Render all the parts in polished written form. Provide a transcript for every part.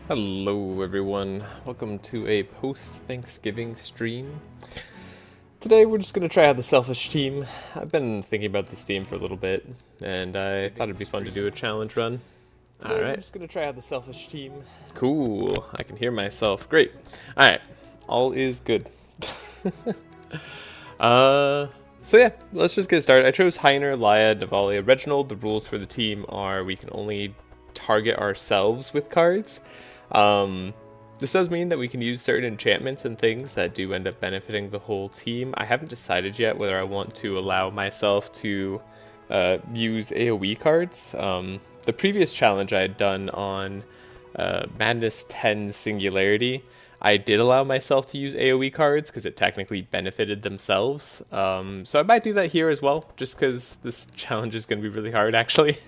Hello everyone, welcome to a post-Thanksgiving stream. Today we're just going to try out the Selfish team. I've been thinking about this team for a little bit, and I thought it'd be fun to do a challenge run. Alright. We're just going to try out the Selfish team. Cool, I can hear myself, great. Alright, all is good. So yeah, let's just get started. I chose Heiner, Laia, Navalea, Reginald. The rules for the team are we can only target ourselves with cards. This does mean that we can use certain enchantments and things that do end up benefiting the whole team. I haven't decided yet whether I want to allow myself to use AoE cards. The previous challenge I had done on Madness 10 Singularity, I did allow myself to use AoE cards because it technically benefited themselves. So I might do that here as well, just because this challenge is going to be really hard actually.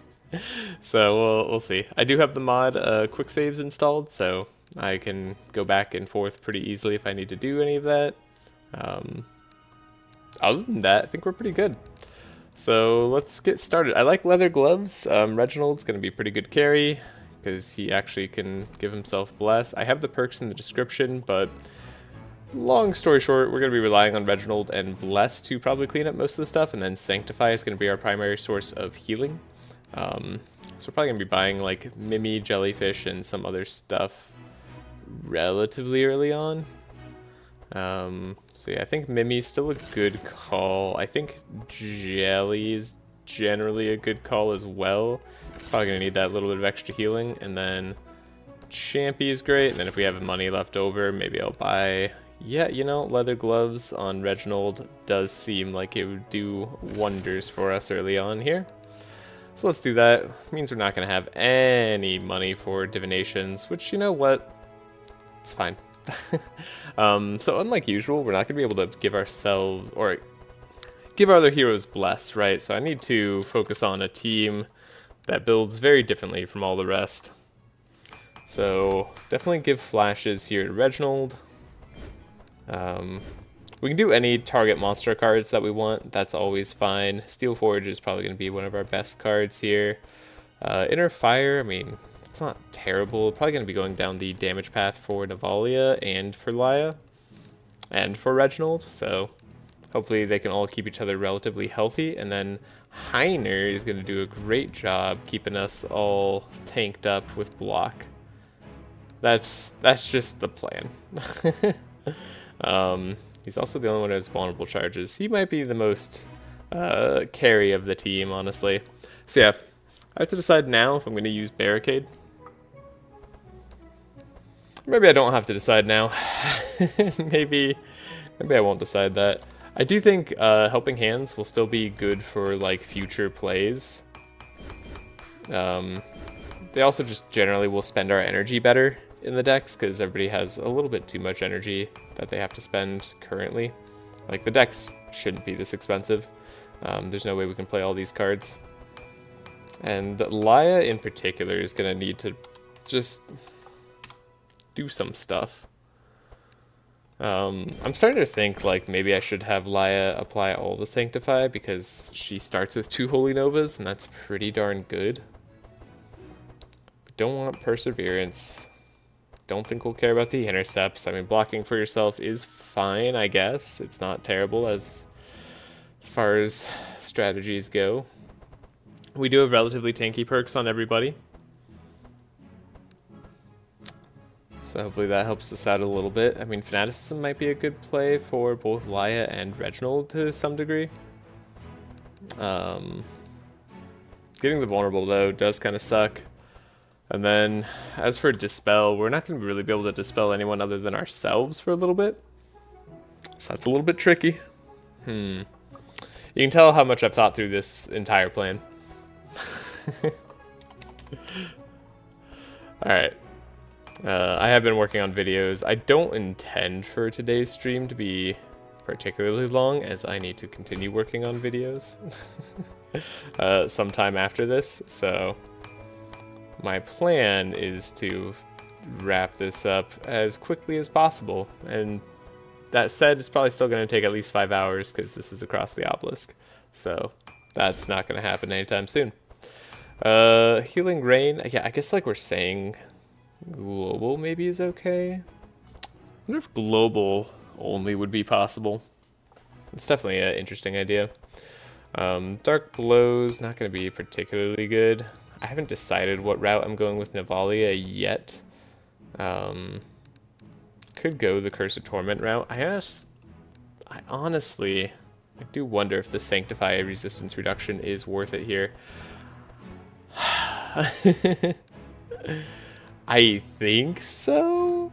So we'll see. I do have the mod quick saves installed, so I can go back and forth pretty easily if I need to do any of that. Other than that, I think we're pretty good. So let's get started. I like leather gloves. Reginald's going to be a pretty good carry because he actually can give himself bless. I have the perks in the description, but long story short, we're going to be relying on Reginald and bless to probably clean up most of the stuff, and then sanctify is going to be our primary source of healing. So we're probably going to be buying like Mimi, Jellyfish, and some other stuff relatively early on. So yeah, I think Mimi's still a good call. I think Jelly is generally a good call as well. Probably going to need that little bit of extra healing. And then Champy is great. And then if we have money left over, maybe I'll buy... Yeah, you know, leather gloves on Reginald does seem like it would do wonders for us early on here. So let's do that. It means we're not going to have any money for divinations, which, you know what? It's fine. So unlike usual, we're not going to be able to give ourselves, or give our other heroes bless, right? So I need to focus on a team that builds very differently from all the rest. So definitely give flashes here to Reginald. We can do any target monster cards that we want. That's always fine. Steel Forge is probably going to be one of our best cards here. Inner Fire, I mean, it's not terrible. Probably going to be going down the damage path for Navalea and for Laia and for Reginald. So hopefully they can all keep each other relatively healthy. And then Heiner is going to do a great job keeping us all tanked up with block. That's just the plan. He's also the only one who has vulnerable charges. He might be the most carry of the team, honestly. So yeah, I have to decide now if I'm going to use Barricade. Maybe I don't have to decide now. maybe I won't decide that. I do think Helping Hands will still be good for like future plays. They also just generally will spend our energy better in the decks because everybody has a little bit too much energy that they have to spend currently. Like, the decks shouldn't be this expensive. There's no way we can play all these cards. And Laia in particular is going to need to just do some stuff. I'm starting to think like maybe I should have Laia apply all the Sanctify because she starts with 2 Holy Novas and that's pretty darn good. Don't want Perseverance. Don't think we'll care about the intercepts. I mean, blocking for yourself is fine, I guess. It's not terrible as far as strategies go. We do have relatively tanky perks on everybody. So hopefully that helps us out a little bit. I mean, Fanaticism might be a good play for both Laia and Reginald to some degree. Getting the vulnerable, though, does kind of suck. And then, as for Dispel, we're not going to really be able to dispel anyone other than ourselves for a little bit. So that's a little bit tricky. You can tell how much I've thought through this entire plan. Alright. I have been working on videos. I don't intend for today's stream to be particularly long, as I need to continue working on videos sometime after this, so... My plan is to wrap this up as quickly as possible, and that said, it's probably still going to take at least 5 hours because this is across the Obelisk, so that's not going to happen anytime soon. Healing Rain, yeah, I guess like we're saying Global maybe is okay. I wonder if global only would be possible. It's definitely an interesting idea. Dark Blow's not going to be particularly good. I haven't decided what route I'm going with Navalea yet. Could go the Curse of Torment route. I honestly do wonder if the Sanctify resistance reduction is worth it here. I think so?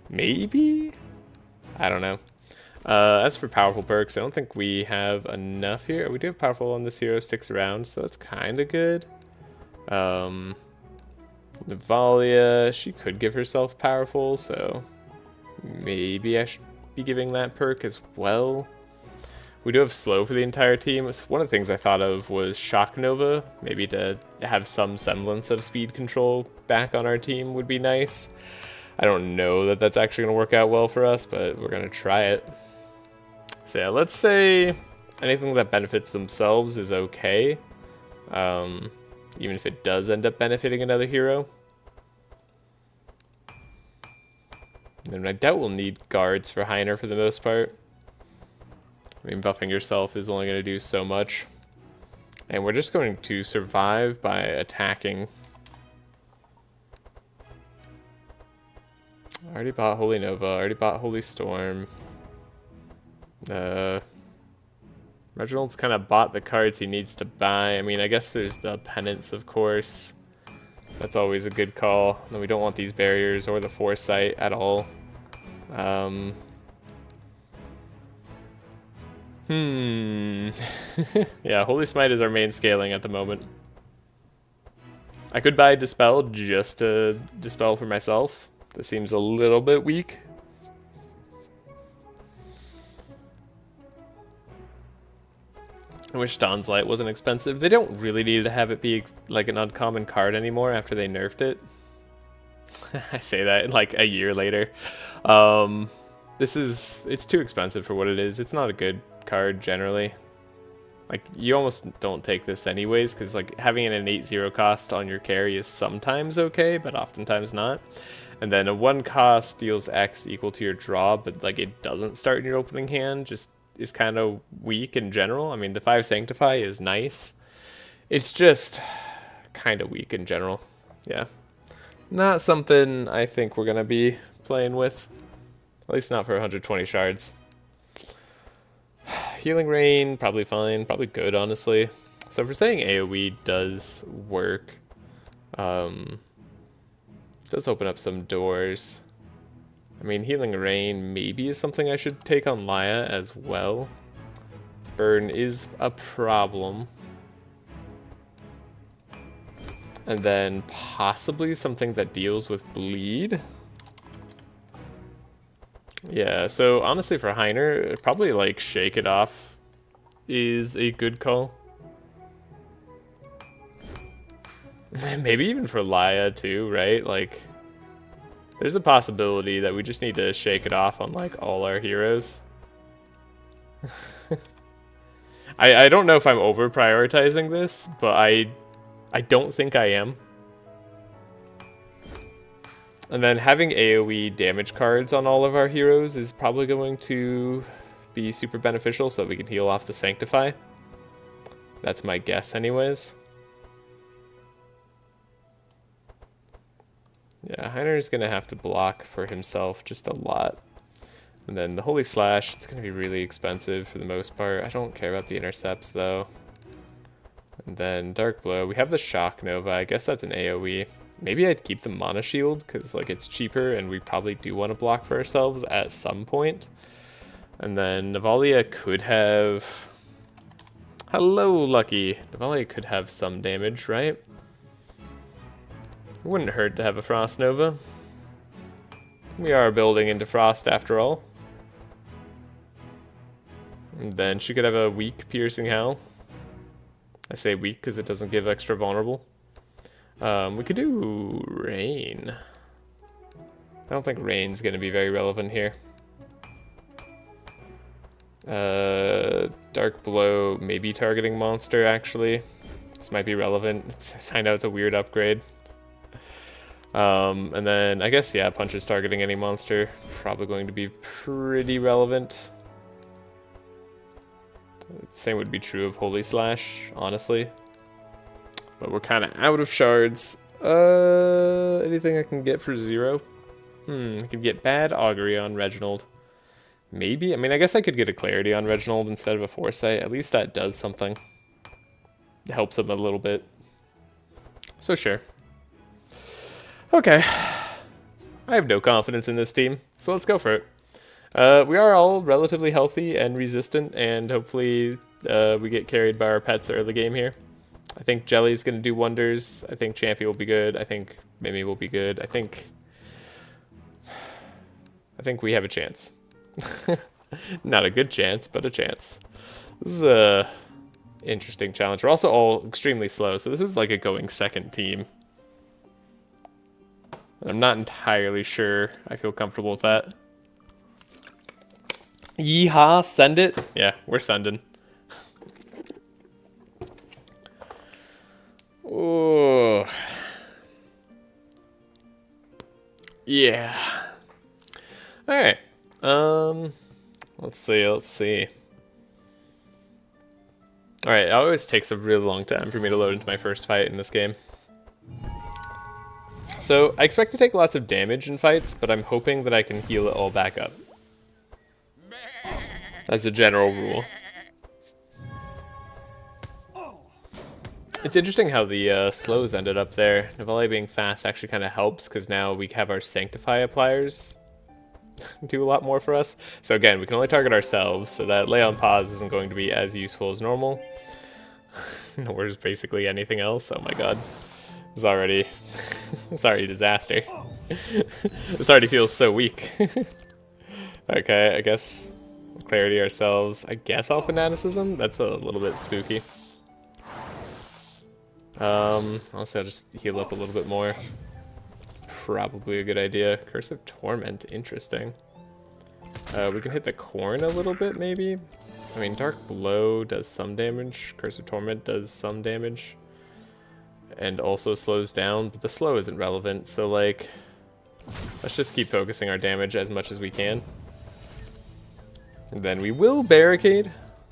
Maybe? I don't know. As for powerful perks, I don't think we have enough here. We do have powerful on this hero, sticks around, so that's kind of good. Navalea, she could give herself powerful, so maybe I should be giving that perk as well. We do have slow for the entire team. One of the things I thought of was Shock Nova, maybe to have some semblance of speed control back on our team would be nice. I don't know that that's actually going to work out well for us, but we're going to try it. So yeah, let's say anything that benefits themselves is okay, even if it does end up benefiting another hero. And I doubt we'll need guards for Heiner for the most part. I mean, buffing yourself is only going to do so much. And we're just going to survive by attacking. I already bought Holy Nova, I already bought Holy Storm. Reginald's kind of bought the cards he needs to buy. I mean, I guess there's the Penance, of course. That's always a good call. And we don't want these barriers or the Foresight at all. Yeah, Holy Smite is our main scaling at the moment. I could buy Dispel just to dispel for myself. That seems a little bit weak. I wish Dawn's Light wasn't expensive. They don't really need to have it be like an uncommon card anymore after they nerfed it. I say that like a year later. It's too expensive for what it is. It's not a good card generally. Like, you almost don't take this anyways, because like having an innate 0 cost on your carry is sometimes okay, but oftentimes not. And then a 1 cost deals X equal to your draw, but like it doesn't start in your opening hand, just is kind of weak in general. I mean, the 5 Sanctify is nice. It's just kind of weak in general. Yeah. Not something I think we're going to be playing with. At least not for 120 shards. Healing Rain, probably fine. Probably good, honestly. So if we're saying AoE does work, does open up some doors. I mean, Healing Rain maybe is something I should take on Laia as well. Burn is a problem. And then possibly something that deals with bleed. Yeah, so honestly for Heiner, probably like Shake It Off is a good call. Maybe even for Laia too, right? Like, there's a possibility that we just need to shake it off on like all our heroes. I don't know if I'm over prioritizing this, but I don't think I am. And then having AoE damage cards on all of our heroes is probably going to be super beneficial so that we can heal off the Sanctify. That's my guess anyways. Yeah, Heiner's going to have to block for himself just a lot. And then the Holy Slash, it's going to be really expensive for the most part. I don't care about the intercepts though. And then Dark Blow, we have the Shock Nova, I guess that's an AoE. Maybe I'd keep the Mana Shield because like it's cheaper and we probably do want to block for ourselves at some point. And then Navalea could have... Hello, Lucky. Navalea could have some damage, right? It wouldn't hurt to have a Frost Nova. We are building into Frost after all. And then she could have a weak Piercing Howl. I say weak because it doesn't give extra vulnerable. We could do Rain. I don't think Rain's going to be very relevant here. Dark Blow, maybe targeting monster actually. This might be relevant. I know it's a weird upgrade. And then I guess, yeah, punches targeting any monster, probably going to be pretty relevant. Same would be true of Holy Slash, honestly. But we're kind of out of shards. Anything I can get for 0? I could get Bad Augury on Reginald. Maybe? I mean, I guess I could get a Clarity on Reginald instead of a Foresight. At least that does something. It helps him a little bit. So sure. Okay. I have no confidence in this team, so let's go for it. We are all relatively healthy and resistant, and hopefully we get carried by our pets early game here. I think Jelly's going to do wonders. I think Champy will be good. I think Mimi will be good. I think we have a chance. Not a good chance, but a chance. This is a interesting challenge. We're also all extremely slow, so this is like a going second team. And I'm not entirely sure I feel comfortable with that. Yeehaw, send it? Yeah, we're sending. Oh. Yeah. Alright. Let's see. Alright, it always takes a really long time for me to load into my first fight in this game. So, I expect to take lots of damage in fights, but I'm hoping that I can heal it all back up. As a general rule. It's interesting how the slows ended up there. Navalea being fast actually kind of helps, because now we have our Sanctify appliers do a lot more for us. So again, we can only target ourselves, so that Lay on Pause isn't going to be as useful as normal. Nor is basically anything else. Oh my god. It's already a disaster. This already feels so weak. Okay, I guess Clarity ourselves. I guess All Fanaticism? That's a little bit spooky. Honestly, I'll just heal up a little bit more. Probably a good idea. Curse of Torment, interesting. We can hit the corn a little bit, maybe? I mean, Dark Blow does some damage. Curse of Torment does some damage. And also slows down, but the slow isn't relevant, so like, let's just keep focusing our damage as much as we can. And then we will barricade.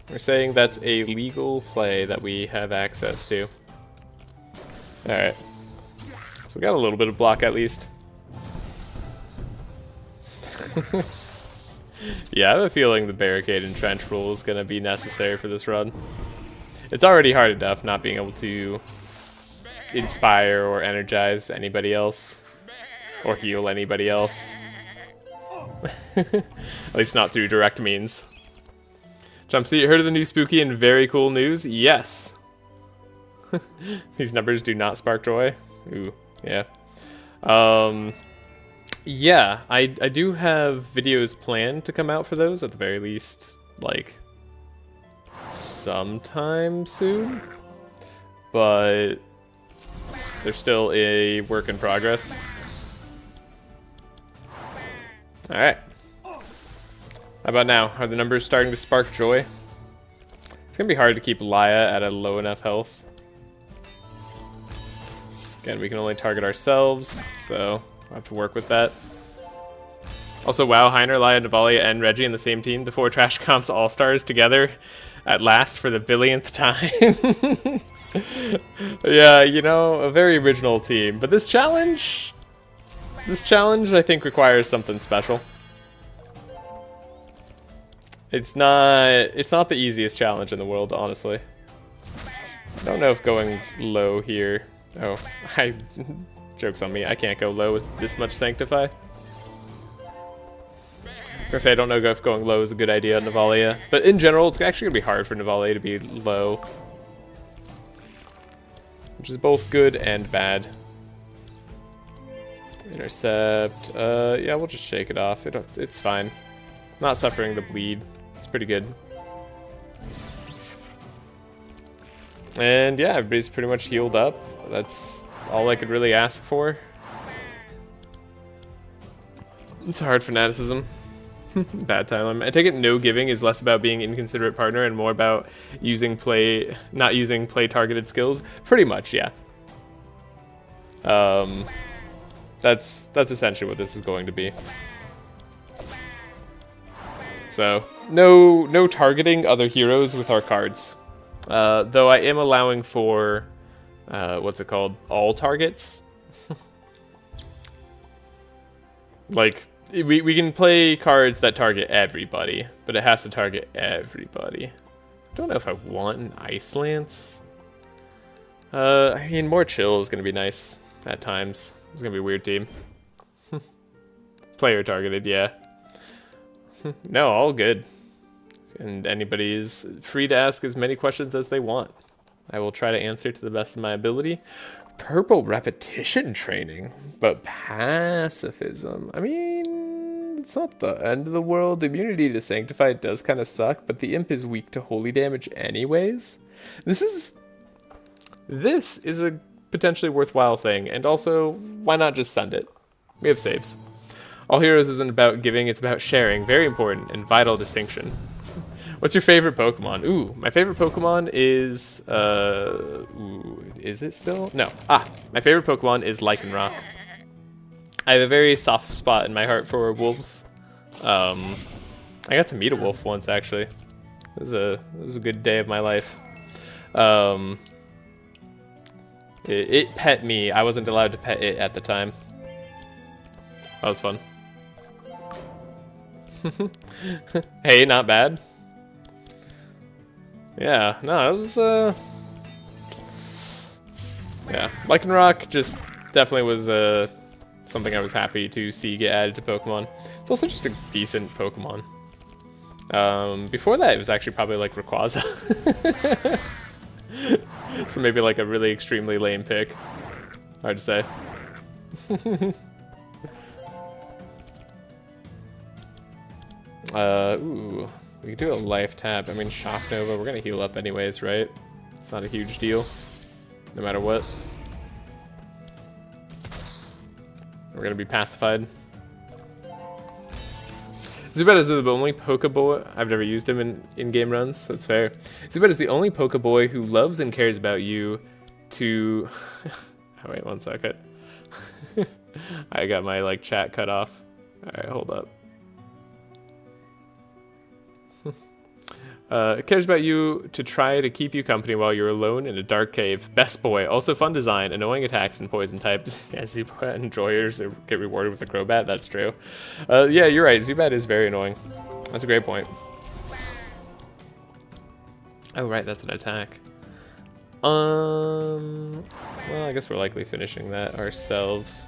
We're saying that's a legal play that we have access to. Alright. So we got a little bit of block at least. Yeah, I have a feeling the barricade and trench rule is going to be necessary for this run. It's already hard enough not being able to inspire or energize anybody else. Or heal anybody else. At least not through direct means. Jumpsuit, you heard of the new spooky and very cool news? Yes. These numbers do not spark joy. Ooh, yeah. Yeah, I do have videos planned to come out for those, at the very least, like, sometime soon. But they're still a work in progress. Alright. How about now? Are the numbers starting to spark joy? It's gonna be hard to keep Laia at a low enough health. Again, we can only target ourselves, so we'll have to work with that. Also, wow, Heiner, Laia, Navalea, and Reggie in the same team. The 4 Trash Comps All-Stars together at last for the billionth time. Yeah, you know, a very original team. But this challenge I think requires something special. It's not the easiest challenge in the world, honestly. I don't know if going low here. Oh, joke's on me. I can't go low with this much Sanctify. I was gonna say I don't know if going low is a good idea on Navalea, but in general, it's actually gonna be hard for Navalea to be low, which is both good and bad. Intercept. Yeah, we'll just shake it off. It's fine. Not suffering the bleed. It's pretty good. And yeah, everybody's pretty much healed up. That's all I could really ask for. It's hard fanaticism. Bad time. I take it no giving is less about being an inconsiderate partner and more about not using play targeted skills. Pretty much, yeah. That's essentially what this is going to be. So no targeting other heroes with our cards. Though I am allowing for what's it called? All targets. Like we can play cards that target everybody, but it has to target everybody. Don't know if I want an Ice Lance. I mean, more chill is gonna be nice at times. It's gonna be a weird team. Player targeted, yeah. No, all good. And anybody is free to ask as many questions as they want. I will try to answer to the best of my ability. Purple repetition training, but pacifism. I mean, it's not the end of the world. Immunity to Sanctify does kind of suck, but the imp is weak to holy damage anyways. This is a potentially worthwhile thing, and also, why not just send it? We have saves. All Heroes isn't about giving, it's about sharing. Very important and vital distinction. What's your favorite Pokemon? Ooh, my favorite Pokemon is, is it still? No. My favorite Pokemon is Lycanroc. I have a very soft spot in my heart for wolves. I got to meet a wolf once, actually. It was a good day of my life. It pet me. I wasn't allowed to pet it at the time. That was fun. Hey, not bad. Yeah, no, it was, yeah, Lycanroc just definitely was, something I was happy to see get added to Pokemon. It's also just a decent Pokemon. Before that, it was actually probably, like, Rayquaza. So maybe, like, a really extremely lame pick. Hard to say. Ooh. We can do a life tap. I mean, Shock Nova, we're gonna heal up anyways, right? It's not a huge deal, no matter what. We're gonna be pacified. Zubat is the only Pokeboy. I've never used him in-game runs, that's fair. Zubat is the only Pokeboy who loves and cares about you to... Oh, wait, 1 second. I got my, like, chat cut off. Alright, hold up. It cares about you to try to keep you company while you're alone in a dark cave. Best boy. Also fun design. Annoying attacks and poison types. Yeah, Zubat enjoyers get rewarded with a Crobat. That's true. Yeah, you're right. Zubat is very annoying. That's a great point. Oh, right. That's an attack. Well, I guess we're likely finishing that ourselves.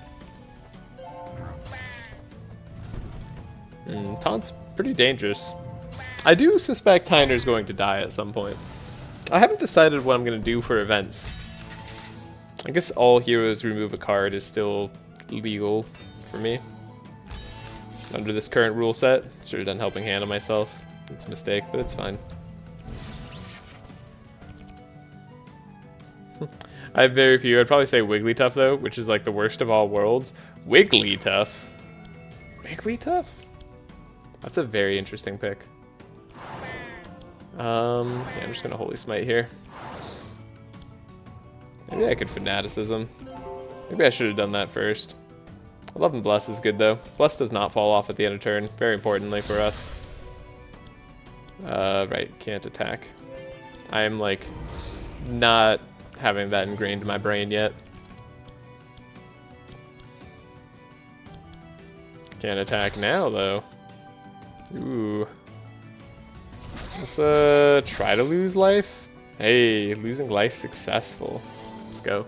Taunt's pretty dangerous. I do suspect Heiner's going to die at some point. I haven't decided what I'm going to do for events. I guess all heroes remove a card is still legal for me. Under this current rule set. Should have done Helping Hand on myself. It's a mistake, but it's fine. I have very few. I'd probably say Wigglytuff, though, which is like the worst of all worlds. Wigglytuff? Wigglytuff? That's a very interesting pick. Yeah, I'm just gonna Holy Smite here. Maybe I could Fanaticism. Maybe I should have done that first. 11 Bless is good though. Bless does not fall off at the end of turn, very importantly for us. Right, can't attack. I am like not having that ingrained in my brain yet. Can't attack now though. Ooh. Let's try to lose life. Hey, losing life successful. Let's go.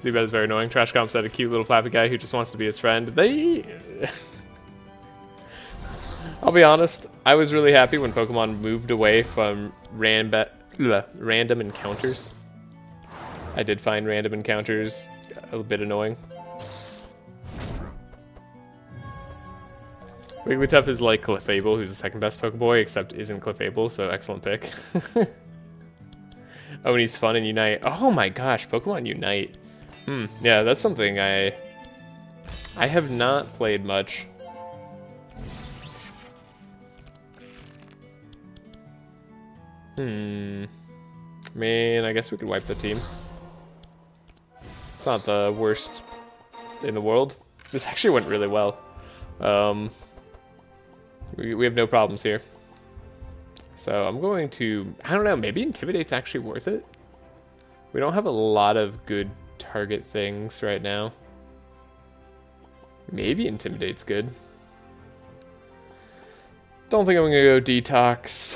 Zubat is very annoying. Trash Comp said a cute little flappy guy who just wants to be his friend. They... I'll be honest, I was really happy when Pokemon moved away from random encounters. I did find random encounters a bit annoying. Wigglytuff is like Clefable, who's the second best Pokeboy, except isn't Clefable, so excellent pick. Oh, and he's fun and Unite. Oh my gosh, Pokemon Unite. Yeah, that's something I have not played much. I mean, I guess we could wipe the team. It's not the worst in the world. This actually went really well. We have no problems here. So I'm going to, I don't know, maybe Intimidate's actually worth it. We don't have a lot of good target things right now. Maybe Intimidate's good. Don't think I'm gonna go Detox.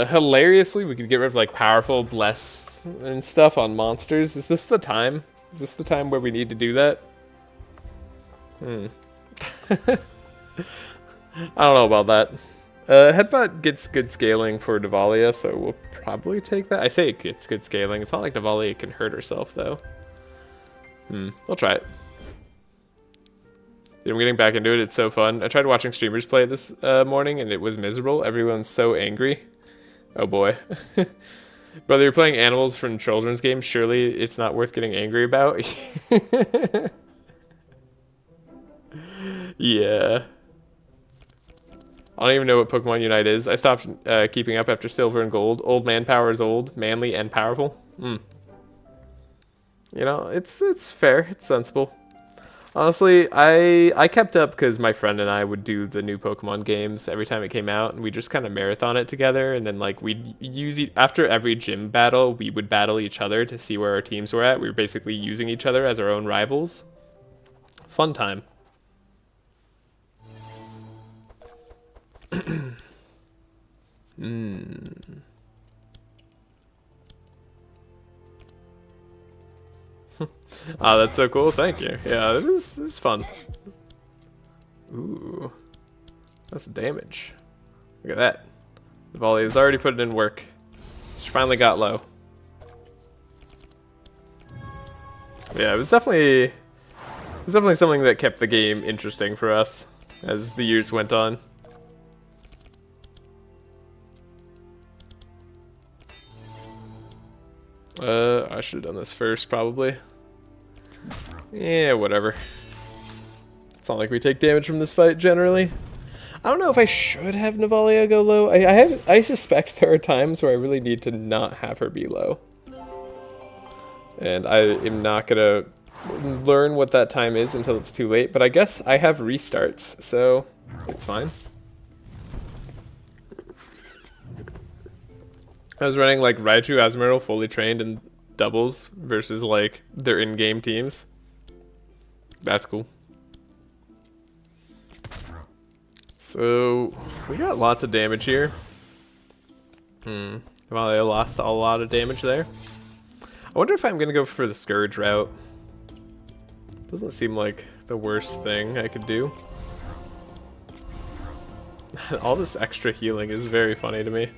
Hilariously, we could get rid of like Powerful, Bless, and stuff on monsters. Is this the time? Is this the time where we need to do that? I don't know about that. Headbutt gets good scaling for Navalea, so we'll probably take that. I say it gets good scaling. It's not like Navalea can hurt herself, though. I'll try it. Dude, I'm getting back into it. It's so fun. I tried watching streamers play it this morning, and it was miserable. Everyone's so angry. Oh, boy. Brother, you're playing animals from children's games. Surely it's not worth getting angry about. Yeah. I don't even know what Pokemon Unite is. I stopped keeping up after Silver and Gold. Old man power is old, manly, and powerful. You know, it's fair. It's sensible. Honestly, I kept up because my friend and I would do the new Pokemon games every time it came out, and we just kind of marathon it together. And then like we'd use after every gym battle, we would battle each other to see where our teams were at. We were basically using each other as our own rivals. Fun time. Oh, that's so cool. Thank you. Yeah, it is fun. Ooh. That's damage. Look at that. The volley has already put it in work. She finally got low. Yeah, it was definitely something that kept the game interesting for us as the years went on. I should have done this first, probably. Yeah, whatever. It's not like we take damage from this fight, generally. I don't know if I should have Navalea go low. I suspect there are times where I really need to not have her be low. And I am not gonna learn what that time is until it's too late, but I guess I have restarts, so it's fine. I was running like Raichu, Azumarill fully trained in doubles versus like their in-game teams. That's cool. So we got lots of damage here. Well, they lost a lot of damage there. I wonder if I'm gonna go for the Scourge route. Doesn't seem like the worst thing I could do. All this extra healing is very funny to me.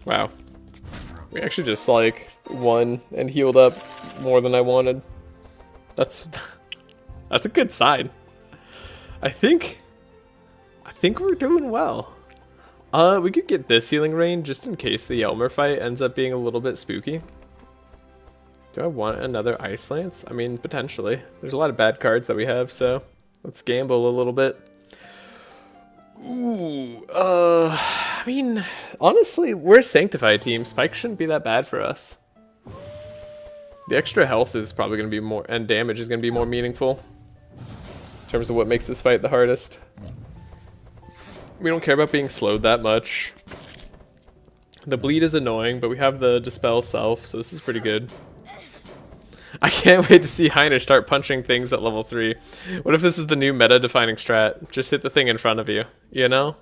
Wow. We actually just like won and healed up more than I wanted. That's a good sign. I think we're doing well. We could get this healing rain just in case the Elmer fight ends up being a little bit spooky. Do I want another Ice Lance? I mean, potentially. There's a lot of bad cards that we have, so let's gamble a little bit. Ooh, I mean, honestly, we're a Sanctify team. Spike shouldn't be that bad for us. The extra health is probably going to be more, and damage is going to be more meaningful in terms of what makes this fight the hardest. We don't care about being slowed that much. The bleed is annoying, but we have the Dispel Self, so this is pretty good. I can't wait to see Heiner start punching things at level 3. What if this is the new meta-defining strat? Just hit the thing in front of you, you know?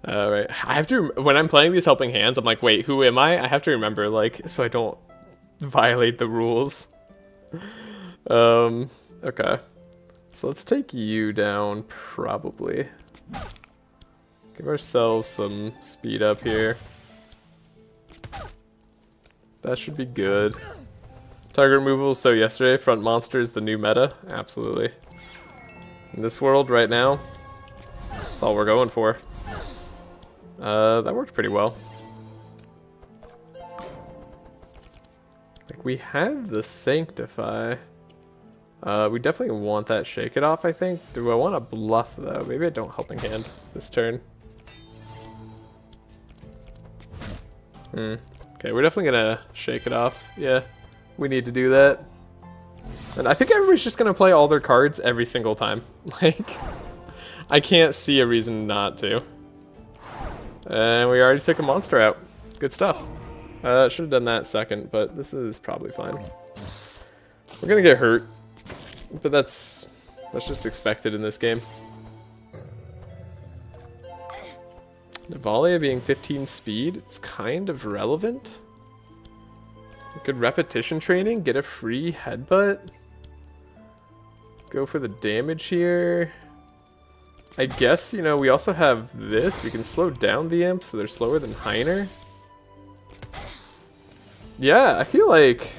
Right. I have to, when I'm playing these helping hands, I'm like, wait, who am I? I have to remember, like, so I don't violate the rules. Okay. So let's take you down, probably. Give ourselves some speed up here. That should be good. Target removal, so yesterday, front monster is the new meta. Absolutely. In this world right now, that's all we're going for. That worked pretty well. Like, we have the Sanctify. We definitely want that Shake It Off, I think. Do I want to bluff, though? Maybe I don't Helping Hand this turn. Okay, we're definitely going to Shake It Off. Yeah, we need to do that. And I think everybody's just going to play all their cards every single time. Like, I can't see a reason not to. And we already took a monster out. Good stuff. Should have done that second, but this is probably fine. We're going to get hurt. But that's just expected in this game. Navalea being 15 speed, it's kind of relevant. Good repetition training, get a free headbutt. Go for the damage here. I guess, you know, we also have this. We can slow down the imps so they're slower than Heiner. Yeah, I feel like...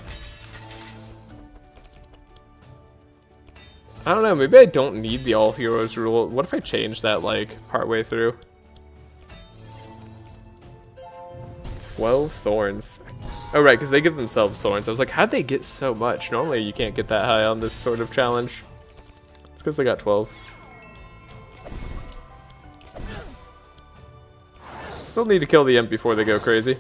I don't know, maybe I don't need the all heroes rule. What if I change that, like, partway through? 12 thorns. Oh, right, because they give themselves thorns. I was like, how'd they get so much? Normally you can't get that high on this sort of challenge. It's because they got 12. Still need to kill the imp before they go crazy.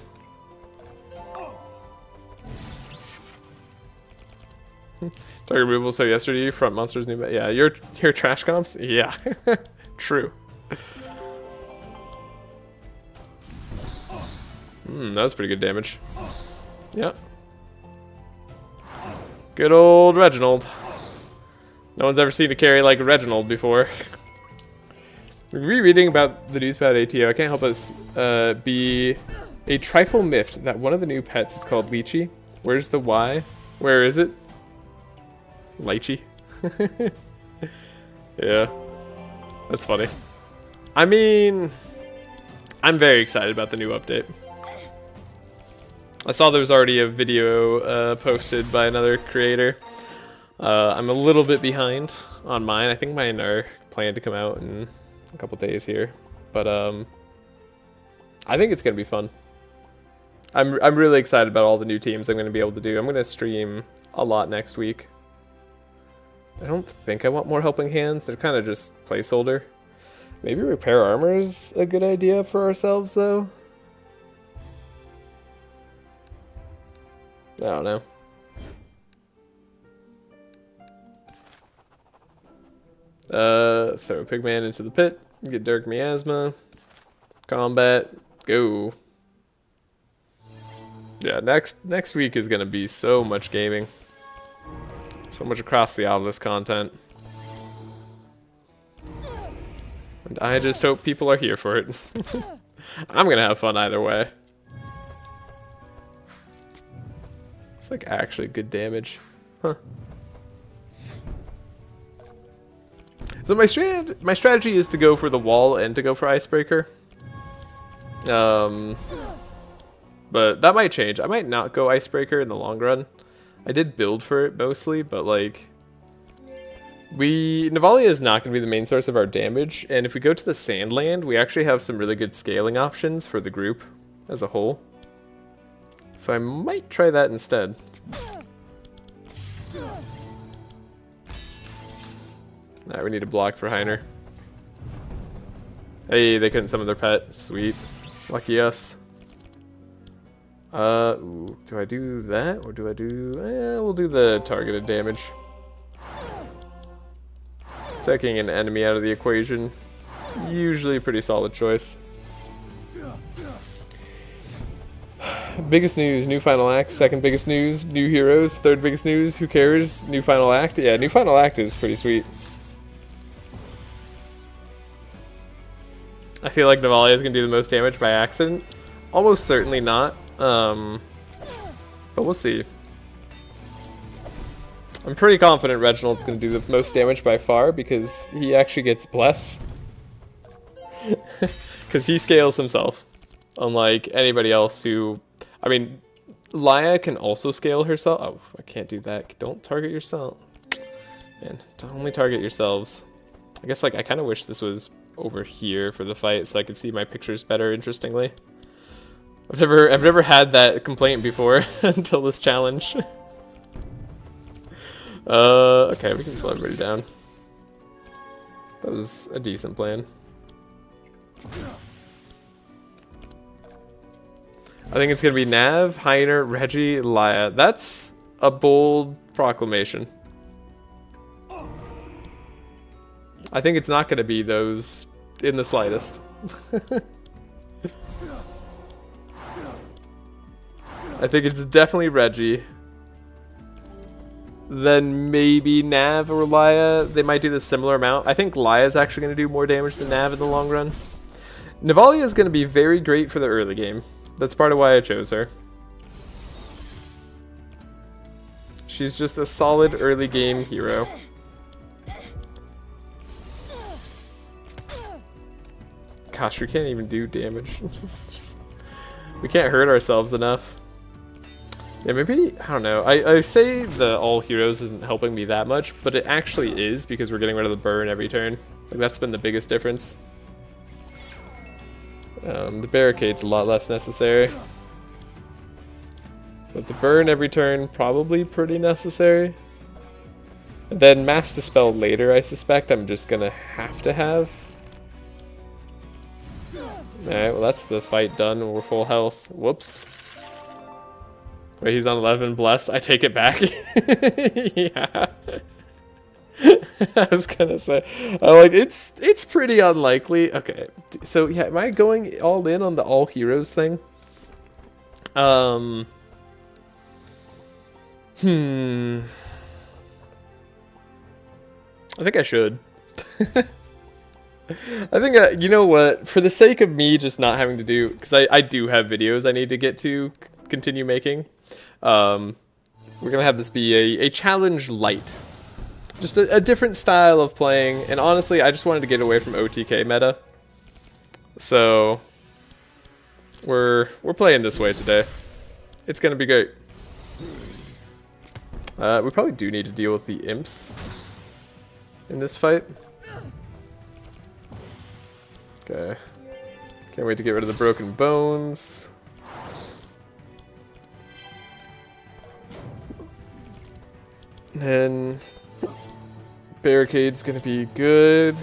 Target removal, so yesterday, front monsters new, yeah, your trash comps? Yeah, true. That was pretty good damage. Yeah. Good old Reginald. No one's ever seen a carry like Reginald before. Rereading about the news about ATO, I can't help but be a trifle miffed that one of the new pets is called Lychee. Where's the Y? Where is it? Lychee. Yeah. That's funny. I mean, I'm very excited about the new update. I saw there was already a video posted by another creator. I'm a little bit behind on mine. I think mine are planned to come out in a couple days here. But I think it's going to be fun. I'm really excited about all the new teams I'm going to be able to do. I'm going to stream a lot next week. I don't think I want more Helping Hands. They're kind of just placeholder. Maybe Repair Armor is a good idea for ourselves, though. I don't know. Throw Pigman into the pit. Get Dirk Miasma. Combat. Go. Yeah, next week is gonna be so much gaming. So much across the Obelisk content. And I just hope people are here for it. I'm gonna have fun either way. It's like actually good damage. Huh. So my strategy is to go for the wall and to go for Icebreaker. But that might change. I might not go Icebreaker in the long run. I did build for it mostly, but like... Navalea is not going to be the main source of our damage, and if we go to the Sandland, we actually have some really good scaling options for the group as a whole. So I might try that instead. Alright, we need a block for Heiner. Hey, they couldn't summon their pet. Sweet. Lucky us. Ooh, do I do that, or do I do... we'll do the targeted damage. Taking an enemy out of the equation. Usually a pretty solid choice. Biggest news, new final act. Second biggest news, new heroes. Third biggest news, who cares? New final act. Yeah, new final act is pretty sweet. I feel like Navalea is going to do the most damage by accident. Almost certainly not. But we'll see. I'm pretty confident Reginald's going to do the most damage by far because he actually gets Bless. Because he scales himself. Unlike anybody else who... I mean, Laia can also scale herself. Oh, I can't do that. Don't target yourself. Man, don't only target yourselves. I guess, like, I kind of wish this was over here for the fight so I could see my pictures better, interestingly. I've never had that complaint before until this challenge. Okay, we can slow everybody down. That was a decent plan. I think it's gonna be Nav, Heiner, Reggie, Laia. That's a bold proclamation. I think it's not gonna be those in the slightest. I think it's definitely Reggie. Then maybe Nav or Laia. They might do the similar amount. I think Laia's actually going to do more damage than Nav in the long run. Navalea is going to be very great for the early game. That's part of why I chose her. She's just a solid early game hero. Gosh, we can't even do damage. We can't hurt ourselves enough. Yeah, maybe, I don't know. I say the all heroes isn't helping me that much, but it actually is because we're getting rid of the burn every turn. Like, that's been the biggest difference. The barricade's a lot less necessary. But the burn every turn, probably pretty necessary. And then Mass Dispel later, I suspect I'm just gonna have to have. Alright, well that's the fight done. We're full health. Whoops. Wait, he's on 11, bless. I take it back. Yeah. I was gonna say, like, it's pretty unlikely. Okay, so yeah, am I going all in on the all heroes thing? I think I should. I think, you know what, for the sake of me just not having to do, because I do have videos I need to get to continue making, we're gonna have this be a challenge light. Just a different style of playing, and honestly, I just wanted to get away from OTK meta. So, we're playing this way today. It's gonna be great. We probably do need to deal with the imps in this fight. Okay. Can't wait to get rid of the broken bones. Then barricade's gonna be good.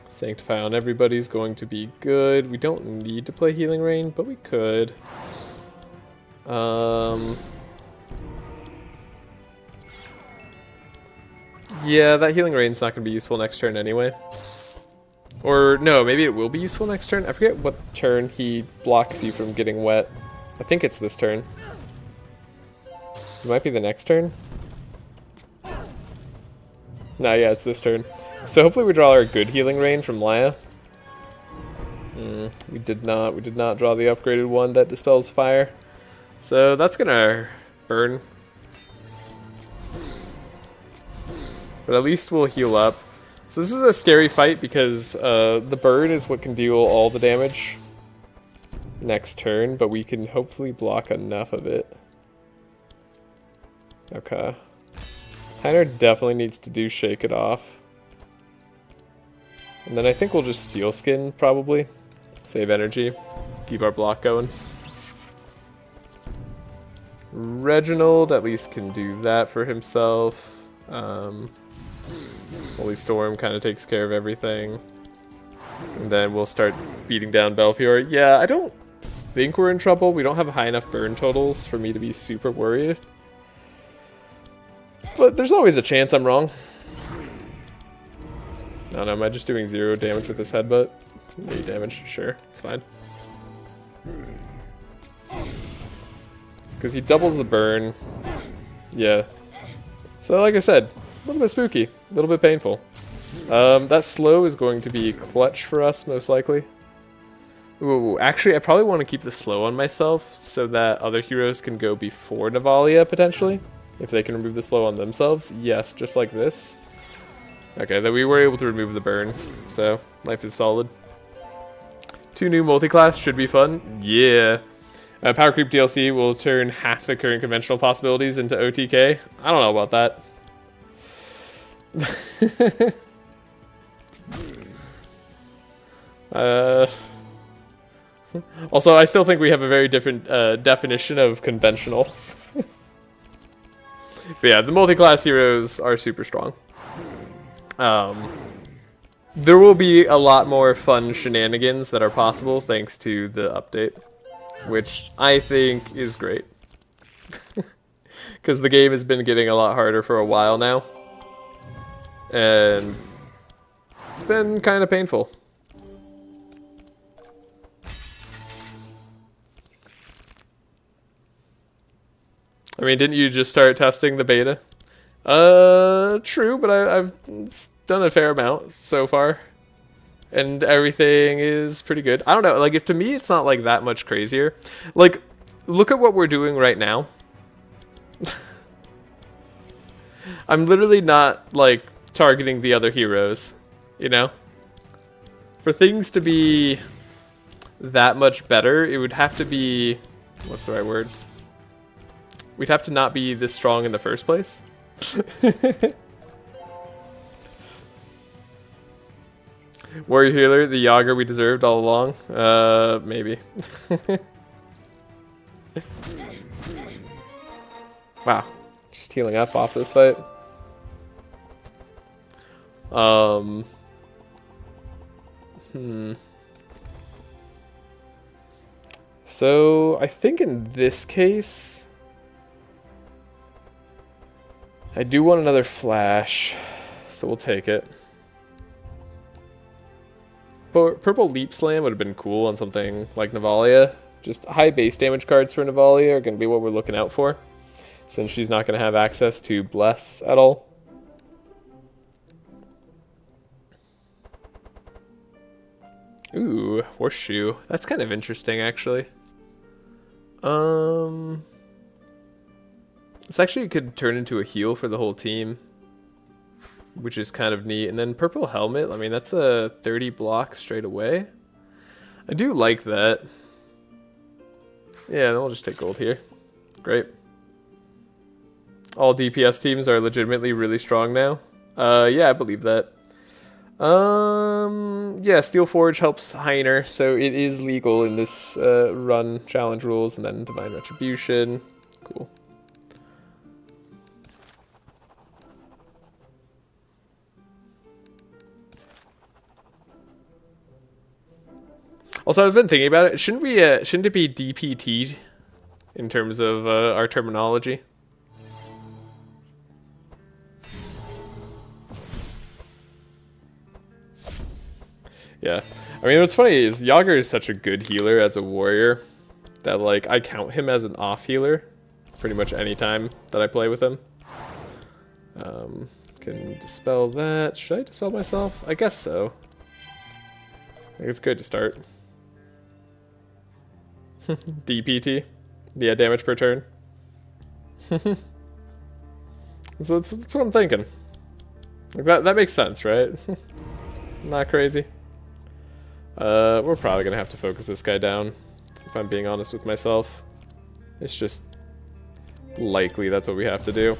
Sanctify on everybody's going to be good. We don't need to play Healing Rain, but we could. Yeah, that Healing Rain's not gonna be useful next turn anyway. Or no, maybe it will be useful next turn. I forget what turn he blocks you from getting wet. I think it's this turn. It might be the next turn. No, yeah, it's this turn. So hopefully we draw our good Healing Rain from Laia. We did not draw the upgraded one that dispels fire. So that's gonna burn. But at least we'll heal up. So this is a scary fight because the burn is what can deal all the damage next turn, but we can hopefully block enough of it. Okay. Heiner definitely needs to do Shake It Off. And then I think we'll just Steel Skin, probably. Save energy. Keep our block going. Reginald at least can do that for himself. Holy Storm kind of takes care of everything. And then we'll start beating down Belfior. Yeah, I don't think we're in trouble. We don't have high enough burn totals for me to be super worried. But there's always a chance I'm wrong. I don't know, am I just doing 0 damage with this headbutt? 8 damage, sure, it's fine. It's because he doubles the burn. Yeah. So like I said, a little bit spooky, a little bit painful. That slow is going to be clutch for us, most likely. Ooh, actually, I probably want to keep the slow on myself so that other heroes can go before Navalea, potentially. If they can remove the slow on themselves. Yes, just like this. Okay, then we were able to remove the burn, so life is solid. 2 new multi-class should be fun. Yeah. Power Creep DLC will turn half the current conventional possibilities into OTK. I don't know about that. Also, I still think we have a very different definition of conventional. But yeah, the multi-class heroes are super strong. There will be a lot more fun shenanigans that are possible thanks to the update, which I think is great. Because the game has been getting a lot harder for a while now. And it's been kind of painful. I mean, didn't you just start testing the beta? True, but I've done a fair amount so far. And everything is pretty good. I don't know, like, if to me it's not, like, that much crazier. Like, look at what we're doing right now. I'm literally not, like, targeting the other heroes, you know? For things to be that much better, it would have to be... What's the right word? We'd have to not be this strong in the first place. Warrior healer, the Yager we deserved all along? Maybe. Wow. Just healing up off this fight. So, I think in this case... I do want another flash, so we'll take it. Purple Leap Slam would have been cool on something like Navalea. Just high base damage cards for Navalea are going to be what we're looking out for, since she's not going to have access to Bless at all. Ooh, Horseshoe. That's kind of interesting, actually. This actually could turn into a heal for the whole team, which is kind of neat. And then Purple Helmet, I mean, that's a 30 block straight away. I do like that. Yeah, then we'll just take gold here. Great. All DPS teams are legitimately really strong now. Yeah, I believe that. Yeah, Steel Forge helps Heiner, so it is legal in this run challenge rules, and then Divine Retribution. Cool. Also, I've been thinking about it. Shouldn't it be DPT in terms of our terminology? Yeah. I mean, what's funny is Yager is such a good healer as a warrior that, like, I count him as an off healer pretty much any time that I play with him. Can dispel that. Should I dispel myself? I guess so. I think it's good to start. DPT? Yeah, damage per turn. So that's what I'm thinking. Like that makes sense, right? Not crazy. We're probably gonna have to focus this guy down, if I'm being honest with myself. It's just likely that's what we have to do.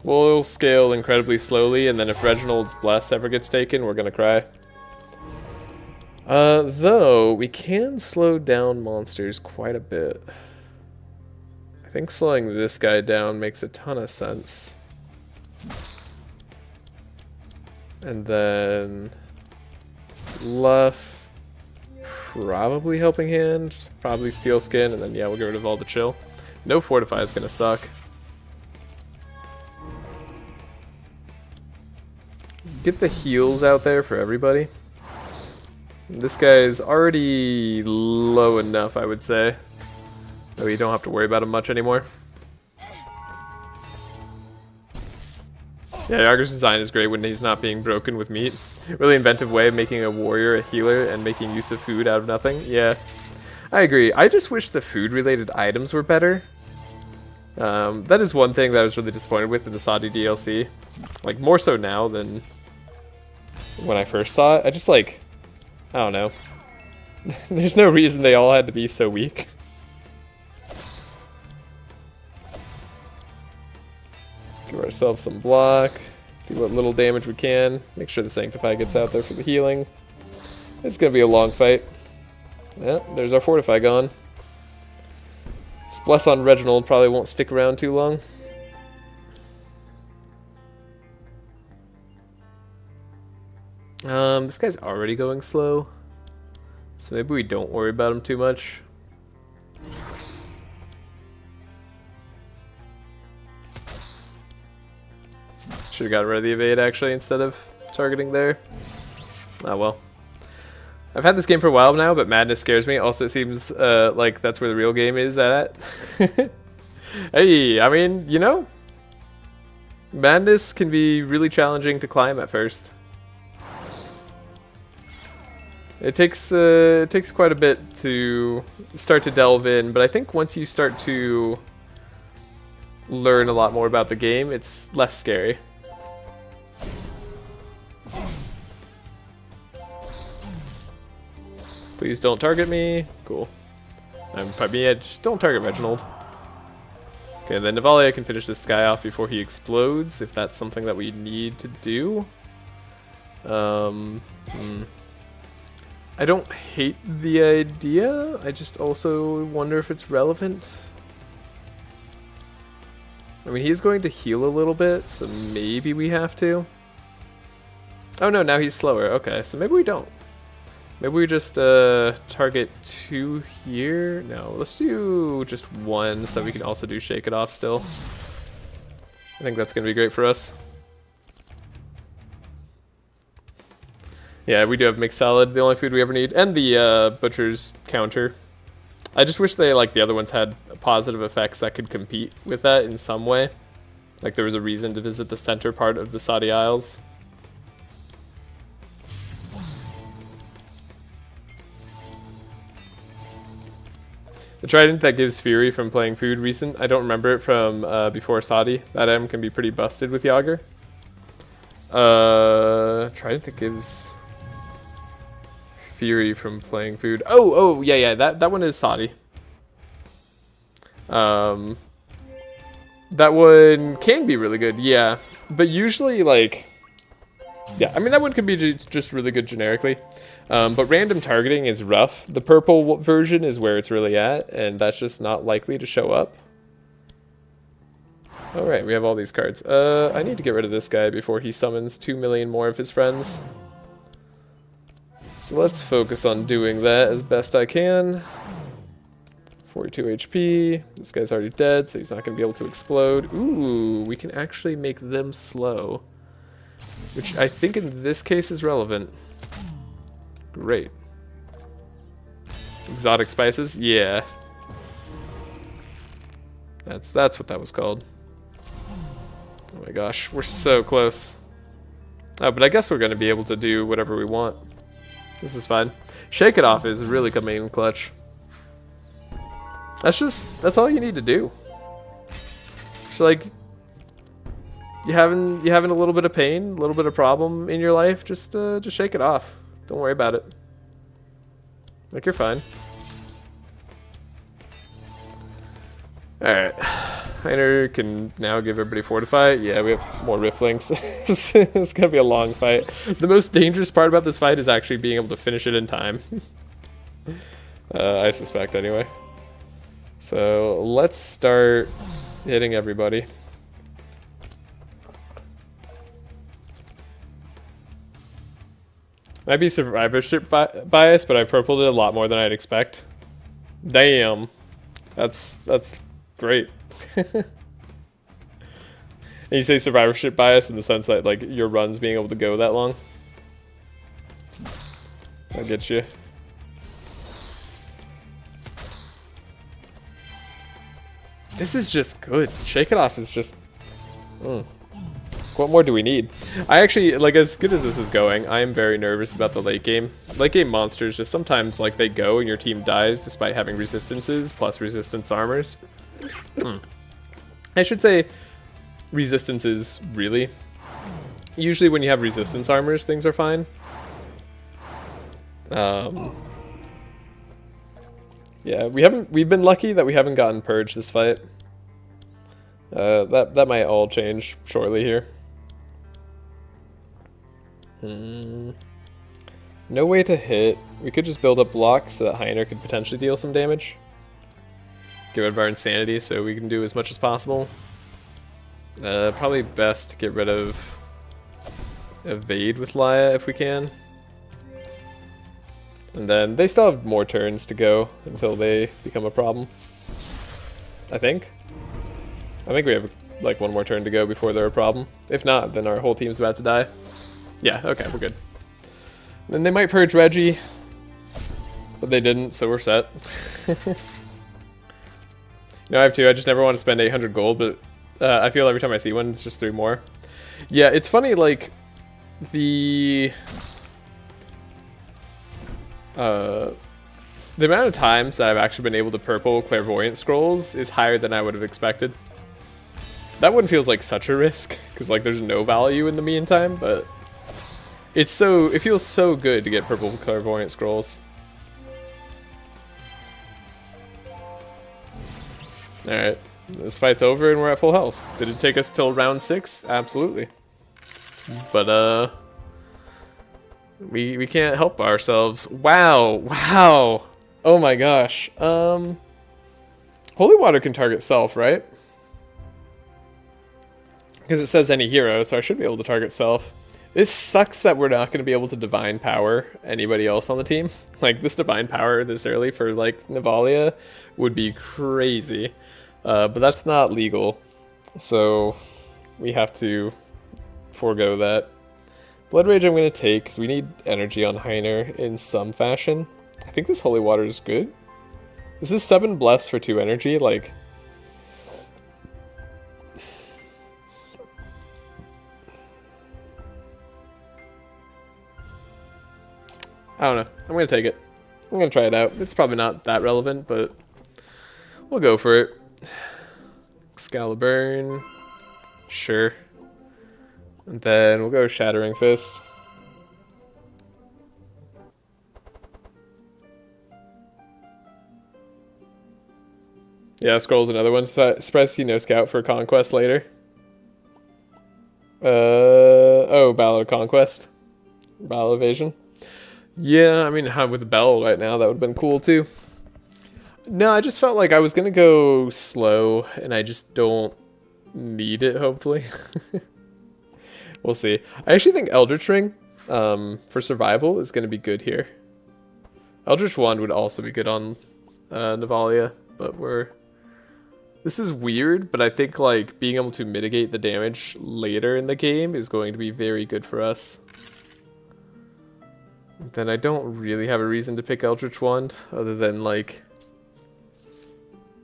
We'll scale incredibly slowly, and then if Reginald's Bless ever gets taken, we're gonna cry. Though, we can slow down monsters quite a bit. I think slowing this guy down makes a ton of sense. And then... Luff, probably Helping Hand, probably Steel Skin, and then yeah, we'll get rid of all the chill. No Fortify is gonna suck. Get the heals out there for everybody. This guy's already low enough, I would say, that we don't have to worry about him much anymore. Yeah, Yager's design is great when he's not being broken with meat. Really inventive way of making a warrior a healer and making use of food out of nothing. Yeah, I agree. I just wish the food-related items were better. That is one thing that I was really disappointed with in the Saudi DLC. Like, more so now than when I first saw it. I just, like... I don't know. There's no reason they all had to be so weak. Give ourselves some block. Do what little damage we can. Make sure the Sanctify gets out there for the healing. It's gonna be a long fight. Yeah, there's our Fortify gone. Spless on Reginald probably won't stick around too long. This guy's already going slow, so maybe we don't worry about him too much. Should have gotten rid of the evade actually instead of targeting there. Oh well. I've had this game for a while now, but Madness scares me. Also, it seems like that's where the real game is at. Hey, I mean, you know, Madness can be really challenging to climb at first. It takes quite a bit to start to delve in, but I think once you start to learn a lot more about the game, it's less scary. Please don't target me. Cool. Yeah, just don't target Reginald. Okay, then Navalea can finish this guy off before he explodes, if that's something that we need to do. I don't hate the idea, I just also wonder if it's relevant. I mean, he's going to heal a little bit, so maybe we have to. Oh no, now he's slower. Okay, so maybe we don't. Maybe we just target 2 here. No, let's do just 1 so we can also do Shake It Off still. I think that's going to be great for us. Yeah, we do have mixed salad, the only food we ever need, and the butcher's counter. I just wish they, like the other ones, had positive effects that could compete with that in some way. Like there was a reason to visit the center part of the Saudi Isles. The trident that gives Fury from playing food recent, I don't remember it from before Saudi. That item can be pretty busted with JctQj. Trident that gives Fury from playing food. Oh, yeah, that one is Saudi. That one can be really good, yeah. But usually, like, yeah, I mean, that one could be just really good generically. But random targeting is rough. The purple version is where it's really at, and that's just not likely to show up. Alright, we have all these cards. I need to get rid of this guy before he summons 2 million more of his friends. So let's focus on doing that as best I can. 42 HP. This guy's already dead, so he's not going to be able to explode. Ooh, we can actually make them slow. Which I think in this case is relevant. Great. Exotic spices? Yeah. That's what that was called. Oh my gosh, we're so close. Oh, but I guess we're going to be able to do whatever we want. This is fine. Shake It Off is really coming in clutch. That's all you need to do. Just like, you having a little bit of pain, a little bit of problem in your life, just shake it off. Don't worry about it. Like, you're fine. Alright. Heiner can now give everybody Fortify. Yeah, we have more Riftlinks. It's gonna be a long fight. The most dangerous part about this fight is actually being able to finish it in time. I suspect, anyway. So, let's start hitting everybody. Might be survivorship bias, but I purpled it a lot more than I'd expect. Damn. That's great. And you say survivorship bias in the sense that, like, your run's being able to go that long? That gets you. This is just good. Shake It Off is just... What more do we need? I actually, like, as good as this is going, I am very nervous about the late game. Late game monsters just sometimes, like, they go and your team dies despite having resistances plus resistance armors. I should say resistances, really. Usually when you have resistance armors, things are fine. Yeah, we've been lucky that we haven't gotten purged this fight. That might all change shortly here. No way to hit. We could just build up blocks so that Heiner could potentially deal some damage. Get rid of our insanity so we can do as much as possible. Probably best to get rid of evade with Laia if we can. And then they still have more turns to go until they become a problem. I think we have like one more turn to go before they're a problem. If not, then our whole team's about to die. Yeah, okay, we're good. Then they might purge Reggie, but they didn't, so we're set. No, I have two. I just never want to spend 800 gold, but I feel every time I see one, it's just 3 more. Yeah, it's funny, like, the amount of times that I've actually been able to purple clairvoyant scrolls is higher than I would have expected. That one feels like such a risk, because like there's no value in the meantime, but it feels so good to get purple clairvoyant scrolls. Alright, this fight's over and we're at full health. Did it take us till round 6? Absolutely. But we can't help ourselves. Wow, wow. Oh my gosh. Holy water can target self, right? Because it says any hero, so I should be able to target self. This sucks that we're not going to be able to divine power anybody else on the team. Like, this divine power this early for, like, Navalea would be crazy. But that's not legal, so we have to forego that. Blood Rage I'm going to take, because we need energy on Heiner in some fashion. I think this Holy Water is good. This is 7 Bless for 2 energy, like... I don't know. I'm going to take it. I'm going to try it out. It's probably not that relevant, but we'll go for it. Excalibur. Sure. And then we'll go Shattering Fist. Yeah, Scroll's another one. Surprised to see no Scout for Conquest later. Oh, Battle of Conquest. Battle Evasion. Yeah, I mean, with Bell right now, that would have been cool too. No, I just felt like I was going to go slow, and I just don't need it, hopefully. We'll see. I actually think Eldritch Ring for survival is going to be good here. Eldritch Wand would also be good on Navalea, but this is weird, but I think like being able to mitigate the damage later in the game is going to be very good for us. Then I don't really have a reason to pick Eldritch Wand, other than like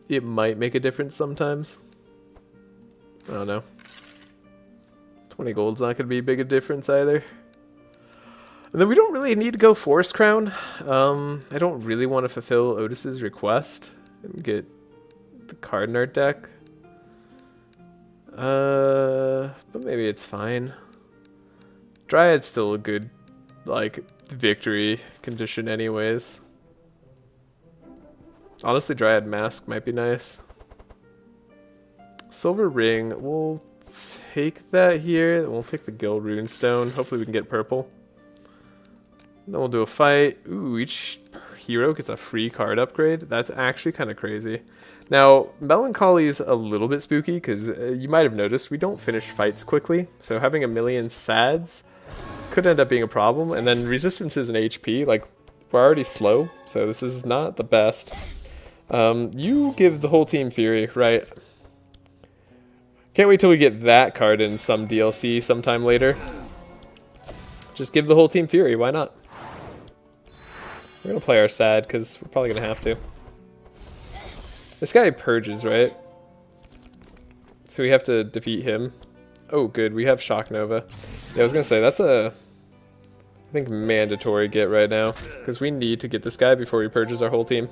it might make a difference sometimes. I don't know. 20 gold's not going to be a big a difference either. And then we don't really need to go Forest Crown. I don't really want to fulfill Otis's request and get the card in our deck. But maybe it's fine. Dryad's still a good, like, victory condition anyways. Honestly, Dryad Mask might be nice. Silver Ring, we'll take that here. We'll take the Gil Runestone. Hopefully we can get purple. Then we'll do a fight. Ooh, each hero gets a free card upgrade. That's actually kind of crazy. Now, Melancholy's a little bit spooky because you might have noticed we don't finish fights quickly. So having a million sads could end up being a problem. And then resistances and HP, like, we're already slow. So this is not the best. You give the whole team Fury, right? Can't wait till we get that card in some DLC sometime later. Just give the whole team Fury, why not? We're gonna play our sad, because we're probably gonna have to. This guy purges, right? So we have to defeat him. Oh, good, we have Shock Nova. Yeah, I was gonna say, that's a, I think, mandatory get right now, because we need to get this guy before he purges our whole team.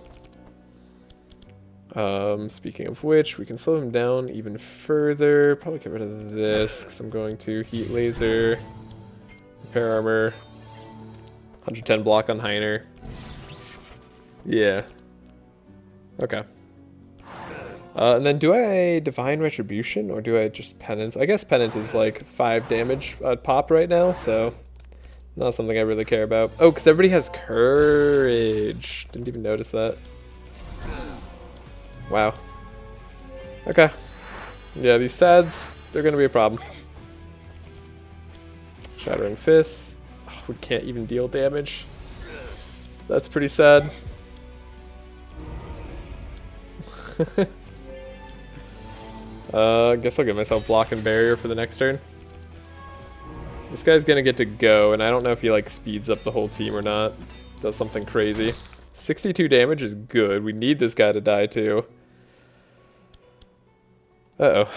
Speaking of which, we can slow him down even further. Probably get rid of this, because I'm going to Heat Laser, Repair Armor, 110 block on Heiner. Yeah. Okay. And then do I Divine Retribution, or do I just Penance? I guess Penance is like 5 damage pop right now, so Not something I really care about. Oh, because everybody has courage. Didn't even notice that. Wow. Okay. Yeah, these sads, they're going to be a problem. Shattering Fists. Oh, we can't even deal damage. That's pretty sad. I guess I'll give myself block and barrier for the next turn. This guy's gonna get to go, and I don't know if he like speeds up the whole team or not. Does something crazy. 62 damage is good. We need this guy to die too. Uh-oh.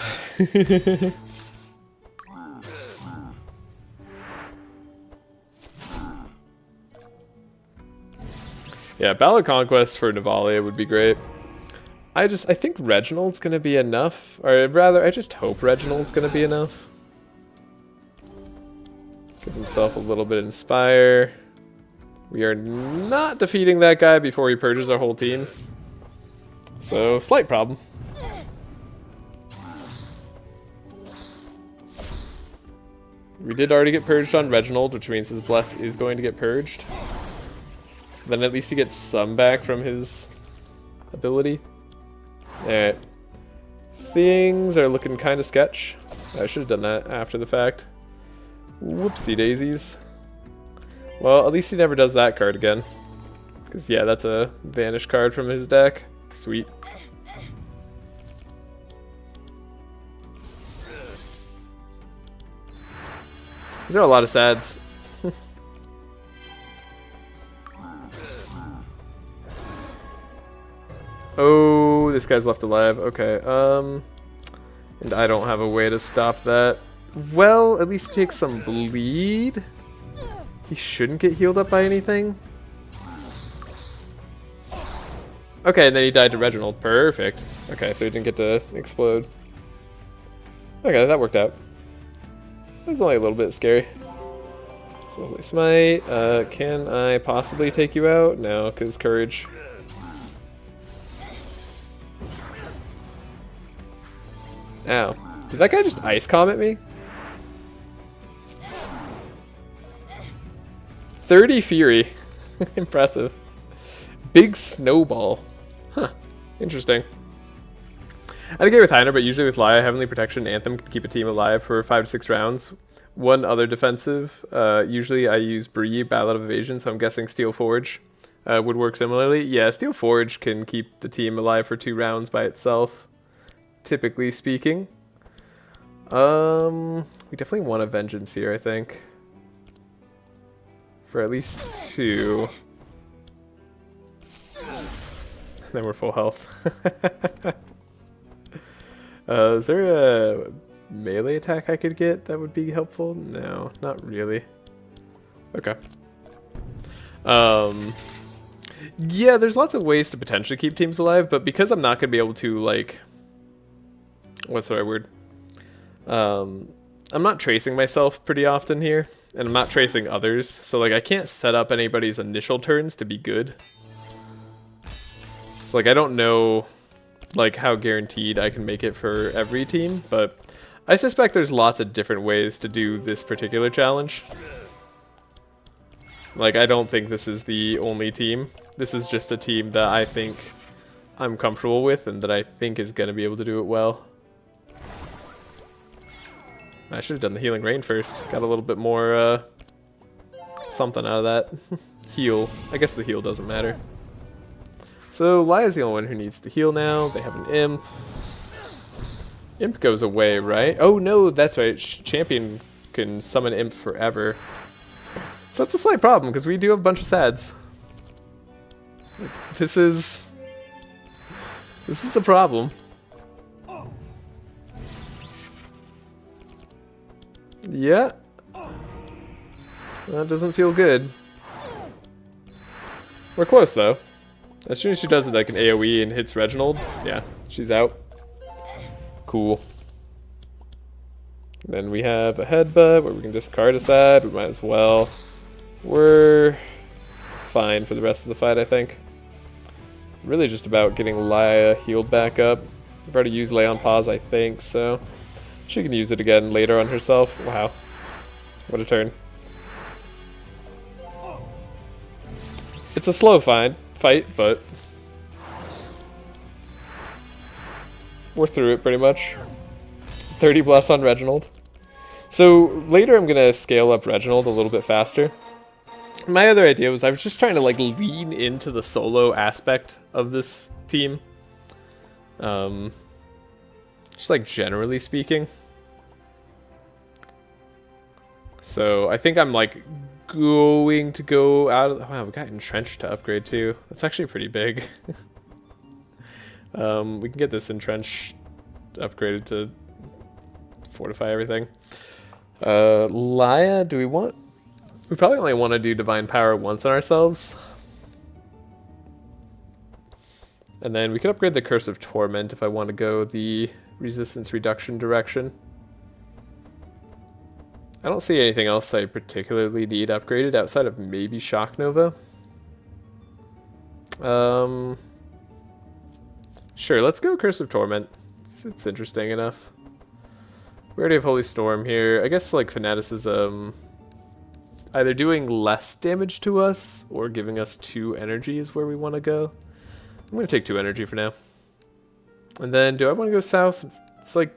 Yeah, Ballad Conquest for Navalea would be great. I think Reginald's gonna be enough. Or rather, I just hope Reginald's gonna be enough. Give himself a little bit of Inspire. We are not defeating that guy before he purges our whole team. So, slight problem. We did already get purged on Reginald, which means his Bless is going to get purged. Then at least he gets some back from his ability. Alright. Things are looking kind of sketch. I should have done that after the fact. Whoopsie daisies. Well, at least he never does that card again. Because, yeah, that's a vanish card from his deck. Sweet. These are a lot of sads. Oh, this guy's left alive. Okay, and I don't have a way to stop that. Well, at least he takes some bleed. He shouldn't get healed up by anything. Okay, and then he died to Reginald. Perfect. Okay, so he didn't get to explode. Okay, that worked out. It was only a little bit scary. So Holy Smite. Can I possibly take you out? No, because Courage. Ow. Did that guy just Ice Comet me? 30 Fury. Impressive. Big Snowball. Huh. Interesting. I'd agree with Heiner, but usually with Laia, Heavenly Protection and Anthem can keep a team alive for 5 to 6 rounds. One other defensive. Usually I use Bree, Ballad of Evasion, so I'm guessing Steel Forge would work similarly. Yeah, Steel Forge can keep the team alive for 2 rounds by itself, typically speaking. We definitely want a Vengeance here, I think. For at least 2. Then we're full health. Is there a melee attack I could get that would be helpful? No, not really. Okay. Yeah, there's lots of ways to potentially keep teams alive, but because I'm not going to be able to, like... What's the right word? I'm not tracing myself pretty often here, and I'm not tracing others, so like I can't set up anybody's initial turns to be good. So like I don't know like how guaranteed I can make it for every team, but I suspect there's lots of different ways to do this particular challenge. Like I don't think this is the only team. This is just a team that I think I'm comfortable with and that I think is going to be able to do it well. I should have done the Healing Rain first. Got a little bit more something out of that. Heal. I guess the heal doesn't matter. So Laia's the only one who needs to heal now. They have an Imp. Imp goes away, right? Oh no, that's right. Champion can summon Imp forever. So that's a slight problem, because we do have a bunch of sads. This is a problem. Yeah. That doesn't feel good. We're close, though. As soon as she does it like an AoE and hits Reginald, yeah, she's out. Cool. Then we have a Headbutt where we can discard a sad. We might as well. We're fine for the rest of the fight, I think. Really just about getting Laia healed back up. I've already used Lay on Pause, I think, so she can use it again later on herself. Wow. What a turn. It's a slow fight, but we're through it pretty much. 30 bless on Reginald. So later I'm gonna scale up Reginald a little bit faster. My other idea was I was just trying to like lean into the solo aspect of this team. Just like generally speaking. So I think I'm like going to go out of... Wow, we got Entrenched to upgrade too. That's actually pretty big. We can get this Entrenched upgraded to fortify everything. Laia, do we want... We probably only want to do Divine Power once on ourselves. And then we could upgrade the Curse of Torment if I want to go the resistance reduction direction. I don't see anything else I particularly need upgraded outside of maybe Shock Nova. Sure, let's go Curse of Torment. It's interesting enough. We already have Holy Storm here. I guess like Fanaticism either doing less damage to us or giving us 2 energy is where we want to go. I'm going to take 2 energy for now. And then do I want to go south? It's like,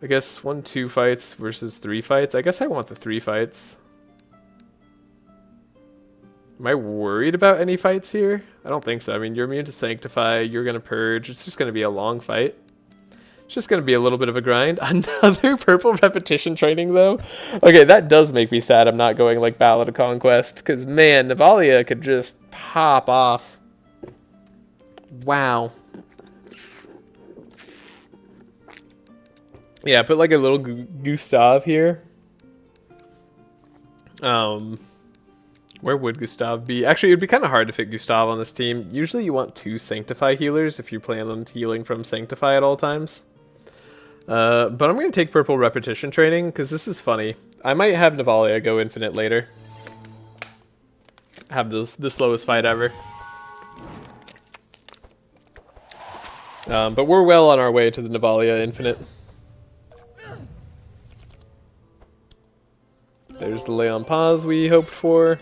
I guess 1-2 fights versus 3 fights. I guess I want the 3 fights. Am I worried about any fights here? I don't think so. I mean, you're immune to Sanctify, you're going to Purge. It's just going to be a long fight. It's just going to be a little bit of a grind. Another purple repetition training, though? Okay, that does make me sad I'm not going, like, Ballad of Conquest. Because, man, Navalea could just pop off. Wow. Yeah, put, like, a little Gustav here. Where would Gustav be? Actually, it would be kind of hard to fit Gustav on this team. Usually you want 2 Sanctify healers if you plan on healing from Sanctify at all times. But I'm going to take Purple Repetition Training, because this is funny. I might have Navalea go Infinite later. Have the slowest fight ever. But we're well on our way to the Navalea Infinite. There's the Leon Paz we hoped for.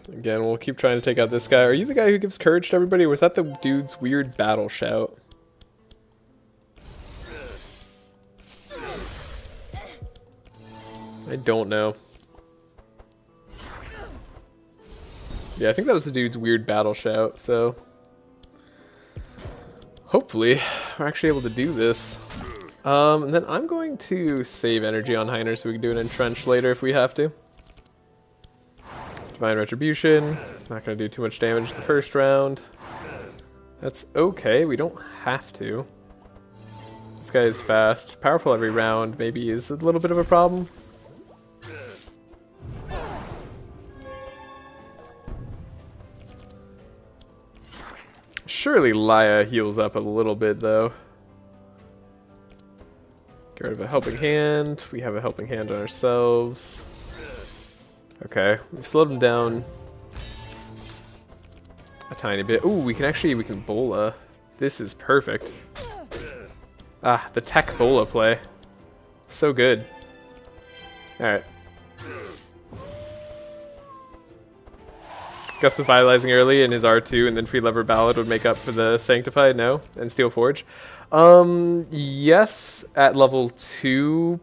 Again, we'll keep trying to take out this guy. Are you the guy who gives courage to everybody, or was that the dude's weird battle shout? I don't know. Yeah, I think that was the dude's weird battle shout, so... Hopefully, we're actually able to do this. And then I'm going to save energy on Heiner so we can do an Entrench later if we have to. Divine Retribution. Not going to do too much damage the first round. That's okay, we don't have to. This guy is fast. Powerful every round maybe is a little bit of a problem. Surely Laia heals up a little bit though. Get rid of a Helping Hand. We have a Helping Hand on ourselves. Okay, we've slowed him down a tiny bit. Ooh, we can Bola. This is perfect. Ah, the tech Bola play. So good. Alright. Gust of Vitalizing early in his R2 and then Free Lever Ballad would make up for the Sanctify, no? And Steel Forge. Yes, at level 2,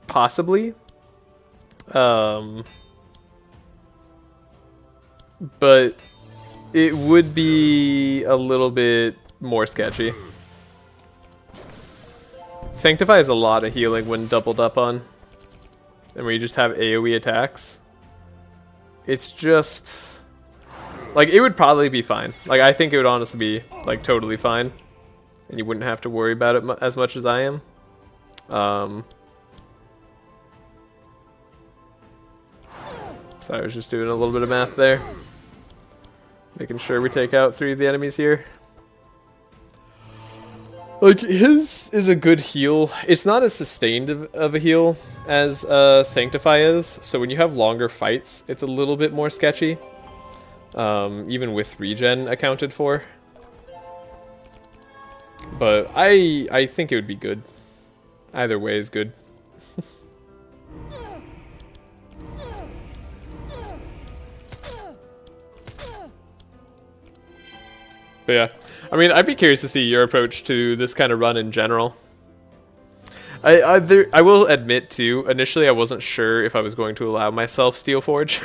possibly. But it would be a little bit more sketchy. Sanctify is a lot of healing when doubled up on. And when you just have AoE attacks. It's just... Like, it would probably be fine. Like, I think it would honestly be, like, totally fine. And you wouldn't have to worry about it as much as I am. So I was just doing a little bit of math there. Making sure we take out 3 of the enemies here. Like, his is a good heal. It's not as sustained of a heal as Sanctify is. So when you have longer fights, it's a little bit more sketchy. Even with regen accounted for. But I think it would be good. Either way is good. But yeah, I mean, I'd be curious to see your approach to this kind of run in general. I will admit too, initially I wasn't sure if I was going to allow myself Steel Forge.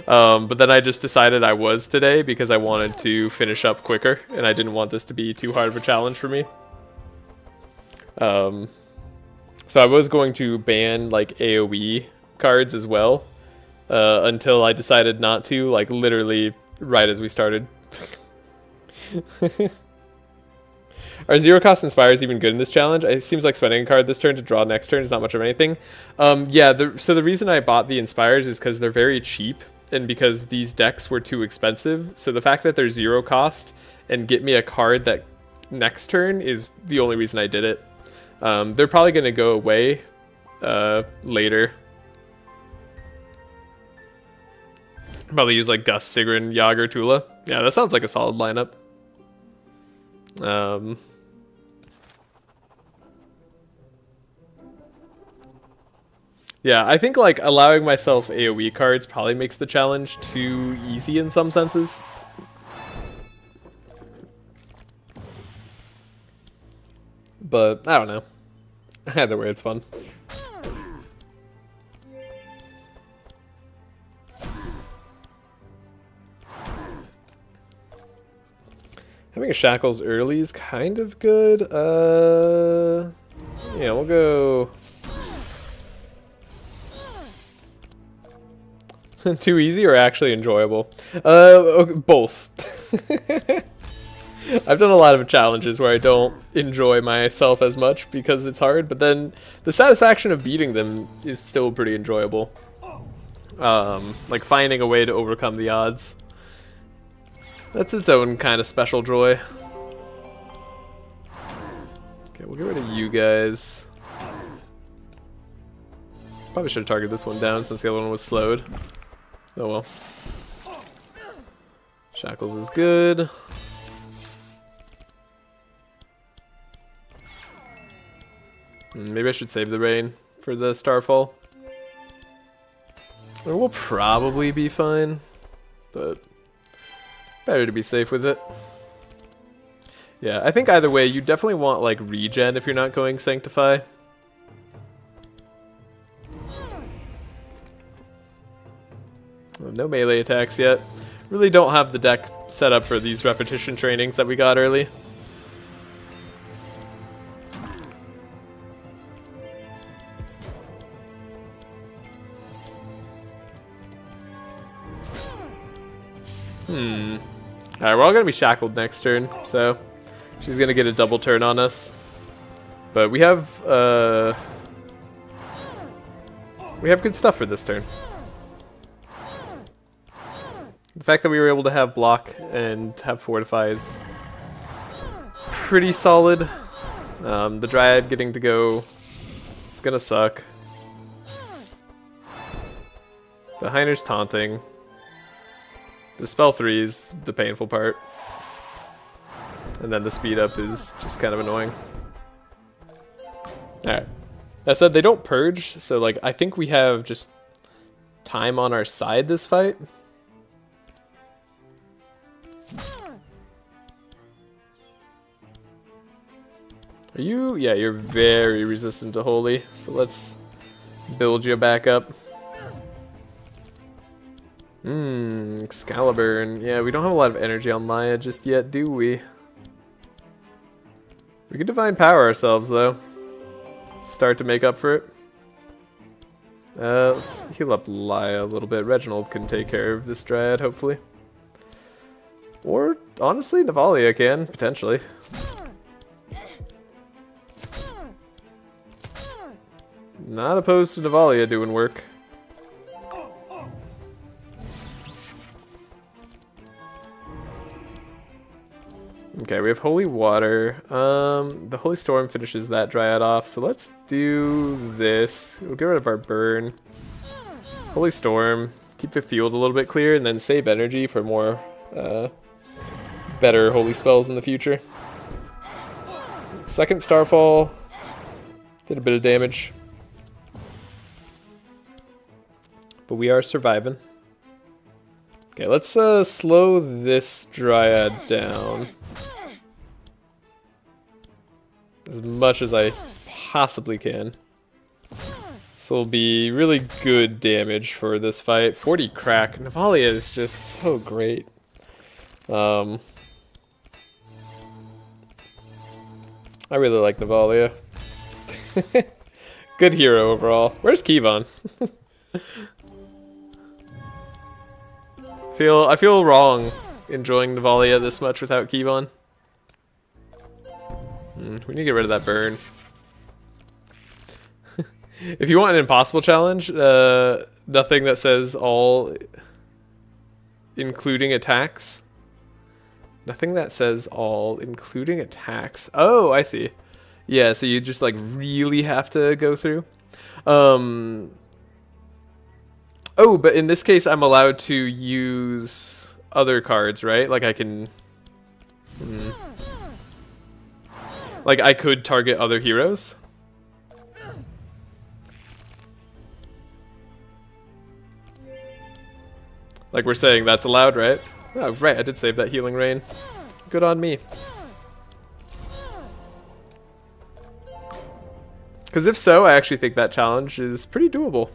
But then I just decided I was today because I wanted to finish up quicker and I didn't want this to be too hard of a challenge for me. So I was going to ban like AoE cards as well until I decided not to, like literally right as we started. Are zero cost inspires even good in this challenge? It seems like spending a card this turn to draw next turn is not much of anything. Yeah, so the reason I bought the inspires is because they're very cheap and because these decks were too expensive. So the fact that they're zero cost and get me a card that next turn is the only reason I did it. They're probably going to go away later. Probably use like Gus, Sigrun, Yager, Tula. Yeah, that sounds like a solid lineup. Yeah, I think like allowing myself AoE cards probably makes the challenge too easy in some senses. But I don't know. Either way, it's fun. Having a Shackles early is kind of good. Yeah, we'll go... Too easy or actually enjoyable? Okay, both. I've done a lot of challenges where I don't enjoy myself as much because it's hard, but then the satisfaction of beating them is still pretty enjoyable. Like finding a way to overcome the odds. That's its own kind of special joy. Okay, we'll get rid of you guys. Probably should have targeted this one down since the other one was slowed. Oh well. Shackles is good. Maybe I should save the rain for the Starfall. Or we'll probably be fine, but better to be safe with it. Yeah, I think either way, you definitely want like regen if you're not going Sanctify. No melee attacks yet. Really don't have the deck set up for these repetition trainings that we got early. Alright, we're all gonna be shackled next turn, so she's gonna get a double turn on us. But we have good stuff for this turn. The fact that we were able to have block and have fortify is pretty solid. The Dryad getting to go, it's gonna suck. The Heiner's taunting. The spell 3 is the painful part. And then the speed up is just kind of annoying. Alright. That said, they don't purge, so like I think we have just time on our side this fight. Are you? Yeah, you're very resistant to Holy, so let's build you back up. Excalibur, and yeah, we don't have a lot of energy on Laia just yet, do we? We could Divine Power ourselves, though. Start to make up for it. Let's heal up Laia a little bit. Reginald can take care of this Dryad, hopefully. Or, honestly, Navalea can, potentially. Not opposed to Navalea doing work. Okay, we have Holy Water. The Holy Storm finishes that Dryad off, so let's do this. We'll get rid of our burn. Holy Storm, keep the field a little bit clear, and then save energy for more better Holy spells in the future. Second Starfall, did a bit of damage. But we are surviving. Okay, let's slow this Dryad down as much as I possibly can. This will be really good damage for this fight. 40 crack. Navalea is just so great. I really like Navalea. Good hero overall. Where's Kevon? I feel wrong enjoying Navalea this much without Kevon. We need to get rid of that burn. If you want an impossible challenge, nothing that says all including attacks. Nothing that says all including attacks. Oh, I see. Yeah, so you just like really have to go through. Oh, but in this case I'm allowed to use other cards, right? Like I can like I could target other heroes. Like we're saying that's allowed, right? Oh, right, I did save that healing rain. Good on me. Because if so, I actually think that challenge is pretty doable.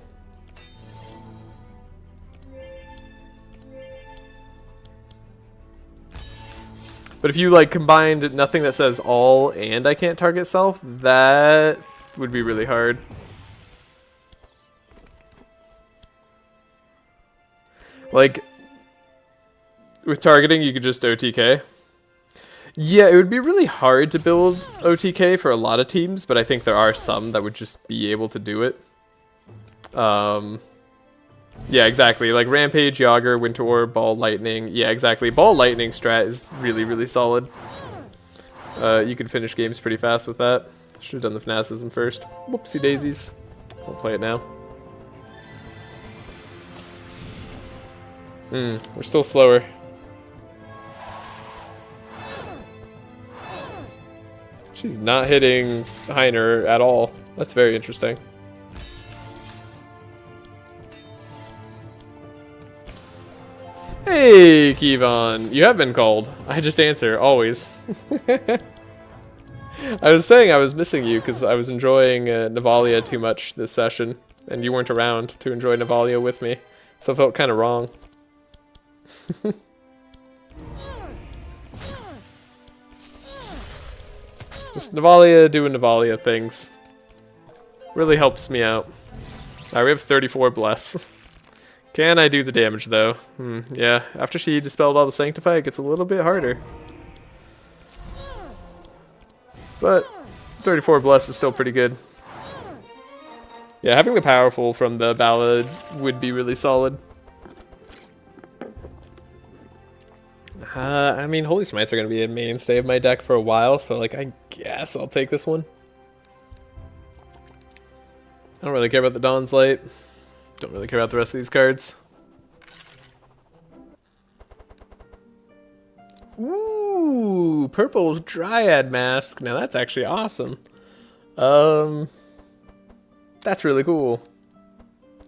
But if you like combined nothing that says all and I can't target self, that would be really hard. Like, with targeting, you could just OTK. Yeah, it would be really hard to build OTK for a lot of teams, but I think there are some that would just be able to do it. Yeah, exactly. Like Rampage, Yager, Winter Orb, Ball Lightning. Yeah, exactly. Ball Lightning strat is really, really solid. You can finish games pretty fast with that. Should have done the Fanaticism first. Whoopsie daisies. I'll play it now. We're still slower. She's not hitting Heiner at all. That's very interesting. Hey, Kevon. You have been called. I just answer, always. I was saying I was missing you because I was enjoying Navalea too much this session, and you weren't around to enjoy Navalea with me, so it felt kind of wrong. Just Navalea doing Navalea things. Really helps me out. Alright, we have 34 bless. Can I do the damage though? Yeah, after she dispelled all the Sanctify, it gets a little bit harder. But 34 bless is still pretty good. Yeah, having the powerful from the ballad would be really solid. I mean, Holy Smites are going to be a mainstay of my deck for a while, so like I guess I'll take this one. I don't really care about the Dawn's Light. Don't really care about the rest of these cards. Ooh, purple Dryad Mask. Now that's actually awesome. That's really cool.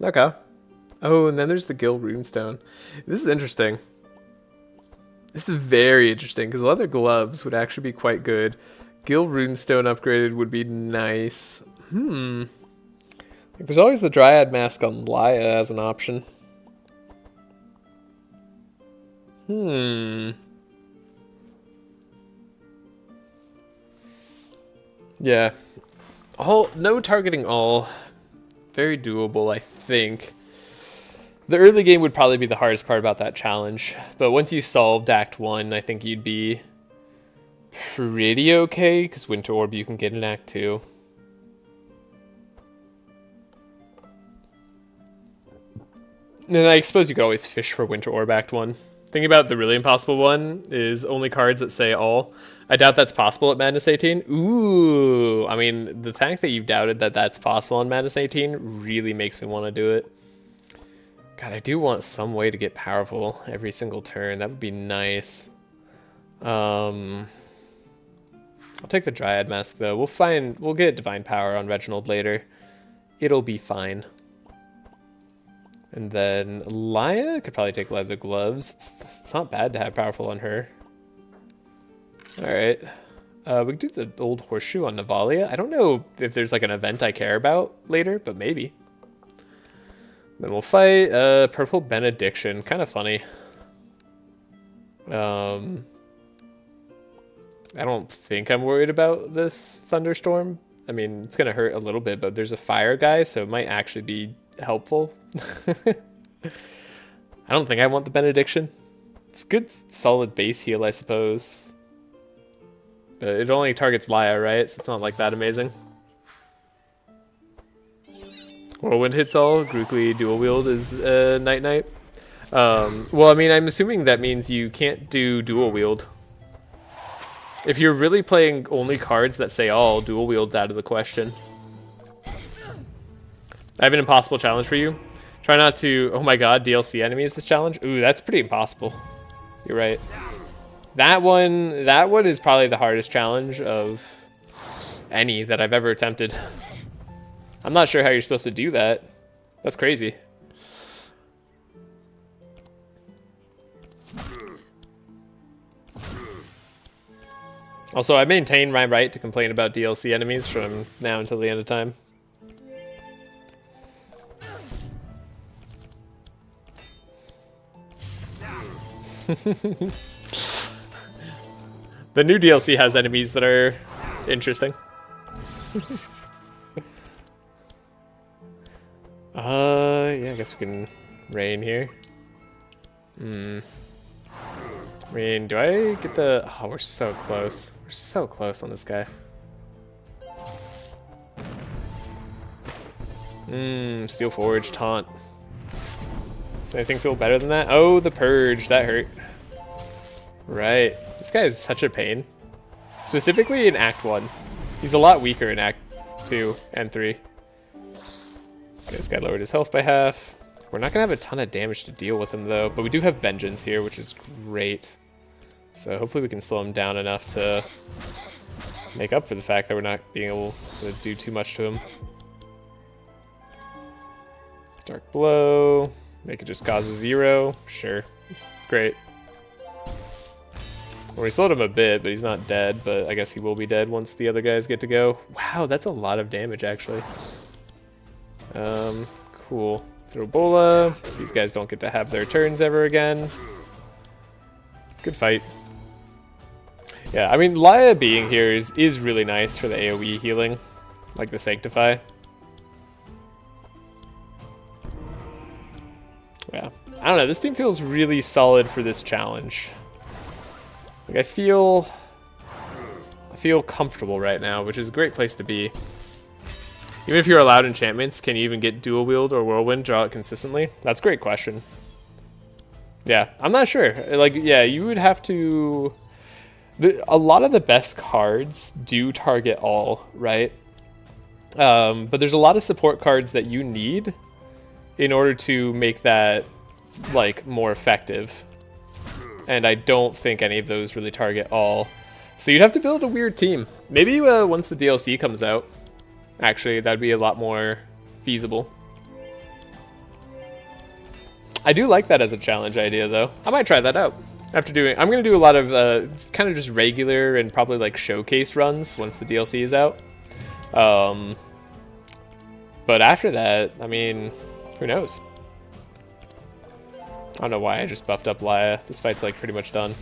Okay. Oh, and then there's the Gil Runestone. This is interesting. This is very interesting because leather gloves would actually be quite good. Gil Runestone upgraded would be nice. Like, there's always the Dryad Mask on Laia as an option. Yeah. No targeting all. Very doable, I think. The early game would probably be the hardest part about that challenge, but once you solved Act 1, I think you'd be pretty okay, because Winter Orb you can get in Act 2. And I suppose you could always fish for Winter Orb Act 1. Thinking about the really impossible one is only cards that say all. I doubt that's possible at Madness 18. Ooh, I mean, the fact that you've doubted that that's possible on Madness 18 really makes me want to do it. God, I do want some way to get powerful every single turn. That would be nice. I'll take the Dryad Mask though. We'll get Divine Power on Reginald later. It'll be fine. And then Laia could probably take leather gloves. It's not bad to have powerful on her. Alright. We could do the old horseshoe on Navalea. I don't know if there's like an event I care about later, but maybe. Then we'll fight Purple Benediction. Kind of funny. I don't think I'm worried about this thunderstorm. I mean, it's going to hurt a little bit, but there's a fire guy, so it might actually be helpful. I don't think I want the Benediction. It's good, solid base heal, I suppose. But it only targets Laia, right? So it's not like that amazing. Whirlwind hits all. Grookly dual wield is night-night. Well, I mean, I'm assuming that means you can't do dual wield. If you're really playing only cards that say all, dual wield's out of the question. I have an impossible challenge for you. Try not to... Oh my god, DLC enemies this challenge? Ooh, that's pretty impossible. You're right. That one is probably the hardest challenge of any that I've ever attempted. I'm not sure how you're supposed to do that. That's crazy. Also, I maintain my right to complain about DLC enemies from now until the end of time. The new DLC has enemies that are interesting. Yeah, I guess we can rain here. I mean, do I get the... Oh, we're so close. We're so close on this guy. Steel Forge, taunt. Does anything feel better than that? Oh, the Purge. That hurt. Right. This guy is such a pain. Specifically in Act 1. He's a lot weaker in Act 2 and 3. Okay, this guy lowered his health by half. We're not going to have a ton of damage to deal with him, though. But we do have Vengeance here, which is great. So hopefully we can slow him down enough to make up for the fact that we're not being able to do too much to him. Dark Blow. Make it just cause a 0. Sure. Great. Well, we slowed him a bit, but he's not dead. But I guess he will be dead once the other guys get to go. Wow, that's a lot of damage, actually. Cool. Throw Bola. These guys don't get to have their turns ever again. Good fight. Yeah, I mean, Laia being here is really nice for the AoE healing. Like the Sanctify. Yeah. I don't know, this team feels really solid for this challenge. Like, I feel comfortable right now, which is a great place to be. Even if you're allowed enchantments, can you even get dual wield or whirlwind, draw it consistently? That's a great question. Yeah, I'm not sure. Like, yeah, you would have to... a lot of the best cards do target all, right? But there's a lot of support cards that you need in order to make that, like, more effective. And I don't think any of those really target all. So you'd have to build a weird team. Maybe once the DLC comes out, actually, that'd be a lot more feasible. I do like that as a challenge idea, though. I might try that out. After doing, I'm gonna do a lot of kind of just regular and probably like showcase runs once the DLC is out. But after that, I mean, who knows? I don't know why I just buffed up Laia. This fight's like pretty much done.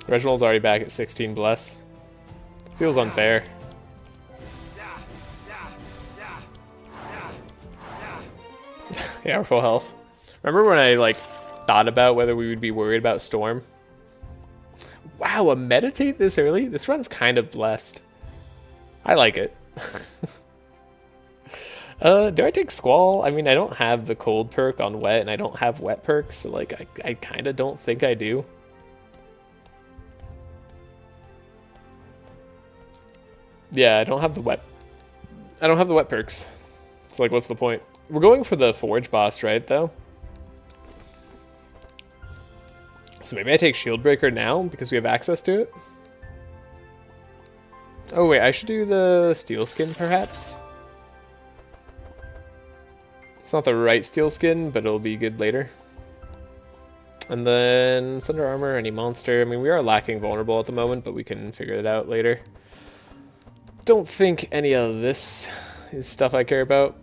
Reginald's already back at 16 bless. Feels unfair. Yeah, we're full health. Remember when I like thought about whether we would be worried about Storm? Wow, a meditate this early? This run's kind of blessed. I like it. Do I take Squall? I mean, I don't have the cold perk on wet, and I don't have wet perks, so like I kind of don't think I do. Yeah, I don't have the wet. I don't have the wet perks. So like, what's the point? We're going for the Forge boss, right, though? So maybe I take Shield Breaker now because we have access to it? Oh wait, I should do the steel skin perhaps. It's not the right steel skin, but it'll be good later. And then Thunder Armor, any monster. I mean, we are lacking vulnerable at the moment, but we can figure it out later. Don't think any of this is stuff I care about,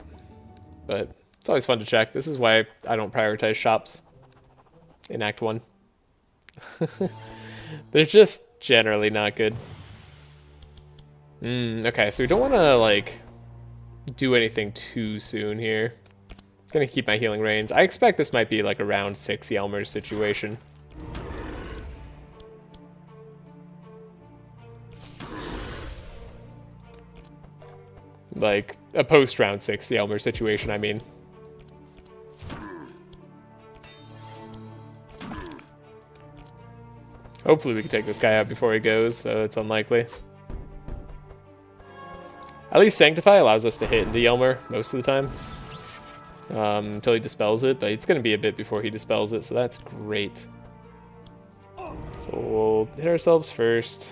but it's always fun to check. This is why I don't prioritize shops in Act 1. They're just generally not good. Okay, so we don't want to, like, do anything too soon here. Gonna keep my healing reins. I expect this might be like a round 6 Yelmer situation. Like a post round 6 Yelmer situation, I mean. Hopefully we can take this guy out before he goes, though it's unlikely. At least Sanctify allows us to hit into Yelmer most of the time. Until he dispels it, but it's going to be a bit before he dispels it, so that's great. So we'll hit ourselves first,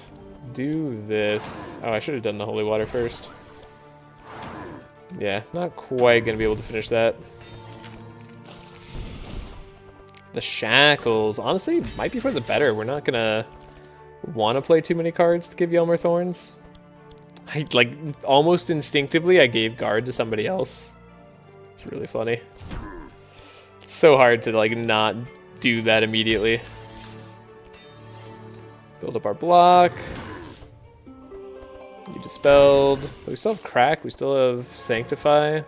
do this. Oh, I should have done the Holy Water first. Yeah, not quite going to be able to finish that. The Shackles, honestly, might be for the better. We're not going to want to play too many cards to give Yelmer Thorns. Like, almost instinctively, I gave Guard to somebody else. It's really funny. It's so hard to, like, not do that immediately. Build up our block. You dispelled. But we still have Crack. We still have Sanctify.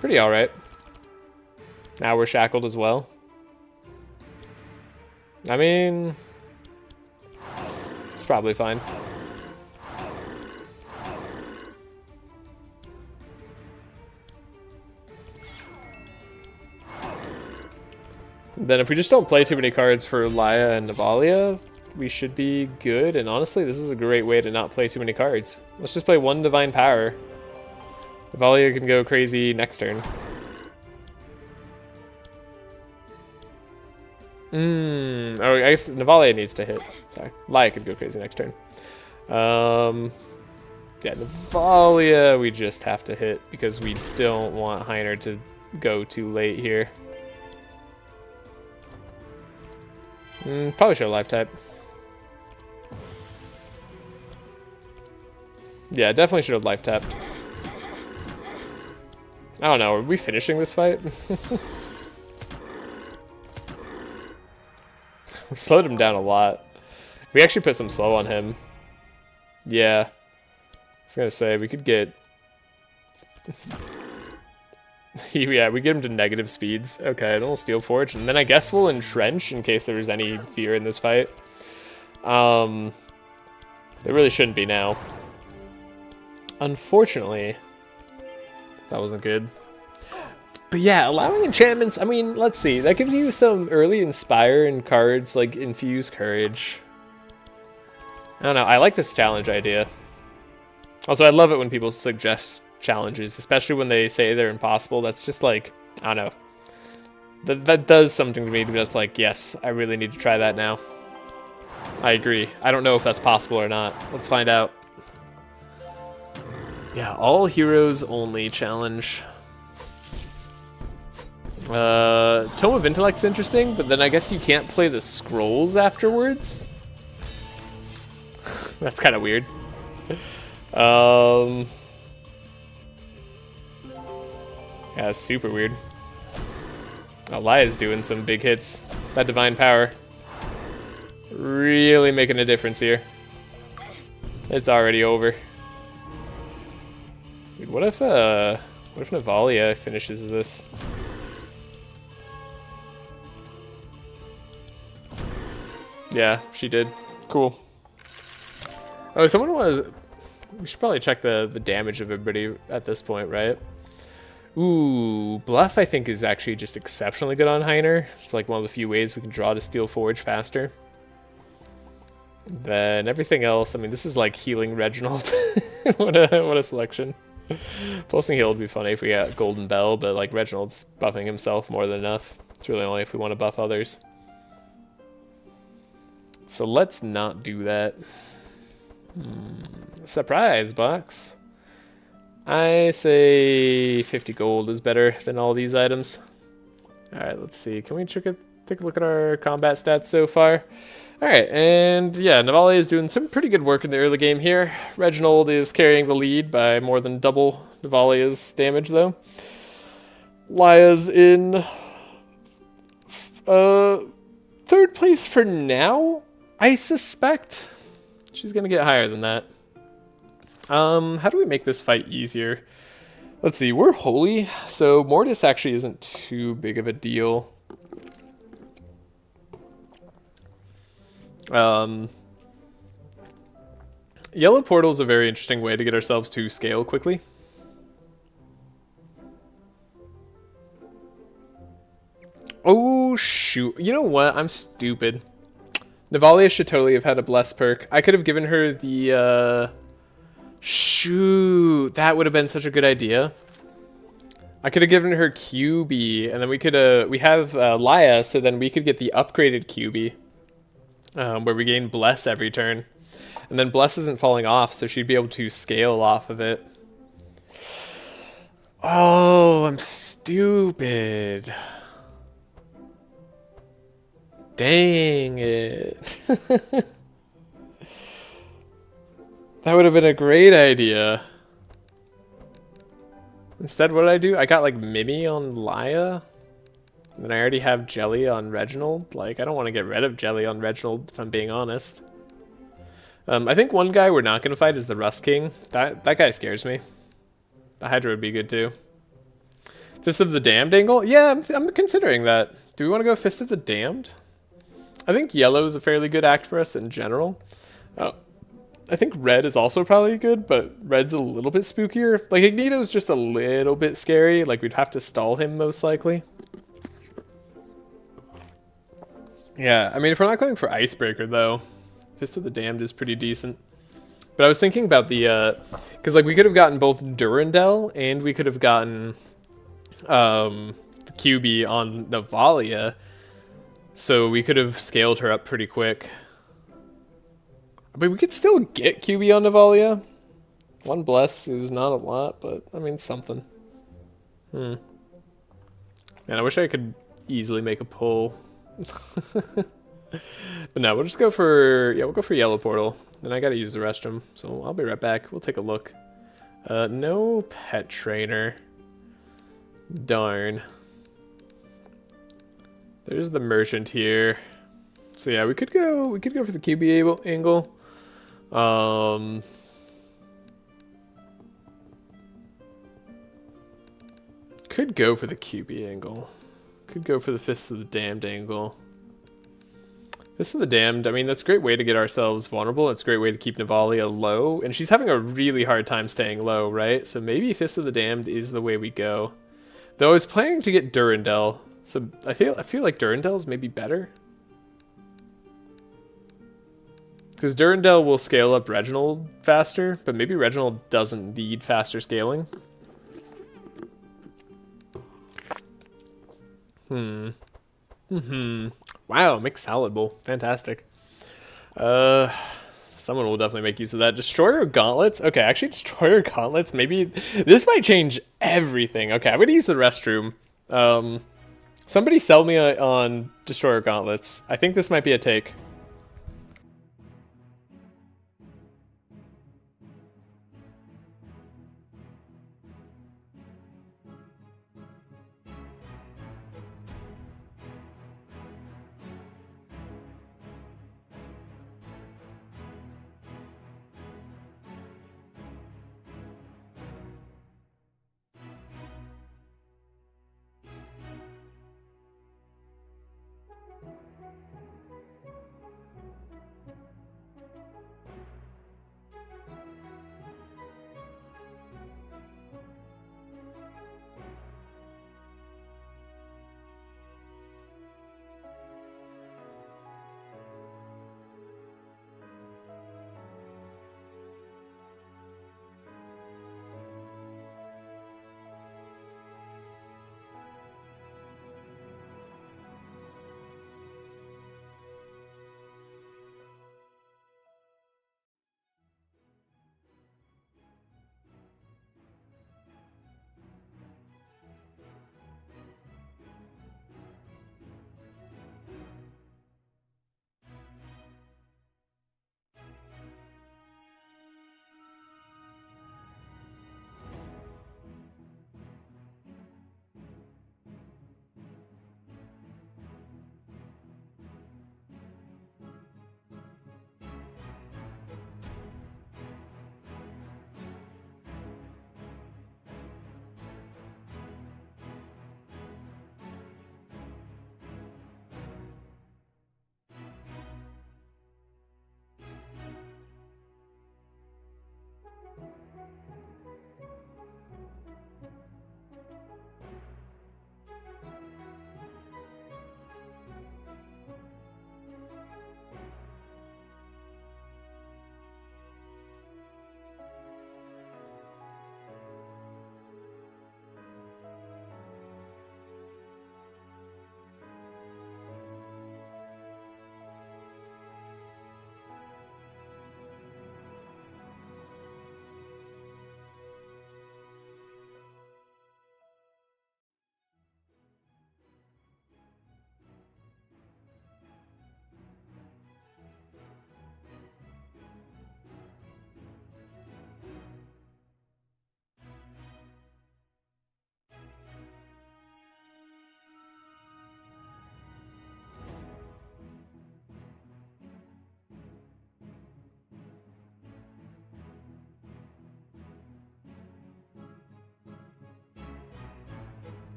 Pretty alright. Now we're shackled as well. I mean, it's probably fine. Then if we just don't play too many cards for Laia and Navalea, we should be good. And honestly, this is a great way to not play too many cards. Let's just play one Divine Power. Navalea can go crazy next turn. Oh, I guess Navalea needs to hit. Sorry, Laia could go crazy next turn. Yeah, Navalea we just have to hit because we don't want Heiner to go too late here. Probably should have Life Type. Yeah, definitely should have Life Tapped. I don't know, are we finishing this fight? We slowed him down a lot. We actually put some slow on him. Yeah. I was gonna say, we could get... yeah, we get him to negative speeds. Okay, then we'll Steel Forge, and then I guess we'll Entrench in case there's any fear in this fight. There really shouldn't be now. Unfortunately, that wasn't good. But yeah, allowing enchantments, I mean, let's see. That gives you some early Inspire and cards like Infuse Courage. I don't know, I like this challenge idea. Also, I love it when people suggest challenges, especially when they say they're impossible. That's just like, I don't know. That does something to me that's like, yes, I really need to try that now. I agree. I don't know if that's possible or not. Let's find out. Yeah, all heroes only challenge. Tome of Intellect's interesting, but then I guess you can't play the scrolls afterwards. That's kind of weird. Yeah, it's super weird. Oh, Laia's doing some big hits. That Divine Power really making a difference here. It's already over. Dude, what if Navalea finishes this? Yeah, she did. Cool. Oh, someone was... We should probably check the damage of everybody at this point, right? Ooh, Bluff I think is actually just exceptionally good on Heiner. It's like one of the few ways we can draw to Steel Forge faster. Then everything else, I mean, this is like healing Reginald. what a selection. Pulsing Heal would be funny if we got Golden Bell, but like Reginald's buffing himself more than enough. It's really only if we want to buff others. So let's not do that. Surprise box. I say 50 gold is better than all these items. Alright, let's see. Can we take a look at our combat stats so far? Alright, and yeah, Navalea is doing some pretty good work in the early game here. Reginald is carrying the lead by more than double Navalea's damage, though. Laia's in third place for now. I suspect she's gonna get higher than that. How do we make this fight easier? Let's see, we're holy, so Mortis actually isn't too big of a deal. Yellow portal is a very interesting way to get ourselves to scale quickly. Oh shoot, you know what? I'm stupid. Navalea should totally have had a bless perk. I could have given her the shoot, that would have been such a good idea. I could have given her QB, and then we could we have Laia, so then we could get the upgraded QB, where we gain bless every turn, and then bless isn't falling off, so she'd be able to scale off of it. Oh, I'm stupid. Dang it. That would have been a great idea. Instead, what did I do? I got like Mimi on Laia. And then I already have Jelly on Reginald. Like, I don't want to get rid of Jelly on Reginald, if I'm being honest. I think one guy we're not going to fight is the Rust King. That guy scares me. The Hydra would be good too. Fist of the Damned angle? Yeah, I'm considering that. Do we want to go Fist of the Damned? I think yellow is a fairly good act for us in general. I think red is also probably good, but red's a little bit spookier. Like, Ignito's just a little bit scary. Like, we'd have to stall him most likely. Yeah, I mean, if we're not going for Icebreaker, though, Fist of the Damned is pretty decent. But I was thinking about the, because, like, we could have gotten both Durandal, and we could have gotten the QB on Navalea, so we could have scaled her up pretty quick. But we could still get QB on Navalea. One bless is not a lot, but I mean something. Man, I wish I could easily make a pull. But no, we'll just go for, yeah, we'll go for yellow portal. Then I gotta use the restroom, so I'll be right back. We'll take a look. No pet trainer. Darn. There's the merchant here. So yeah, we could go for the QB angle. Could go for the QB angle. Could go for the Fists of the Damned angle. Fists of the Damned, I mean, that's a great way to get ourselves vulnerable. It's a great way to keep Navalea low. And she's having a really hard time staying low, right? So maybe Fists of the Damned is the way we go. Though I was planning to get Durandal. So I feel like Durandal's maybe better. Because Durandal will scale up Reginald faster, but maybe Reginald doesn't need faster scaling. Wow, mixed salad bowl. Fantastic. Someone will definitely make use of that. Destroyer gauntlets? Okay, actually Destroyer gauntlets, maybe this might change everything. Okay, I'm gonna use the restroom. Somebody sell me on Destroyer gauntlets. I think this might be a take.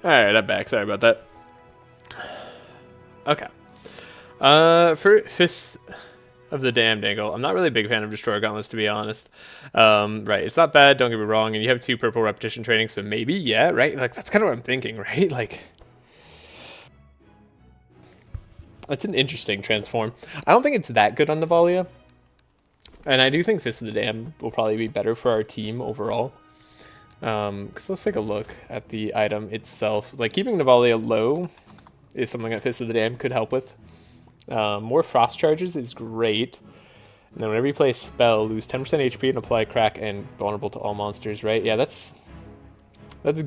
Alright, I'm back. Sorry about that. Okay. For Fists of the Damned angle, I'm not really a big fan of Destroyer Gauntlets, to be honest. Right, it's not bad, don't get me wrong, and you have 2 purple repetition training, so maybe, yeah, right? Like, that's kind of what I'm thinking, right? Like, that's an interesting transform. I don't think it's that good on Navalea, and I do think Fist of the Damned will probably be better for our team overall. Because let's take a look at the item itself. Like, keeping Navalea low is something that Fist of the Damned could help with. More frost charges is great. And then whenever you play a spell, lose 10% HP and apply crack and vulnerable to all monsters, right? Yeah, that's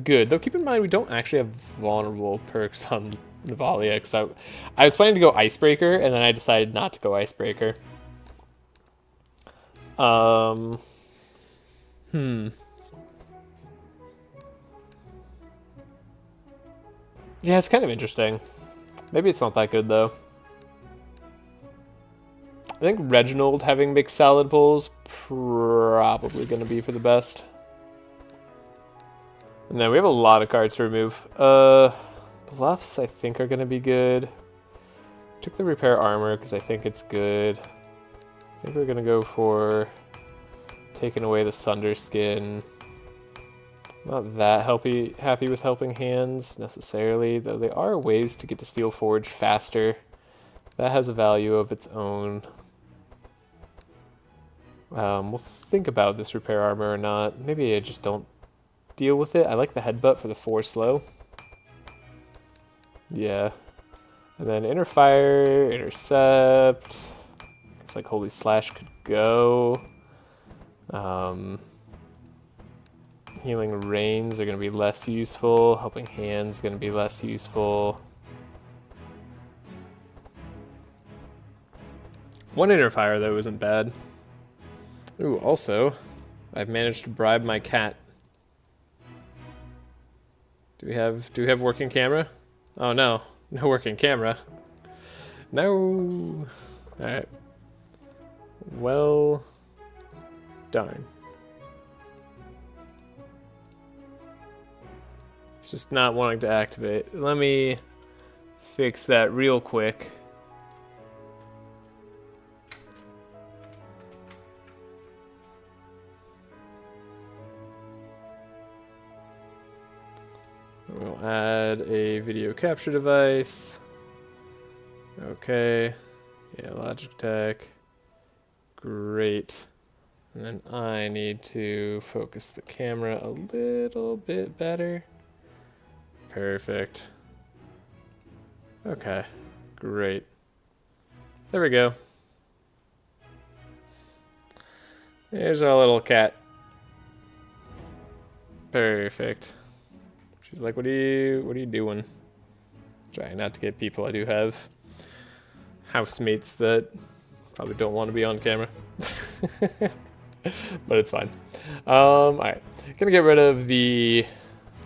good. Though keep in mind we don't actually have vulnerable perks on Navalea, because I was planning to go Icebreaker, and then I decided not to go Icebreaker. Yeah, it's kind of interesting. Maybe it's not that good, though. I think Reginald having mixed salad bowls probably going to be for the best. And then we have a lot of cards to remove. Bluffs, I think, are going to be good. Took the Repair Armor because I think it's good. I think we're going to go for taking away the Sunder Skin. Not that happy with Helping Hands necessarily, though there are ways to get to Steel Forge faster. That has a value of its own. We'll think about this Repair Armor or not. Maybe I just don't deal with it. I like the Headbutt for the 4 slow. Yeah. And then Inner Fire, Intercept. It's like Holy Slash could go. Healing Rains are going to be less useful. Helping Hands going to be less useful. One Inner Fire, though, isn't bad. Ooh, also, I've managed to bribe my cat. Do we have working camera? Oh, no. No working camera. No. Alright. Well, darn. It's just not wanting to activate. Let me fix that real quick. We'll add a video capture device. Okay. Yeah, Logitech. Great. And then I need to focus the camera a little bit better. Perfect. Okay. Great. There we go. There's our little cat. Perfect. She's like, what are you doing? Trying not to get people. I do have housemates that probably don't want to be on camera. But it's fine. Alright. Gonna get rid of the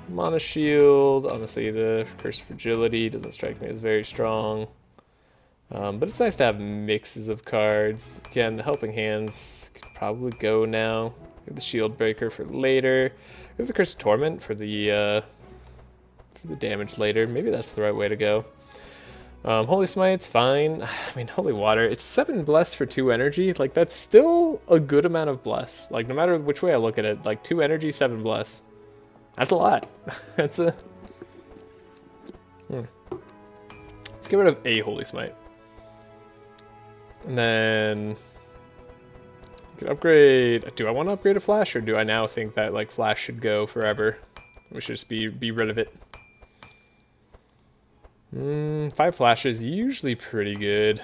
Mana Shield. Honestly, the Curse of Fragility doesn't strike me as very strong. But it's nice to have mixes of cards. Again, the Helping Hands could probably go now. We have the Shield Breaker for later. We have the Curse of Torment for the damage later. Maybe that's the right way to go. Holy Smite's fine. I mean, Holy Water, it's 7 Bless for 2 energy. Like, that's still a good amount of Bless. Like, no matter which way I look at it, like, 2 energy, 7 Bless. That's a lot. That's a... Let's get rid of a Holy Smite. And then... Could upgrade... Do I want to upgrade a Flash, or do I now think that, like, Flash should go forever? We should just be rid of it. 5 flashes, usually pretty good.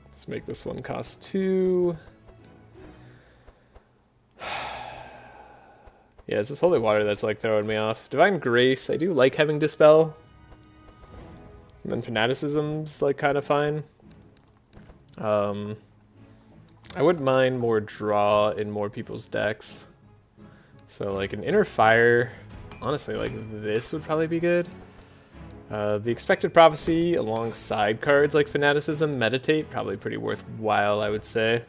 Let's make this one cost 2. Yeah, it's this Holy Water that's like throwing me off. Divine Grace, I do like having Dispel. And then Fanaticism's like kind of fine. I wouldn't mind more draw in more people's decks. So like an Inner Fire, honestly, like this would probably be good. The Expected Prophecy alongside cards like Fanaticism, Meditate, probably pretty worthwhile, I would say.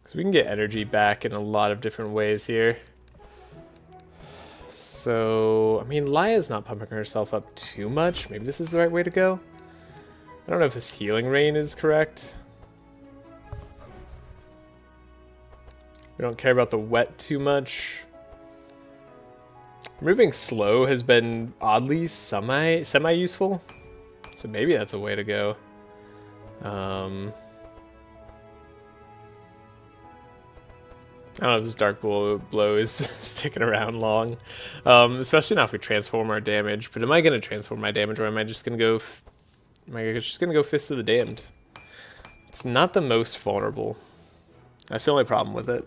Because we can get energy back in a lot of different ways here. So, I mean, Laia's not pumping herself up too much. Maybe this is the right way to go. I don't know if this healing rain is correct. We don't care about the wet too much. Moving slow has been oddly semi-useful. So maybe that's a way to go. I don't know if this dark blow is sticking around long. Especially now if we transform our damage. But am I going to transform my damage, or am I just going to go... am I just going to go Fist of the Damned? It's not the most vulnerable. That's the only problem with it.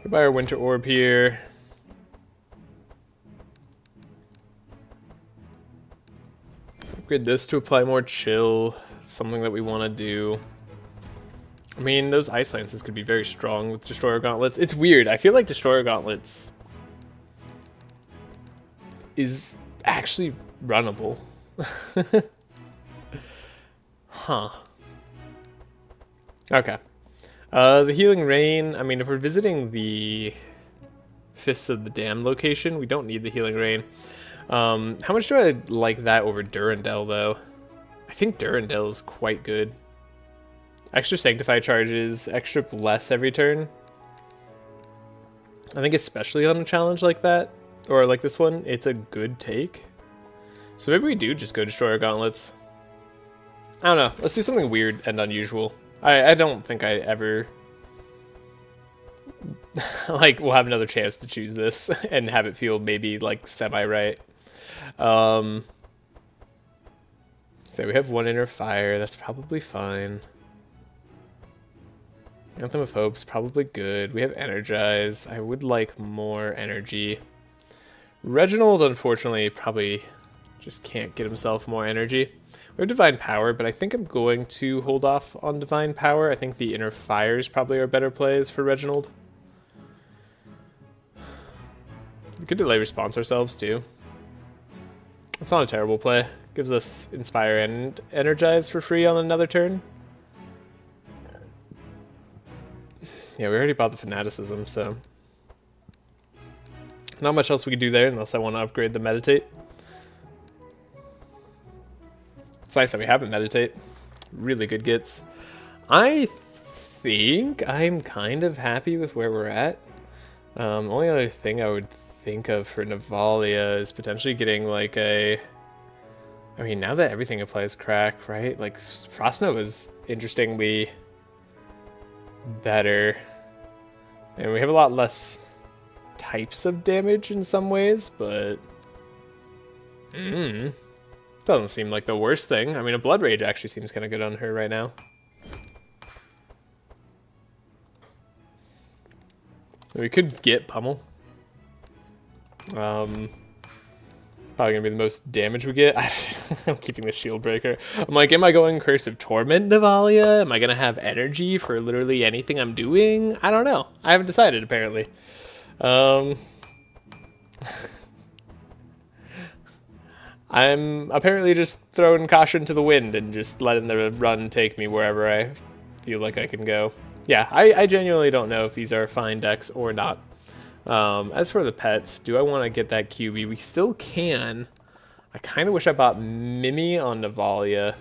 Goodbye our Winter Orb here. Upgrade this to apply more chill. It's something that we want to do. I mean, those Ice Lances could be very strong with Destroyer Gauntlets. It's weird. I feel like Destroyer Gauntlets is actually runnable. Huh. Okay. The Healing Rain, I mean, if we're visiting the Fists of the Damned location, we don't need the Healing Rain. How much do I like that over Durandal, though? I think Durandal is quite good. Extra Sanctify charges, extra Bless every turn. I think especially on a challenge like that, or like this one, it's a good take. So maybe we do just go Destroyer Gauntlets. I don't know. Let's do something weird and unusual. I don't think I ever... like, we'll have another chance to choose this and have it feel maybe, like, semi-right. So we have one Inner Fire. That's probably fine. Anthem of Hope's probably good. We have Energize. I would like more energy. Reginald, unfortunately, probably just can't get himself more energy. We have Divine Power, but I think I'm going to hold off on Divine Power. I think the Inner Fires probably are better plays for Reginald. We could delay response ourselves, too. It's not a terrible play. Gives us Inspire and Energize for free on another turn. Yeah, we already bought the Fanaticism, so... not much else we could do there unless I want to upgrade the Meditate. It's nice that we have it Meditate. Really good gets. I think I'm kind of happy with where we're at. Only other thing I would think of for Navalea is potentially getting like a... I mean, now that everything applies crack, right? Like, Frost Nova is interestingly better. And we have a lot less types of damage in some ways, but... doesn't seem like the worst thing. I mean, a Blood Rage actually seems kind of good on her right now. We could get Pummel. Probably gonna be the most damage we get. I'm keeping the Shield Breaker. I'm like, am I going Cursive Torment Navalea? Am I gonna have energy for literally anything I'm doing? I don't know. I haven't decided, apparently. I'm apparently just throwing caution to the wind and just letting the run take me wherever I feel like I can go. Yeah, I genuinely don't know if these are fine decks or not. As for the pets, do I want to get that QB? We still can. I kind of wish I bought Mimi on Navalea.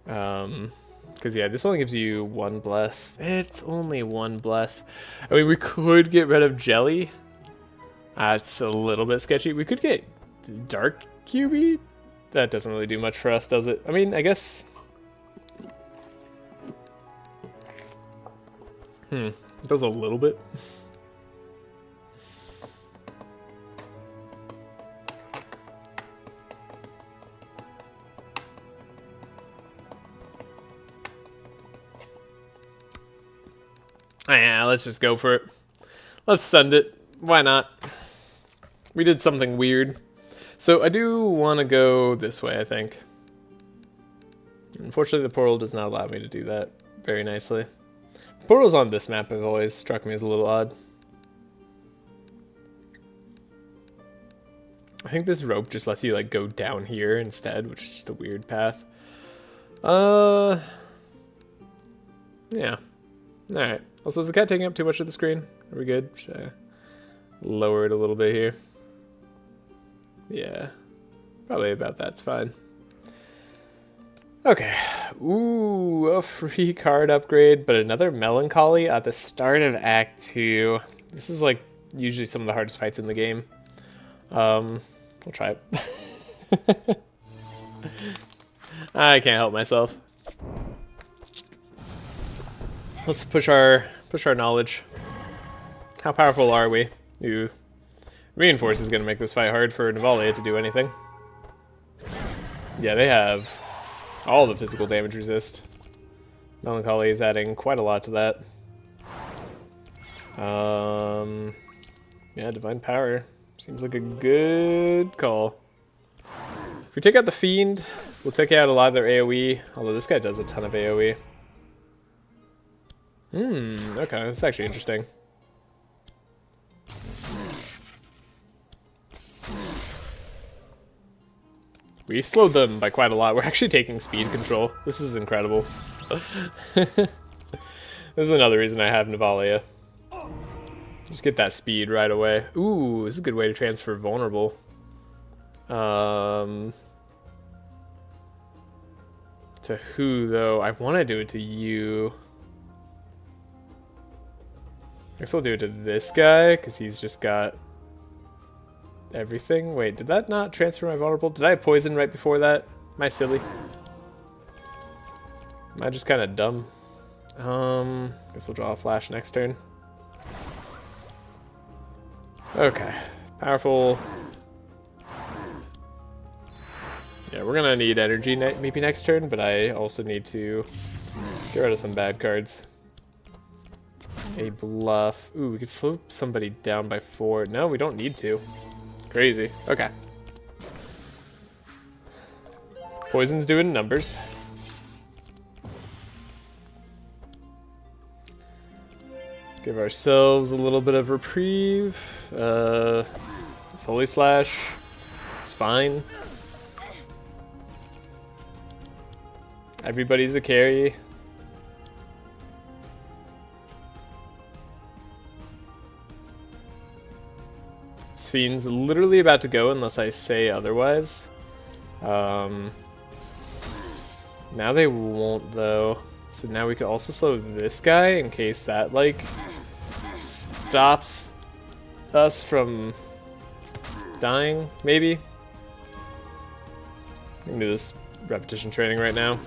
Because, yeah, this only gives you 1 bless. It's only 1 bless. I mean, we could get rid of Jelly. It's a little bit sketchy. We could get Dark QB. That doesn't really do much for us, does it? I mean, I guess... it does a little bit. Yeah, let's just go for it. Let's send it. Why not? We did something weird. So I do want to go this way, I think. Unfortunately, the portal does not allow me to do that very nicely. Portals on this map have always struck me as a little odd. I think this rope just lets you like go down here instead, which is just a weird path. Yeah. Alright. Also, is the cat taking up too much of the screen? Are we good? Should I lower it a little bit here? Yeah. Probably about that's fine. Okay. Ooh, a free card upgrade, but another Melancholy at the start of Act 2. This is like usually some of the hardest fights in the game. We'll try it. I can't help myself. Let's push our knowledge. How powerful are we? Ooh. Reinforce is going to make this fight hard for Navalea to do anything. Yeah, they have all the physical damage resist. Melancholy is adding quite a lot to that. Yeah, Divine Power seems like a good call. If we take out the Fiend, we'll take out a lot of their AoE, although this guy does a ton of AoE. Okay, that's actually interesting. We slowed them by quite a lot. We're actually taking speed control. This is incredible. This is another reason I have Navalea. Just get that speed right away. Ooh, this is a good way to transfer vulnerable. To who, though? I want to do it to you. I guess we'll do it to this guy, because he's just got everything. Wait, did that not transfer my vulnerable? Did I have poison right before that? Am I silly? Am I just kind of dumb? Guess we'll draw a flash next turn. Okay, powerful. Yeah, we're gonna need energy maybe next turn, but I also need to get rid of some bad cards. A bluff. Ooh, we could slow somebody down by 4. No, we don't need to. Crazy. Okay. Poison's doing numbers. Give ourselves a little bit of reprieve. This Holy Slash is fine. Everybody's a carry. This Fiend's literally about to go unless I say otherwise. Now they won't though. So now we could also slow this guy in case that like stops us from dying, maybe. I can do this repetition training right now.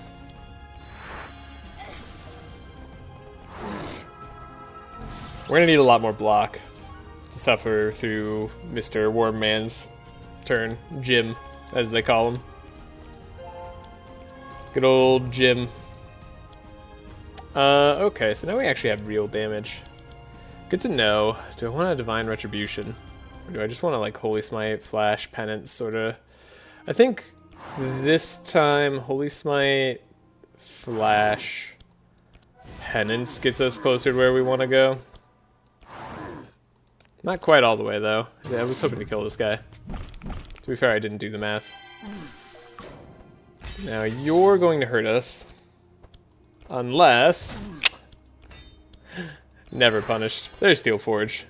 We're gonna need a lot more block to suffer through Mr. Worm Man's turn. Jim, as they call him. Good old Jim. Okay, so now we actually have real damage. Good to know. Do I want a Divine Retribution? Or do I just want to like Holy Smite, Flash, Penance, sorta? I think this time Holy Smite, Flash, Penance gets us closer to where we want to go. Not quite all the way though. Yeah, I was hoping to kill this guy. To be fair, I didn't do the math. Now you're going to hurt us. Unless... Never punished. There's Steel Forge.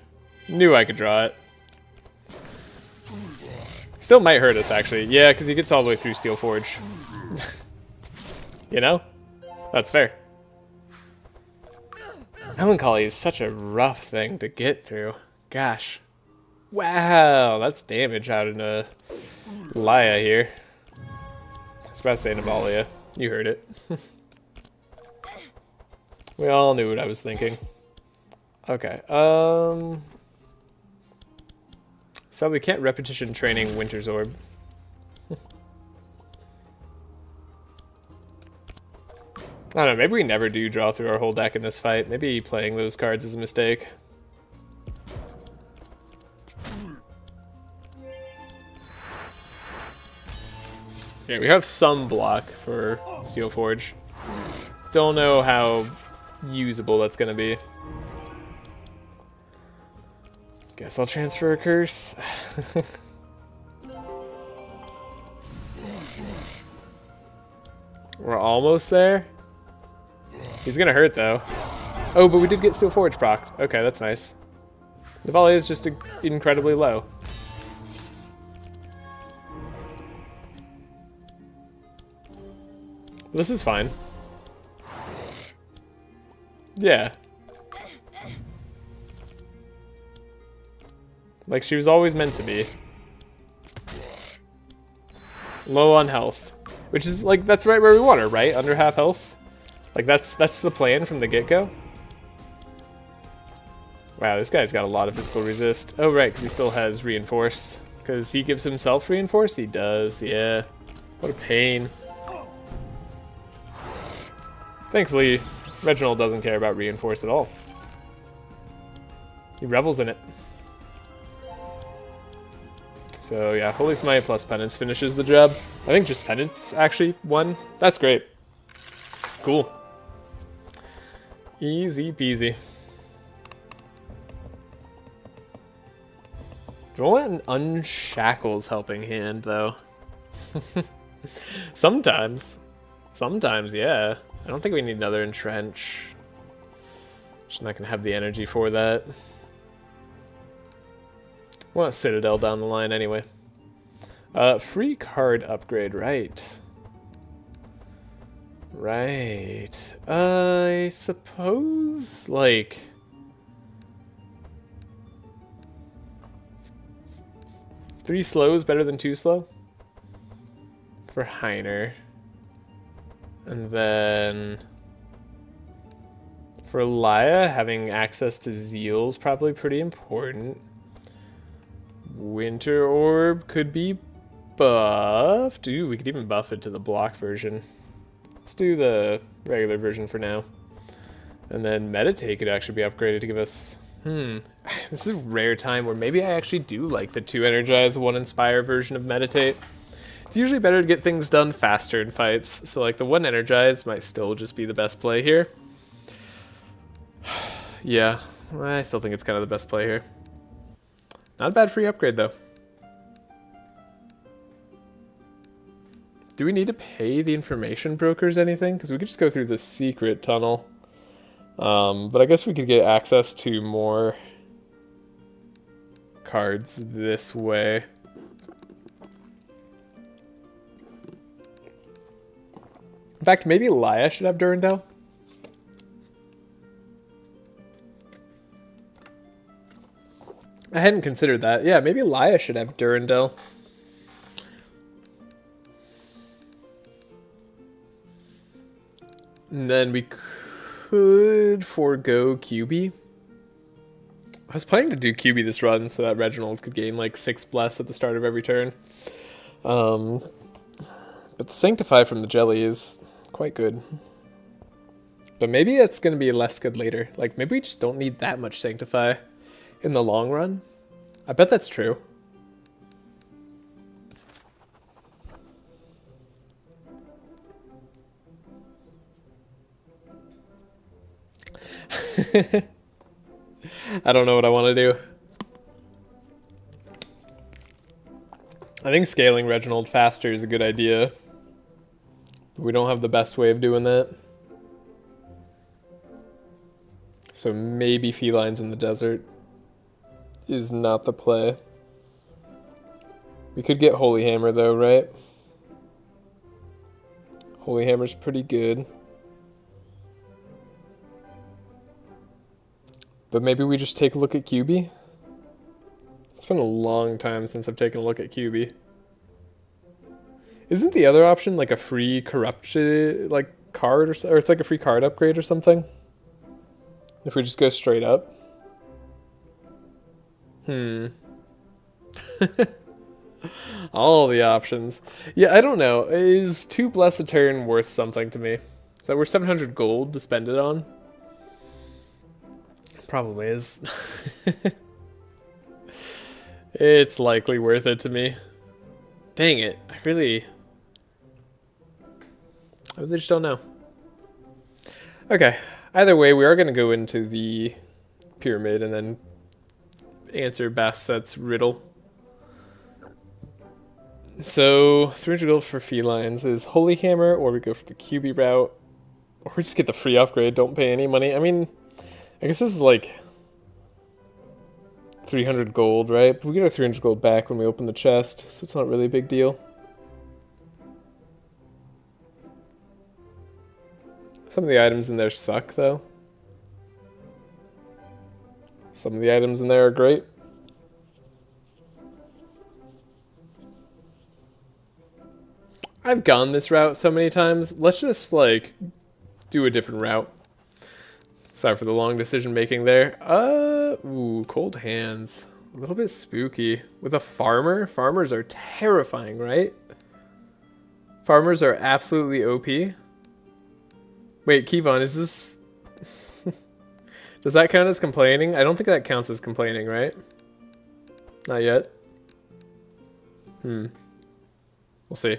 Knew I could draw it. Still might hurt us actually. Yeah, because he gets all the way through Steel Forge. You know? That's fair. Melancholy is such a rough thing to get through. Gosh. Wow, that's damage out in Laia here. I was about to say Navalea. You heard it. We all knew what I was thinking. Okay, sadly can't repetition training Winter's Orb. I don't know, maybe we never do draw through our whole deck in this fight. Maybe playing those cards is a mistake. Yeah, we have some block for Steel Forge. Don't know how usable that's gonna be. Guess I'll transfer a curse. We're almost there. He's gonna hurt though. Oh, but we did get Steel Forge procced. Okay, that's nice. Navalea is just incredibly low. This is fine. Yeah. Like she was always meant to be. Low on health. Which is like, that's right where we want her, right? Under half health? Like that's the plan from the get-go? Wow, this guy's got a lot of physical resist. Oh right, because he still has reinforce. Because he gives himself reinforce? He does, yeah. What a pain. Thankfully, Reginald doesn't care about reinforce at all. He revels in it. So yeah, Holy Smite plus Penance finishes the job. I think just Penance actually won. That's great. Cool. Easy peasy. Do I want an Unshackles helping hand though? Sometimes. Sometimes, yeah. I don't think we need another Entrench. Just not gonna have the energy for that. I want a Citadel down the line anyway. Free card upgrade, right. Right. I suppose, like... Three slow is better than 2 slow? For Heiner. And then... For Laia, having access to Zeal is probably pretty important. Winter Orb could be buffed. Ooh, we could even buff it to the block version. Let's do the regular version for now. And then Meditate could actually be upgraded to give us... This is a rare time where maybe I actually do like the 2 Energize, 1 Inspire version of Meditate. It's usually better to get things done faster in fights, so like the 1 Energize might still just be the best play here. Yeah, I still think it's kind of the best play here. Not a bad free upgrade though. Do we need to pay the information brokers anything? Because we could just go through the secret tunnel. But I guess we could get access to more cards this way. In fact, maybe Laia should have Durandal. I hadn't considered that. Yeah, maybe Laia should have Durandal. And then we could forego QB. I was planning to do QB this run so that Reginald could gain like 6 bless at the start of every turn. But the Sanctify from the Jelly is quite good. But maybe it's going to be less good later. Like maybe we just don't need that much Sanctify in the long run. I bet that's true. I don't know what I want to do. I think scaling Reginald faster is a good idea. But we don't have the best way of doing that. So maybe Felines in the Desert is not the play. We could get Holy Hammer though, right? Holy Hammer's pretty good. But maybe we just take a look at QB? It's been a long time since I've taken a look at QB. Isn't the other option like a free corruption like card or it's like a free card upgrade or something? If we just go straight up? All the options. Yeah, I don't know. Is 2 bless a turn worth something to me? Is that worth 700 gold to spend it on? Probably is. It's likely worth it to me. Dang it. I really just don't know. Okay. Either way, we are going to go into the pyramid and then answer Basset's riddle. So 300 gold for felines is Holy Hammer, or we go for the QB route, or we just get the free upgrade, don't pay any money. I mean, I guess this is like 300 gold, right? But we get our 300 gold back when we open the chest, so it's not really a big deal. Some of the items in there suck, though. Some of the items in there are great. I've gone this route so many times. Let's just, like, do a different route. Sorry for the long decision making there. Ooh, cold hands. A little bit spooky. With a farmer? Farmers are terrifying, right? Farmers are absolutely OP. Wait, Kevon, is this... Does that count as complaining? I don't think that counts as complaining, right? Not yet. We'll see.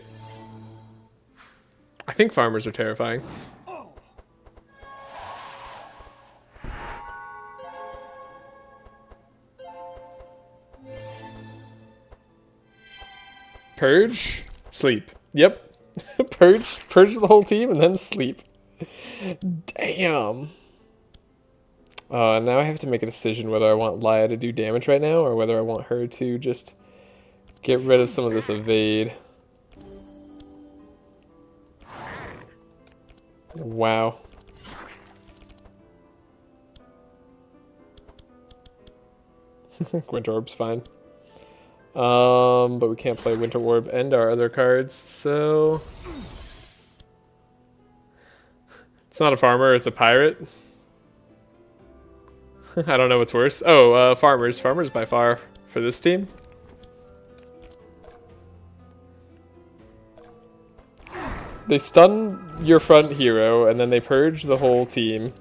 I think farmers are terrifying. Purge, sleep. Yep. Purge the whole team and then sleep. Damn. Now I have to make a decision whether I want Laia to do damage right now or whether I want her to just get rid of some of this evade. Wow. Winter Orb's fine. But we can't play Winter Orb and our other cards, so... It's not a farmer, it's a pirate. I don't know what's worse. Oh, farmers. Farmers by far for this team. They stun your front hero, and then they purge the whole team.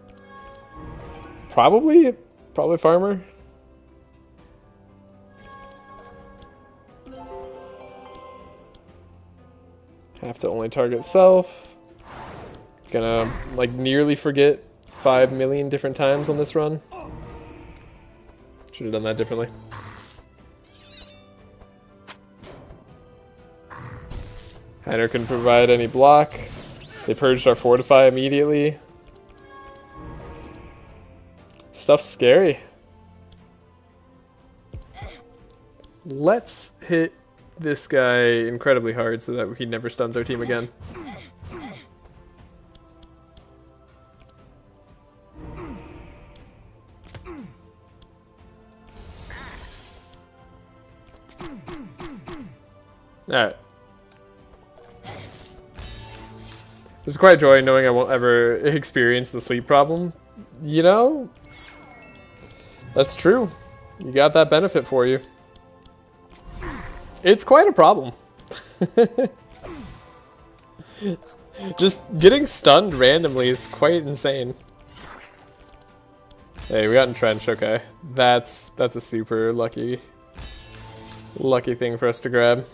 Probably farmer. Have to only target self. Gonna, like, nearly forget 5 million different times on this run. Should have done that differently. Heiner couldn't provide any block. They purged our Fortify immediately. Stuff's scary. Let's hit this guy incredibly hard so that he never stuns our team again. Alright. It's quite a joy knowing I won't ever experience the sleep problem. You know? That's true. You got that benefit for you. It's quite a problem. Just getting stunned randomly is quite insane. Hey, we got entrenched, okay. That's a super lucky thing for us to grab.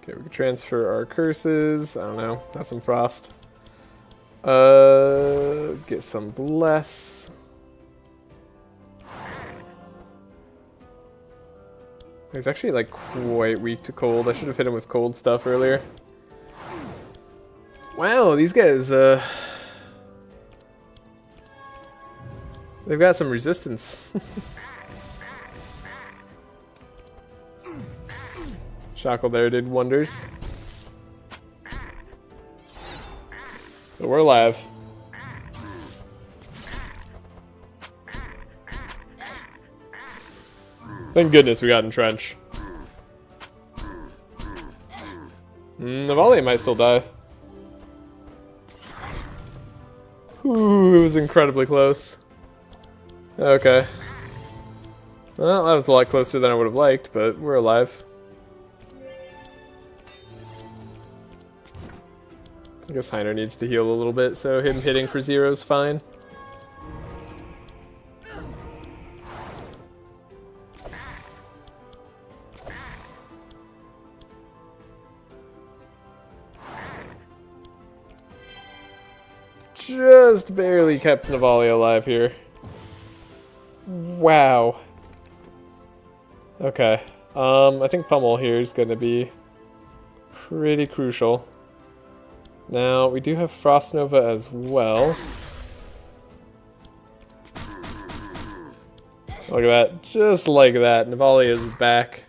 Okay, we can transfer our curses. I don't know, have some frost. Get some bless. He's actually like quite weak to cold. I should have hit him with cold stuff earlier. Wow, these guys, they've got some resistance. Shackle there did wonders. But we're alive. Thank goodness we got entrenched. Navalea might still die. Ooh, it was incredibly close. Okay. Well, that was a lot closer than I would have liked, but we're alive. I guess Heiner needs to heal a little bit, so him hitting for 0 is fine. just barely kept Navalea alive here. Wow. Okay. I think Pummel here is going to be pretty crucial. Now, we do have Frost Nova as well. Look at that. Just like that. Navalea is back.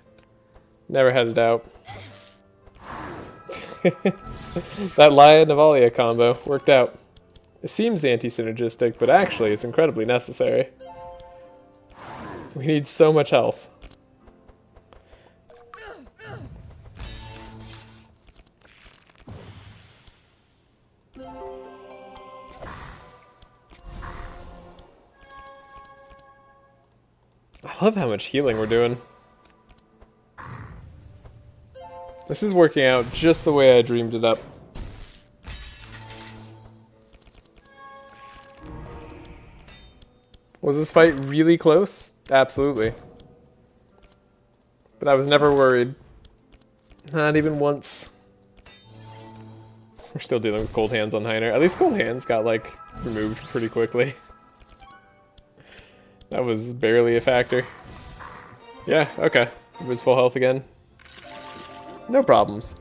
Never had a doubt. That Laia Navalea combo worked out. It seems anti-synergistic, but actually it's incredibly necessary. We need so much health. I love how much healing we're doing. This is working out just the way I dreamed it up. Was this fight really close? Absolutely. But I was never worried. Not even once. We're still dealing with cold hands on Heiner. At least cold hands got, like, removed pretty quickly. That was barely a factor. Yeah, okay. It was full health again. No problems.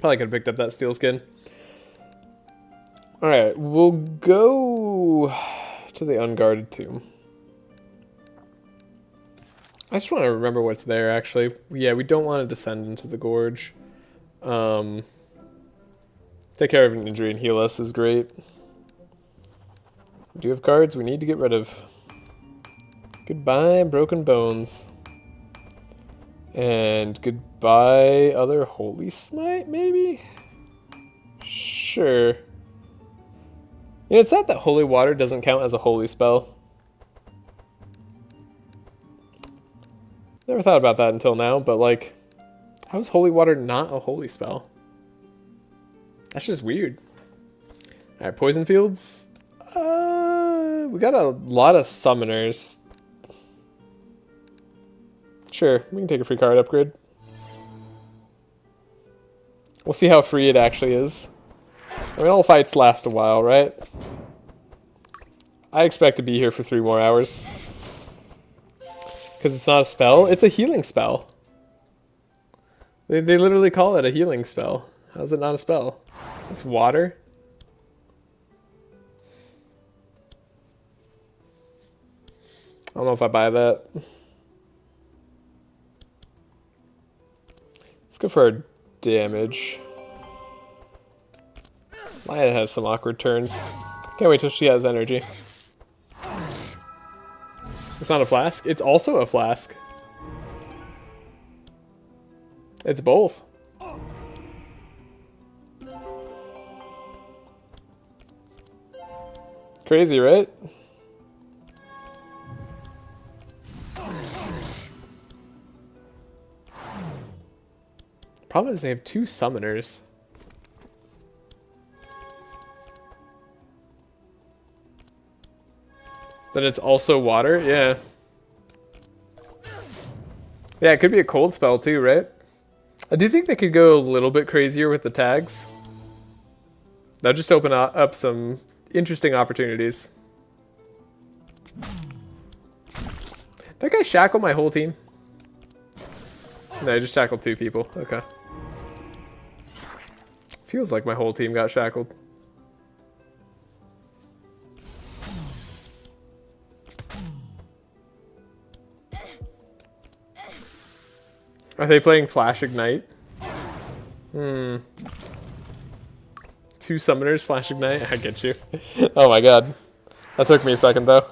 Probably could have picked up that steel skin. Alright, we'll go to the unguarded tomb. I just want to remember what's there, actually. Yeah, we don't want to descend into the gorge. Take care of an injury and heal us is great. We do have cards we need to get rid of. Goodbye, Broken Bones. And goodbye, other Holy Smite, maybe? Sure. You know, it's sad that Holy Water doesn't count as a holy spell. Never thought about that until now, but like, how is Holy Water not a holy spell? That's just weird. Alright, Poison Fields. We got a lot of summoners. Sure, we can take a free card upgrade. We'll see how free it actually is. I mean, all fights last a while, right? I expect to be here for 3 more hours. Because it's not a spell, it's a healing spell. They literally call it a healing spell. How is it not a spell? It's water. I don't know if I buy that. Let's go for our damage. Laia has some awkward turns. Can't wait till she has energy. It's not a flask. It's also a flask. It's both. Crazy, right? Problem is they have 2 summoners. Then it's also water? Yeah. Yeah, it could be a cold spell too, right? I do think they could go a little bit crazier with the tags. That'll just open up some interesting opportunities. That guy shackle my whole team? No, I just shackled 2 people. Okay. Feels like my whole team got shackled. Are they playing Flash Ignite? 2 summoners, Flash Ignite? I get you. Oh my god. That took me a second though.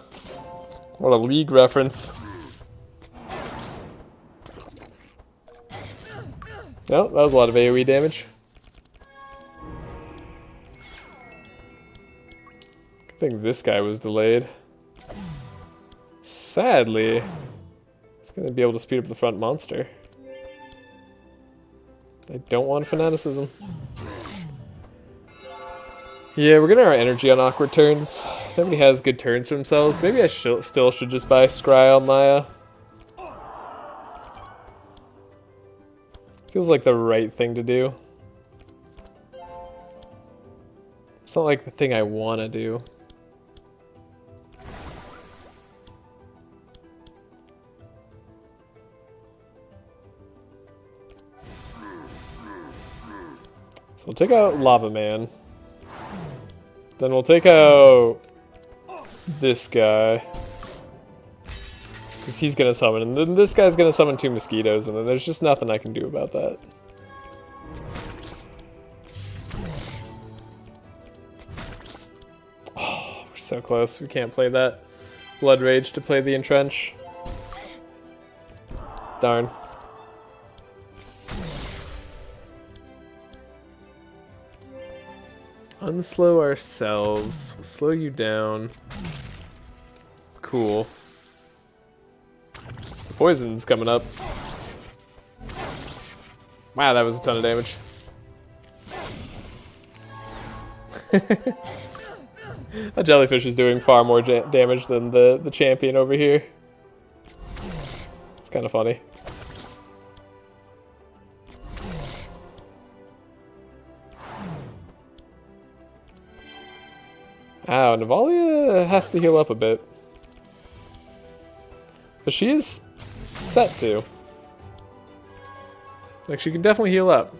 What a League reference. No, that was a lot of AoE damage. I think this guy was delayed. Sadly, he's going to be able to speed up the front monster. I don't want fanaticism. Yeah, we're getting our energy on awkward turns. Nobody has good turns for themselves. Maybe I still should just buy Scry on Laia. Feels like the right thing to do. It's not like the thing I want to do. So we'll take out Lava Man. Then we'll take out this guy. Because he's gonna summon, and then this guy's gonna summon 2 mosquitoes, and then there's just nothing I can do about that. Oh, we're so close. We can't play that Blood Rage to play the Entrench. Darn. Unslow ourselves. We'll slow you down. Cool. The poison's coming up. Wow, that was a ton of damage. That jellyfish is doing far more damage than the champion over here. It's kind of funny. Ow, Navalea has to heal up a bit. But she is set to. Like, she can definitely heal up.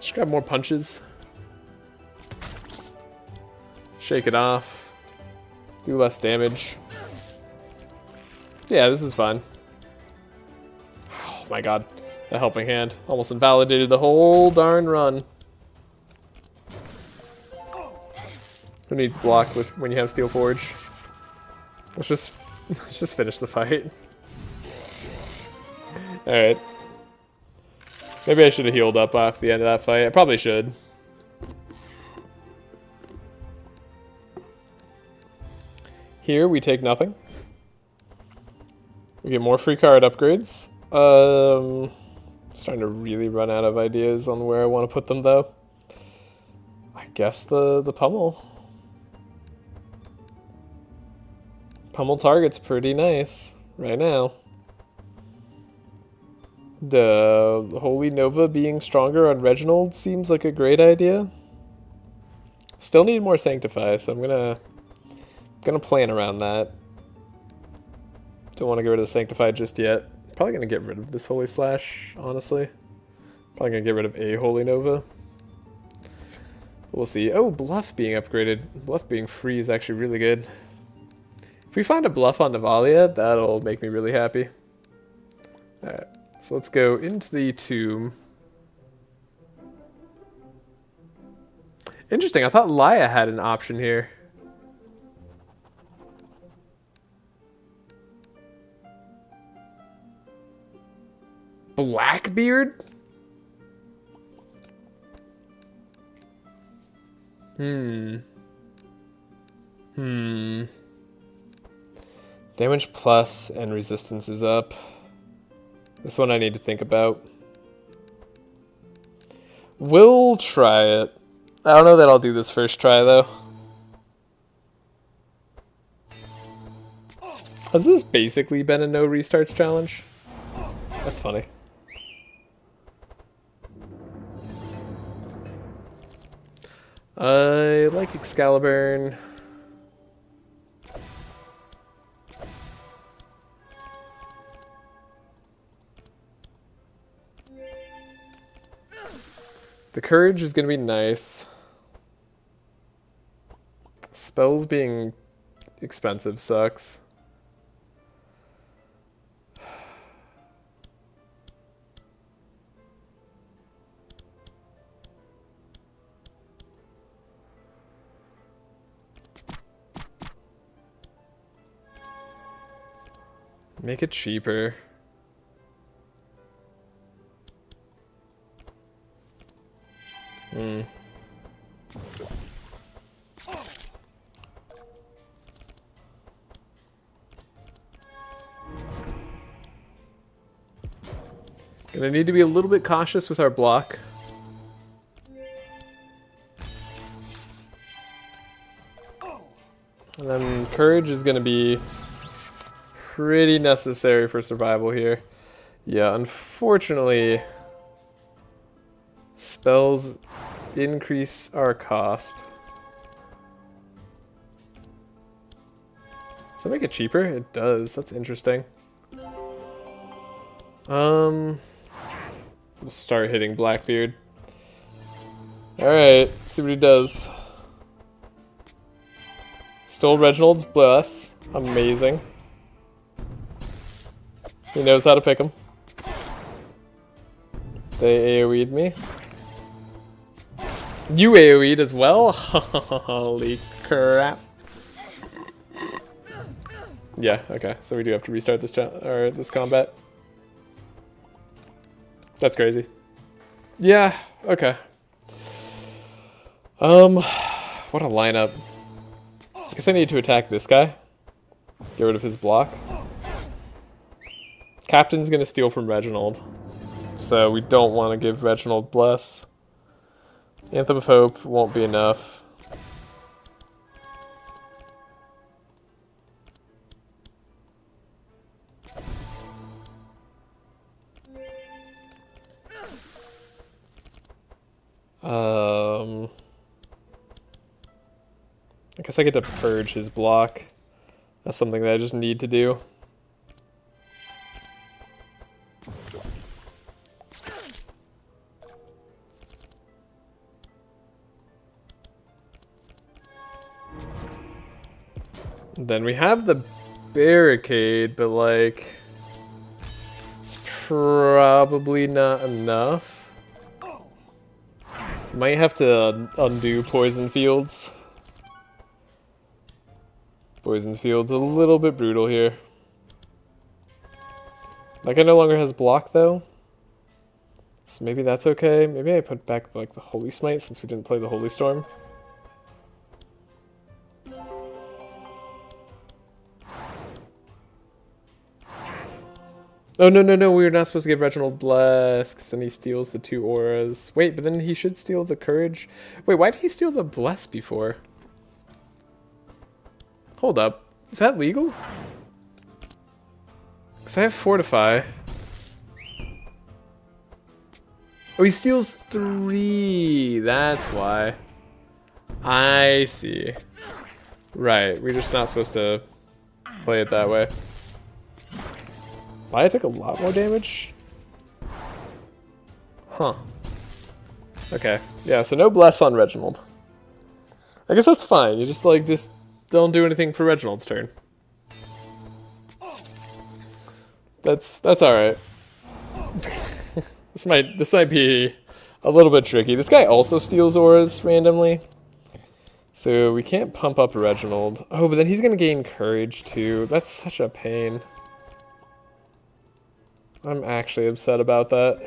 Just grab more punches. Shake it off. Do less damage. Yeah, this is fine. Oh my god. A helping hand. Almost invalidated the whole darn run. Who needs block with when you have Steel Forge? Let's just finish the fight. Alright. Maybe I should have healed up off the end of that fight. I probably should. Here we take nothing. We get more free card upgrades. Starting to really run out of ideas on where I want to put them though. I guess the pummel. Pummel target's pretty nice right now. The Holy Nova being stronger on Reginald seems like a great idea. Still need more Sanctify, so I'm gonna plan around that. Don't want to get rid of the Sanctify just yet. Probably gonna get rid of this Holy Slash, honestly. Probably gonna get rid of a Holy Nova. We'll see. Oh, Bluff being upgraded. Bluff being free is actually really good. If we find a Bluff on Navalea, that'll make me really happy. Alright, so let's go into the tomb. Interesting, I thought Laia had an option here. Blackbeard? Damage plus and resistance is up. This one I need to think about. We'll try it. I don't know that I'll do this first try though. Has this basically been a no restarts challenge? That's funny. I like Excalibur. The Courage is going to be nice. Spells being expensive sucks. Make it cheaper. Gonna need to be a little bit cautious with our block. And then courage is going to be pretty necessary for survival here. Yeah, unfortunately, spells increase our cost. Does that make it cheaper? It does. That's interesting. We'll start hitting Blackbeard. Alright, see what he does. Stole Reginald's Bless. Amazing. He knows how to pick him. They AoE'd me. You AoE'd as well? Holy crap. Yeah, okay. So we do have to restart this combat. That's crazy. Yeah, okay. What a lineup. I guess I need to attack this guy. Get rid of his block. Captain's gonna steal from Reginald. So we don't want to give Reginald Bless. Anthem of Hope won't be enough. I guess I get to purge his block. That's something that I just need to do. Then we have the barricade, but like, it's probably not enough. Might have to undo Poison Fields. Poison Field's a little bit brutal here. Like, I no longer has block though, so maybe that's okay. Maybe I put back like the Holy Smite since we didn't play the Holy Storm. Oh, no, we were not supposed to give Reginald Bless, because then he steals the 2 auras. Wait, but then he should steal the Courage. Wait, why did he steal the Bless before? Hold up. Is that legal? Because I have Fortify. Oh, he steals 3. That's why. I see. Right, we're just not supposed to play it that way. Laia took a lot more damage? Huh. Okay. Yeah, so no Bless on Reginald. I guess that's fine. You just don't do anything for Reginald's turn. That's alright. This might be a little bit tricky. This guy also steals auras randomly. So we can't pump up Reginald. Oh, but then he's gonna gain courage too. That's such a pain. I'm actually upset about that.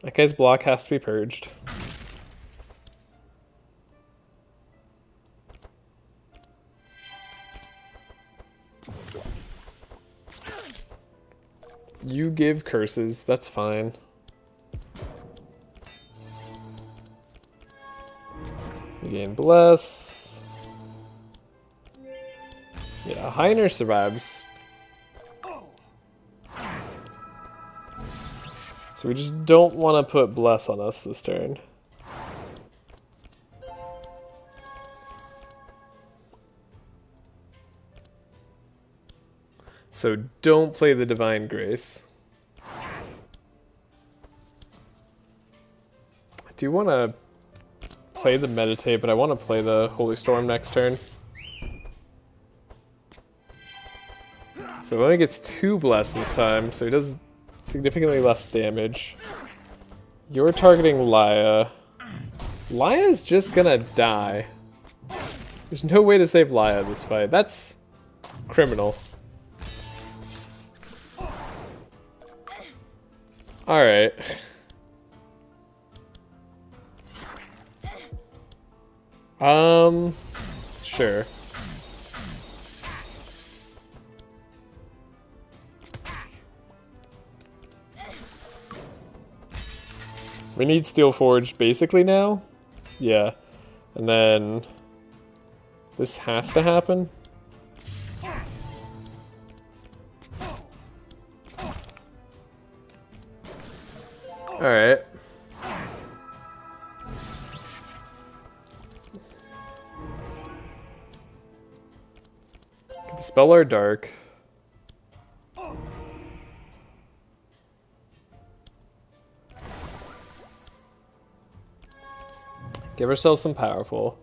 That guy's block has to be purged. You give curses, that's fine. We gain Bless. Yeah, Heiner survives. So we just don't want to put Bless on us this turn. So don't play the Divine Grace. I do want to play the Meditate, but I want to play the Holy Storm next turn. So he only gets 2 Bless this time, so he does significantly less damage. You're targeting Laia. Laia's just gonna die. There's no way to save Laia this fight. That's criminal. Alright. Sure. We need Steel Forge basically now. Yeah. And then this has to happen. Alright. Dispel our dark. Give ourselves some powerful.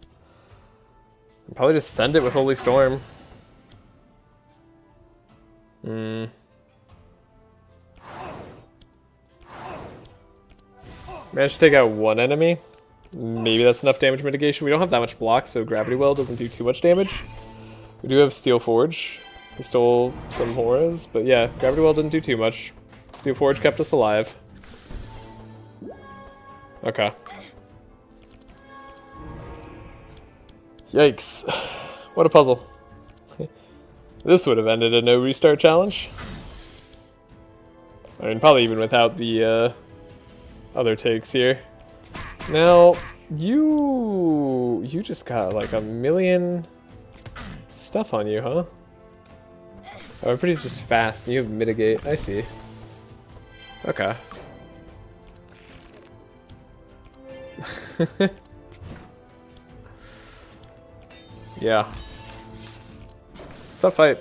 And probably just send it with Holy Storm. Managed to take out one enemy. Maybe that's enough damage mitigation. We don't have that much block, so Gravity Well doesn't do too much damage. We do have Steel Forge. We stole some Horas, but yeah, Gravity Well didn't do too much. Steel Forge kept us alive. Okay. Yikes. What a puzzle. This would have ended a no restart challenge. I mean, probably even without the other takes here. Now, you just got like a million stuff on you, huh? Oh, everybody's just fast and you have mitigate. I see. Okay. Yeah. Tough fight.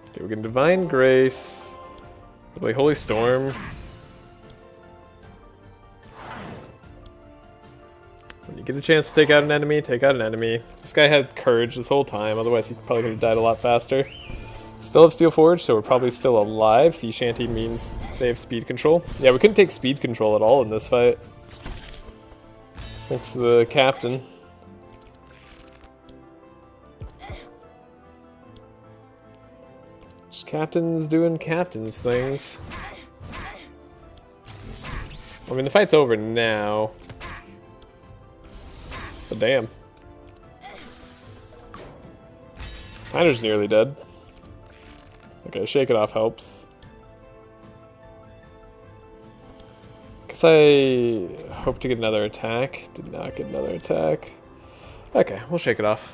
Okay, we can Divine Grace. Probably Holy Storm. When you get a chance to take out an enemy, take out an enemy. This guy had courage this whole time, otherwise he probably could have died a lot faster. Still have Steel Forge, so we're probably still alive. Sea Shanty means they have speed control. Yeah, we couldn't take speed control at all in this fight. Thanks to the captain. Just captains doing captains things. I mean, the fight's over now. But damn. Heiner's nearly dead. Okay, Shake It Off helps. Guess I hope to get another attack. Did not get another attack. Okay, we'll Shake It Off.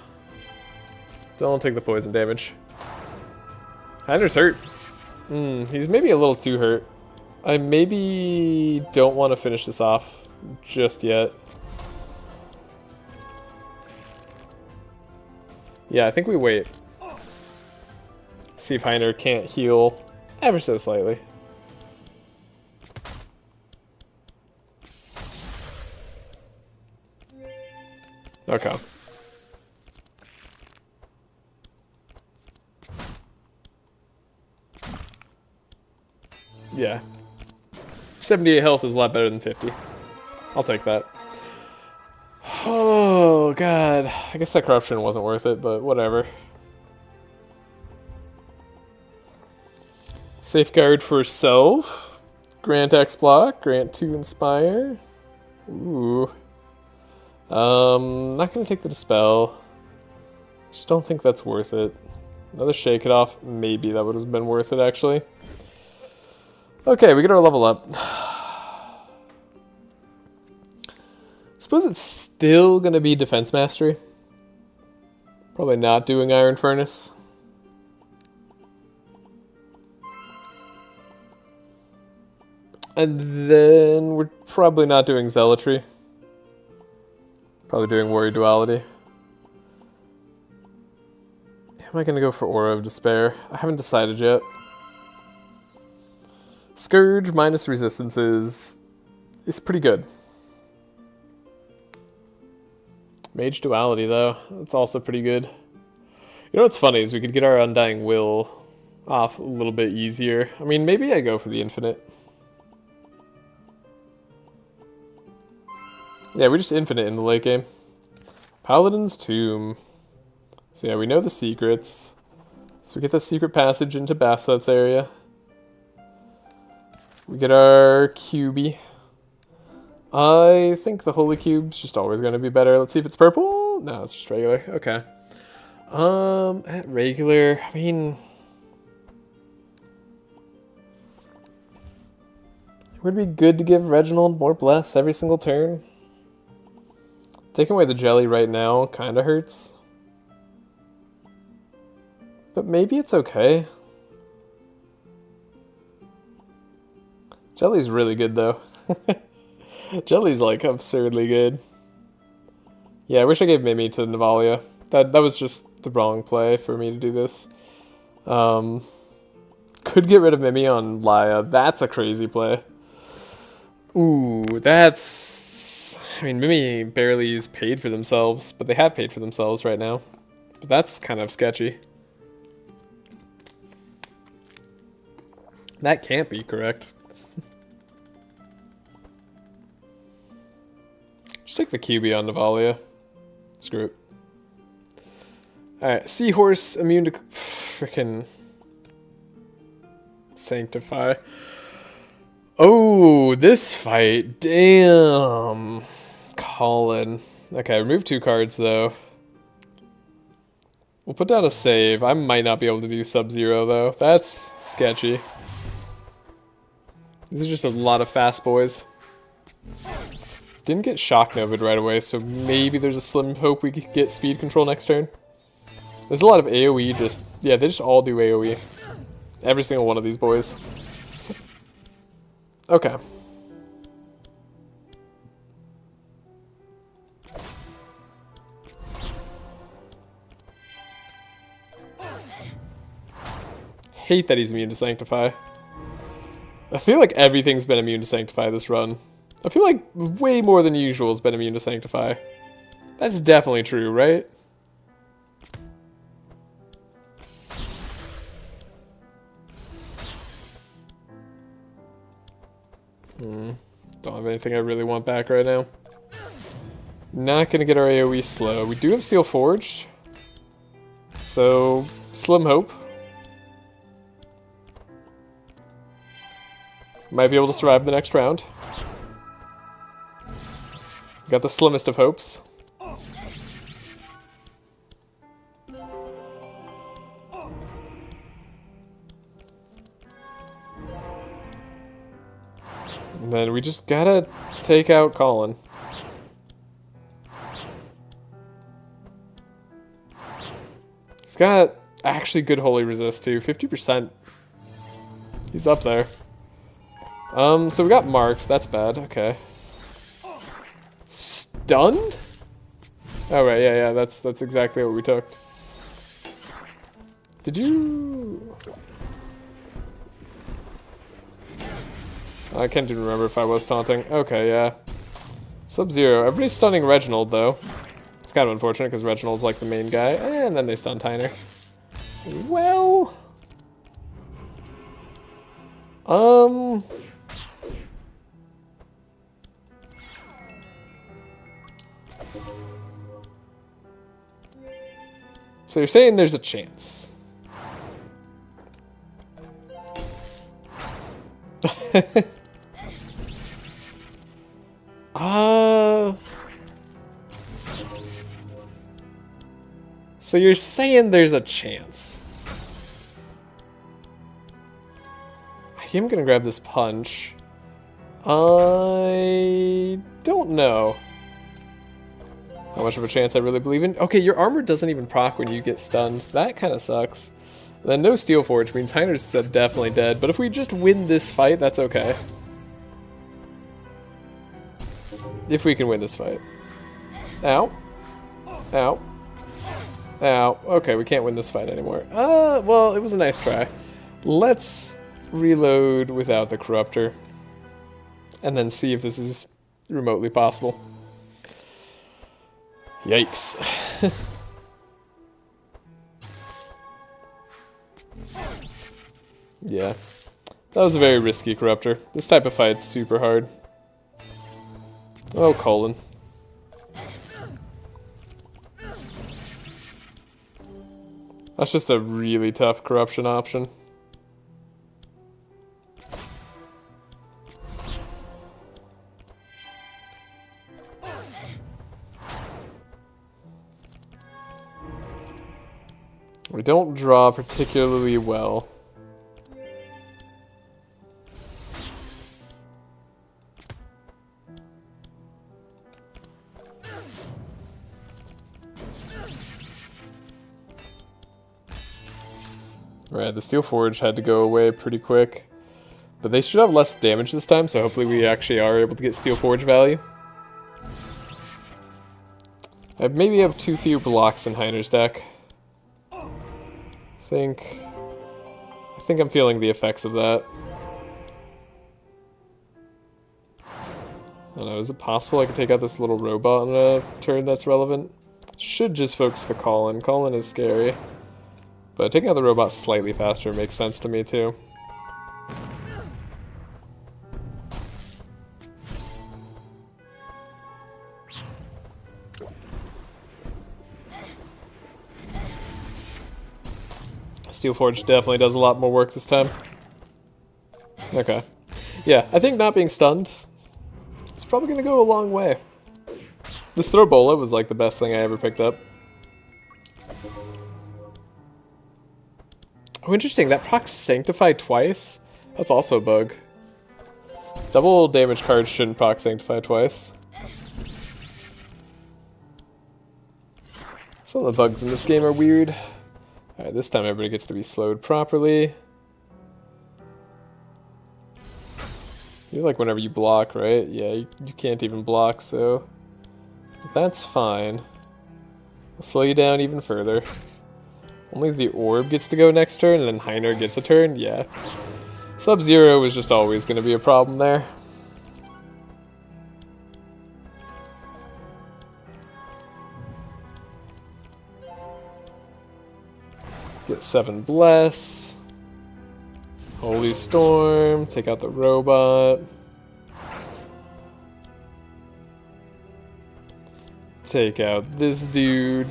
Don't take the poison damage. Heiner's hurt. He's maybe a little too hurt. I maybe don't want to finish this off just yet. Yeah, I think we wait. See if Heiner can't heal ever so slightly. Okay. Yeah. 78 health is a lot better than 50. I'll take that. Oh, God. I guess that corruption wasn't worth it, but whatever. Safeguard for self. Grant X block. Grant 2 inspire. Ooh. Not gonna take the dispel. Just don't think that's worth it. Another Shake It Off. Maybe that would have been worth it, actually. Okay, we get our level up. Suppose it's still gonna be Defense Mastery. Probably not doing Iron Furnace. And then we're probably not doing Zealotry. Probably doing Warrior Duality. Am I gonna go for Aura of Despair? I haven't decided yet. Scourge minus resistances is pretty good. Mage Duality though, that's also pretty good. You know what's funny is we could get our Undying Will off a little bit easier. I mean, maybe I go for the Infinite. Yeah, we just Infinite in the late game. Paladin's Tomb. So yeah, we know the secrets. So we get the secret passage into Basset's area. We get our Cubey. I think the Holy Cube's just always going to be better. Let's see if it's purple. No, it's just regular. Okay. At regular, I mean, it would be good to give Reginald more bless every single turn. Taking away the jelly right now kind of hurts. But maybe it's okay. Jelly's really good though. Jelly's like absurdly good. Yeah, I wish I gave Mimi to Navalea. That was just the wrong play for me to do this. Could get rid of Mimi on Laia. That's a crazy play. Ooh, that's... I mean, Mimi barely's paid for themselves, but they have paid for themselves right now. But that's kind of sketchy. That can't be correct. Just take the QB on Navalea. Screw it. Alright, Seahorse, immune to frickin' Sanctify. Oh, this fight. Damn. Colin. Okay, remove 2 cards though. We'll put down a save. I might not be able to do Sub-Zero though. That's sketchy. These are just a lot of fast boys. Didn't get Shock Novid right away, so maybe there's a slim hope we could get speed control next turn. There's a lot of AoE just... Yeah, they just all do AoE. Every single one of these boys. Okay. Hate that he's immune to Sanctify. I feel like everything's been immune to Sanctify this run. I feel like way more than usual has been immune to Sanctify. That's definitely true, right? Don't have anything I really want back right now. Not gonna get our AoE slow. We do have Steel Forge. So, slim hope. Might be able to survive the next round. Got the slimmest of hopes. And then we just gotta take out Colin. He's got actually good Holy Resist too, 50%. He's up there. So we got marked, that's bad, okay. Stunned? Oh right, yeah, that's exactly what we took. Did you... I can't even remember if I was taunting. Okay, yeah. Sub-Zero. Everybody's stunning Reginald, though. It's kind of unfortunate, because Reginald's like the main guy. And then they stun Heiner. Well... So you're saying there's a chance. So you're saying there's a chance. I am gonna grab this punch. I don't know how much of a chance I really believe in. Okay, your armor doesn't even proc when you get stunned. That kind of sucks. And then no Steel Forge means Heiner's definitely dead, but if we just win this fight, that's okay. If we can win this fight. Ow. Ow. Ow. Okay, we can't win this fight anymore. Well, it was a nice try. Let's reload without the Corruptor. And then see if this is remotely possible. Yikes. Yeah. That was a very risky Corruptor. This type of fight's super hard. Oh, Colin. That's just a really tough corruption option. We don't draw particularly well. Right, the Steel Forge had to go away pretty quick. But they should have less damage this time, so hopefully we actually are able to get Steel Forge value. I maybe have too few blocks in Heiner's deck. I think I'm feeling the effects of that. I don't know, is it possible I could take out this little robot on a turn that's relevant? Should just focus the Call-In. Call-In is scary. But taking out the robot slightly faster makes sense to me too. Steel Forge definitely does a lot more work this time. Okay. Yeah, I think not being stunned is probably going to go a long way. This Throbola was like the best thing I ever picked up. Oh, interesting. That procs Sanctify twice? That's also a bug. Double damage cards shouldn't proc Sanctify twice. Some of the bugs in this game are weird. Alright, this time everybody gets to be slowed properly. You like whenever you block, right? Yeah, you can't even block, so that's fine. We'll slow you down even further. Only the orb gets to go next turn, and then Heiner gets a turn? Yeah. Sub-Zero was just always going to be a problem there. Get 7 Bless. Holy Storm. Take out the robot. Take out this dude.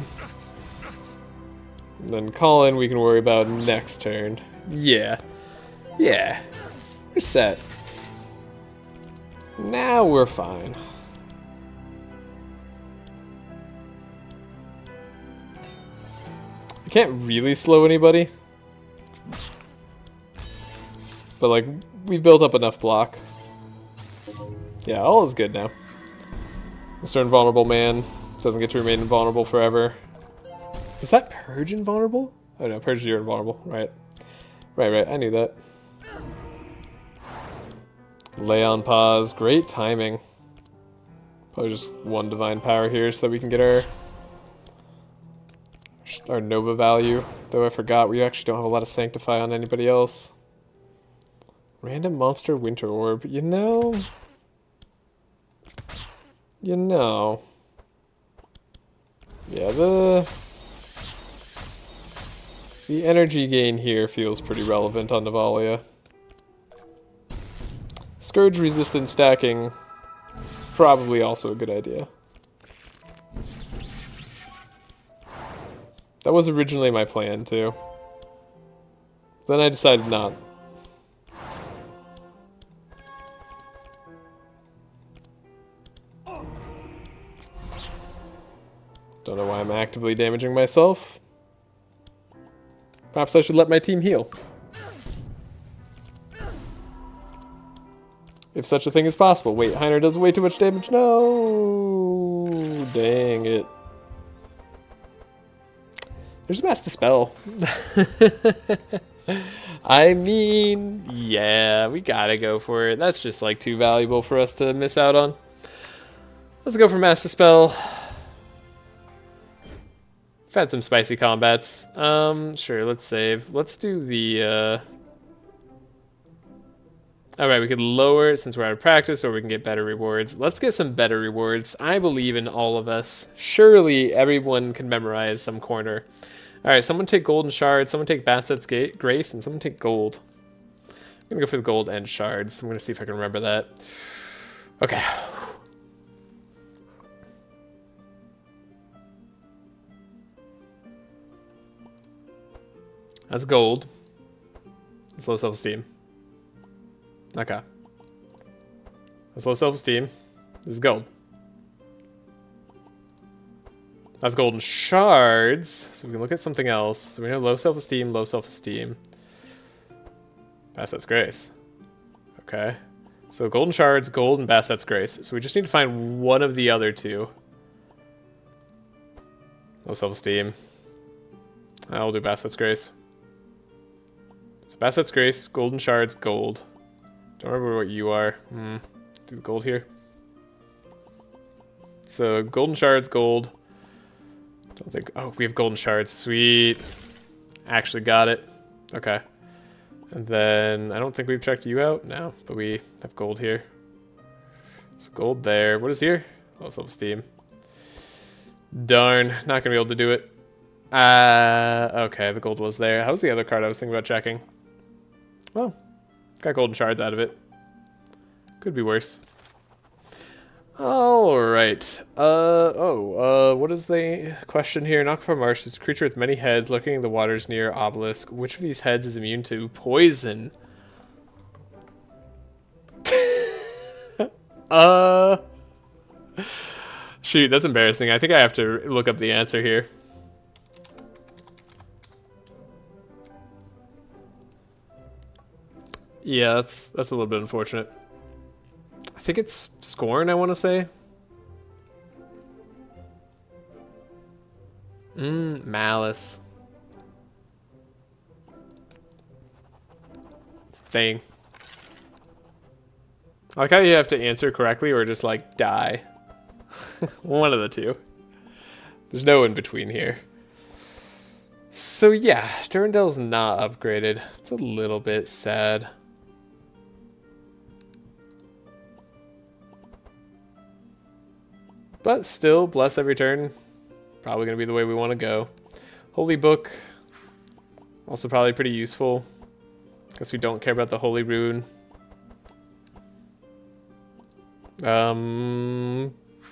And then Call-In we can worry about next turn. Yeah. Yeah. We're set. Now we're fine. I can't really slow anybody. But like, we've built up enough block. Yeah, all is good now. Mr. Invulnerable Man doesn't get to remain invulnerable forever. Is that Purge invulnerable? Oh no, Purge you're invulnerable. Right. Right, I knew that. Lay on pause. Great timing. Probably just one Divine Power here so that we can get our Nova value. Though I forgot, we actually don't have a lot of Sanctify on anybody else. Random Monster Winter Orb. You know... Yeah, the energy gain here feels pretty relevant on Navalea. Scourge resistant stacking, probably also a good idea. That was originally my plan too. Then I decided not. Don't know why I'm actively damaging myself. Perhaps I should let my team heal. If such a thing is possible. Wait, Heiner does way too much damage. No! Dang it. There's a Mass Dispel. I mean, yeah, we gotta go for it. That's just like too valuable for us to miss out on. Let's go for Mass Dispel. We've had some spicy combats. Sure, let's save. Let's do the, Alright, we could lower it since we're out of practice, or we can get better rewards. Let's get some better rewards. I believe in all of us. Surely everyone can memorize some corner. Alright, someone take Golden Shard, someone take Basset's Grace, and someone take Gold. I'm gonna go for the Gold and Shards. I'm gonna see if I can remember that. Okay. That's Gold. That's low self-esteem. Okay. That's low self-esteem. This is Gold. That's golden shards. So we can look at something else. So we know low self-esteem, low self-esteem. Basset's Grace. Okay. So golden shards, gold, and Basset's Grace. So we just need to find one of the other two. Low self-esteem. I'll do Basset's Grace. So Basset's Grace, golden shards, gold. Don't remember what you are. Do the gold here. So golden shards, gold. Don't think. Oh, we have golden shards. Sweet. Actually got it. Okay. And then I don't think we've checked you out. No, but we have gold here. So gold there. What is here? Low self-esteem. Darn, not gonna be able to do it. Okay, the gold was there. How's the other card I was thinking about checking? Well, got golden shards out of it. Could be worse. Alright. What is the question here? Aquifer Marsh is a creature with many heads lurking in the waters near Obelisk. Which of these heads is immune to poison? Shoot, that's embarrassing. I think I have to look up the answer here. Yeah, that's a little bit unfortunate. I think it's Scorn, I want to say. Malice. Dang. I like how you have to answer correctly or just like die. One of the two. There's no in between here. So yeah, Durandal's not upgraded. It's a little bit sad. But still, bless every turn. Probably going to be the way we want to go. Holy Book. Also probably pretty useful. Guess we don't care about the Holy Rune.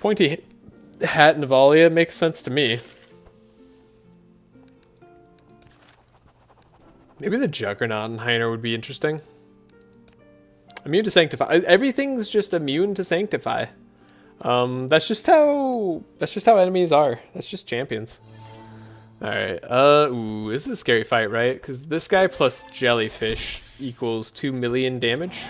Pointy Hat Navalea makes sense to me. Maybe the Juggernaut and Heiner would be interesting. Immune to Sanctify. Everything's just immune to Sanctify. That's just how enemies are. That's just champions. Alright, ooh, this is a scary fight, right? Because this guy plus Jellyfish equals 2 million damage.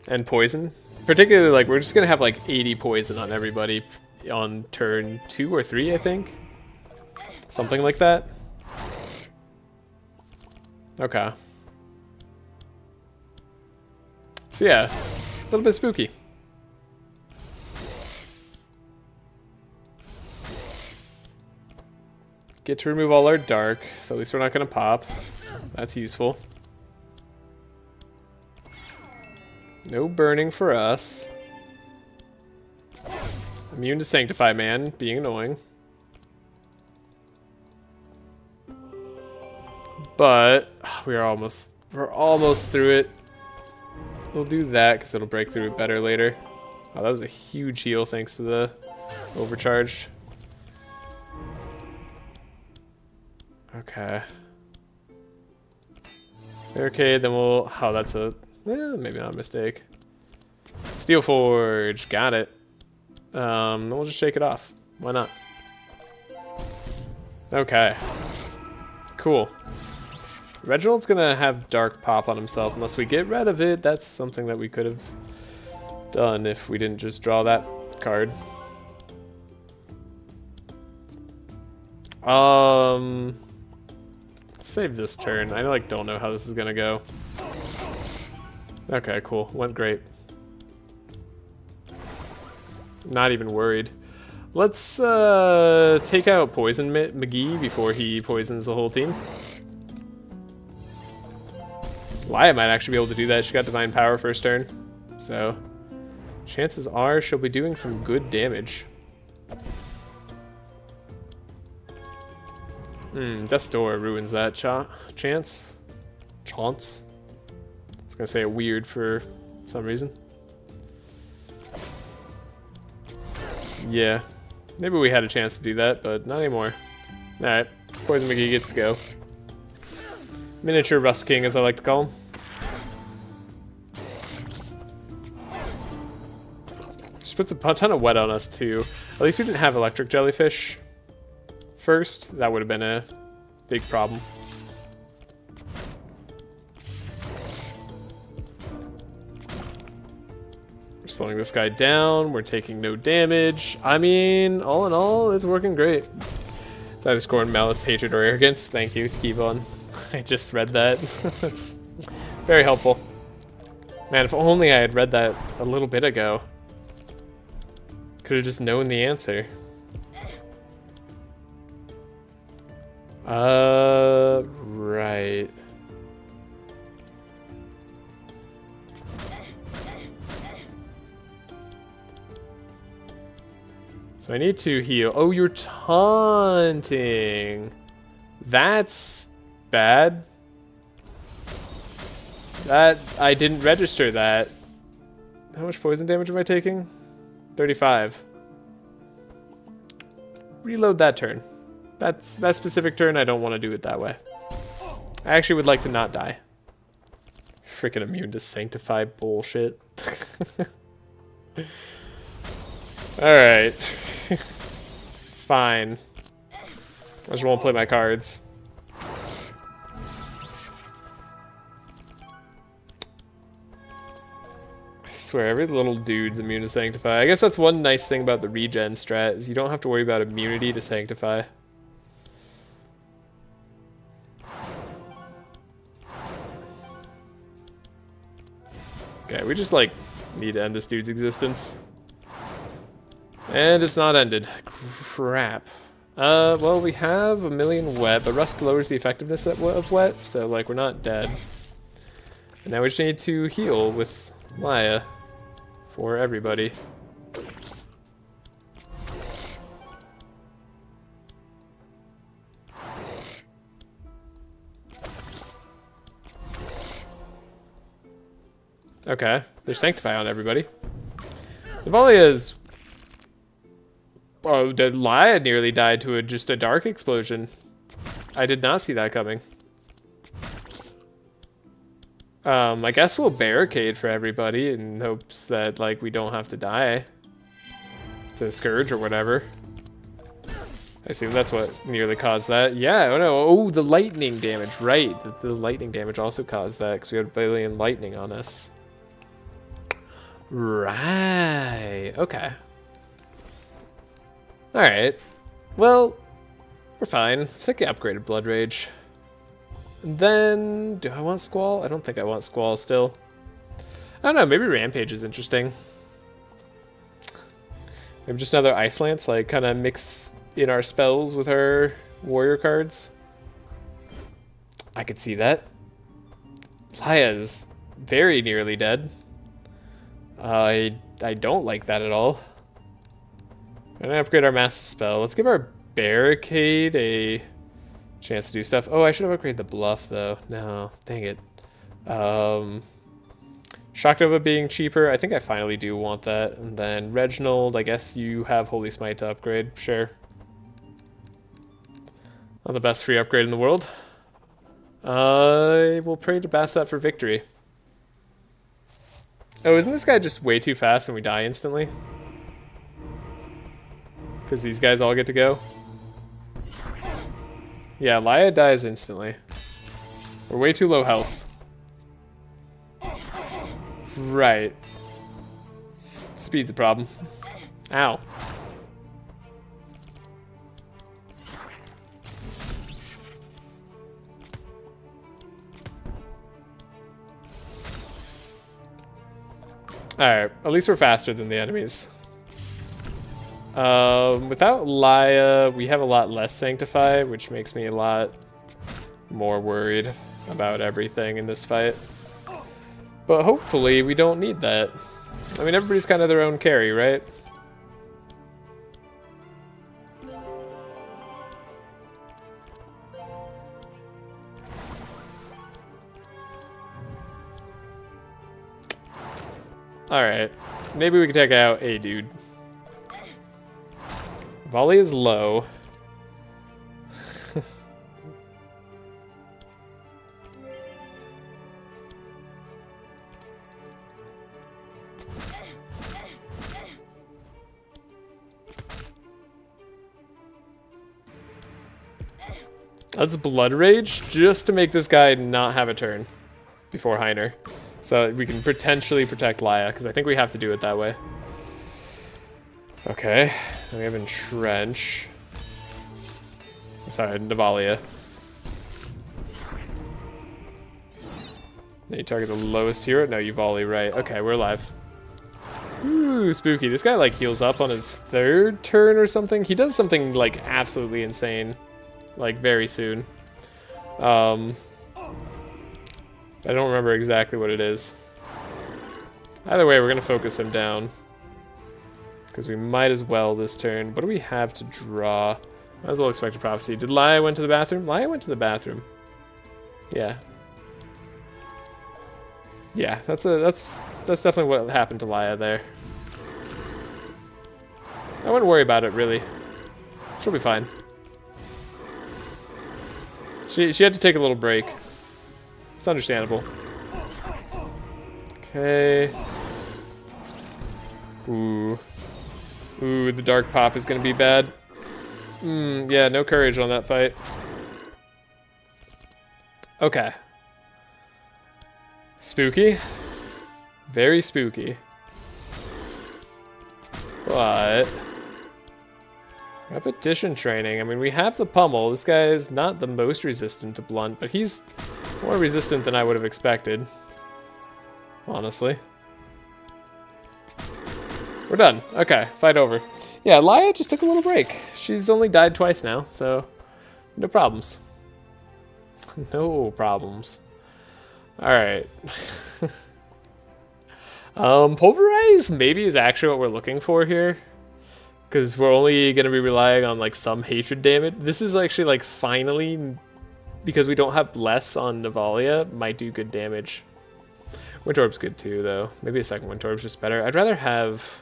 And poison. Particularly, like, we're just gonna have like 80 poison on everybody on turn 2 or 3, I think. Something like that. Okay. So yeah, a little bit spooky. Get to remove all our dark, so at least we're not going to pop. That's useful. No burning for us. Immune to Sanctify, man. Being annoying. But we're almost through it. We'll do that because it'll break through it better later. Oh, that was a huge heal thanks to the overcharge. Okay. Barricade, then we'll... Oh, that's a... maybe not a mistake. Steel Forge, got it. Then we'll just shake it off. Why not? Okay. Cool. Reginald's gonna have Dark Pop on himself unless we get rid of it. That's something that we could have done if we didn't just draw that card. Save this turn. I like don't know how this is gonna go. Okay, cool. Went great. Not even worried. Let's take out Poison McGee before he poisons the whole team. Laia might actually be able to do that. She got Divine Power first turn. So, chances are she'll be doing some good damage. Death's Door ruins that chance. I was gonna say it weird for some reason. Yeah. Maybe we had a chance to do that, but not anymore. Alright. Poison McGee gets to go. Miniature Rust King, as I like to call him. Just puts a ton of wet on us too. At least we didn't have electric jellyfish first. That would have been a big problem. We're slowing this guy down. We're taking no damage. I mean, all in all, it's working great. It's either scoring malice, hatred, or arrogance. Thank you to keep on. I just read that. That's very helpful. Man, if only I had read that a little bit ago. Could have just known the answer. Right. So I need to heal. Oh, you're taunting. That's bad. That, I didn't register that. How much poison damage am I taking? 35. Reload that turn. That specific turn, I don't want to do it that way. I actually would like to not die. Freaking immune to sanctify bullshit. Alright. Fine. I just won't play my cards. I swear, every little dude's immune to sanctify. I guess that's one nice thing about the regen strat, is you don't have to worry about immunity to sanctify. Okay, we just, like, need to end this dude's existence. And it's not ended. Crap. Well, we have a million wet, but rust lowers the effectiveness of wet, so, like, we're not dead. And now we just need to heal with Laia for everybody. Okay, there's Sanctify on everybody. Navalea is... Oh, the Laia nearly died to just a dark explosion. I did not see that coming. I guess we'll barricade for everybody in hopes that, like, we don't have to die to Scourge or whatever. I assume that's what nearly caused that. Yeah, oh no, oh, the lightning damage, right. The lightning damage also caused that because we had a billion lightning on us. Right, okay. Alright, well, we're fine. Let's take the upgraded Blood Rage. And then, do I want Squall? I don't think I want Squall still. I don't know, maybe Rampage is interesting. Maybe just another Ice Lance, like kind of mix in our spells with our warrior cards. I could see that. Laia's very nearly dead. I don't like that at all. I'm gonna upgrade our Massive Spell. Let's give our Barricade a chance to do stuff. Oh, I should have upgraded the Bluff though. No, dang it. Shock Nova being cheaper. I think I finally do want that. And then Reginald, I guess you have Holy Smite to upgrade. Sure. Not the best free upgrade in the world. I will pray to Bastet for victory. Oh, isn't this guy just way too fast and we die instantly? Because these guys all get to go? Yeah, Laia dies instantly. We're way too low health. Right. Speed's a problem. Ow. Alright, at least we're faster than the enemies. Without Laia, we have a lot less Sanctify, which makes me a lot more worried about everything in this fight. But hopefully we don't need that. I mean, everybody's kind of their own carry, right? Alright, maybe we can take out a dude. Volley is low. Let's Blood Rage just to make this guy not have a turn before Heiner. So we can potentially protect Laia, because I think we have to do it that way. Okay, we have Entrench. Sorry, Navalea. Then you target the lowest hero? No, you volley, right. Okay, we're alive. Ooh, spooky. This guy, like, heals up on his 3rd turn or something. He does something, like, absolutely insane. Like, very soon. I don't remember exactly what it is. Either way, we're going to focus him down. Because we might as well this turn. What do we have to draw? Might as well expect a prophecy. Did Laia went to the bathroom? Laia went to the bathroom. Yeah. Yeah, that's definitely what happened to Laia there. I wouldn't worry about it, really. She'll be fine. She had to take a little break. It's understandable. Okay. Ooh. Ooh, the dark pop is gonna be bad. Yeah, no courage on that fight. Okay. Spooky. Very spooky. But repetition training. I mean, we have the pummel. This guy is not the most resistant to blunt, but he's more resistant than I would have expected. Honestly. We're done. Okay, fight over. Yeah, Laia just took a little break. She's only died twice now, so no problems. No problems. Alright. Pulverize maybe is actually what we're looking for here. Because we're only going to be relying on like some hatred damage. This is actually like finally, because we don't have less on Navalea, might do good damage. Wind Orb's good too though. Maybe a second Wind Orb's just better. I'd rather have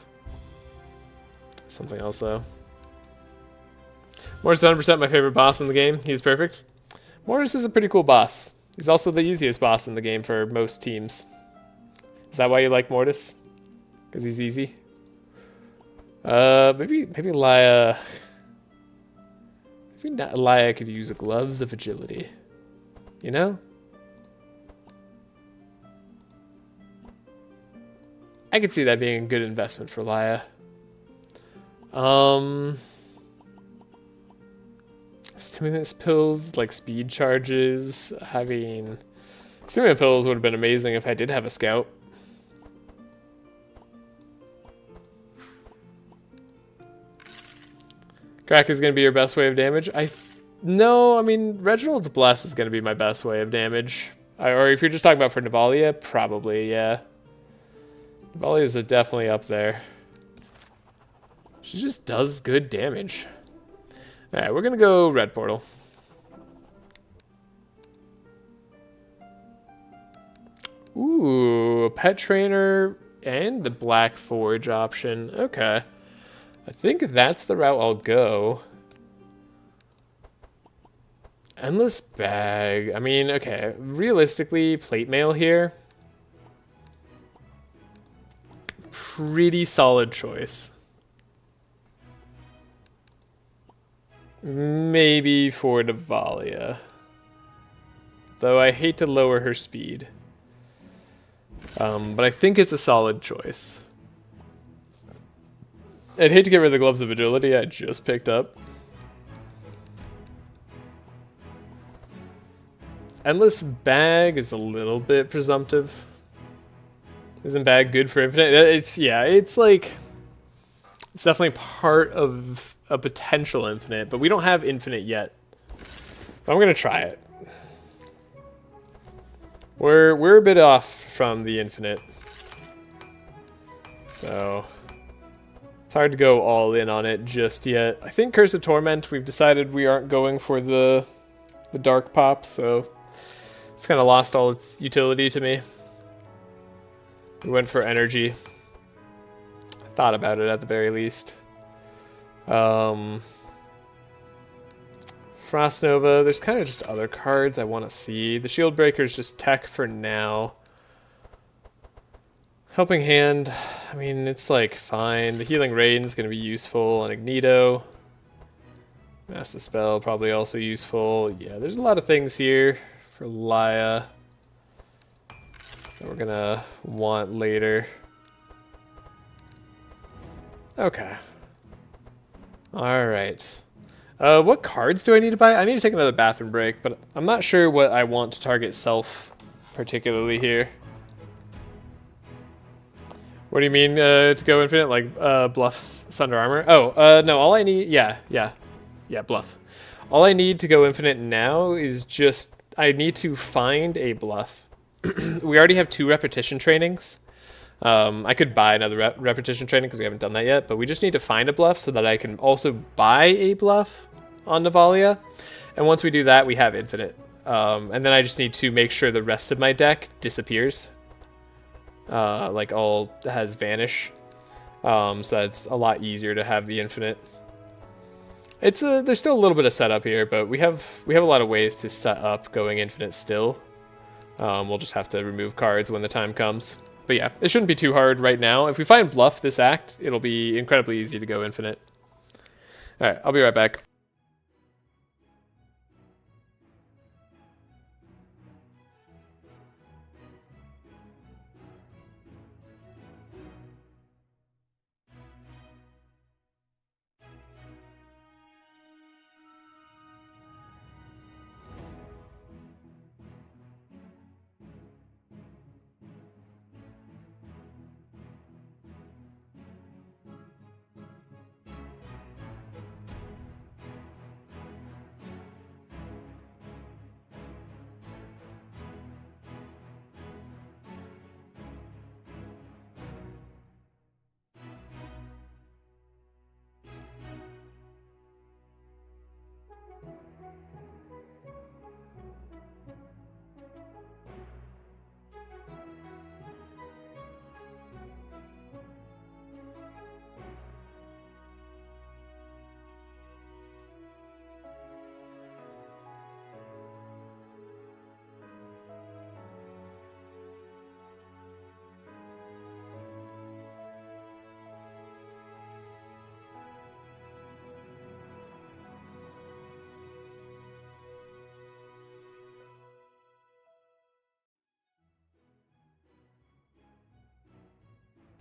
something else though. Mortis is 100% my favorite boss in the game. He's perfect. Mortis is a pretty cool boss. He's also the easiest boss in the game for most teams. Is that why you like Mortis? Because he's easy? Maybe Laia... Maybe not, Laia could use a Gloves of Agility. You know? I could see that being a good investment for Laia. Stimulus pills, like speed charges, having... Stimulant pills would have been amazing if I did have a scout. Crack is going to be your best way of damage? No, I mean, Reginald's Bless is going to be my best way of damage. Or if you're just talking about for Navalea, probably, yeah. Navalea is definitely up there. She just does good damage. Alright, we're going to go Red Portal. Ooh, a Pet Trainer and the Black Forge option. Okay. I think that's the route I'll go. Endless Bag. I mean, okay. Realistically, Plate Mail here. Pretty solid choice. Maybe for Navalea. Though I hate to lower her speed. But I think it's a solid choice. I'd hate to get rid of the Gloves of Agility I just picked up. Endless Bag is a little bit presumptive. Isn't Bag good for infinite? It's like... It's definitely part of a potential infinite, but we don't have infinite yet. But I'm going to try it. We're a bit off from the infinite. So... It's hard to go all in on it just yet. I think Curse of Torment, we've decided we aren't going for the dark pop, so it's kind of lost all its utility to me. We went for energy. I thought about it at the very least. Frost Nova, there's kind of just other cards I want to see. The Shield Breaker is just tech for now. Helping Hand, I mean, it's like fine. The Healing Rain is going to be useful on Ignito. Master Spell probably also useful. Yeah, there's a lot of things here for Laia that we're gonna want later. Okay. Alright. What cards do I need to buy? I need to take another bathroom break, but I'm not sure what I want to target self particularly here. What do you mean to go infinite? Like Bluff's Sunder Armor? Oh, no, all I need... Yeah, Bluff. All I need to go infinite now is just... I need to find a Bluff. We already have 2 repetition trainings. I could buy another repetition training because we haven't done that yet, but we just need to find a Bluff so that I can also buy a Bluff on Navalea. And once we do that, we have infinite. And then I just need to make sure the rest of my deck disappears. Like all has Vanish. So it's a lot easier to have the infinite. It's there's still a little bit of setup here, but we have a lot of ways to set up going infinite still. We'll just have to remove cards when the time comes. But yeah, it shouldn't be too hard right now. If we find Bluff this act, it'll be incredibly easy to go infinite. Alright, I'll be right back.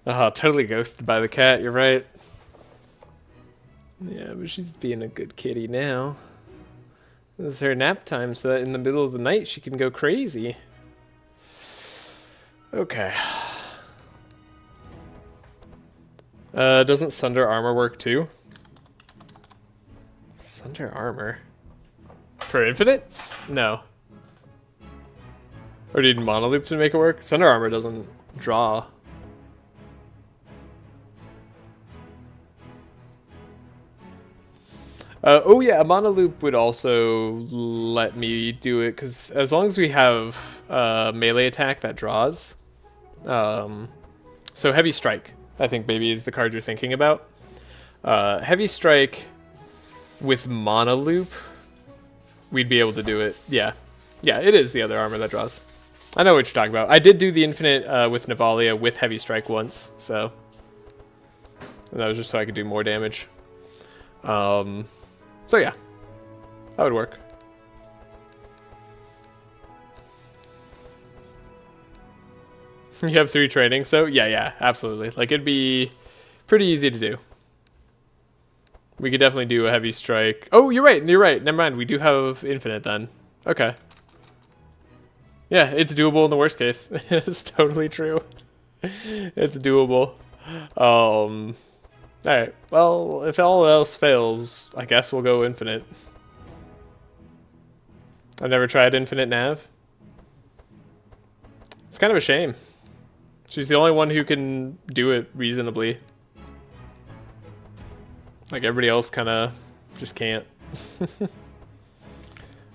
Oh, totally ghosted by the cat, you're right. Yeah, but she's being a good kitty now. This is her nap time, so that in the middle of the night she can go crazy. Okay. Doesn't Sunder Armor work too? Sunder Armor? For infinites? No. Or do you need Monoloop to make it work? Sunder Armor doesn't draw. Oh yeah, a Monoloop would also let me do it, because as long as we have melee attack that draws. So Heavy Strike, I think maybe is the card you're thinking about. Heavy Strike with Monoloop, we'd be able to do it. Yeah, it is the other armor that draws. I know what you're talking about. I did do the infinite with Navalea with Heavy Strike once, so... And that was just so I could do more damage. So yeah, that would work. You have 3 trainings, so yeah, absolutely. Like, it'd be pretty easy to do. We could definitely do a Heavy Strike. Oh, you're right. Never mind, we do have infinite then. Okay. Yeah, it's doable in the worst case. It's totally true. It's doable. Alright, well, if all else fails, I guess we'll go infinite. I've never tried infinite nav. It's kind of a shame. She's the only one who can do it reasonably. Like, everybody else kind of just can't.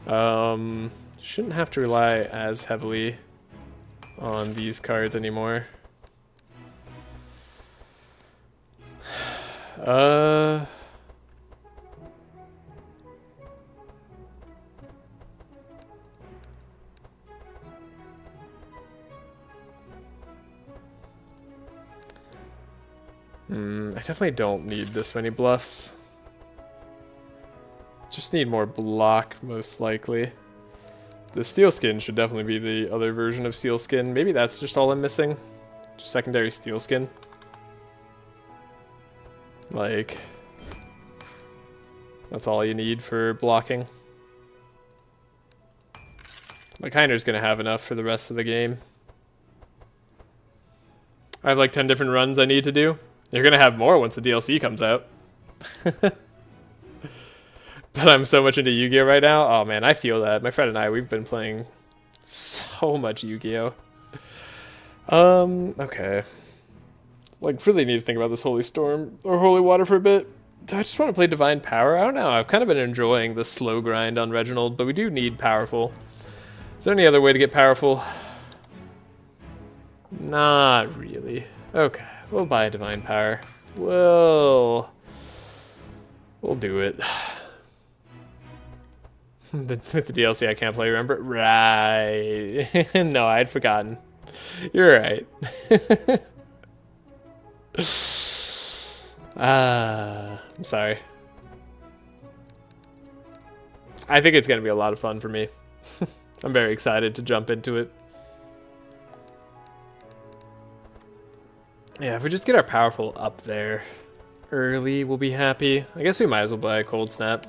Shouldn't have to rely as heavily on these cards anymore. I definitely don't need this many bluffs. Just need more block, most likely. The steel skin should definitely be the other version of steel skin. Maybe that's just all I'm missing. Just secondary steel skin. Like, that's all you need for blocking. Like, Heiner's gonna have enough for the rest of the game. I have like 10 different runs I need to do. You're gonna have more once the DLC comes out. But I'm so much into Yu-Gi-Oh right now. Oh man, I feel that. My friend and I, we've been playing so much Yu-Gi-Oh. Okay. Like, really need to think about this Holy Storm or Holy Water for a bit. Do I just want to play Divine Power? I don't know. I've kind of been enjoying the slow grind on Reginald, but we do need Powerful. Is there any other way to get Powerful? Not really. Okay, we'll buy Divine Power. We'll do it. With the DLC I can't play, remember? Right. No, I'd forgotten. You're right. I'm sorry. I think it's going to be a lot of fun for me. I'm very excited to jump into it. Yeah, if we just get our Powerful up there early, we'll be happy. I guess we might as well buy a Cold Snap.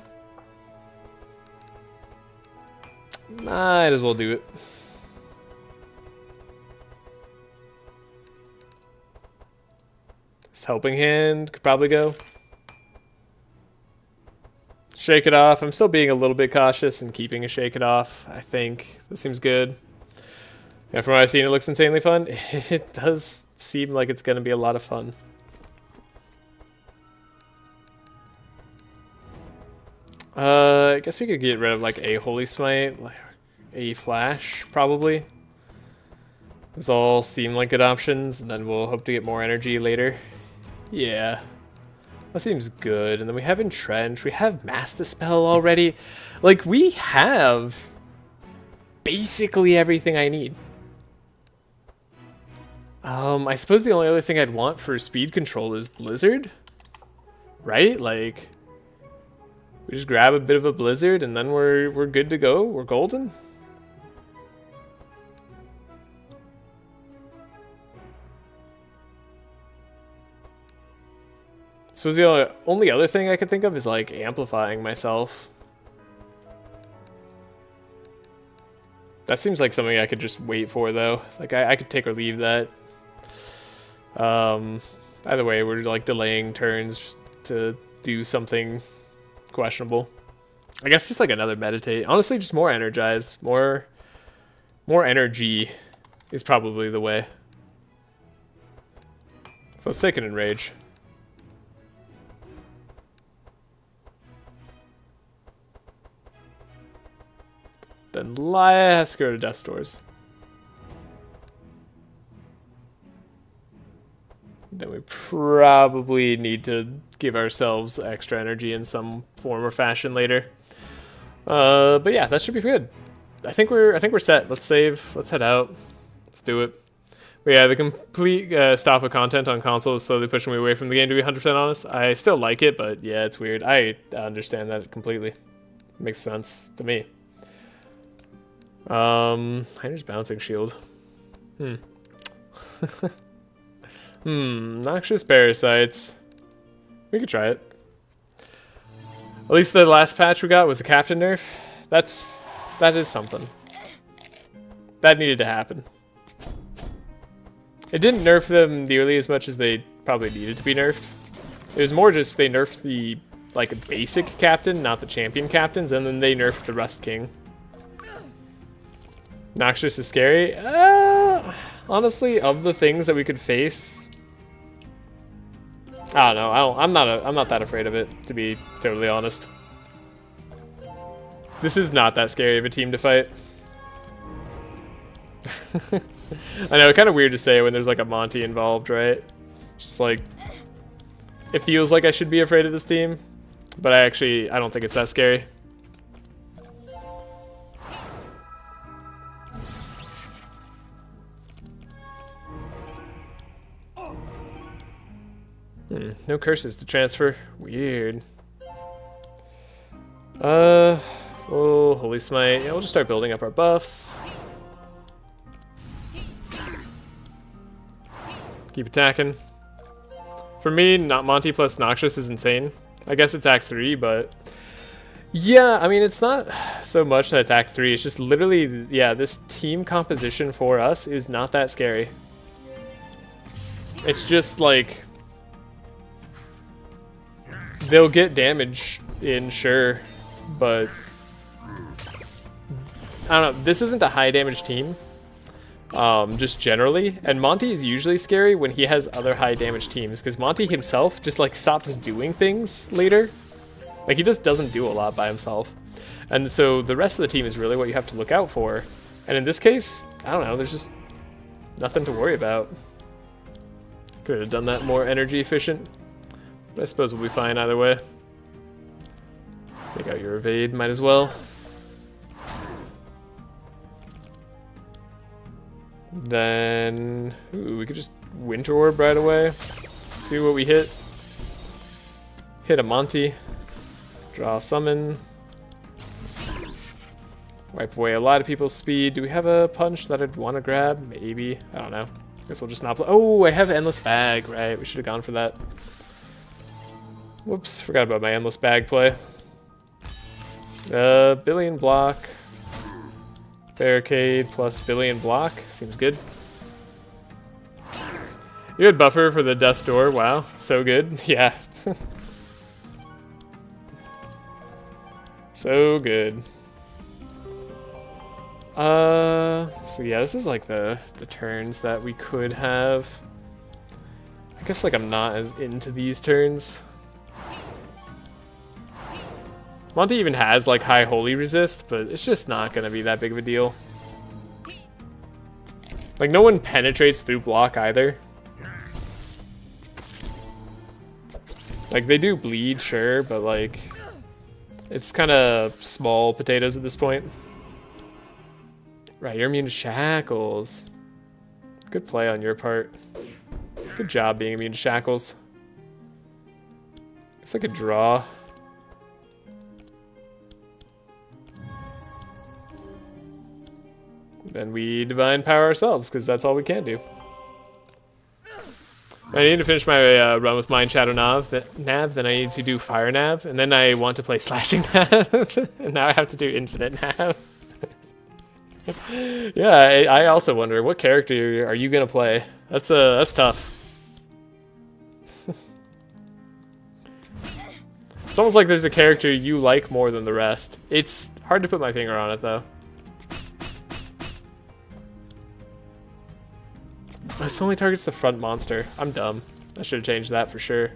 Might as well do it. This Helping Hand could probably go. Shake It Off. I'm still being a little bit cautious and keeping a Shake It Off, I think. That seems good. Yeah, from what I've seen, it looks insanely fun. It does seem like it's going to be a lot of fun. I guess we could get rid of like a Holy Smite, like a Flash, probably. Those all seem like good options, and then we'll hope to get more energy later. Yeah. That seems good. And then we have Entrench. We have Mass Dispel already. Like, we have basically everything I need. I suppose the only other thing I'd want for speed control is Blizzard. Right? Like, we just grab a bit of a Blizzard and then we're good to go. We're golden. I suppose the only other thing I could think of is like amplifying myself. That seems like something I could just wait for though. Like I could take or leave that. Either way, we're like delaying turns to do something questionable. I guess just like another meditate. Honestly, just more energize. More energy is probably the way. So let's take an Enrage. Then Laia has to go to Death's Doors. Then we probably need to give ourselves extra energy in some form or fashion later. But yeah, that should be good. I think we're set. Let's save. Let's head out. Let's do it. But yeah, the complete stop of content on console is slowly pushing me away from the game, to be 100% honest. I still like it, but yeah, it's weird. I understand that completely. Makes sense to me. Heiner's Bouncing Shield. Noxious Parasites. We could try it. At least the last patch we got was a Captain nerf. That is something. That needed to happen. It didn't nerf them nearly as much as they probably needed to be nerfed. It was more just they nerfed the like basic captain, not the champion captains, and then they nerfed the Rust King. Noxious is scary. Honestly, of the things that we could face, I don't know. I'm not that afraid of it, to be totally honest. This is not that scary of a team to fight. I know, kind of weird to say when there's like a Monty involved, right? Just like, it feels like I should be afraid of this team, but I don't think it's that scary. No curses to transfer. Weird. Oh, Holy Smite. Yeah, we'll just start building up our buffs. Keep attacking. For me, not Monty plus Noxious is insane. I guess it's Act 3, but... Yeah, I mean, it's not so much that it's Act 3. It's just literally, yeah, this team composition for us is not that scary. It's just, like... They'll get damage in, sure, but... I don't know, this isn't a high damage team. Just generally, and Monty is usually scary when he has other high damage teams, because Monty himself just like stops doing things later. Like he just doesn't do a lot by himself, and so the rest of the team is really what you have to look out for. And in this case, I don't know, there's just nothing to worry about. Could have done that more energy efficient, but I suppose we'll be fine either way. Take out your evade, might as well. Then, ooh, we could just Winter Orb right away. See what we hit. Hit a Monty. Draw a summon. Wipe away a lot of people's speed. Do we have a punch that I'd want to grab? Maybe. I don't know. Guess we'll just not play. Oh, I have Endless Bag, right? We should have gone for that. Whoops, forgot about my Endless Bag play. Billion block. Barricade plus billion block. Seems good. You had buffer for the Death's Door. Wow, so good. Yeah. So good. So yeah, this is like the turns that we could have. I guess like I'm not as into these turns. Monty even has like high holy resist, but it's just not gonna be that big of a deal. Like no one penetrates through block either. Like they do bleed, sure, but like it's kind of small potatoes at this point. Right, you're immune to shackles. Good play on your part. Good job being immune to shackles. It's like a draw. Then we divine power ourselves, because that's all we can do. I need to finish my run with Mind Shadow Nav, then I need to do Fire Nav, and then I want to play Slashing Nav, and now I have to do Infinite Nav. Yeah, I also wonder, what character are you going to play? That's tough. It's almost like there's a character you like more than the rest. It's hard to put my finger on it, though. This only targets the front monster. I'm dumb. I should have changed that for sure.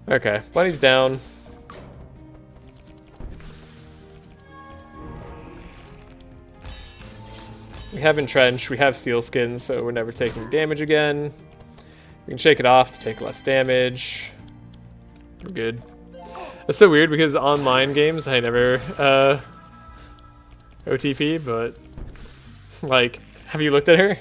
Okay, Bunny's down. We have Entrench, we have Sealskin, so we're never taking damage again. We can shake it off to take less damage. We're good. That's so weird because online games I never OTP, but like, have you looked at her?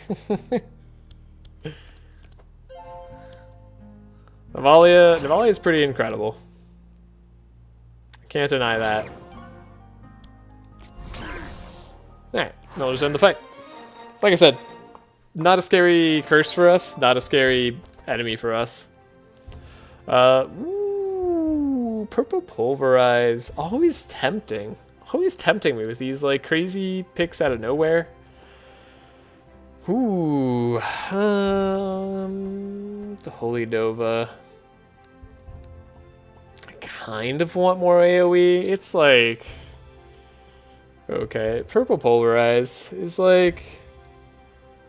Navalea is pretty incredible. Can't deny that. Alright, now we'll just end the fight. Like I said, not a scary curse for us, not a scary enemy for us. Ooh, Purple Pulverize. Always tempting. Always tempting me with these like crazy picks out of nowhere. Ooh, the Holy Nova. I kind of want more AoE. It's like, okay, Purple Pulverize is like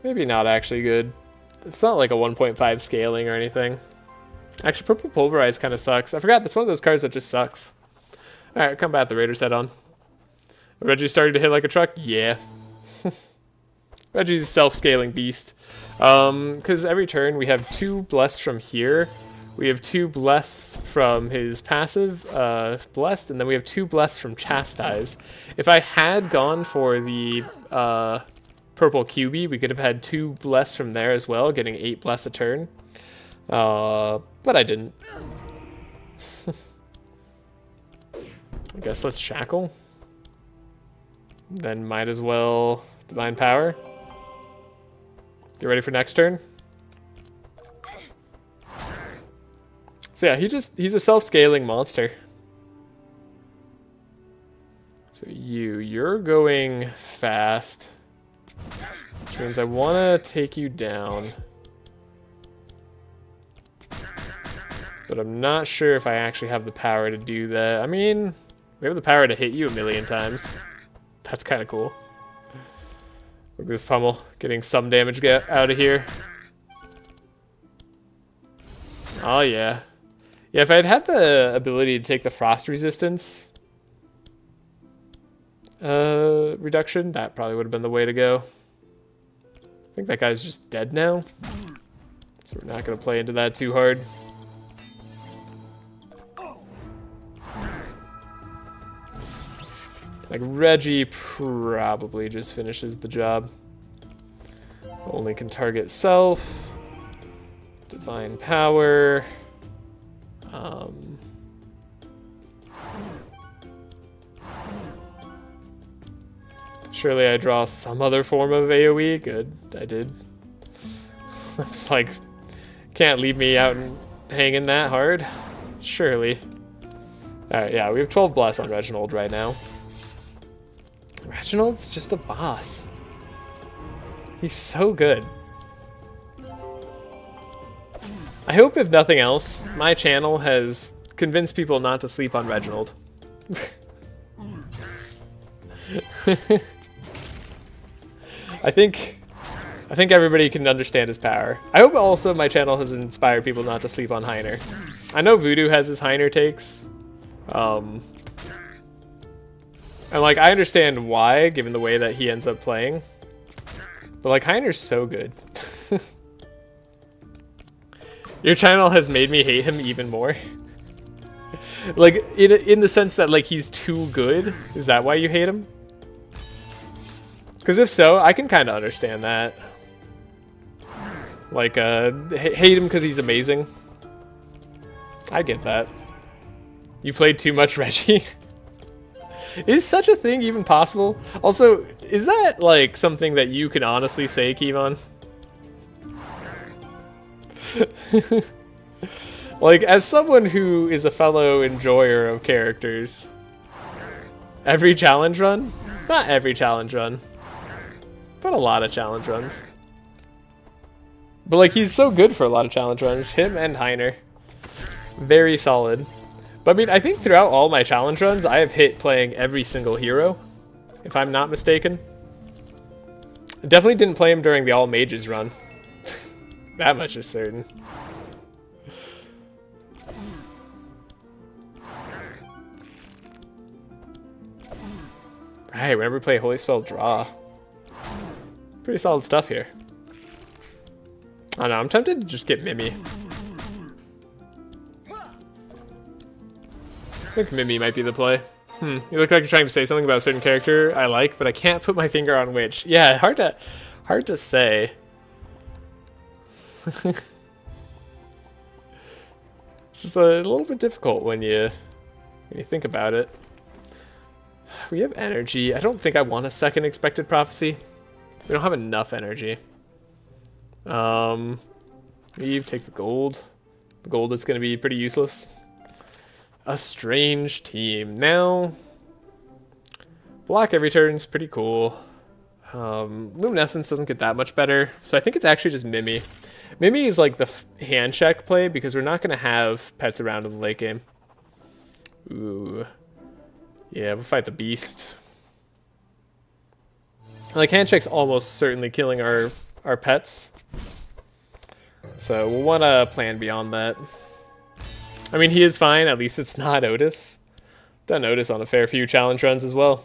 maybe not actually good. It's not like a 1.5 scaling or anything. Actually, Purple Pulverize kind of sucks. I forgot that's one of those cards that just sucks. All right, combat the Raider's head on. Reggie started to hit like a truck. Yeah. Reggie's a self-scaling beast. Because every turn we have 2 Blessed from here. We have 2 Blessed from his passive, Blessed, and then we have 2 Blessed from Chastise. If I had gone for the Purple QB, we could have had 2 Blessed from there as well, getting 8 Blessed a turn. But I didn't. I guess let's Shackle. Then might as well Divine Power. Get ready for next turn. So yeah, he's a self-scaling monster. So you're going fast, which means I want to take you down. But I'm not sure if I actually have the power to do that. I mean, we have the power to hit you a million times. That's kind of cool. Look at this pummel, getting some damage out of here. Oh yeah. Yeah, if I'd had the ability to take the frost resistance reduction, that probably would have been the way to go. I think that guy's just dead now. So we're not going to play into that too hard. Like, Reggie probably just finishes the job. Only can target self. Divine Power. Surely I draw some other form of AoE. Good, I did. It's like, can't leave me out and hanging that hard. Surely. Alright, yeah, we have 12 Bless on Reginald right now. Reginald's just a boss. He's so good. I hope, if nothing else, my channel has convinced people not to sleep on Reginald. I think everybody can understand his power. I hope also my channel has inspired people not to sleep on Heiner. I know Voodoo has his Heiner takes. And like, I understand why, given the way that he ends up playing. But like, Heiner's so good. Your channel has made me hate him even more. Like, in the sense that like he's too good. Is that why you hate him? Because if so, I can kind of understand that. Like, hate him because he's amazing. I get that. You played too much Reggie. Is such a thing even possible? Also, is that like something that you can honestly say, Kevon? Like, as someone who is a fellow enjoyer of characters, every challenge run? Not every challenge run, but a lot of challenge runs. But like, he's so good for a lot of challenge runs. Him and Heiner. Very solid. But I mean, I think throughout all my challenge runs, I have hit playing every single hero, if I'm not mistaken. I definitely didn't play him during the All Mages run. That much is certain. Right, whenever we play Holy Spell, draw. Pretty solid stuff here. I don't know, I'm tempted to just get Mimi. I think Mimi might be the play. You look like you're trying to say something about a certain character I like, but I can't put my finger on which. Yeah, hard to say. It's just a little bit difficult when you think about it. We have energy. I don't think I want a second Expected Prophecy. We don't have enough energy. Leave, take the gold. The gold is going to be pretty useless. A strange team. Now, block every turn is pretty cool. Luminescence doesn't get that much better, so I think it's actually just Mimi. Mimi is like the hand check play because we're not going to have pets around in the late game. Ooh. Yeah, we'll fight the beast. Like, hand check's almost certainly killing our pets. So we'll want to plan beyond that. I mean, he is fine. At least it's not Otis. Done Otis on a fair few challenge runs as well.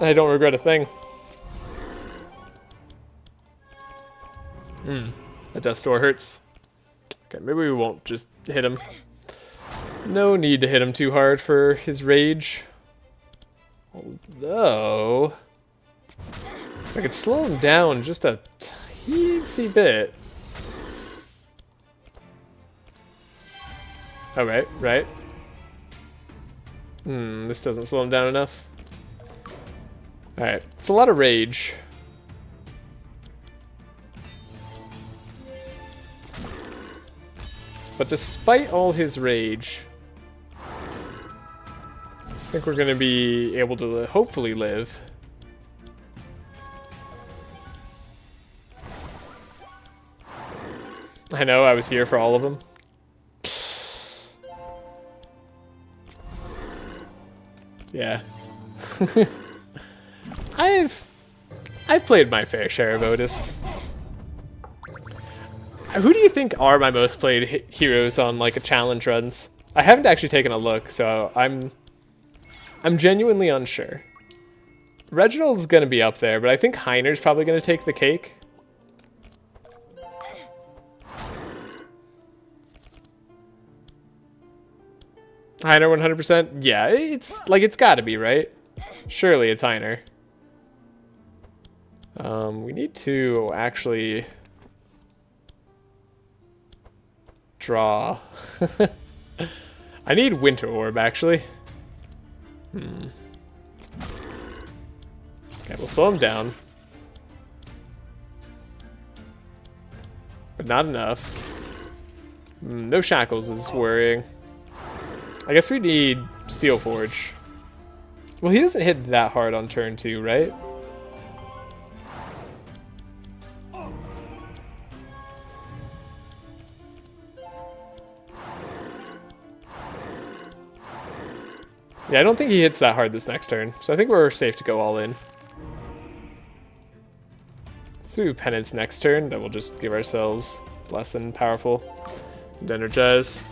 I don't regret a thing. That Death's Door hurts. Okay, maybe we won't just hit him. No need to hit him too hard for his rage. Although, I could slow him down just a teensy bit. Oh, right. This doesn't slow him down enough. Alright, it's a lot of rage. But despite all his rage, I think we're going to be able to hopefully live. I know, I was here for all of them. Yeah. I've played my fair share of Otis. Who do you think are my most played heroes on like a challenge runs? I haven't actually taken a look, so I'm genuinely unsure. Reginald's gonna be up there, but I think Heiner's probably gonna take the cake. Heiner 100%? Yeah, it's gotta be, right? Surely it's Heiner. We need to actually draw. I need Winter Orb, actually. Okay, we'll slow him down. But not enough. No Shackles is worrying. I guess we need Steel Forge. Well, he doesn't hit that hard on turn 2, right? Yeah, I don't think he hits that hard this next turn, so I think we're safe to go all in. Let's do Penance next turn, then we'll just give ourselves Bless and Powerful and Energize.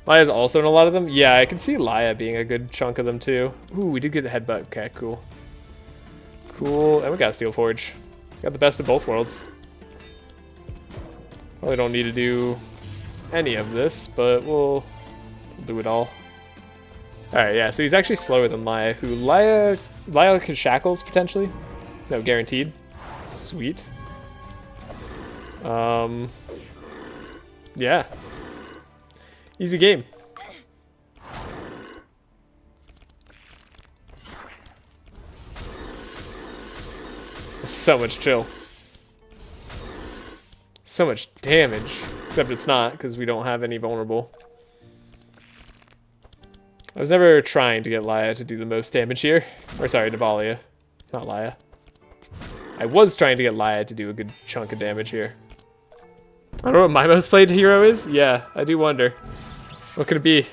Laia's also in a lot of them. Yeah, I can see Laia being a good chunk of them too. Ooh, we did get a Headbutt. Okay, cool. Cool, and we got Steel Forge. Got the best of both worlds. Probably don't need to do any of this, but we'll do it all. Alright, yeah, so he's actually slower than Laia, who Laia can Shackles, potentially. No, guaranteed. Sweet. Yeah. Easy game. So much chill. So much damage. Except it's not, because we don't have any vulnerable. I was never trying to get Laia to do the most damage here. Or sorry, Navalea. Not Laia. I was trying to get Laia to do a good chunk of damage here. I don't know what my most played hero is? Yeah, I do wonder. What could it be?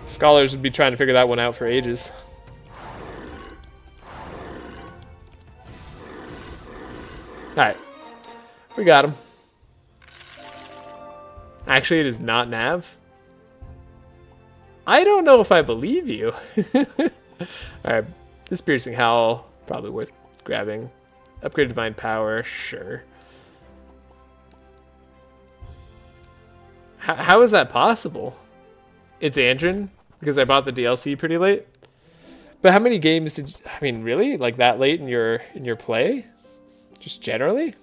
Scholars would be trying to figure that one out for ages. Alright. We got him. Actually, it is not Nav. I don't know if I believe you. Alright. This Piercing Howl, probably worth grabbing. Upgrade Divine Power, sure. How is that possible? It's Andrin, because I bought the DLC pretty late. But how many games did you, I mean, really? Like that late in your play? Just generally?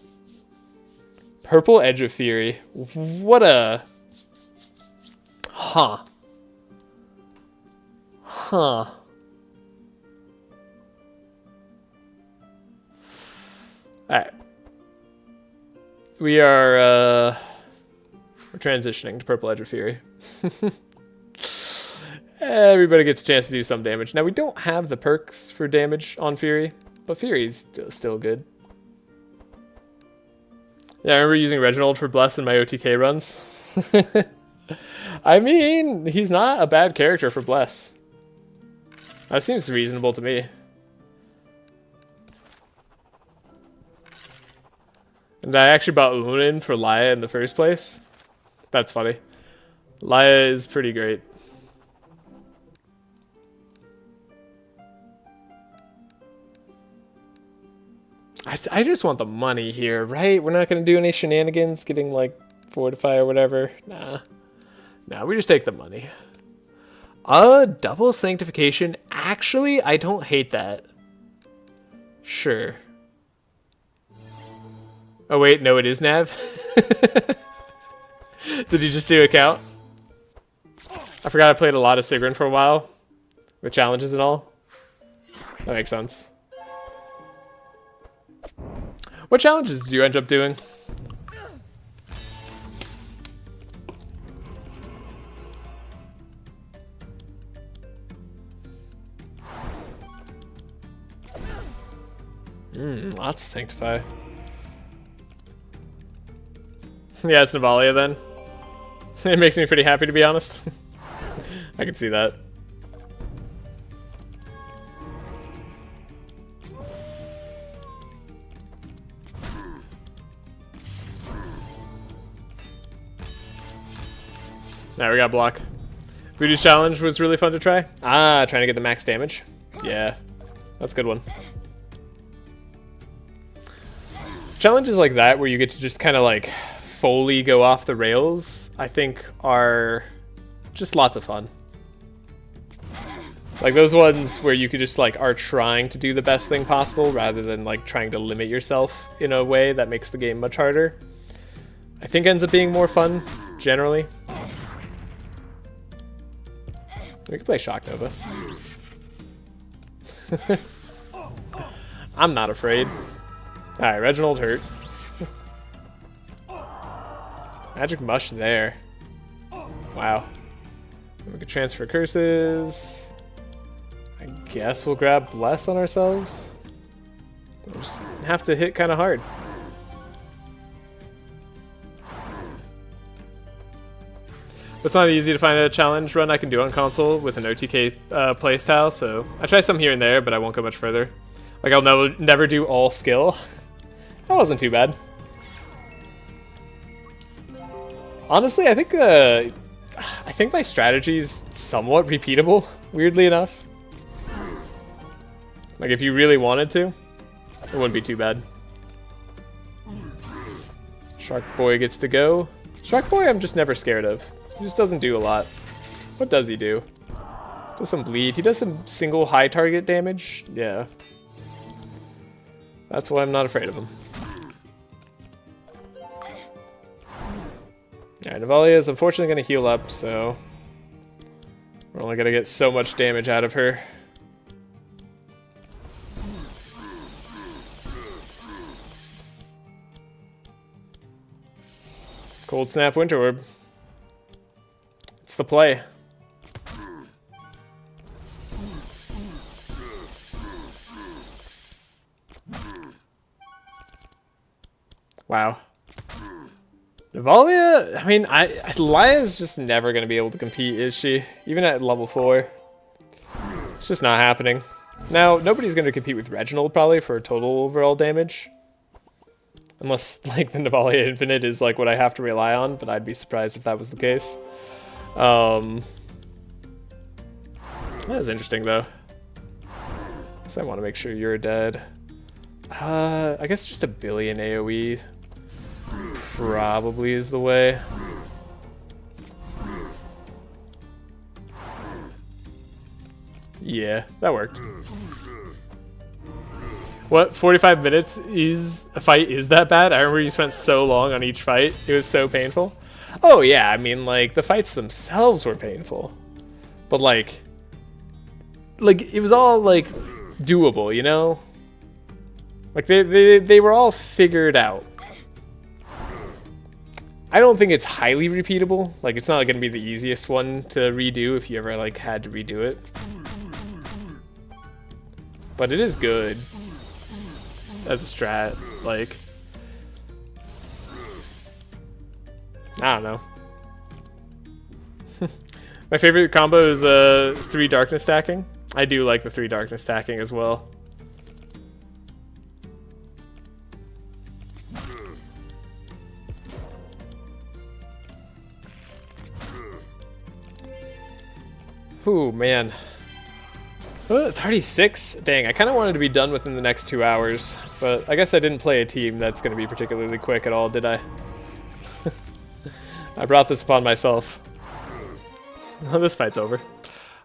Purple Edge of Fury. What a... Huh. Huh. Alright. We are, we're transitioning to Purple Edge of Fury. Everybody gets a chance to do some damage. Now, we don't have the perks for damage on Fury, but Fury's still good. Yeah, I remember using Reginald for Bless in my OTK runs. I mean, he's not a bad character for Bless. That seems reasonable to me. And I actually bought Lunin for Laia in the first place. That's funny. Laia is pretty great. I just want the money here, right? We're not going to do any shenanigans, getting like Fortify or whatever. Nah. Nah, we just take the money. Double Sanctification. Actually, I don't hate that. Sure. Oh wait, no, it is Nav. Did you just do a count? I forgot I played a lot of Sigrun for a while, with challenges and all. That makes sense. What challenges did you end up doing? Lots of Sanctify. Yeah, it's Navalea then. It makes me pretty happy, to be honest. I can see that. Now we got block. Voodoo's challenge was really fun to try. Ah, trying to get the max damage. Yeah, that's a good one. Challenges like that where you get to just kind of like fully go off the rails, I think are just lots of fun. Like those ones where you could just like are trying to do the best thing possible rather than like trying to limit yourself in a way that makes the game much harder. I think ends up being more fun generally. We can play Shock Nova. I'm not afraid. Alright, Reginald hurt. Magic Mush there. Wow. We can transfer curses. I guess we'll grab Bless on ourselves. We'll just have to hit kind of hard. It's not easy to find a challenge run I can do on console with an OTK playstyle, so I try some here and there, but I won't go much further. Like I'll never do all skill. That wasn't too bad. Honestly, I think my strategy's somewhat repeatable, weirdly enough. Like if you really wanted to, it wouldn't be too bad. Shark Boy gets to go. Shark Boy I'm just never scared of. He just doesn't do a lot. What does he do? Does some bleed. He does some single high target damage. Yeah. That's why I'm not afraid of him. Alright, Navalea is unfortunately going to heal up, so we're only going to get so much damage out of her. Cold Snap Winter Orb. It's the play. Wow. Navalea, I mean, Laia's just never going to be able to compete, is she? Even at level 4. It's just not happening. Now, nobody's going to compete with Reginald, probably, for total overall damage. Unless, like, the Navalea Infinite is, like, what I have to rely on, but I'd be surprised if that was the case. That is interesting, though. So I want to make sure you're dead. I guess just a billion AoE probably is the way. Yeah, that worked. What, 45 minutes is a fight is that bad? I remember you spent so long on each fight. It was so painful. Oh yeah, I mean like the fights themselves were painful. But like it was all like doable, you know? Like they were all figured out. I don't think it's highly repeatable. Like it's not going to be the easiest one to redo if you ever like had to redo it. But it is good as a strat, like I don't know. My favorite combo is 3 darkness stacking. I do like the 3 darkness stacking as well. Ooh, man. Oh, it's already 6? Dang, I kind of wanted to be done within the next 2 hours. But I guess I didn't play a team that's going to be particularly quick at all, did I? I brought this upon myself. Oh, this fight's over.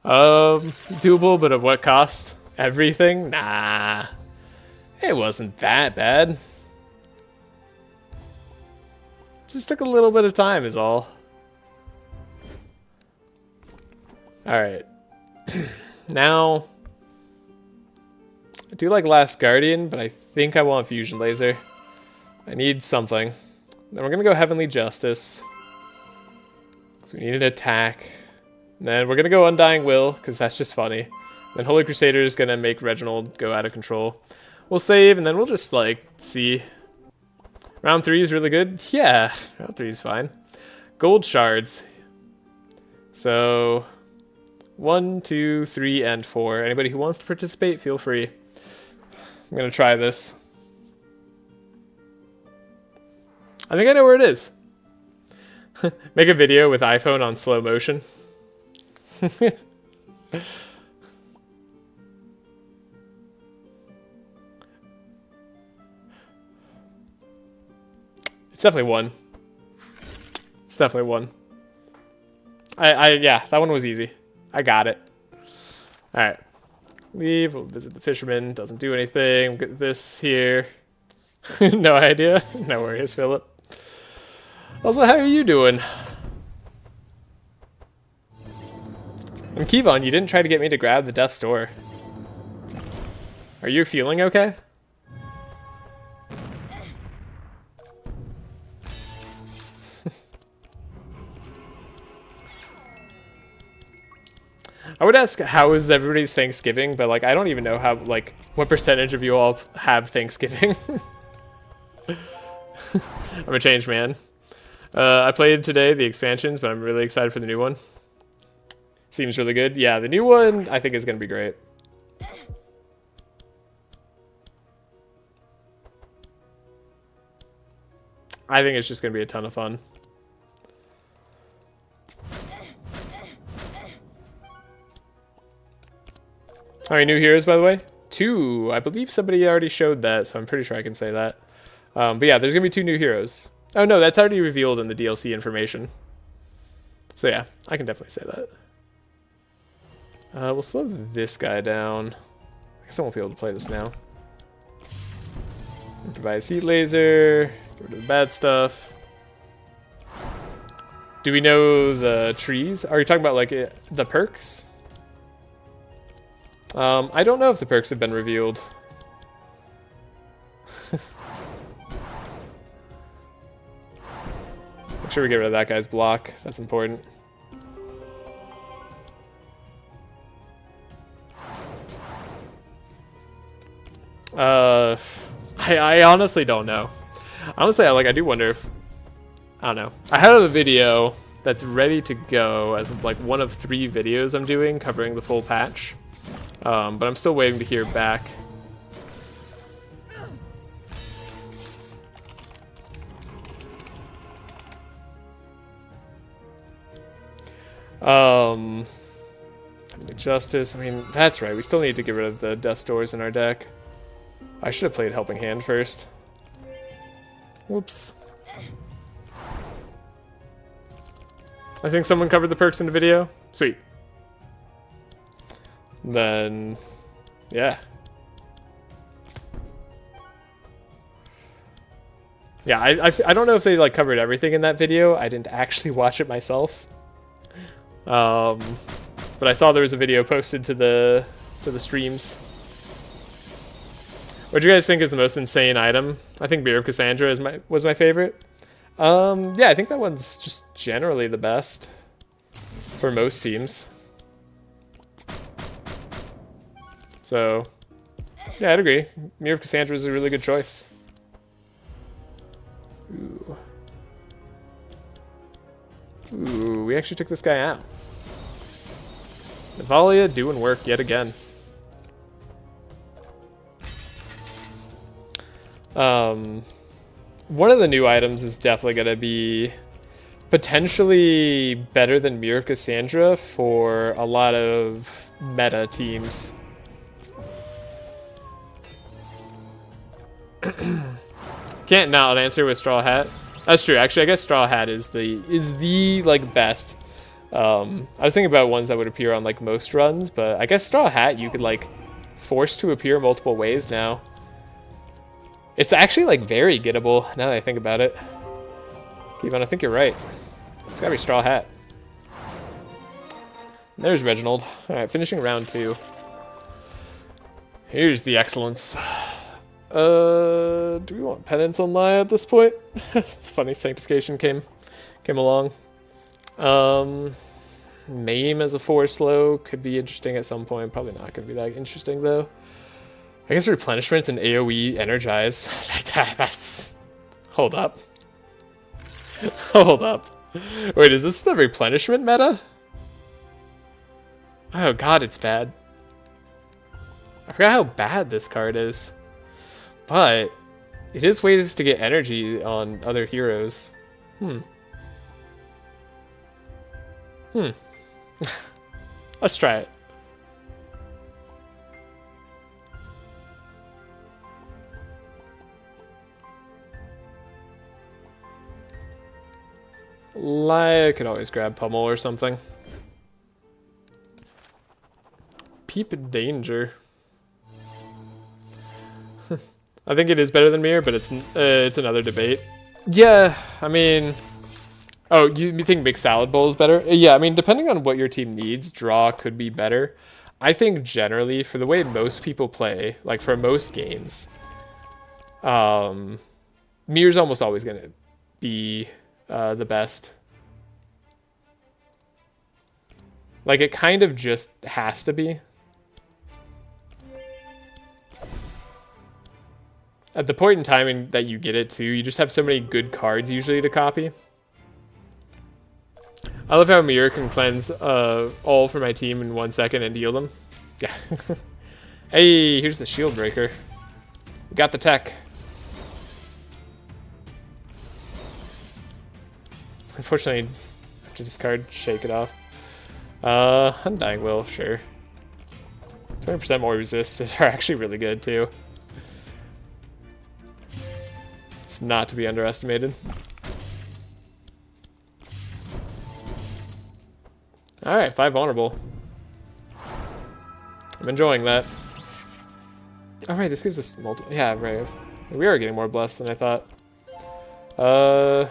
Doable, but at what cost? Everything? Nah. It wasn't that bad. Just took a little bit of time is all. Alright. Now, I do like Last Guardian, but I think I want Fusion Laser. I need something. Then we're going to go Heavenly Justice. So we need an attack. And then we're going to go Undying Will, because that's just funny. Then Holy Crusader is going to make Reginald go out of control. We'll save, and then we'll just, like, see. Round 3 is really good. Yeah, round 3 is fine. Gold Shards. So, 1, 2, 3, and 4. Anybody who wants to participate, feel free. I'm going to try this. I think I know where it is. Make a video with iPhone on slow motion. It's definitely one. It's definitely one. Yeah, that one was easy. I got it. Alright. Leave, we'll visit the fisherman, doesn't do anything. We'll get this here. No idea. No worries, Philip. Also, how are you doing? And Kevon, you didn't try to get me to grab the Death's Door. Are you feeling okay? I would ask how is everybody's Thanksgiving, but like I don't even know how like what percentage of you all have Thanksgiving. I'm a changed man. I played today the expansions, but I'm really excited for the new one. Seems really good. Yeah, the new one I think is going to be great. I think it's just going to be a ton of fun. How many new heroes, by the way? 2. I believe somebody already showed that, so I'm pretty sure I can say that. But yeah, there's going to be 2 new heroes. Oh no, that's already revealed in the DLC information. So yeah, I can definitely say that. We'll slow this guy down. I guess I won't be able to play this now. Provide Seed Laser. Get rid of the bad stuff. Do we know the trees? Are you talking about like the perks? I don't know if the perks have been revealed. Make sure we get rid of that guy's block. That's important. I honestly don't know. Honestly, I do wonder if... I don't know. I have a video that's ready to go as like one of 3 videos I'm doing covering the full patch. But I'm still waiting to hear back. Justice, I mean, that's right. We still need to get rid of the Death's Doors in our deck. I should have played Helping Hand first. Whoops. I think someone covered the perks in the video. Sweet. Then, yeah. Yeah, I don't know if they like covered everything in that video. I didn't actually watch it myself. But I saw there was a video posted to the streams. What do you guys think is the most insane item? I think Beer of Cassandra was my favorite. Yeah, I think that one's just generally the best for most teams. So, yeah, I'd agree. Mirror of Cassandra is a really good choice. Ooh. Ooh, we actually took this guy out. Navalea doing work yet again. One of the new items is definitely going to be potentially better than Mirror of Cassandra for a lot of meta teams. Can't not answer with Straw Hat. That's true. Actually, I guess Straw Hat is the like best. I was thinking about ones that would appear on like most runs, but I guess Straw Hat you could like force to appear multiple ways now. It's actually like very gettable now that I think about it. Kevon, I think you're right. It's gotta be Straw Hat. There's Reginald. Alright, finishing round 2. Here's the excellence. Do we want penance on Laia at this point? It's funny, sanctification came along. Maim as a 4 slow could be interesting at some point. Probably not going to be that interesting though. I guess replenishment and AoE energize. That's... Hold up. Hold up. Wait, is this the replenishment meta? Oh god, it's bad. I forgot how bad this card is. But it is ways to get energy on other heroes. Let's try it. Laia could always grab Pummel or something. Peep Danger. I think it is better than Mirror, but it's another debate. Yeah, I mean... Oh, you think Mixed Salad Bowl is better? Yeah, I mean, depending on what your team needs, Draw could be better. I think generally, for the way most people play, like for most games, Mirror's almost always going to be the best. Like, it kind of just has to be. At the point in time that you get it too, you just have so many good cards usually to copy. I love how Mirror can cleanse all for my team in 1 second and deal them. Yeah. Hey, here's the shield breaker. We got the tech. Unfortunately, I have to discard Shake It Off. Undying Will, sure. 20% more resists are actually really good too. It's not to be underestimated. Alright, 5 vulnerable. I'm enjoying that. Alright, this gives us multiple... Yeah, right. We are getting more blessed than I thought. Yeah,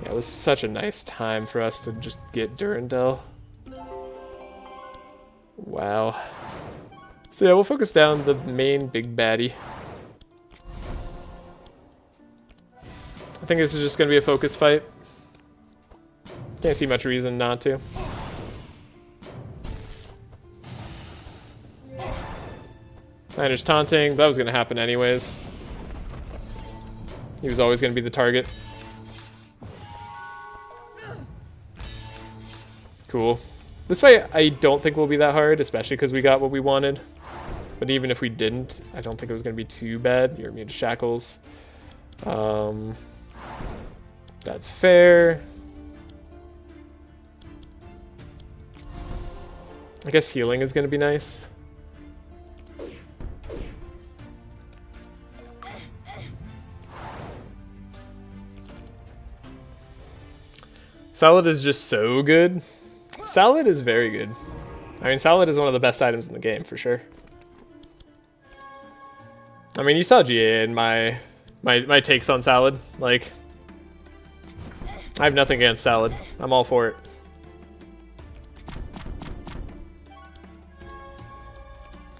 it was such a nice time for us to just get Durandal. Wow. So yeah, we'll focus down the main big baddie. I think this is just going to be a focus fight. Can't see much reason not to. Heiner's taunting. That was going to happen anyways. He was always going to be the target. Cool. This fight I don't think will be that hard, especially because we got what we wanted. But even if we didn't, I don't think it was going to be too bad. You're immune to shackles. That's fair. I guess healing is going to be nice. Salad is just so good. Salad is very good. I mean, salad is one of the best items in the game, for sure. I mean, you saw GA in my takes on salad. Like, I have nothing against salad. I'm all for it.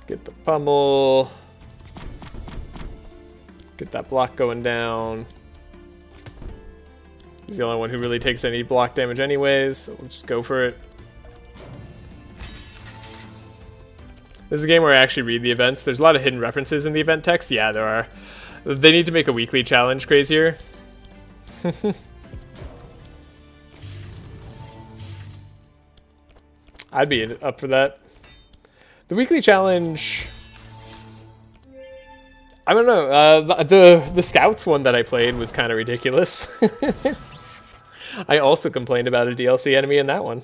Get the pummel. Get that block going down. He's the only one who really takes any block damage anyways, so we'll just go for it. This is a game where I actually read the events. There's a lot of hidden references in the event text. Yeah, there are. They need to make a weekly challenge crazier. I'd be up for that. The weekly challenge... I don't know. The Scouts one that I played was kind of ridiculous. I also complained about a DLC enemy in that one.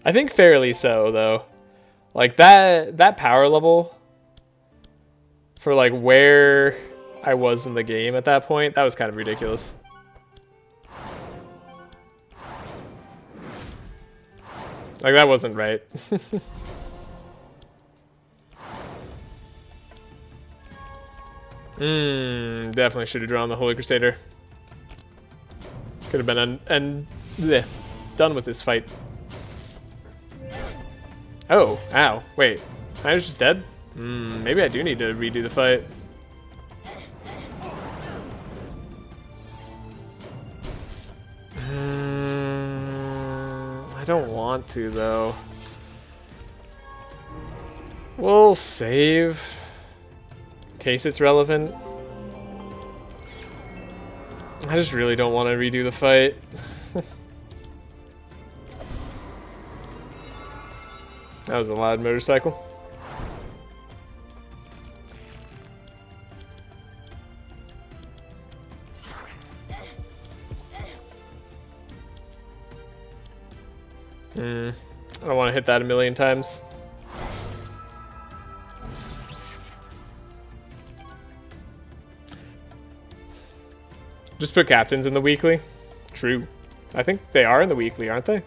I think fairly so, though. Like, that power level for, like, where I was in the game at that point, that was kind of ridiculous. Like, that wasn't right. Definitely should have drawn the Holy Crusader. Could have been done with this fight. Oh, ow. Wait. Heiner's just dead? Maybe I do need to redo the fight. I don't want to, though. We'll save. In case it's relevant. I just really don't want to redo the fight. That was a loud motorcycle. I don't want to hit that a million times. Just put captains in the weekly. True. I think they are in the weekly, aren't they?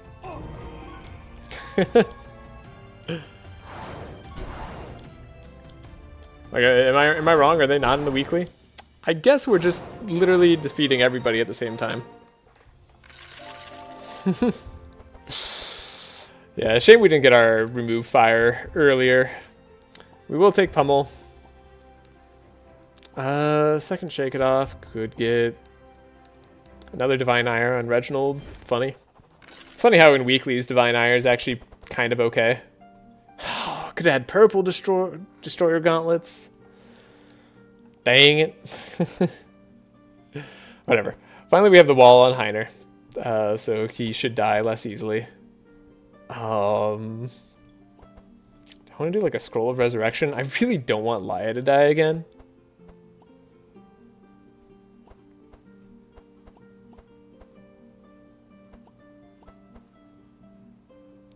Like, am I wrong? Are they not in the weekly? I guess we're just literally defeating everybody at the same time. Yeah, shame we didn't get our remove fire earlier. We will take pummel. Second shake it off. Could get another divine ire on Reginald. Funny. It's funny how in weeklies divine ire is actually kind of okay. Could have had purple destroyer gauntlets. Dang it. Whatever. Finally we have the wall on Heiner. So he should die less easily. Do I want to do like a scroll of resurrection? I really don't want Laia to die again.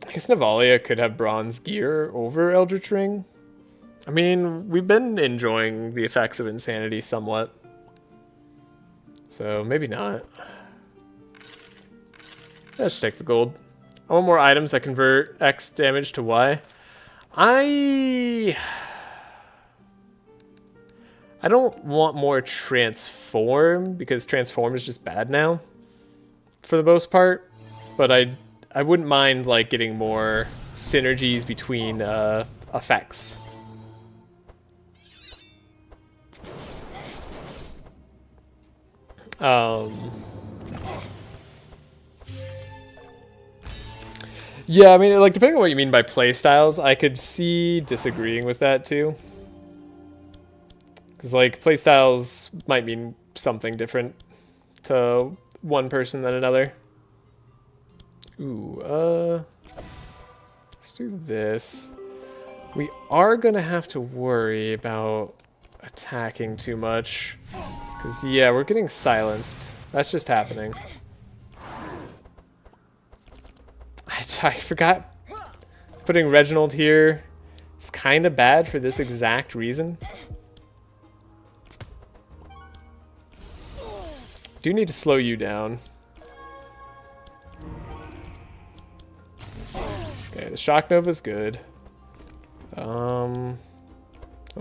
I guess Navalea could have bronze gear over Eldritch Ring. I mean, we've been enjoying the effects of insanity somewhat. So maybe not. Let's take the gold. I want more items that convert X damage to Y. I don't want more transform, because transform is just bad now for the most part. But I wouldn't mind like getting more synergies between effects. Yeah, I mean, like, depending on what you mean by play styles, I could see disagreeing with that too. Because, like, play styles might mean something different to one person than another. Ooh, let's do this. We are gonna have to worry about attacking too much. Because, yeah, we're getting silenced. That's just happening. I forgot putting Reginald here. It's kind of bad for this exact reason. Do need to slow you down. Okay, the Shock Nova's good. I'll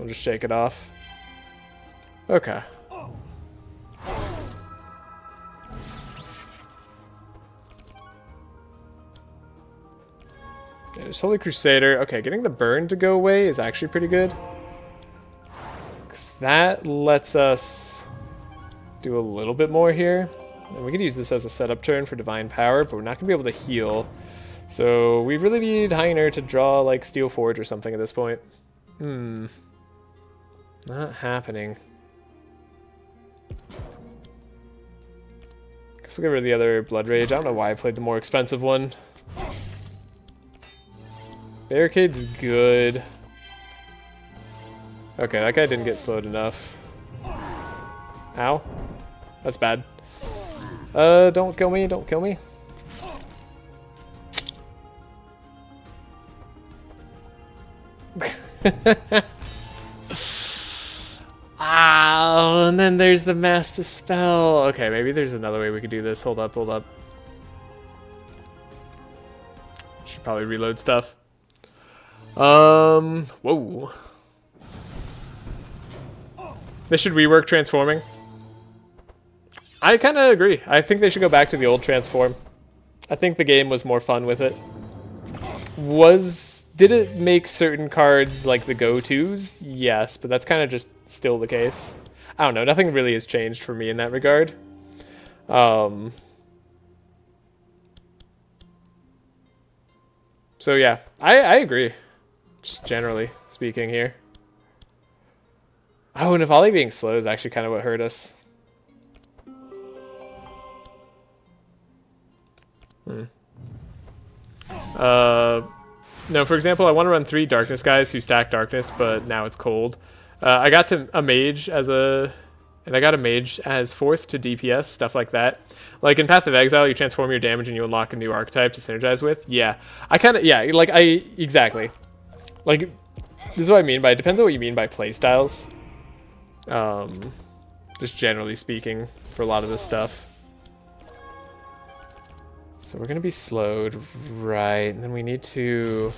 just shake it off. Okay. There's Holy Crusader. Okay, getting the burn to go away is actually pretty good. Because that lets us do a little bit more here. And we could use this as a setup turn for Divine Power, but we're not going to be able to heal. So we really need Heiner to draw like Steel Forge or something at this point. Not happening. Guess we'll get rid of the other Blood Rage. I don't know why I played the more expensive one. Barricade's good. Okay, that guy didn't get slowed enough. Ow. That's bad. Don't kill me, don't kill me. Ah, and then there's the Master Spell. Okay, maybe there's another way we could do this. Hold up, hold up. Should probably reload stuff. Whoa. They should rework transforming. I kind of agree. I think they should go back to the old transform. I think the game was more fun with it. Was Did it make certain cards like the go-tos? Yes, but that's kind of just still the case. I don't know, nothing really has changed for me in that regard. So yeah, I agree, just generally speaking here. Oh, Navalea being slow is actually kind of what hurt us. No, for example, I want to run 3 darkness guys who stack darkness, but now it's cold. I got to a mage as a... And I got a mage as 4th to DPS, stuff like that. Like in Path of Exile, you transform your damage and you unlock a new archetype to synergize with. Yeah, I kind of... Yeah, like exactly. Like, this is what I mean by... It depends on what you mean by playstyles. Just generally speaking, for a lot of this stuff. So we're gonna be slowed, right? And then we need to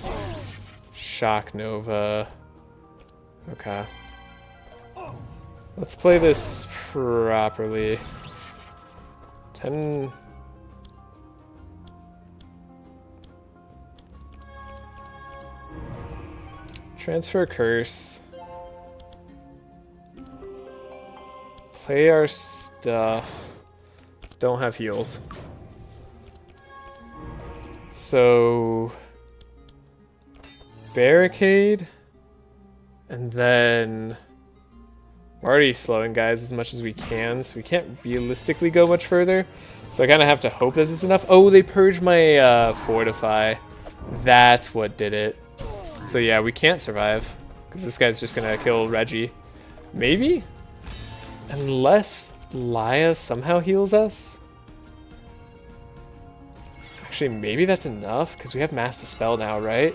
shock Nova. Okay. Let's play this properly. 10. Transfer curse. Play our stuff. Don't have heals. So barricade, and then we're already slowing guys as much as we can, so we can't realistically go much further. So I kind of have to hope this is enough. Oh, they purged my fortify. That's what did it. So yeah, we can't survive because this guy's just gonna kill Reggie. Maybe? Unless Laia somehow heals us? Actually, maybe that's enough, because we have Mass Dispel now, right?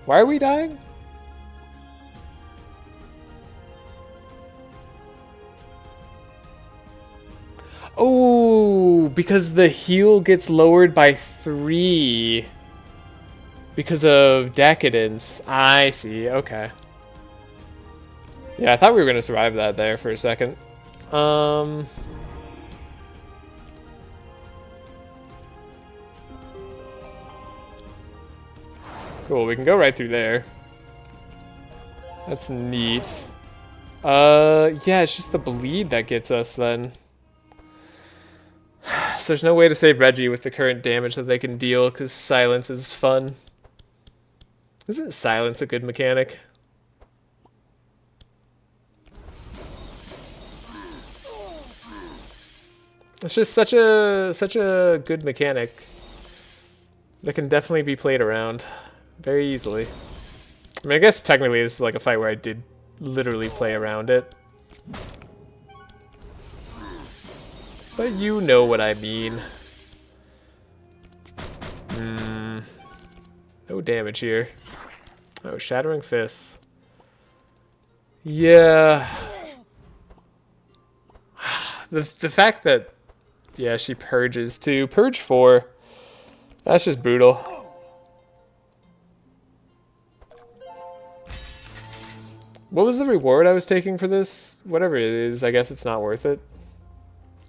Why are we dying? Oh, because the heal gets lowered by 3. Because of Decadence. I see, okay. Yeah, I thought we were going to survive that there for a second. Cool, we can go right through there. That's neat. Yeah, it's just the bleed that gets us then. So there's no way to save Reggie with the current damage that they can deal, because silence is fun. Isn't silence a good mechanic? It's just such a good mechanic that can definitely be played around very easily. I mean, I guess technically this is like a fight where I did literally play around it. But you know what I mean. No damage here. Oh, Shattering Fists. Yeah. The fact that, yeah, she purges too. Purge 4. That's just brutal. What was the reward I was taking for this? Whatever it is, I guess it's not worth it.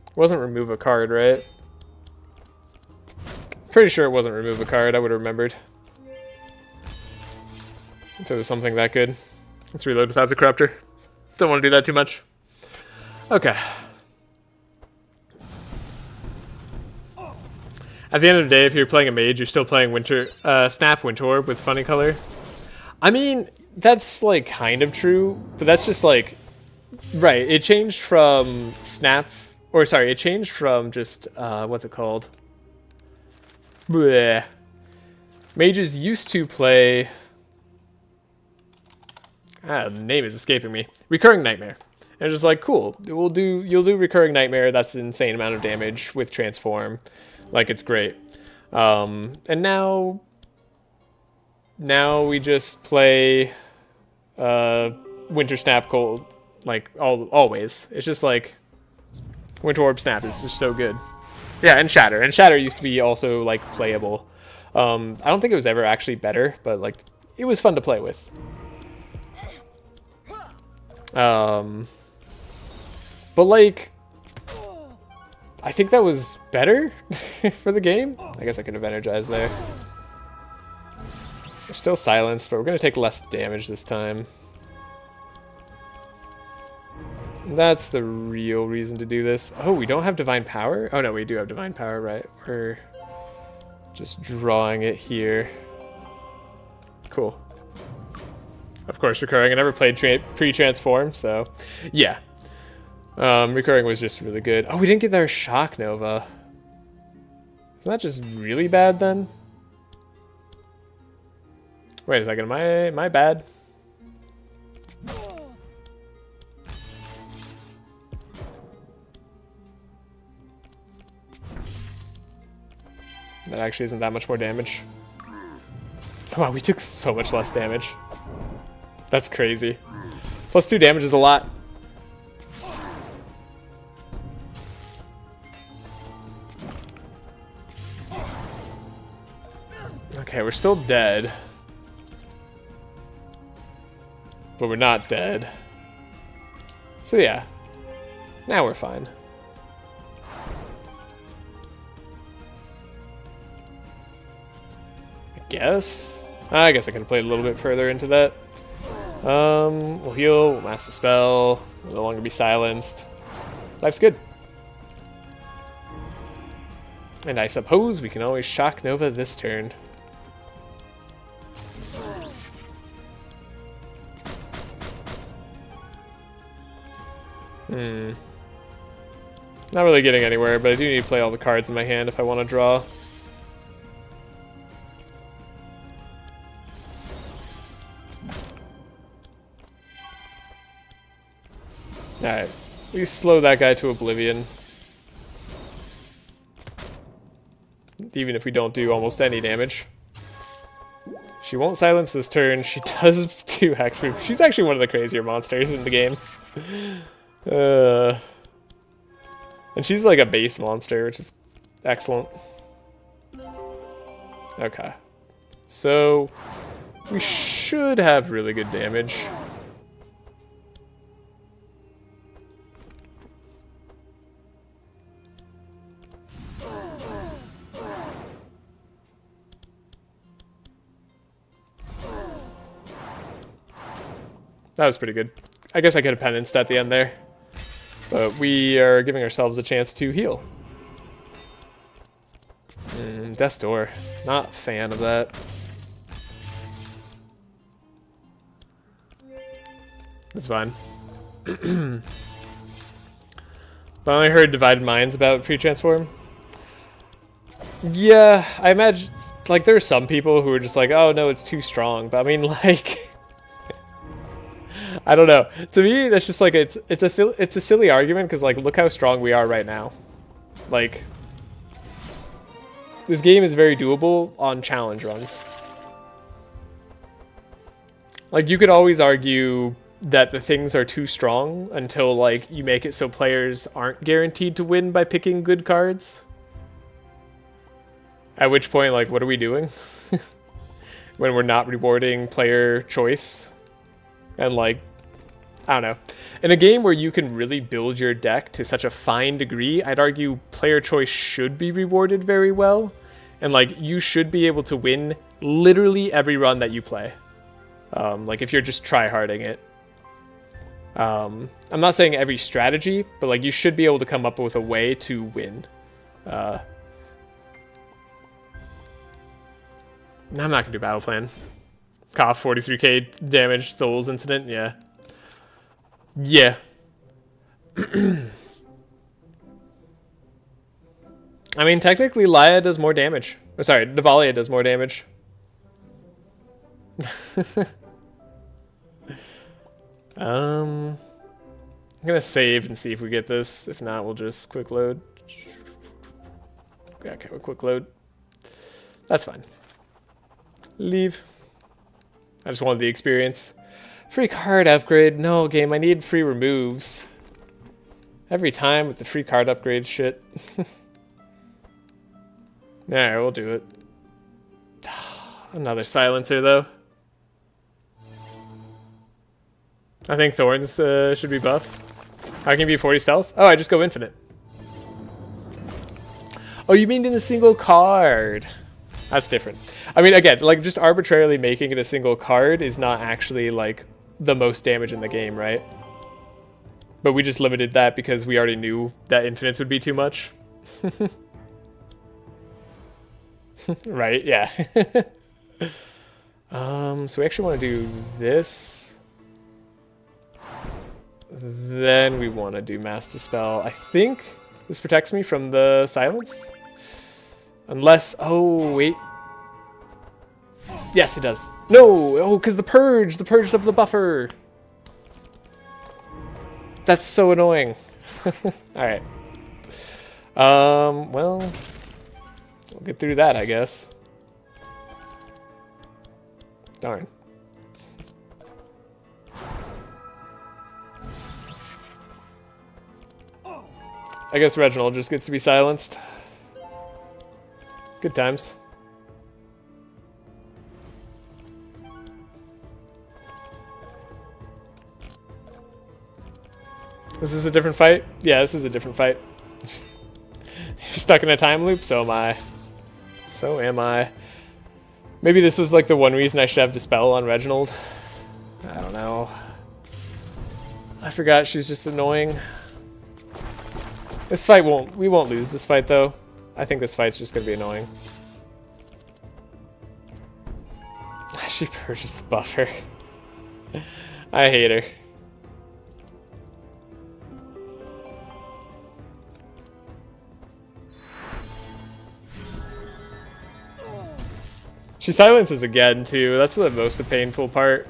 It wasn't remove a card, right? Pretty sure it wasn't remove a card. I would have remembered. If it was something that good. Let's reload without the corruptor. Don't want to do that too much. Okay. At the end of the day, if you're playing a mage, you're still playing Snap Winter Orb with Funny Color. I mean, that's like kind of true, but that's just like, right, it changed from Snap, or sorry, it changed from just, what's it called? Bleh. Mages used to play, the name is escaping me, Recurring Nightmare. And it's just like, cool, you'll do Recurring Nightmare, that's an insane amount of damage with Transform. Like, it's great. And now we just play Winter Snap Cold, like, always. It's just like, Winter Orb Snap is just so good. Yeah, and Shatter. And Shatter used to be also, like, playable. I don't think it was ever actually better, but, like, it was fun to play with. But, like, I think that was better for the game. I guess I could have energized there. We're still silenced, but we're going to take less damage this time. That's the real reason to do this. Oh, we don't have Divine Power? Oh no, we do have Divine Power, right? We're just drawing it here. Cool. Of course, recurring. I never played pre-transform, so yeah. Recurring was just really good. Oh, we didn't get our Shock Nova. Isn't that just really bad then? Wait a second, am I bad? That actually isn't that much more damage. Wow, we took so much less damage. That's crazy. +2 damage is a lot. Okay, we're still dead. But we're not dead. So yeah. Now we're fine. I guess I could have played a little bit further into that. We'll heal, we'll master spell, we'll no longer be silenced. Life's good. And I suppose we can always Shock Nova this turn. Not really getting anywhere, but I do need to play all the cards in my hand if I want to draw. Alright, we slow that guy to oblivion. Even if we don't do almost any damage. She won't silence this turn. She does do hexproof. She's actually one of the crazier monsters in the game. And she's like a base monster, which is excellent. Okay. So, we should have really good damage. That was pretty good. I guess I could have penanced at the end there. But we are giving ourselves a chance to heal. Death's Door. Not a fan of that. It's fine. But I only heard divided minds about pre-transform. Yeah, I imagine, like, there are some people who are just like, oh no, it's too strong. But I mean, like... I don't know. To me, that's just like it's a silly argument because like look how strong we are right now. Like this game is very doable on challenge runs. Like you could always argue that the things are too strong until like you make it so players aren't guaranteed to win by picking good cards. At which point, like, what are we doing? When we're not rewarding player choice. And like, I don't know. In a game where you can really build your deck to such a fine degree, I'd argue player choice should be rewarded very well. And like, you should be able to win literally every run that you play. Like if you're just try-harding it. I'm not saying every strategy, but like you should be able to come up with a way to win. I'm not gonna do battle plan. Cough, 43k damage, Souls Incident, yeah. Yeah. I mean, technically, Laia does more damage. Oh, sorry, Navalea does more damage. I'm gonna save and see if we get this. If not, we'll just quick load. Okay, we'll quick load. That's fine. Leave. I just wanted the experience. Free card upgrade. No, game, I need free removes. Every time with the free card upgrade shit. Alright, we'll do it. Another silencer, though. I think Thorns should be buffed. How can you be 40 stealth? Oh, I just go infinite. Oh, you mean in a single card? That's different. I mean, again, like just arbitrarily making it a single card is not actually like the most damage in the game, right? But we just limited that because we already knew that infinites would be too much. Right, yeah. So we actually want to do this. Then we want to do Mass Dispel. I think this protects me from the silence. Unless, oh, wait. Yes, it does. No, oh, because the purge up the buffer. That's so annoying. Alright. Well, we'll get through that, I guess. Darn. I guess Reginald just gets to be silenced. Good times. This is a different fight? Yeah, this is a different fight. You're stuck in a time loop? So am I. So am I. Maybe this was like the one reason I should have Dispel on Reginald. I don't know. I forgot she's just annoying. This fight we won't lose this fight though. I think this fight's just gonna be annoying. She purges the buffer. I hate her. She silences again too. That's the most painful part.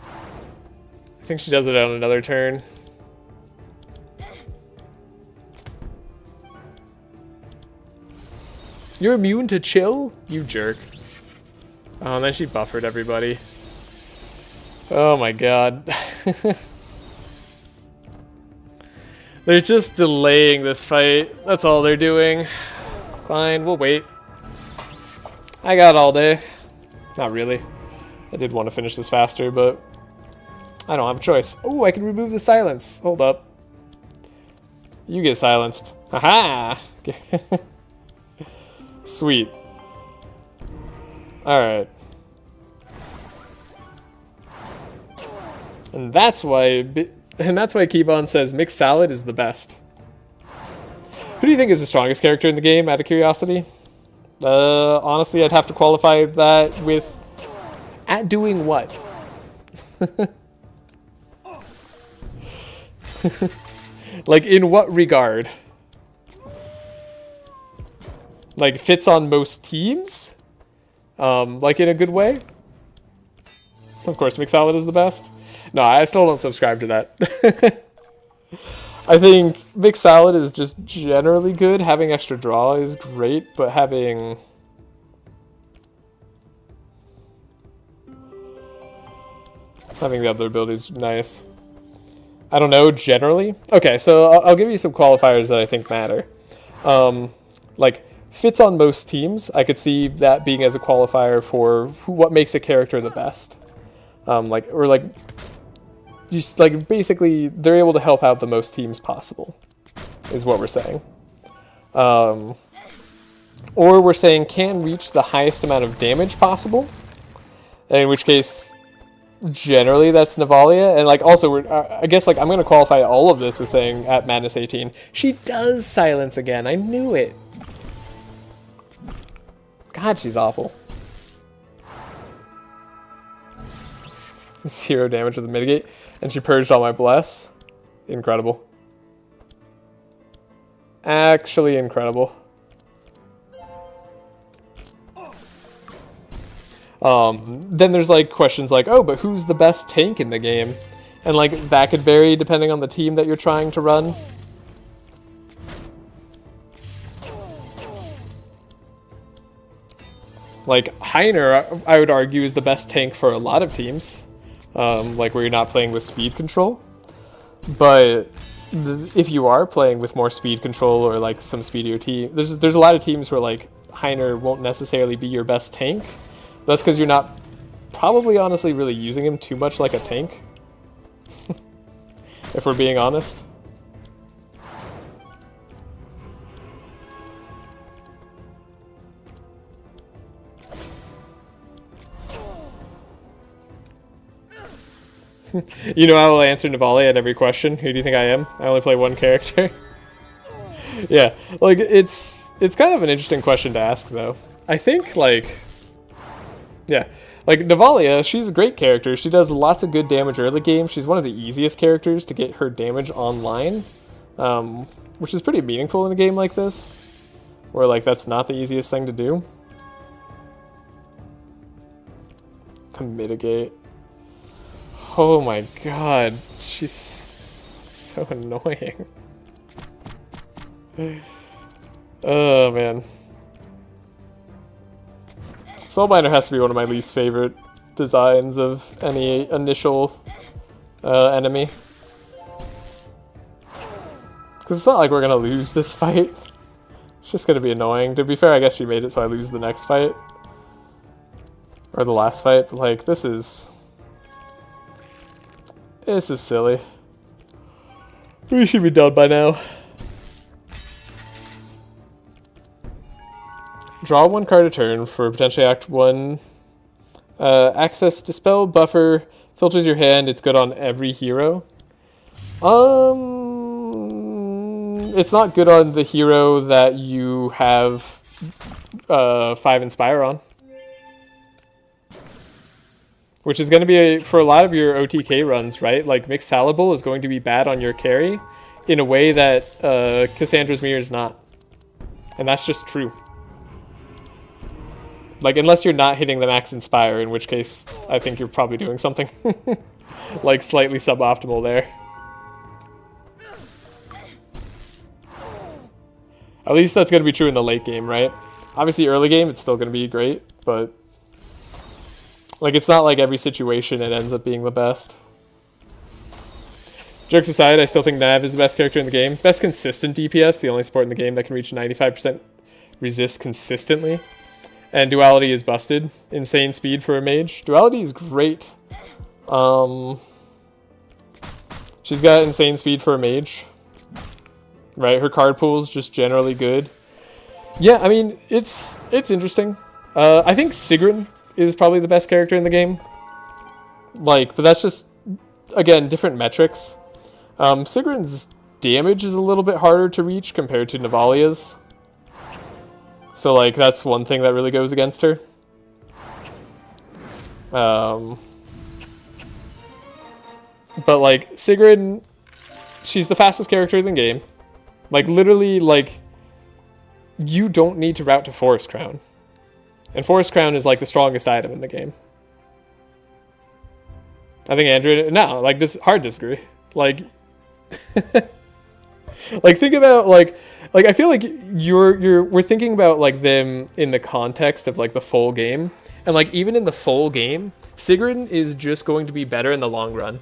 I think she does it on another turn. You're immune to chill? You jerk. Oh, and then she buffered everybody. Oh my god. They're just delaying this fight. That's all they're doing. Fine, we'll wait. I got all day. Not really. I did want to finish this faster, but I don't have a choice. Oh, I can remove the silence. Hold up. You get silenced. Haha! Sweet. Alright. And that's why Keyvon says mixed salad is the best. Who do you think is the strongest character in the game, out of curiosity? Honestly, I'd have to qualify that with at doing what? Like, in what regard? Like, fits on most teams? Like, in a good way? Of course, mixed salad is the best. No, I still don't subscribe to that. I think mixed salad is just generally good. Having extra draw is great, but having the other ability is nice. I don't know, generally. Okay, so I'll give you some qualifiers that I think matter. Like, fits on most teams. I could see that being as a qualifier for what makes a character the best. Just like basically they're able to help out the most teams possible is what we're saying. Or we're saying can reach the highest amount of damage possible, in which case generally that's Navalea. And like also I guess like I'm going to qualify all of this with saying at Madness 18 she does silence again. I knew it. God, she's awful. 0 damage with the mitigate. And she purged all my bless. Incredible. Actually incredible. Then there's like questions like, oh, but who's the best tank in the game? And like that could vary depending on the team that you're trying to run. Like Heiner, I would argue, is the best tank for a lot of teams. Like where you're not playing with speed control. But if you are playing with more speed control or like some speedier team, there's a lot of teams where like Heiner won't necessarily be your best tank. That's because you're not probably honestly really using him too much like a tank. If we're being honest. You know, I will answer Navalea at every question. Who do you think I am? I only play one character. Yeah, like it's kind of an interesting question to ask though. I think like, yeah, like Navalea, she's a great character. She does lots of good damage early game. She's one of the easiest characters to get her damage online, which is pretty meaningful in a game like this, where like that's not the easiest thing to do. To mitigate. Oh my god, she's so annoying. Oh man. Soulbinder has to be one of my least favorite designs of any initial enemy. Because it's not like we're gonna lose this fight. It's just gonna be annoying. To be fair, I guess she made it so I lose the next fight. Or the last fight, but like, this is silly. We should be done by now. Draw one card a turn for potentially act 1. Access Dispel buffer filters your hand. It's good on every hero. It's not good on the hero that you have 5 Inspire on. Which is going to be, for a lot of your OTK runs, right? Like, Mixed Salable is going to be bad on your carry in a way that Cassandra's Mirror is not. And that's just true. Like, unless you're not hitting the max Inspire, in which case I think you're probably doing something like slightly suboptimal there. At least that's going to be true in the late game, right? Obviously early game it's still going to be great, but like, it's not like every situation it ends up being the best. Jokes aside, I still think Nav is the best character in the game. Best consistent DPS, the only support in the game that can reach 95% resist consistently. And Duality is busted. Insane speed for a mage. Duality is great. She's got insane speed for a mage. Right, her card pool is just generally good. Yeah, I mean, it's interesting. I think Sigrun is probably the best character in the game. Like, but that's just, again, different metrics. Sigrun's damage is a little bit harder to reach compared to Navalea's. So, like, that's one thing that really goes against her. But, like, Sigrun, she's the fastest character in the game. Like, literally, like, you don't need to route to Forest Crown. And Forest Crown is, like, the strongest item in the game. I think Andrew, no, like, hard disagree. Like, like, think about, like, I feel like we're thinking about, like, them in the context of, like, the full game. And, like, even in the full game, Sigrun is just going to be better in the long run.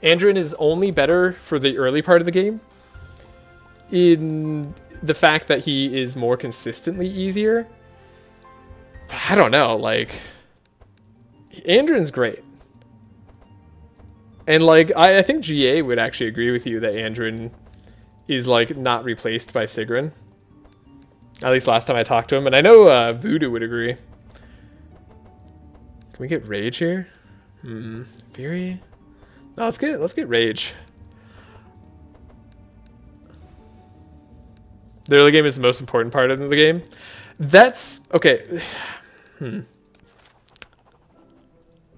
Andrin is only better for the early part of the game in the fact that he is more consistently easier. But I don't know, like, Andrin's great. And, like, I think GA would actually agree with you that Andrin is, like, not replaced by Sigrun. At least last time I talked to him. And I know Voodoo would agree. Can we get Rage here? Fury? No, let's get Rage. The early game is the most important part of the game. That's okay.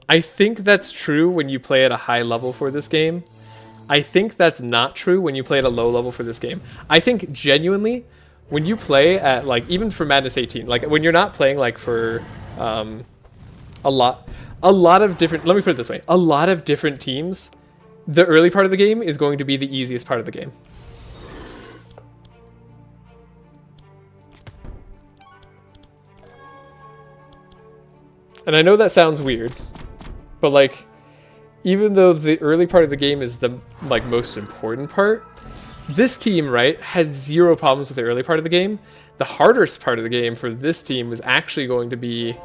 I think that's true when you play at a high level for this game. I think that's not true when you play at a low level for this game. I think genuinely, when you play at, like, even for Madness 18, like, when you're not playing, like, for a lot of different, let me put it this way, a lot of different teams, the early part of the game is going to be the easiest part of the game. And I know that sounds weird, but, like, even though the early part of the game is the, like, most important part, this team, right, had zero problems with the early part of the game. The hardest part of the game for this team was actually going to be,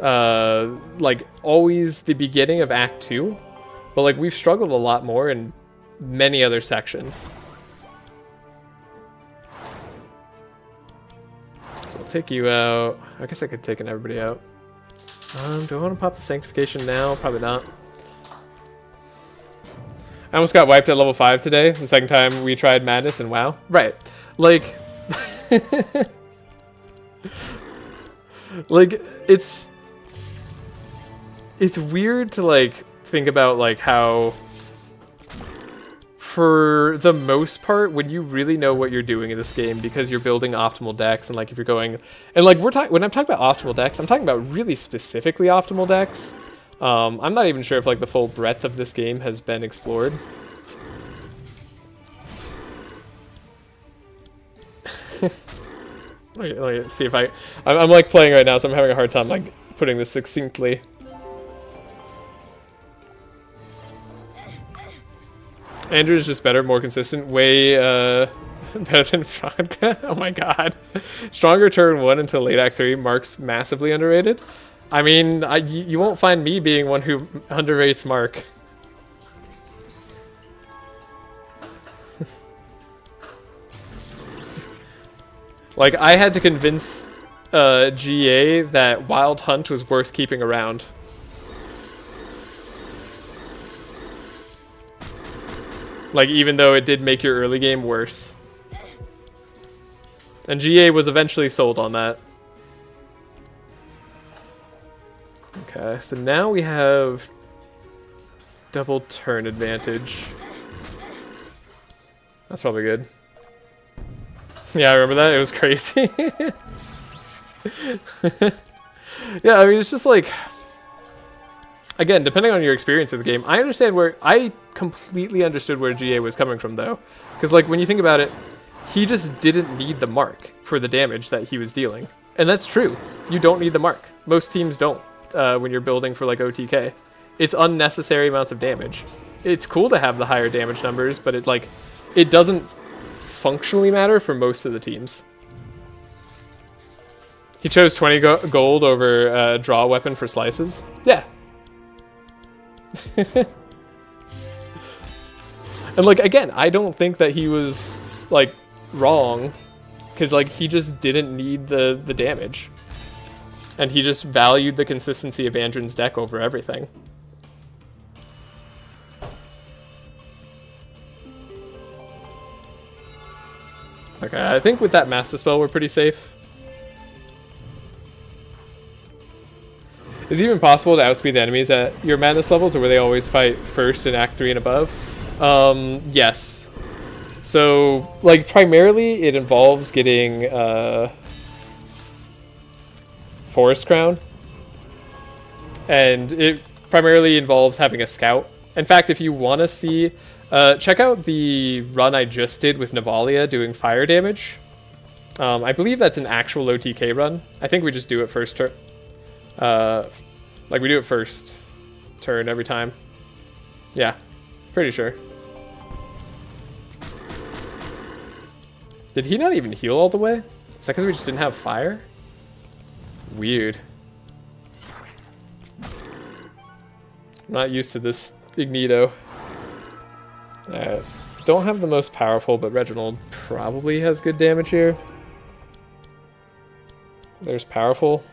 like, always the beginning of Act 2. But, like, we've struggled a lot more in many other sections. So I'll take you out. I guess I could take everybody out. Do I want to pop the Sanctification now? Probably not. I almost got wiped at level 5 today, the second time we tried Madness and WoW. Right. Like... like, it's weird to, like, think about, like, how... For the most part, when you really know what you're doing in this game, because you're building optimal decks, and like if you're going, and like when I'm talking about optimal decks, I'm talking about really specifically optimal decks. I'm not even sure if like the full breadth of this game has been explored. let me see if I'm like playing right now, so I'm having a hard time like putting this succinctly. Andrew is just better, more consistent, way better than Vodka. Oh my god. Stronger turn 1 until late act 3. Mark's massively underrated. I mean, you won't find me being one who underrates Mark. Like, I had to convince GA that Wild Hunt was worth keeping around. Like, even though it did make your early game worse. And GA was eventually sold on that. Okay, so now we have double turn advantage. That's probably good. Yeah, I remember that. It was crazy. Yeah, I mean, it's just like... Again, depending on your experience of the game, I completely understood where GA was coming from, though. Because, like, when you think about it, he just didn't need the mark for the damage that he was dealing. And that's true. You don't need the mark. Most teams don't when you're building for, like, OTK. It's unnecessary amounts of damage. It's cool to have the higher damage numbers, but it doesn't functionally matter for most of the teams. He chose 20 gold over draw weapon for slices. Yeah. And like again, I don't think that he was like wrong, because like he just didn't need the damage, and he just valued the consistency of Andrin's deck over everything. Okay, I think with that Master Spell we're pretty safe. Is it even possible to outspeed the enemies at your madness levels, or will they always fight first in Act 3 and above? Yes. So, like, primarily it involves getting Forest Crown. And it primarily involves having a scout. In fact, if you want to see... check out the run I just did with Navalea doing fire damage. I believe that's an actual OTK run. I think we just do it first turn. Like we do it first turn every time. Yeah, pretty sure. Did he not even heal all the way? Is that because we just didn't have fire? Weird. I'm not used to this Ignito. Don't have the most powerful, but Reginald probably has good damage here. There's powerful.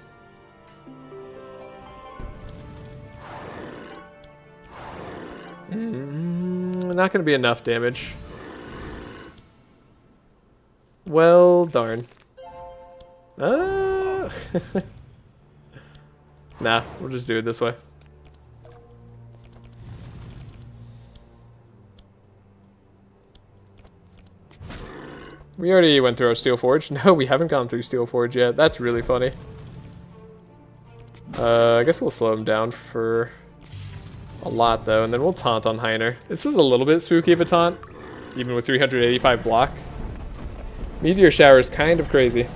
Not going to be enough damage. Well, darn. Nah, we'll just do it this way. We already went through our Steel Forge. No, we haven't gone through Steel Forge yet. That's really funny. I guess we'll slow him down for a lot, though, and then we'll taunt on Heiner. This is a little bit spooky of a taunt, even with 385 block. Meteor Shower is kind of crazy.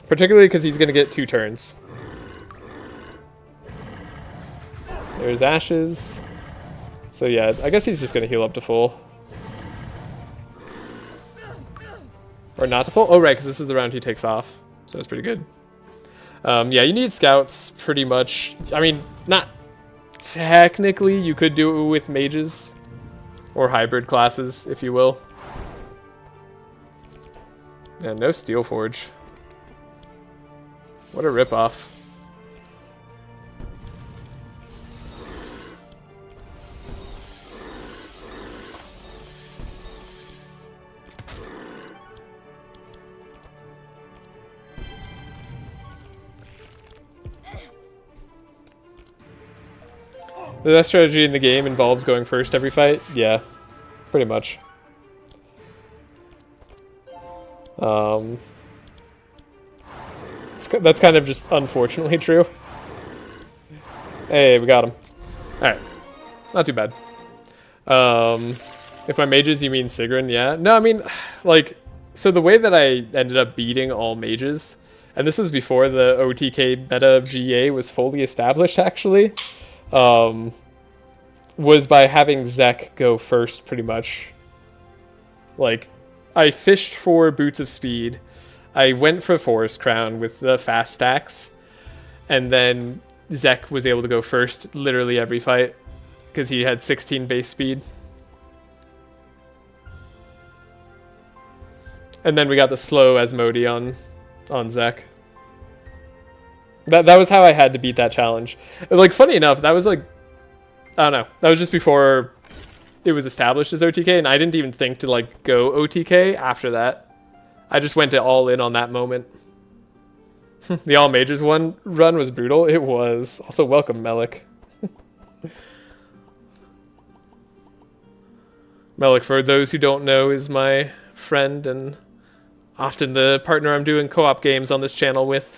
Particularly because he's going to get 2 turns. There's Ashes. So yeah, I guess he's just going to heal up to full. Or not to full? Oh, right, because this is the round he takes off. So that's pretty good. Yeah, you need scouts pretty much. I mean, not technically. You could do it with mages or hybrid classes, if you will. Yeah, no Steel Forge. What a ripoff. The best strategy in the game involves going first every fight? Yeah, pretty much. That's kind of just unfortunately true. Hey, we got him. Alright. Not too bad. If my mages, you mean Sigrun, yeah. No, I mean, like, so the way that I ended up beating all mages, and this was before the OTK meta of GA was fully established, actually, was by having Zek go first, pretty much. Like, I fished for Boots of Speed, I went for Forest Crown with the fast stacks, and then Zek was able to go first literally every fight, because he had 16 base speed. And then we got the slow Asmodee on Zek. That was how I had to beat that challenge. Like, funny enough, that was like, I don't know, that was just before it was established as OTK, and I didn't even think to like go OTK after that. I just went all in on that moment. The All Mages run was brutal. It was. Also, welcome, Melik. Melik, for those who don't know, is my friend and often the partner I'm doing co-op games on this channel with.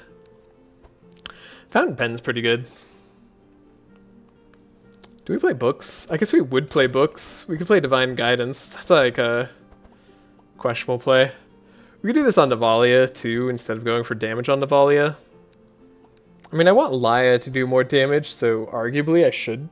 Fountain Pen's pretty good. Do we play books? I guess we would play books. We could play Divine Guidance. That's like a questionable play. We could do this on Navalea too, instead of going for damage on Navalea. I mean, I want Laia to do more damage, so arguably I should.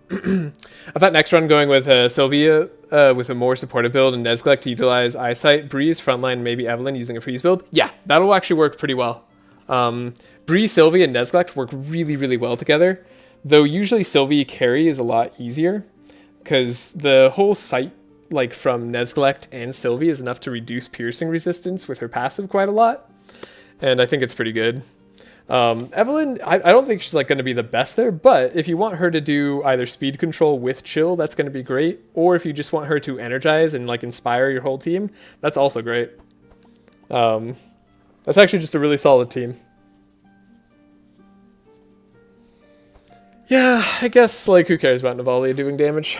I thought next run going with Sylvia with a more supportive build and Nezglek to utilize Eyesight, Breeze, Frontline, maybe Evelyn using a freeze build. Yeah, that'll actually work pretty well. Breeze, Sylvie, and Nezglek work really, really well together. Though usually Sylvie carry is a lot easier, because the whole sight like from Nezglek and Sylvie is enough to reduce piercing resistance with her passive quite a lot. And I think it's pretty good. Evelyn, I don't think she's like going to be the best there, but if you want her to do either speed control with chill, that's going to be great. Or if you just want her to energize and like inspire your whole team, that's also great. That's actually just a really solid team. Yeah, I guess, like, who cares about Navalea doing damage?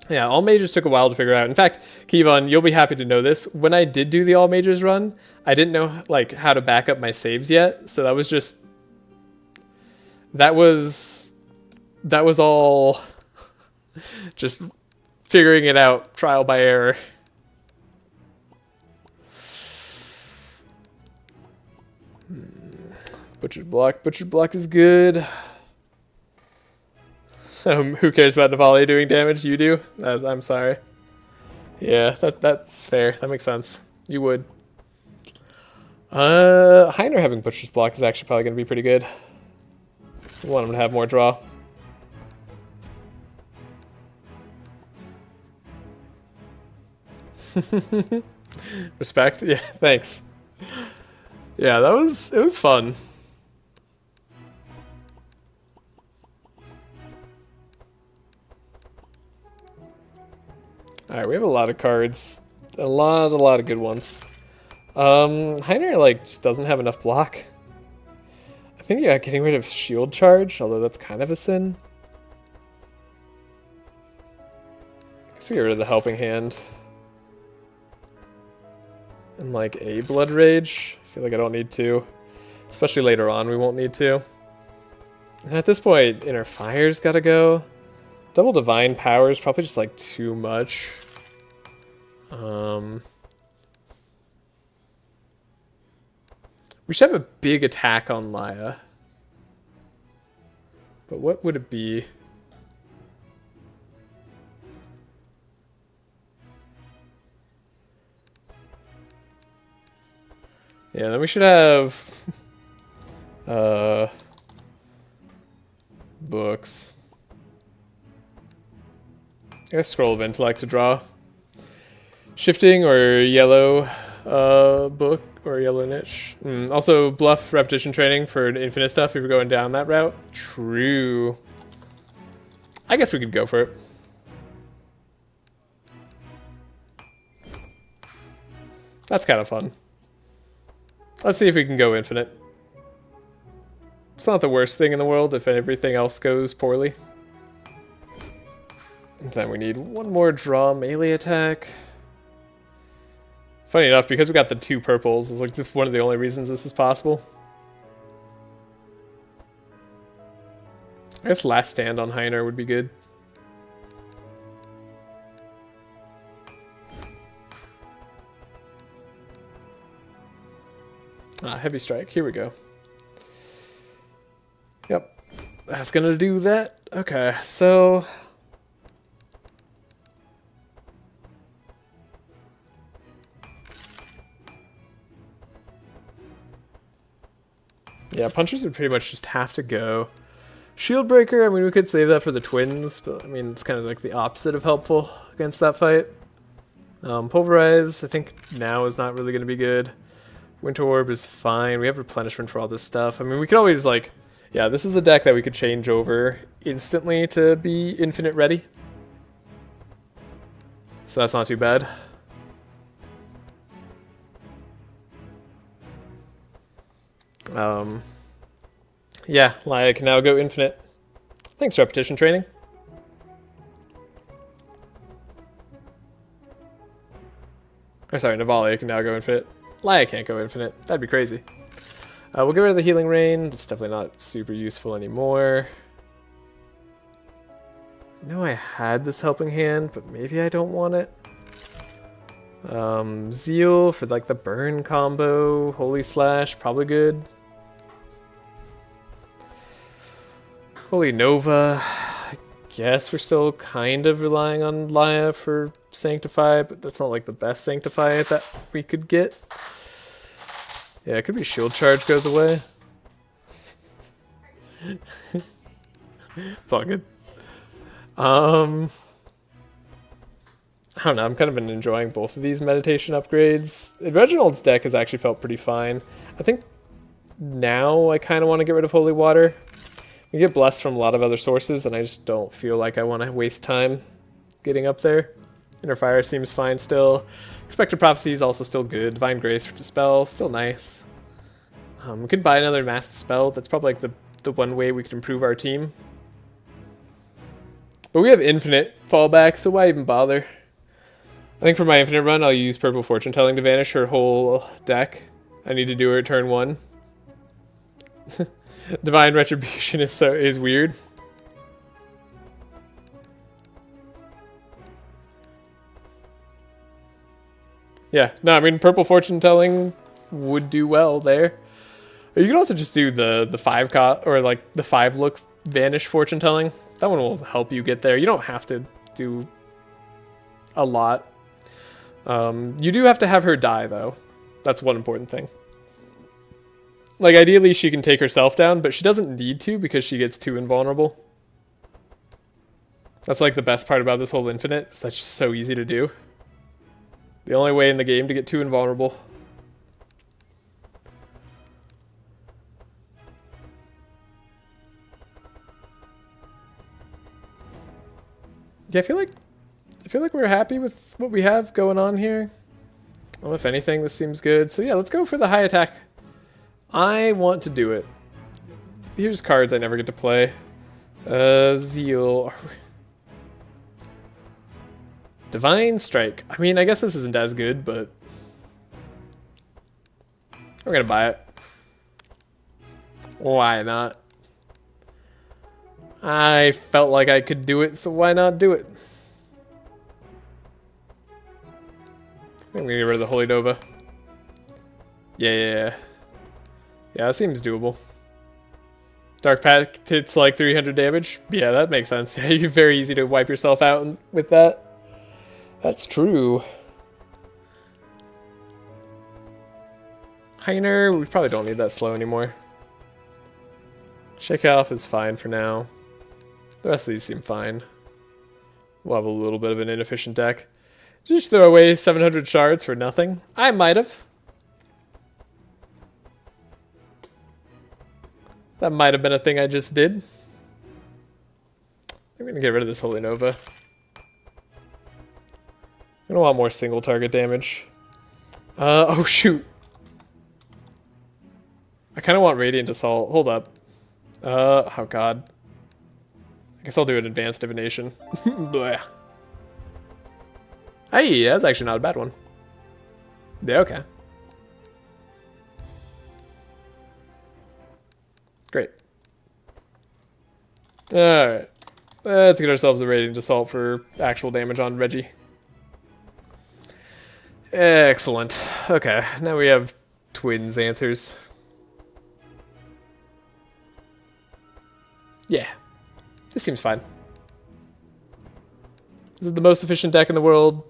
Yeah, all mages took a while to figure out. In fact, Kevon, you'll be happy to know this. When I did do the all mages run, I didn't know, like, how to back up my saves yet. So that was just... That was all... just... figuring it out, trial by error. Butchered block is good. Who cares about Navalea doing damage? You do? I'm sorry. Yeah, that's fair. That makes sense. You would. Heiner having Butcher's block is actually probably going to be pretty good. We want him to have more draw. Respect? Yeah, thanks. Yeah, it was fun. Alright, we have a lot of cards. A lot of good ones. Heiner, like, just doesn't have enough block. I think, yeah, getting rid of shield charge, although that's kind of a sin. I guess we get rid of the helping hand. And, like, a blood rage. I feel like I don't need to. Especially later on, we won't need to. And at this point, Inner Fire's gotta go. Double Divine Power is probably just, like, too much. We should have a big attack on Laia. But what would it be? Yeah, then we should have books. I guess scroll of intellect to draw. Shifting or yellow book or yellow niche. Also bluff repetition training for infinite stuff if you're going down that route. True. I guess we could go for it. That's kind of fun. Let's see if we can go infinite. It's not the worst thing in the world if everything else goes poorly. And then we need one more draw melee attack. Funny enough, because we got the 2 purples, it's like one of the only reasons this is possible. I guess last stand on Heiner would be good. Heavy strike. Here we go. Yep. That's gonna do that. Okay, so... yeah, punchers would pretty much just have to go. Shield breaker, I mean, we could save that for the twins, but I mean, it's kind of like the opposite of helpful against that fight. Pulverize, I think now is not really going to be good. Winter Orb is fine. We have replenishment for all this stuff. I mean, we could always, like... yeah, this is a deck that we could change over instantly to be infinite ready. So that's not too bad. Yeah, Laia can now go infinite. Thanks, repetition training. Or sorry, Navalea can now go infinite. Laia can't go infinite. That'd be crazy. We'll get rid of the healing rain. It's definitely not super useful anymore. I know I had this helping hand, but maybe I don't want it. Zeal for like the burn combo. Holy Slash, probably good. Holy Nova. I guess we're still kind of relying on Laia for Sanctify, but that's not like the best Sanctify that we could get. Yeah, it could be Shield Charge goes away. It's all good. I don't know, I'm kind of been enjoying both of these meditation upgrades. Reginald's deck has actually felt pretty fine. I think now I kind of want to get rid of Holy Water. We get blessed from a lot of other sources, and I just don't feel like I want to waste time getting up there. Inner Fire seems fine still. Expected Prophecy is also still good. Divine Grace for Dispel, still nice. We could buy another Mass Dispel. That's probably like the one way we could improve our team. But we have infinite fallback, so why even bother? I think for my infinite run, I'll use Purple Fortune Telling to vanish her whole deck. I need to do her turn 1. Divine Retribution is weird. Yeah, no, I mean Purple Fortune Telling would do well there. Or you can also just do the 5 or like the 5 look vanish Fortune Telling. That one will help you get there. You don't have to do a lot. You do have to have her die though. That's one important thing. Like ideally she can take herself down, but she doesn't need to because she gets too invulnerable. That's like the best part about this whole infinite, is that's just so easy to do. The only way in the game to get too invulnerable. Yeah, I feel like we're happy with what we have going on here. Well, if anything, this seems good. So yeah, let's go for the high attack. I want to do it. Here's cards I never get to play. Zeal. Divine Strike. I mean, I guess this isn't as good, but we're gonna buy it. Why not? I felt like I could do it, so why not do it? I'm gonna get rid of the Holy Nova. Yeah, that seems doable. Dark Pact hits like 300 damage. Yeah, that makes sense. Yeah, you're very easy to wipe yourself out with that. That's true. Heiner, we probably don't need that slow anymore. JctQj is fine for now. The rest of these seem fine. We'll have a little bit of an inefficient deck. Did you just throw away 700 shards for nothing? I might have. That might have been a thing I just did. I'm gonna get rid of this Holy Nova. I'm gonna want more single target damage. Oh shoot. I kind of want Radiant Assault. Hold up. Oh god. I guess I'll do an Advanced Divination. Blech. Hey, that's actually not a bad one. Yeah, okay. Great. Alright. Let's get ourselves a Radiant Assault for actual damage on Reggie. Excellent. Okay, now we have twins answers. Yeah. This seems fine. Is it the most efficient deck in the world?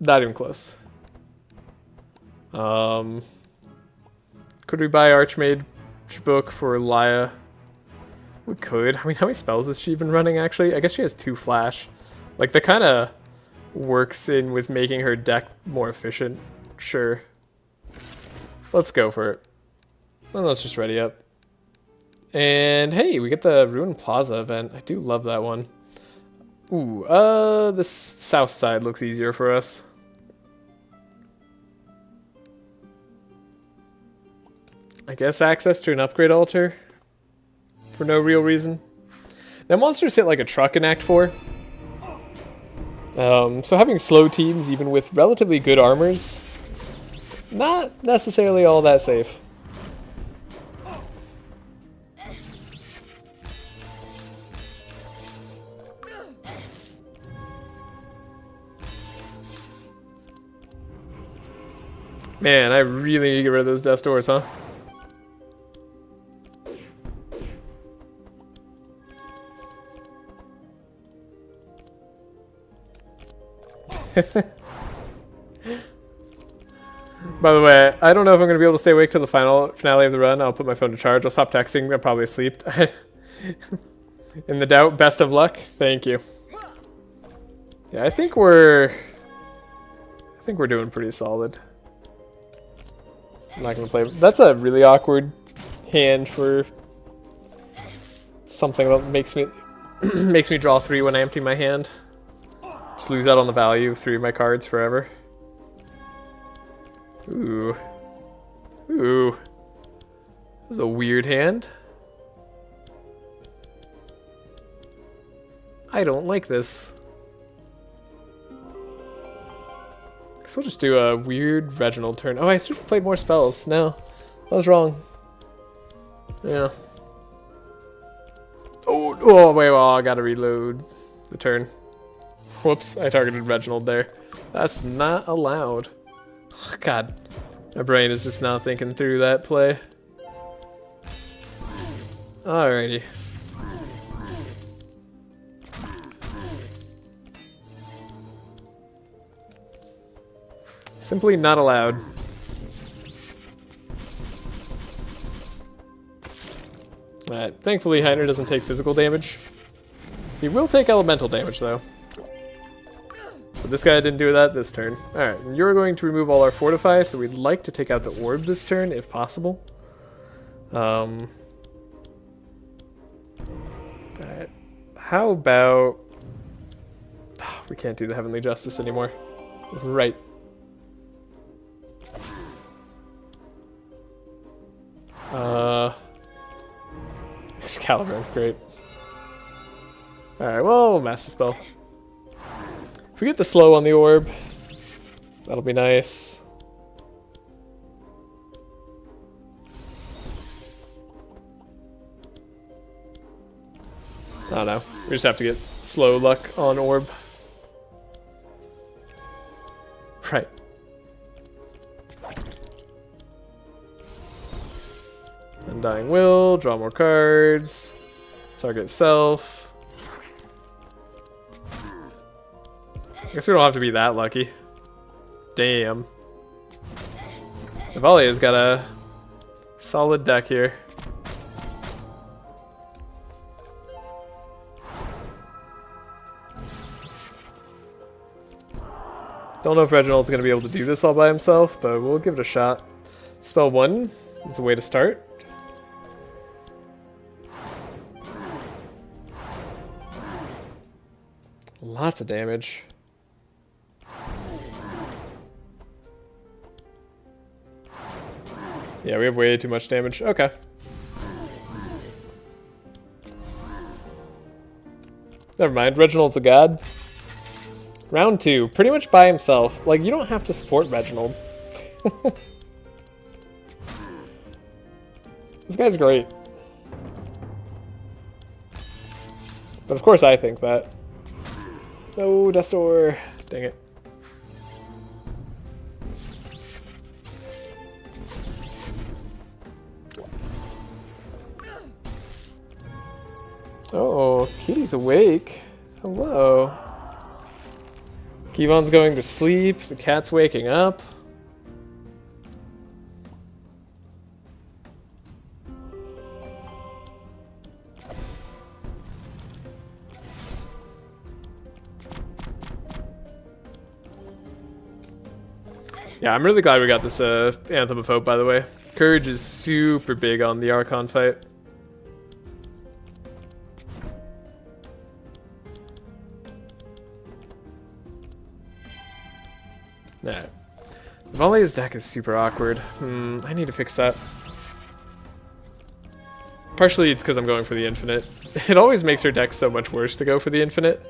Not even close. Could we buy Archmage book for Laia? We could. I mean, how many spells is she even running, actually? I guess she has 2 flash. Like, that kind of works in with making her deck more efficient. Sure. Let's go for it. Then let's just ready up. And hey, we get the Ruined Plaza event. I do love that one. Ooh, the south side looks easier for us. I guess access to an upgrade altar for no real reason. Now monsters hit like a truck in Act 4. So having slow teams, even with relatively good armors, not necessarily all that safe. Man, I really need to get rid of those death doors, huh? By the way, I don't know if I'm going to be able to stay awake till the finale of the run. I'll put my phone to charge. I'll stop texting. I'm probably asleep. In the doubt, best of luck. Thank you. Yeah, I think we're doing pretty solid. I'm not going to play. That's a really awkward hand for something that makes me makes me draw 3 when I empty my hand. Just lose out on the value of 3 of my cards forever. Ooh. Ooh. This is a weird hand. I don't like this. Guess we'll just do a weird Reginald turn. Oh, I should have played more spells. No. I was wrong. Yeah. Oh, wait, well, I gotta reload the turn. Whoops, I targeted Reginald there. That's not allowed. Oh, God, my brain is just not thinking through that play. Alrighty. Simply not allowed. Alright, thankfully Heiner doesn't take physical damage. He will take elemental damage though. But this guy didn't do that this turn. Alright, and you're going to remove all our fortify, so we'd like to take out the orb this turn if possible. Alright. How about... Oh, we can't do the Heavenly Justice anymore. Right. Excalibur, great. Alright, well, we'll mass the spell. If we get the slow on the orb, that'll be nice. I don't know. We just have to get slow luck on orb. Right. Undying Will, draw more cards, target self. I guess we don't have to be that lucky. Damn. Navalea's got a solid deck here. Don't know if Reginald's going to be able to do this all by himself, but we'll give it a shot. Spell 1 is a way to start. Lots of damage. Yeah, we have way too much damage. Okay. Never mind, Reginald's a god. Round 2, pretty much by himself. Like, you don't have to support Reginald. This guy's great. But of course I think that. No, Destor. Dang it. Oh, Kitty's awake. Hello. Kevon's going to sleep. The cat's waking up. Yeah, I'm really glad we got this Anthem of Hope, by the way. Courage is super big on the Archon fight. Alright. Navalea's deck is super awkward. I need to fix that. Partially it's because I'm going for the infinite. It always makes her deck so much worse to go for the infinite.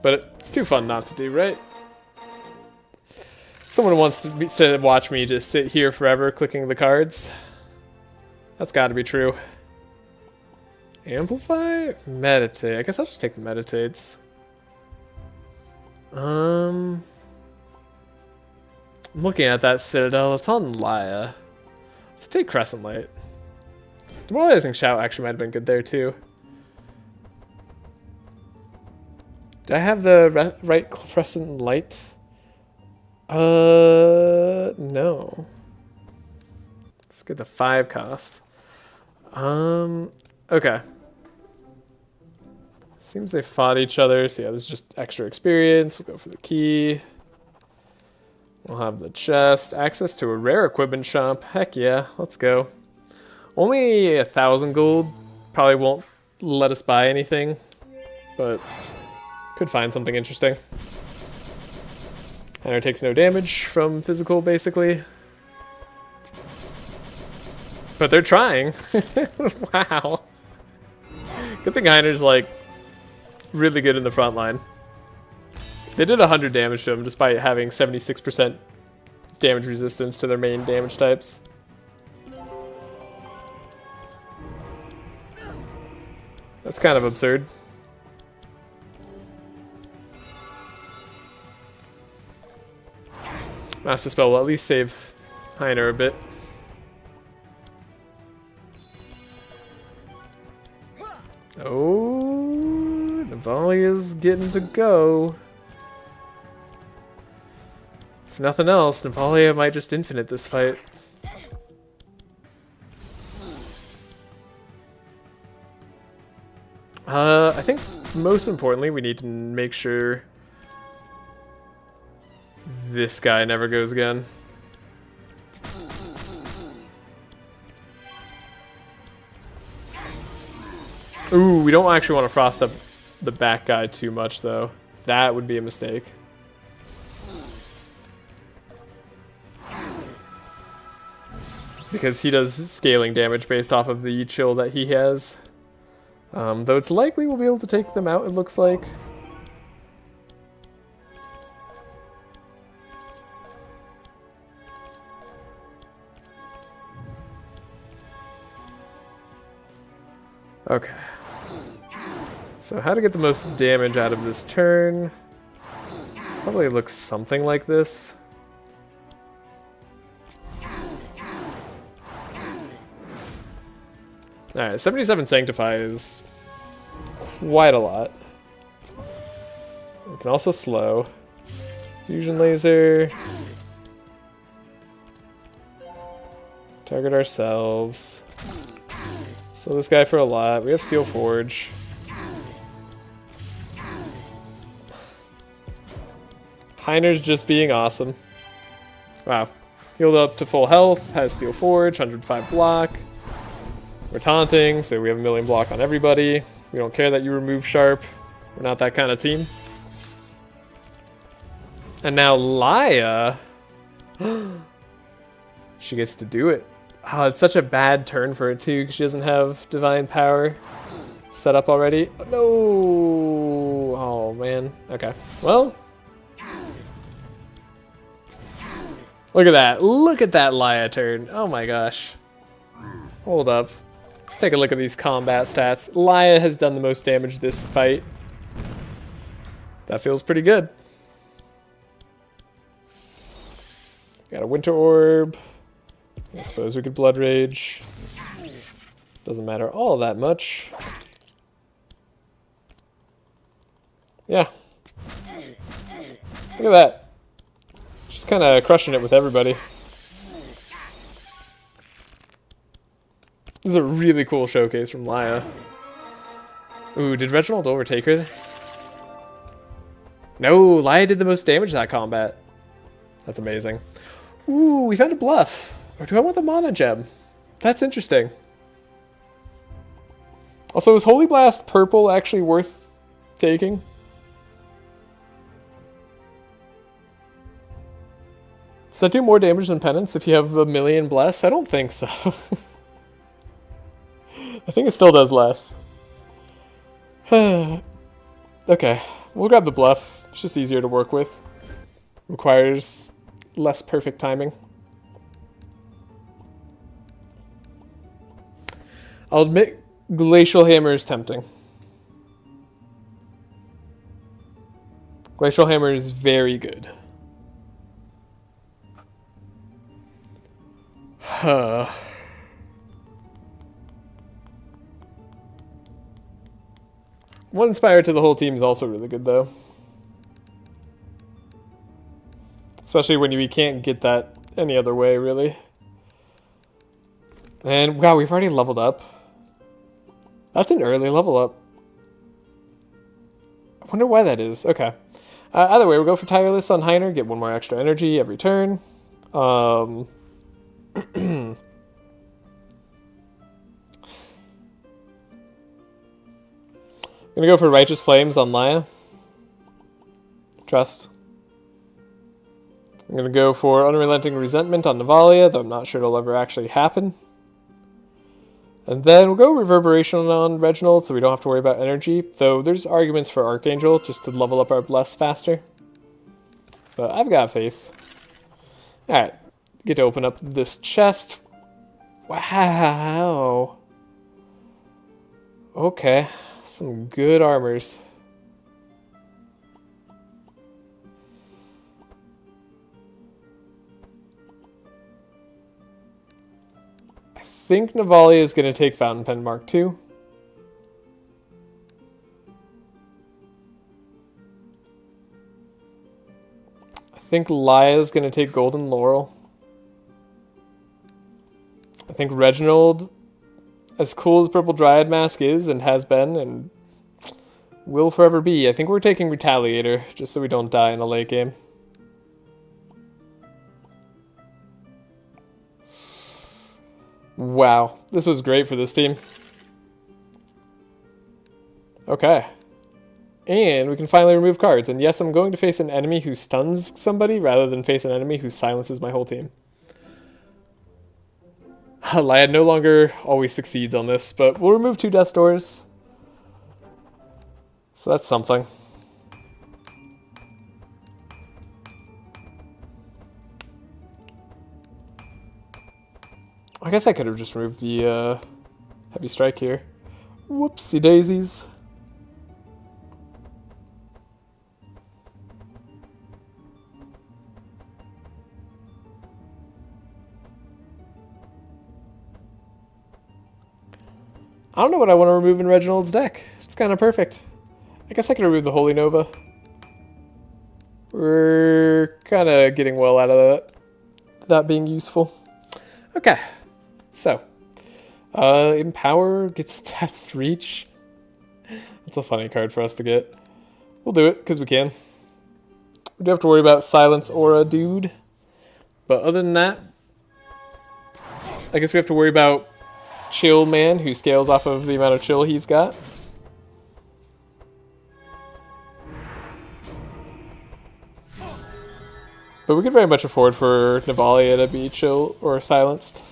But it's too fun not to do, right? Someone wants to watch me just sit here forever clicking the cards. That's gotta be true. Amplify? Meditate. I guess I'll just take the meditates. I'm looking at that Citadel. It's on Laia. Let's take Crescent Light. Demoralizing Shout actually might have been good there too. Did I have the right Crescent Light? No. Let's get the 5 cost. Okay. Seems they fought each other, so yeah, this is just extra experience. We'll go for the key. We'll have the chest. Access to a rare equipment shop. Heck yeah, let's go. Only 1,000 gold. Probably won't let us buy anything, but could find something interesting. Heiner takes no damage from physical, basically. But they're trying. Wow. Good thing Heiner's, like, really good in the front line. They did 100 damage to him, despite having 76% damage resistance to their main damage types. That's kind of absurd. Master Spell will at least save Heiner a bit. Oh, Navalea's getting to go. If nothing else, Navalea might just infinite this fight. I think most importantly, we need to make sure this guy never goes again. Ooh, we don't actually want to frost up the back guy too much, though. That would be a mistake. Because he does scaling damage based off of the chill that he has. Though it's likely we'll be able to take them out, it looks like. Okay. So how to get the most damage out of this turn? Probably looks something like this. Alright, 77 Sanctify is quite a lot. We can also slow. Fusion Laser. Target ourselves. So this guy for a lot. We have Steel Forge. Heiner's just being awesome. Wow. Healed up to full health, has Steel Forge, 105 block. We're taunting, so we have a million block on everybody. We don't care that you remove Sharp. We're not that kind of team. And now Laia. She gets to do it. Oh, it's such a bad turn for her too, because she doesn't have Divine Power set up already. Oh, no! Oh, man. Okay. Well. Look at that. Look at that Laia turn. Oh my gosh. Hold up. Let's take a look at these combat stats. Laia has done the most damage this fight. That feels pretty good. Got a Winter Orb. I suppose we could Blood Rage. Doesn't matter all that much. Yeah. Look at that. Just kind of crushing it with everybody. This is a really cool showcase from Laia. Ooh, did Reginald overtake her? No, Laia did the most damage that combat. That's amazing. Ooh, we found a bluff. Or do I want the Mana Gem? That's interesting. Also, is Holy Blast purple actually worth taking? Does that do more damage than Penance if you have a million Bless? I don't think so. I think it still does less. Okay, we'll grab the bluff. It's just easier to work with. Requires less perfect timing. I'll admit Glacial Hammer is tempting. Glacial Hammer is very good. One Inspire to the whole team is also really good, though. Especially when you can't get that any other way, really. And, wow, we've already leveled up. That's an early level up. I wonder why that is. Okay. Either way, we'll go for Tireless on Heiner, get one more extra energy every turn. I'm gonna go for Righteous Flames on Laia. Trust. I'm gonna go for Unrelenting Resentment on Navalea, though I'm not sure it'll ever actually happen. And then we'll go Reverberation on Reginald, so we don't have to worry about energy. Though there's arguments for Archangel, just to level up our Bless faster. But I've got faith. Alright, get to open up this chest. Wow. Okay, some good armors. I think Navalea is going to take Fountain Pen Mark II. I think Laia is going to take Golden Laurel. I think Reginald, as cool as Purple Dryad Mask is and has been and will forever be, I think we're taking Retaliator just so we don't die in the late game. Wow, this was great for this team. Okay. And we can finally remove cards. And yes, I'm going to face an enemy who stuns somebody rather than face an enemy who silences my whole team. Laia no longer always succeeds on this, but we'll remove 2 Death Doors. So that's something. I guess I could have just removed the Heavy Strike here. Whoopsie daisies. I don't know what I want to remove in Reginald's deck. It's kind of perfect. I guess I could remove the Holy Nova. We're kind of getting well out of that being useful. Okay. So, Empower gets Death's Reach. That's a funny card for us to get. We'll do it, because we can. We do have to worry about Silence Aura, dude. But other than that, I guess we have to worry about Chill Man, who scales off of the amount of chill he's got. But we could very much afford for Navalea to be chill or silenced.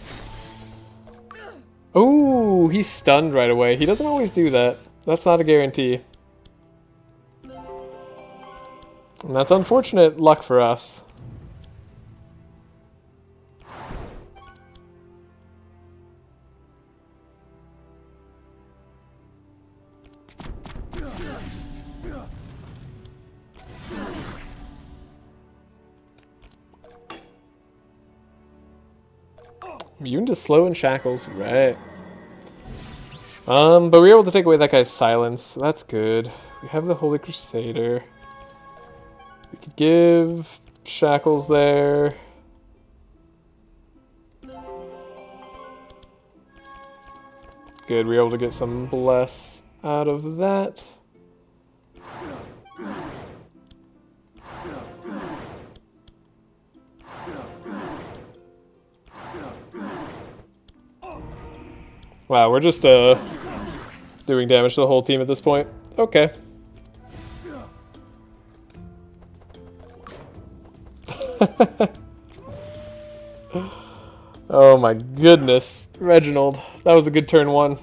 Oh, he's stunned right away. He doesn't always do that. That's not a guarantee. And that's unfortunate luck for us. Immune to slow and shackles, right. But we were able to take away that guy's silence, so that's good. We have the Holy Crusader. We could give shackles there. Good, we were able to get some bless out of that. Wow, we're just doing damage to the whole team at this point. Okay. Oh my goodness, Reginald. That was a good turn one.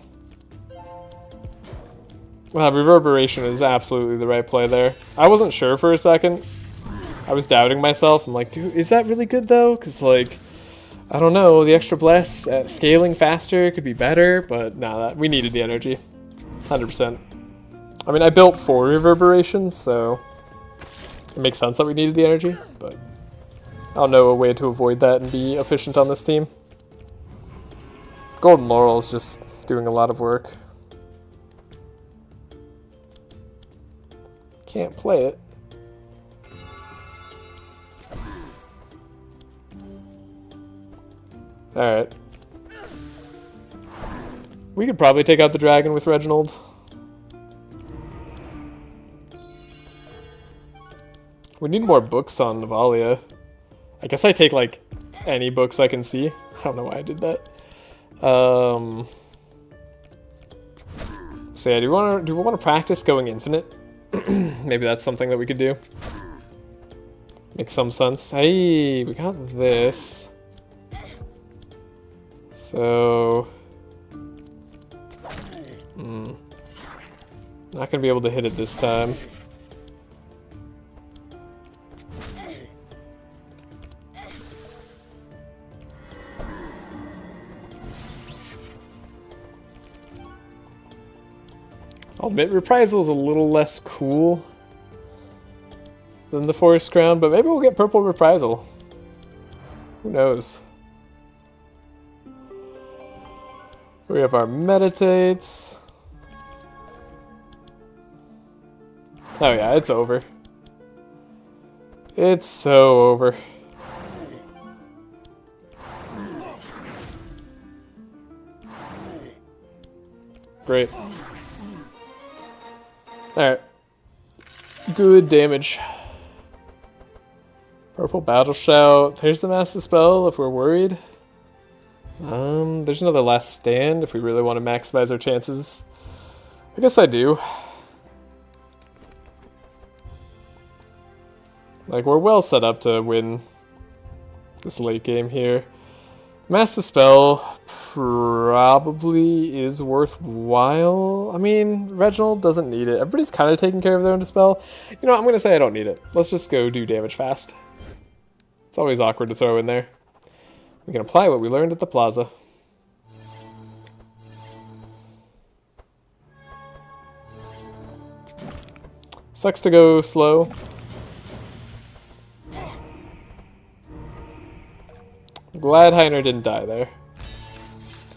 Reverberation is absolutely the right play there. I wasn't sure for a second. I was doubting myself. I'm like, dude, is that really good though? Because like, I don't know, the extra bless at scaling faster could be better, but nah, we needed the energy. 100%. I mean, I built for reverberation, so it makes sense that we needed the energy, but I'll know a way to avoid that and be efficient on this team. Golden Laurel is just doing a lot of work. Can't play it. Alright. We could probably take out the dragon with Reginald. We need more books on Navalea. I guess I take like any books I can see. I don't know why I did that. So yeah, do we want to practice going infinite? Maybe that's something that we could do. Makes some sense. Hey, we got this. So, not gonna be able to hit it this time. I'll admit, Reprisal is a little less cool than the Forest Crown, but maybe we'll get Purple Reprisal. Who knows? We have our Meditates. Oh yeah, it's over. It's so over. Great. Alright. Good damage. Purple Battle Shout. There's the Master Spell if we're worried. There's another Last Stand if we really want to maximize our chances. I guess I do. Like, we're well set up to win this late game here. Master Spell probably is worthwhile. I mean, Reginald doesn't need it. Everybody's kind of taking care of their own Dispel. You know, I'm going to say I don't need it. Let's just go do damage fast. It's always awkward to throw in there. We can apply what we learned at the plaza. Sucks to go slow. Glad Heiner didn't die there.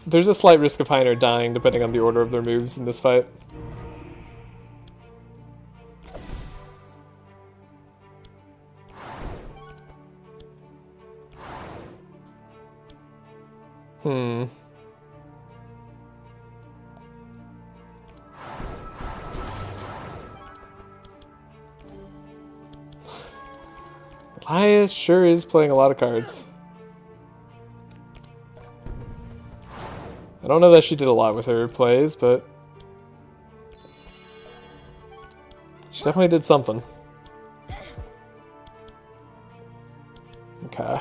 There's a slight risk of Heiner dying depending on the order of their moves in this fight. Laia sure is playing a lot of cards. I don't know that she did a lot with her plays, but she definitely did something. Okay.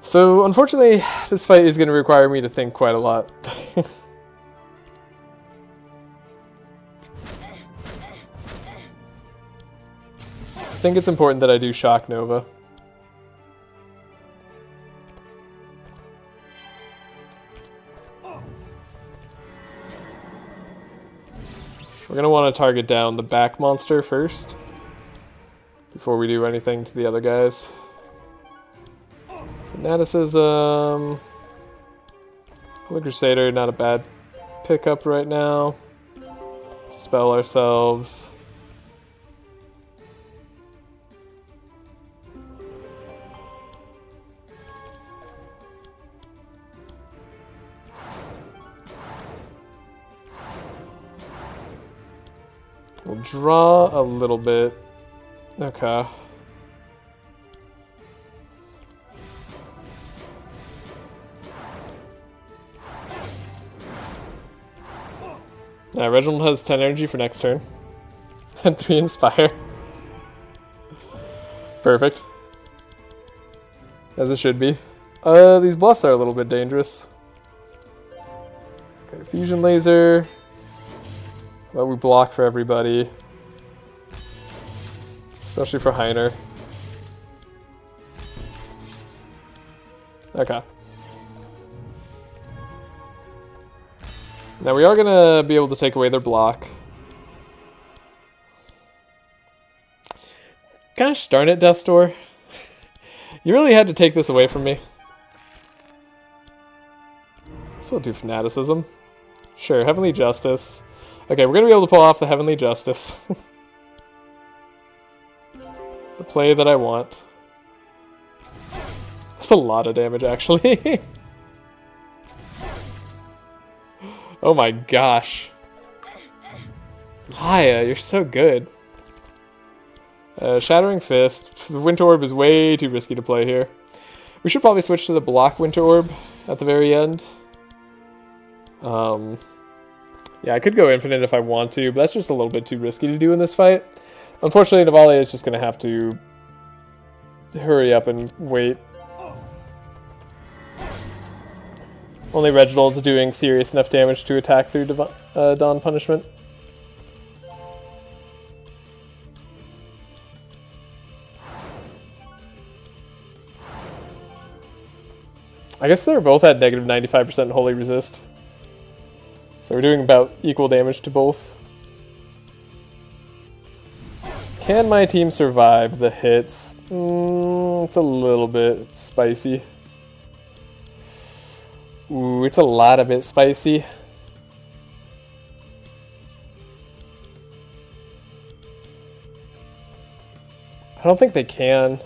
So, unfortunately, this fight is going to require me to think quite a lot. I think it's important that I do Shock Nova. We're going to want to target down the back monster first, before we do anything to the other guys. Fanaticism. Holy Crusader, not a bad pickup right now. Dispel ourselves. We'll draw a little bit. Okay. Yeah, Reginald has 10 energy for next turn. And 3 Inspire. Perfect. As it should be. These bluffs are a little bit dangerous. Okay, Fusion Laser. Well, we block for everybody. Especially for Heiner. Okay. Now we are going to be able to take away their block. Gosh darn it, Death's Door. You really had to take this away from me. This will do Fanaticism. Sure, Heavenly Justice. Okay, we're going to be able to pull off the Heavenly Justice. The play that I want. That's a lot of damage, actually. Oh my gosh. Laia, you're so good. Shattering Fist. The Winter Orb is way too risky to play here. We should probably switch to the block Winter Orb at the very end. Yeah, I could go Infinite if I want to, but that's just a little bit too risky to do in this fight. Unfortunately, Navalea is just going to have to hurry up and wait. Only Reginald's doing serious enough damage to attack through Dawn Punishment. I guess they're both at negative 95% Holy Resist. So we're doing about equal damage to both. Can my team survive the hits? It's a little bit spicy. Ooh, it's a lot of it spicy. I don't think they can.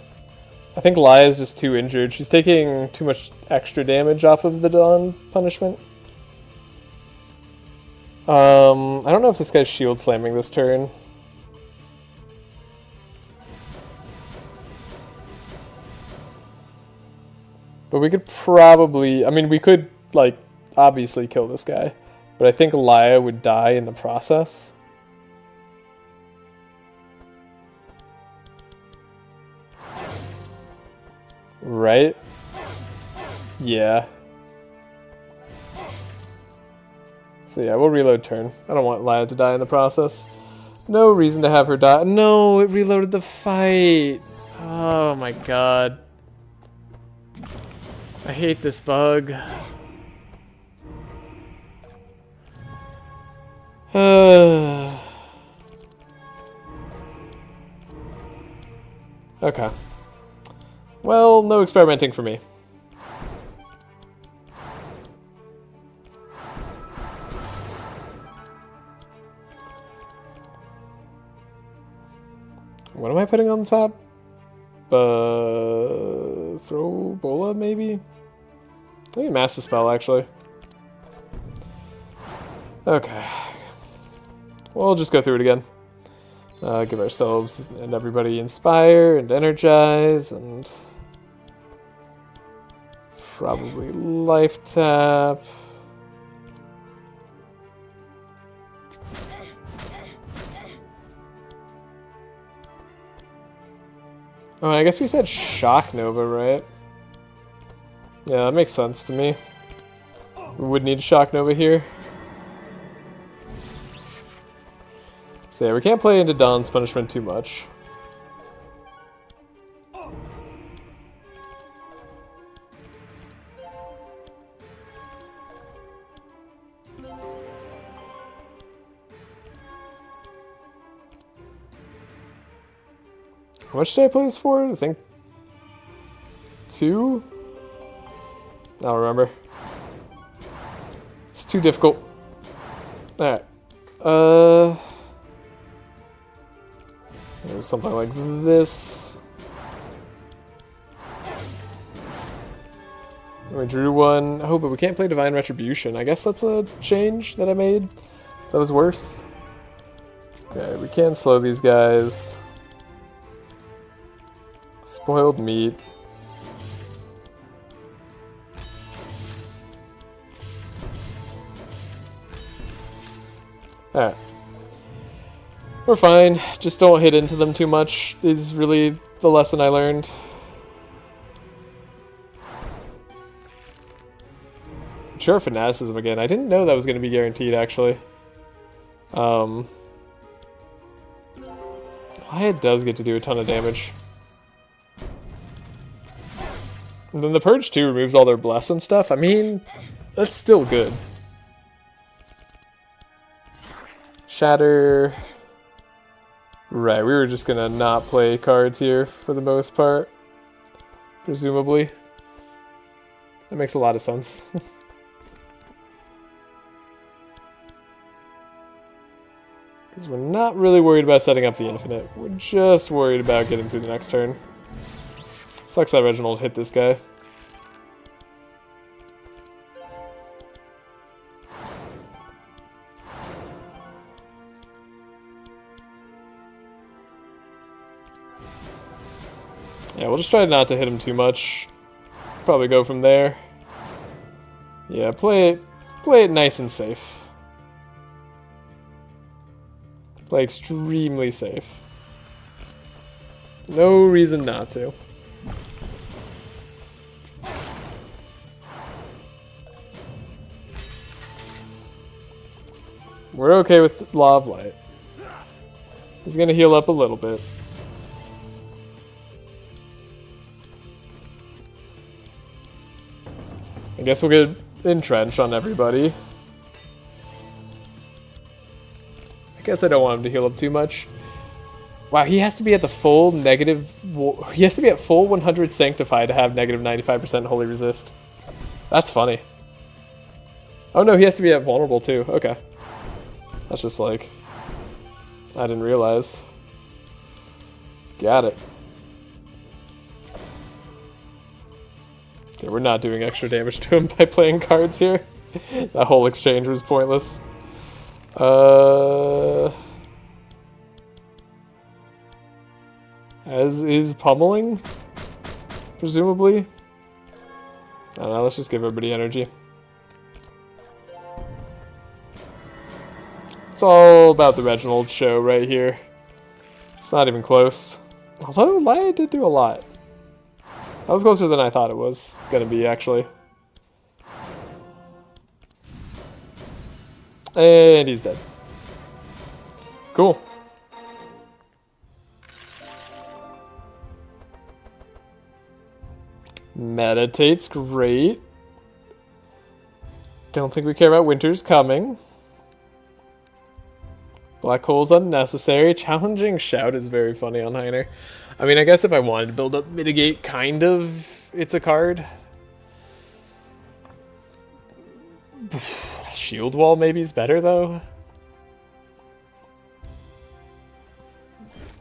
I think Laia is just too injured. She's taking too much extra damage off of the Dawn Punishment. I don't know if this guy's shield slamming this turn. But we could probably, I mean, we could, like, obviously kill this guy. But I think Laia would die in the process. Right? Yeah. So yeah, we'll reload turn. I don't want Laia to die in the process. No reason to have her die. No, it reloaded the fight. Oh my god. I hate this bug. Okay. Well, no experimenting for me. What am I putting on the top? Throw Bola, maybe? Maybe Mass Dispel, actually. Okay. We'll just go through it again. Give ourselves and everybody inspire and energize and probably life tap. Oh, I guess we said Shock Nova, right? Yeah, that makes sense to me. We would need Shock Nova here. So yeah, we can't play into Dawn's Punishment too much. How much did I play this for? I think 2? I don't remember. It's too difficult. Alright. Something like this. We drew one. Oh, but we can't play Divine Retribution. I guess that's a change that I made. That was worse. Okay, we can slow these guys. Spoiled meat. Alright. We're fine. Just don't hit into them too much is really the lesson I learned. Sure, Fanaticism again. I didn't know that was going to be guaranteed, actually. Laia does get to do a ton of damage. And then the Purge 2 removes all their bless and stuff. I mean, that's still good. Shatter. Right, we were just gonna not play cards here for the most part. Presumably. That makes a lot of sense. Because we're not really worried about setting up the infinite. We're just worried about getting through the next turn. Sucks that Reginald hit this guy. Yeah, we'll just try not to hit him too much. Probably go from there. Yeah, play it nice and safe. Play extremely safe. No reason not to. We're okay with Law of Light. He's gonna heal up a little bit. I guess we'll get Entrench on everybody. I guess I don't want him to heal up too much. Wow, he has to be at the full negative... He has to be at full 100 Sanctify to have negative 95% Holy Resist. That's funny. Oh no, he has to be at Vulnerable too. Okay. That's just like... I didn't realize. Got it. Okay, we're not doing extra damage to him by playing cards here. That whole exchange was pointless. As is pummeling, presumably. I don't know, let's just give everybody energy. It's all about the Reginald show right here. It's not even close. Although Laia did do a lot. That was closer than I thought it was gonna be, actually. And he's dead. Cool. Meditate's great. Don't think we care about Winter's coming. Black Hole's unnecessary. Challenging Shout is very funny on Heiner. I mean, I guess if I wanted to build up Mitigate, kind of, it's a card. Shield Wall maybe is better, though.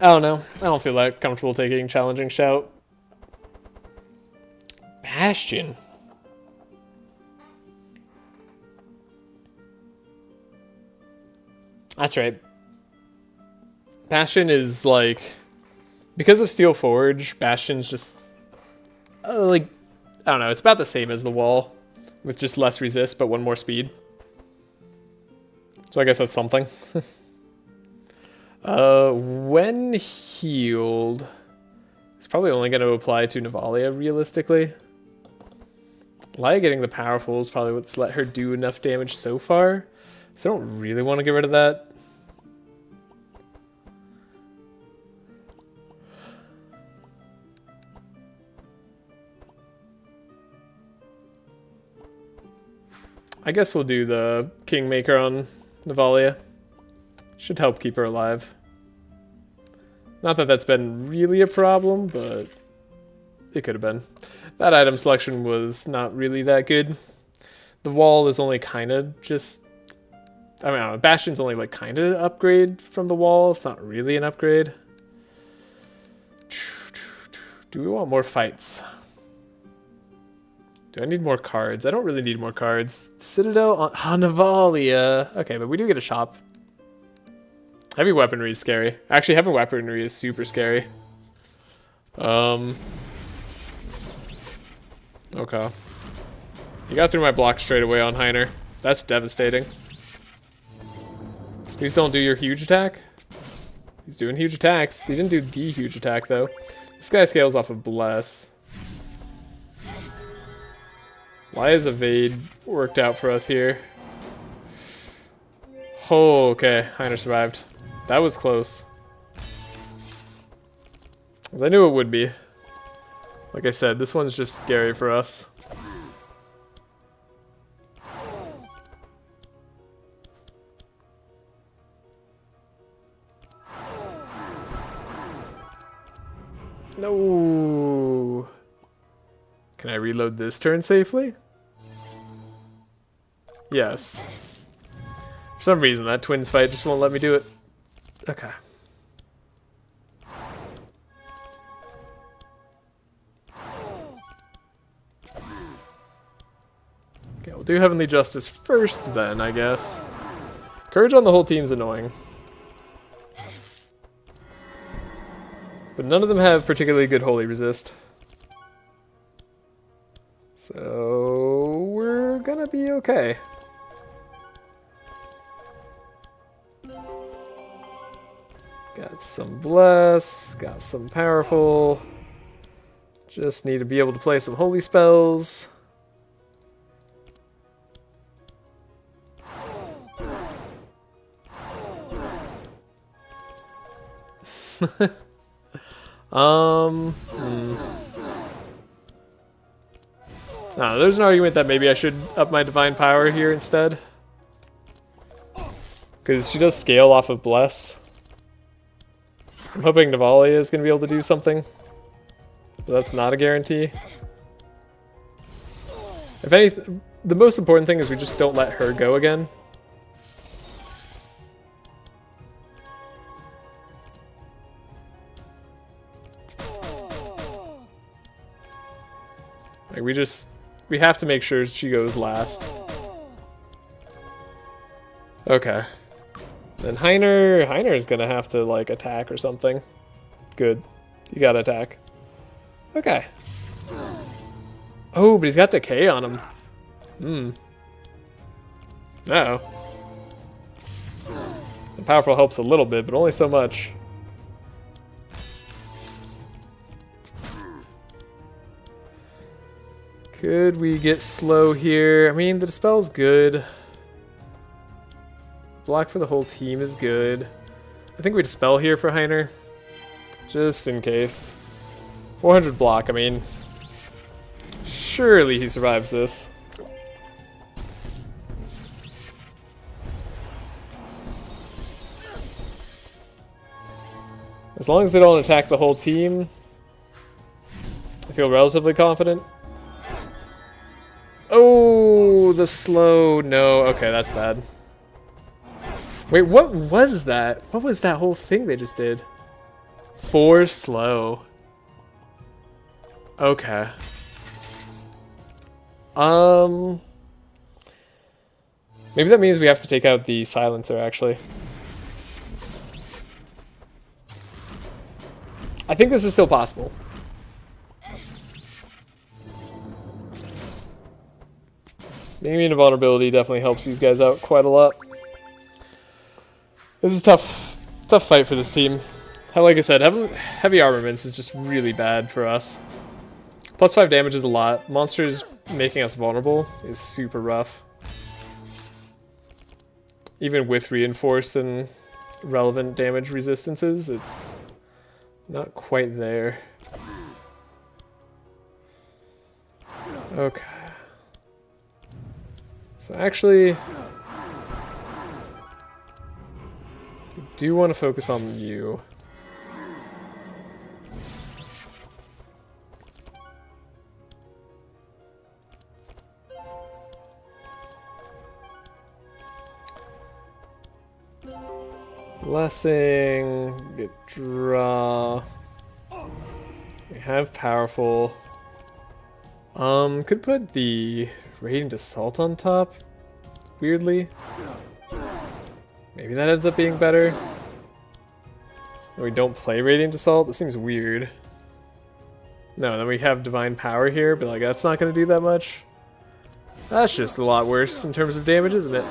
I don't know. I don't feel that comfortable taking Challenging Shout. Bastion. That's right. Bastion is like, because of Steel Forge, Bastion's just like, I don't know, it's about the same as the wall with just less resist but one more speed. So I guess that's something. When healed, it's probably only going to apply to Navalea realistically. Laia getting the powerful is probably what's let her do enough damage so far. So I don't really want to get rid of that. I guess we'll do the Kingmaker on Navalea. Should help keep her alive. Not that that's been really a problem, but it could have been. That item selection was not really that good. The wall is only kind of just... I mean, I don't know, Bastion's only like kind of upgrade from the wall. It's not really an upgrade. Do we want more fights? Do I need more cards? I don't really need more cards. Citadel on Navalea. Okay, but we do get a shop. Heavy weaponry is scary. Actually, heavy weaponry is super scary. Okay. You got through my block straight away on Heiner. That's devastating. Please don't do your huge attack. He's doing huge attacks. He didn't do the huge attack, though. This guy scales off of Bless. Laia's evade worked out for us here. Oh, okay. Heiner survived. That was close. I knew it would be. Like I said, this one's just scary for us. No. Can I reload this turn safely? Yes. For some reason, that twins fight just won't let me do it. Okay. Okay, we'll do Heavenly Justice first then, I guess. Courage on the whole team's annoying. But none of them have particularly good Holy Resist. So we're gonna be okay. Got some Bless, got some Powerful. Just need to be able to play some Holy Spells. No, there's an argument that maybe I should up my Divine Power here instead. Because she does scale off of Bless. I'm hoping Navalea is going to be able to do something. But that's not a guarantee. If anything, the most important thing is we just don't let her go again. Like we have to make sure she goes last. Okay. Then Heiner is gonna have to like attack or something. Good. You gotta attack. Okay. Oh, but he's got decay on him. Uh-oh. The powerful helps a little bit, but only so much. Could we get slow here? I mean, the Dispel's good. Block for the whole team is good. I think we Dispel here for Heiner. Just in case. 400 block, I mean. Surely he survives this. As long as they don't attack the whole team, I feel relatively confident. Oh, the slow. No. Okay, that's bad. Wait, what was that? What was that whole thing they just did? 4 slow. Okay. Maybe that means we have to take out the silencer, actually. I think this is still possible. Being in vulnerability definitely helps these guys out quite a lot. This is tough fight for this team. Like I said, heavy armaments is just really bad for us. +5 damage is a lot. Monsters making us vulnerable is super rough. Even with reinforce and relevant damage resistances, it's not quite there. Okay. So actually, we do want to focus on you. Blessing, get draw. We have powerful. Could put the Radiant Assault on top, weirdly. Maybe that ends up being better. Or we don't play Radiant Assault? That seems weird. No, then we have Divine Power here, but like that's not going to do that much. That's just a lot worse in terms of damage, isn't it?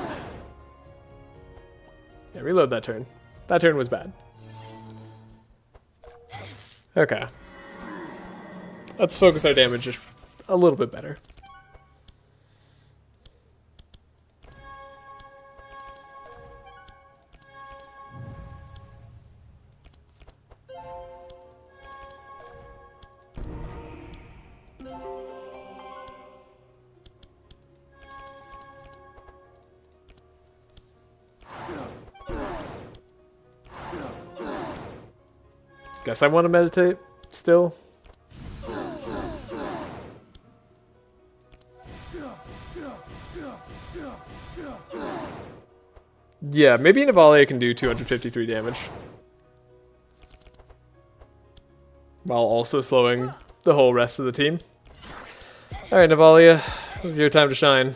Yeah, reload that turn. That turn was bad. Okay. Let's focus our damage just a little bit better. Guess I want to meditate still. Yeah, maybe Navalea can do 253 damage. While also slowing the whole rest of the team. Alright, Navalea, this is your time to shine.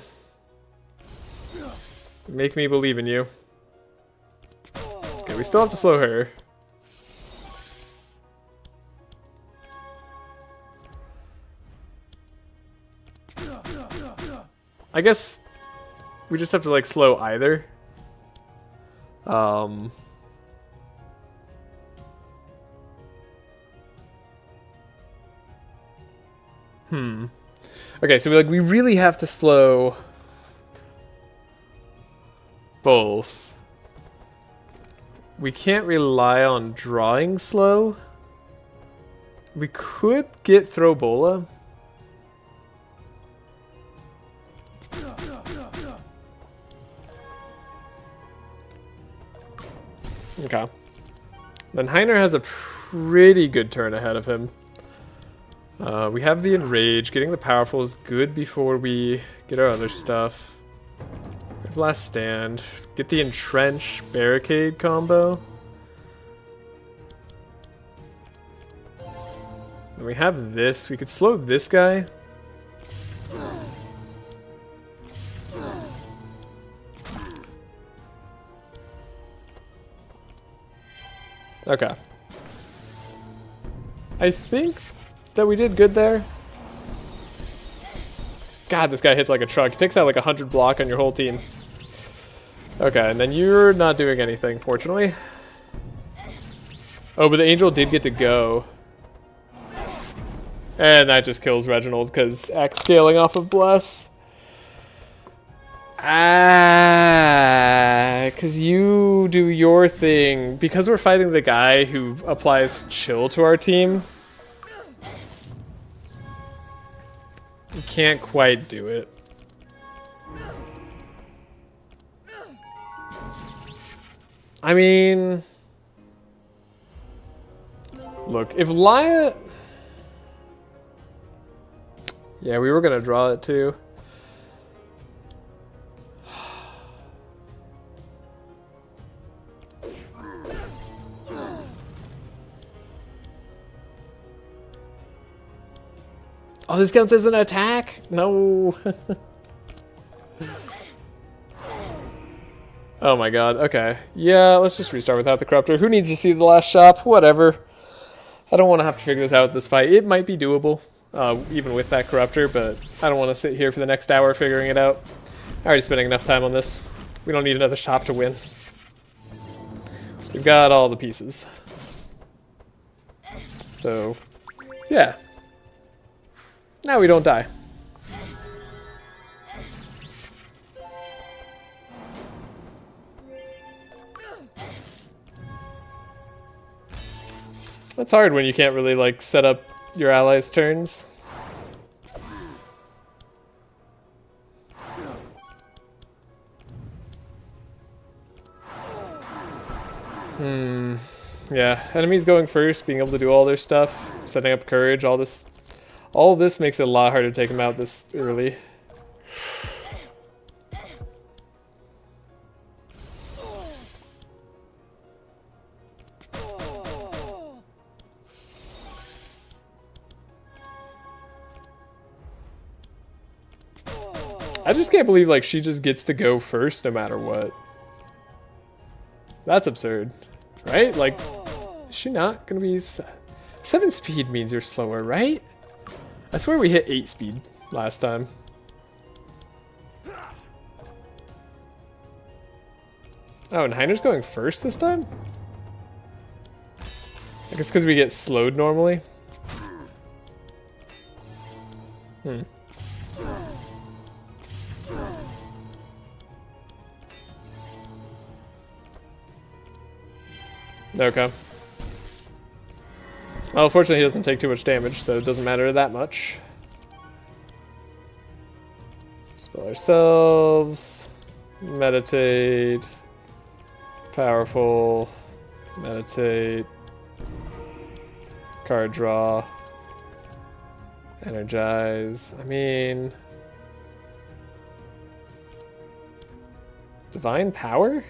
Make me believe in you. Okay, we still have to slow her. I guess we just have to like slow either. Okay, so we really have to slow both. We can't rely on drawing slow. We could get throw bola. Okay. Then Heiner has a pretty good turn ahead of him. We have the Enrage. Getting the Powerful is good before we get our other stuff. We have Last Stand. Get the Entrench Barricade combo. And we have this. We could slow this guy. Okay. I think that we did good there. God, this guy hits like a truck. He takes out like 100 block on your whole team. Okay, and then you're not doing anything, fortunately. Oh, but the angel did get to go. And that just kills Reginald because X scaling off of Bless. Because you do your thing. Because we're fighting the guy who applies chill to our team, we can't quite do it. I mean, look, if Laia... Yeah, we were going to draw it too. Oh, this counts as an attack? No. Oh my god, okay. Yeah, let's just restart without the Corruptor. Who needs to see the last shop? Whatever. I don't want to have to figure this out this fight. It might be doable, even with that Corruptor, but I don't want to sit here for the next hour figuring it out. I'm already spending enough time on this. We don't need another shop to win. We've got all the pieces. So, yeah. Now we don't die. That's hard when you can't really, like, set up your allies' turns. Yeah, enemies going first, being able to do all their stuff, setting up courage, all this makes it a lot harder to take them out this early. I just can't believe, like, she just gets to go first no matter what. That's absurd, right? Like, is she not gonna be... 7 speed means you're slower, right? I swear we hit 8 speed last time. Oh, and Heiner's going first this time? I guess because we get slowed normally. Okay. Well, fortunately he doesn't take too much damage, so it doesn't matter that much. Spell ourselves. Meditate. Powerful. Meditate. Card draw. Energize. I mean... Divine Power?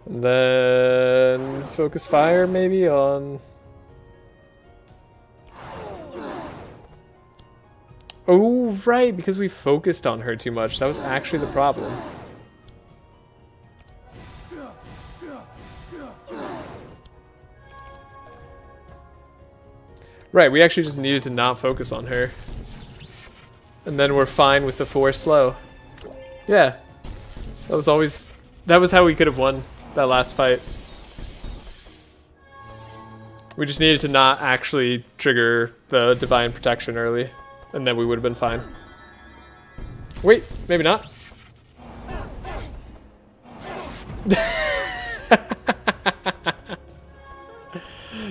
And then focus fire maybe on... Oh, right, because we focused on her too much. That was actually the problem. Right, we actually just needed to not focus on her. And then we're fine with the 4 slow. Yeah. That was always... That was how we could have won that last fight. We just needed to not actually trigger the Divine Protection early, and then we would have been fine. Wait, maybe not.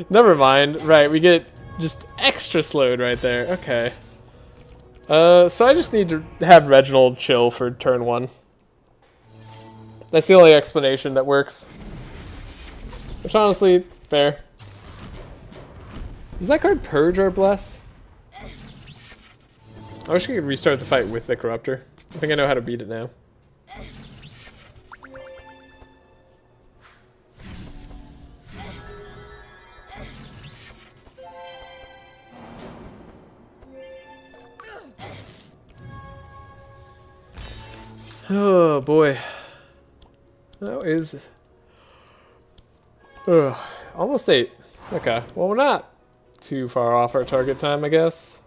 Never mind. Right, we get just extra slowed right there. Okay. So I just need to have Reginald chill for turn 1. That's the only explanation that works. Which honestly, fair. Does that card purge or bless? I wish we could restart the fight with the Corruptor. I think I know how to beat it now. Oh boy. That is... almost 8. Okay, well we're not too far off our target time, I guess.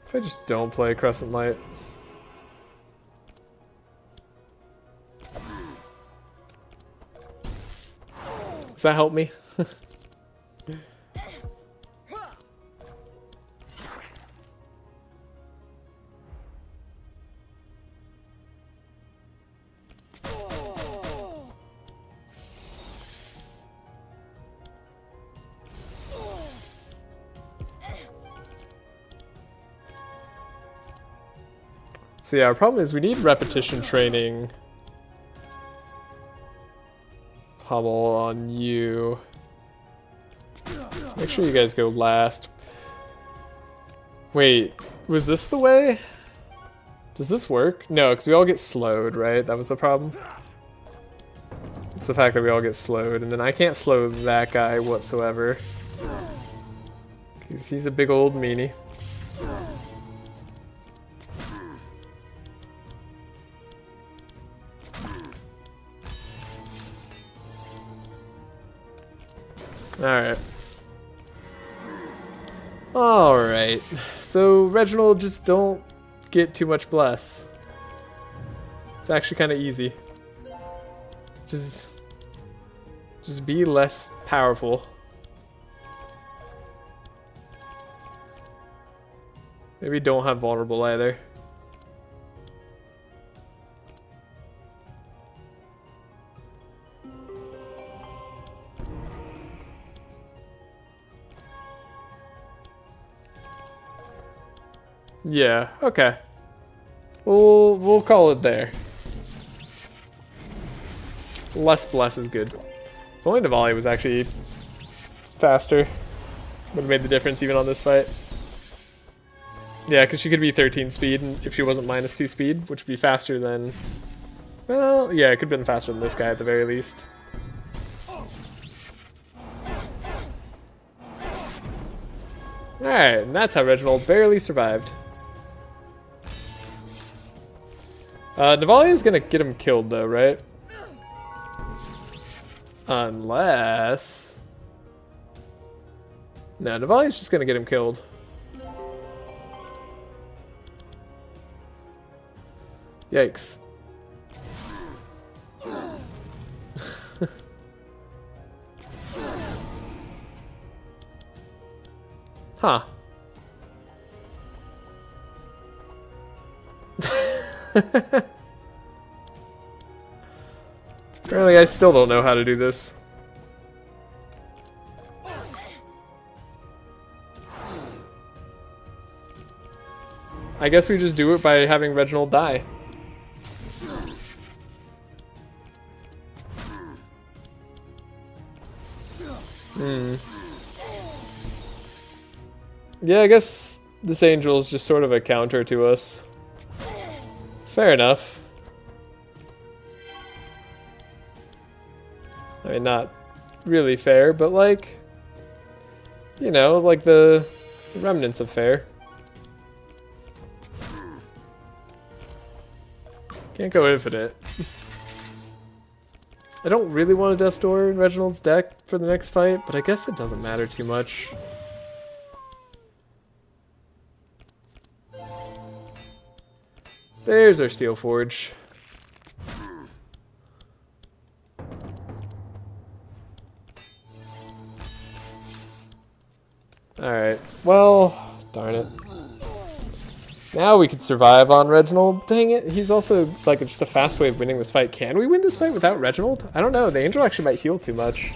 If I just don't play Crescent Light. Does that help me? So yeah, our problem is we need repetition training. Pummel on you. Make sure you guys go last. Wait, was this the way? Does this work? No, because we all get slowed, right? That was the problem. It's the fact that we all get slowed, and then I can't slow that guy whatsoever. Because he's a big old meanie. Alright. Alright. So, Reginald, just don't get too much bless. It's actually kind of easy. Just be less powerful. Maybe don't have vulnerable either. Yeah, okay. We'll call it there. Less bless is good. If only Navalea was actually faster. Would have made the difference even on this fight. Yeah, because she could be 13 speed and if she wasn't -2 speed, which would be faster than... Well, yeah, it could have been faster than this guy at the very least. Alright, and that's how Reginald barely survived. Navalea's gonna get him killed though, right? Unless... No, Navalea's just gonna get him killed. Yikes. Huh. Apparently I still don't know how to do this. I guess we just do it by having Reginald die. Yeah, I guess this angel is just sort of a counter to us. Fair enough. I mean, not really fair, but like, you know, like the remnants of fair. Can't go infinite. I don't really want a Death Door in Reginald's deck for the next fight, but I guess it doesn't matter too much. There's our Steel Forge. Alright, well, darn it. Now we could survive on Reginald. Dang it, he's also like just a fast way of winning this fight. Can we win this fight without Reginald? I don't know, the angel actually might heal too much.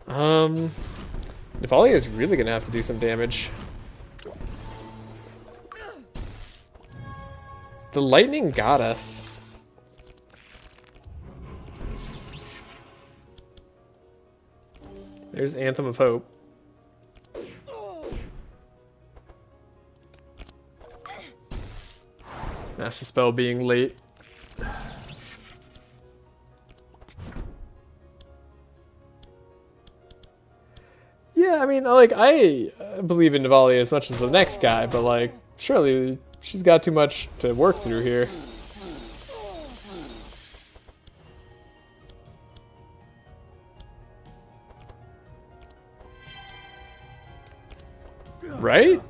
Navalea is really gonna have to do some damage. The lightning got us. There's Anthem of Hope. Master Spell being late. Yeah, I mean, like, I believe in Navalea as much as the next guy, but, like, surely she's got too much to work through here. Right?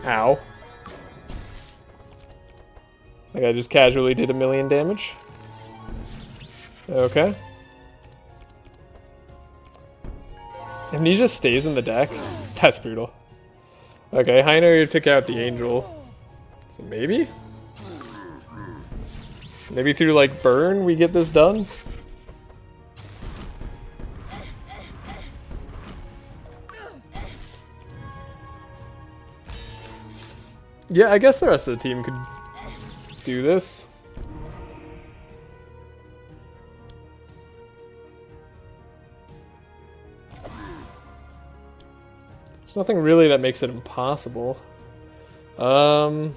Ow. Like I just casually did 1,000,000 damage. Okay. And he just stays in the deck? That's brutal. Okay, Heiner took out the angel. So maybe? Maybe through like burn we get this done? Yeah, I guess the rest of the team could do this. There's nothing really that makes it impossible. Oh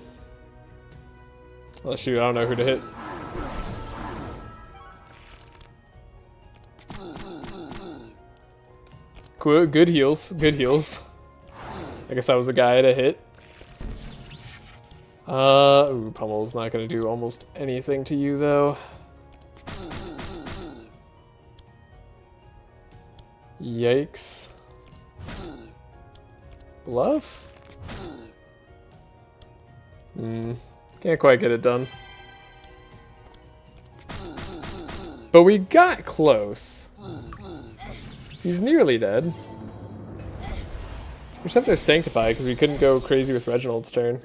shoot, I don't know who to hit. Cool, good heals, good heals. I guess that was the guy to hit. Ooh, Pummel's not gonna do almost anything to you though. Yikes. Bluff? Can't quite get it done. But we got close. He's nearly dead. We just have to sanctify because we couldn't go crazy with Reginald's turn.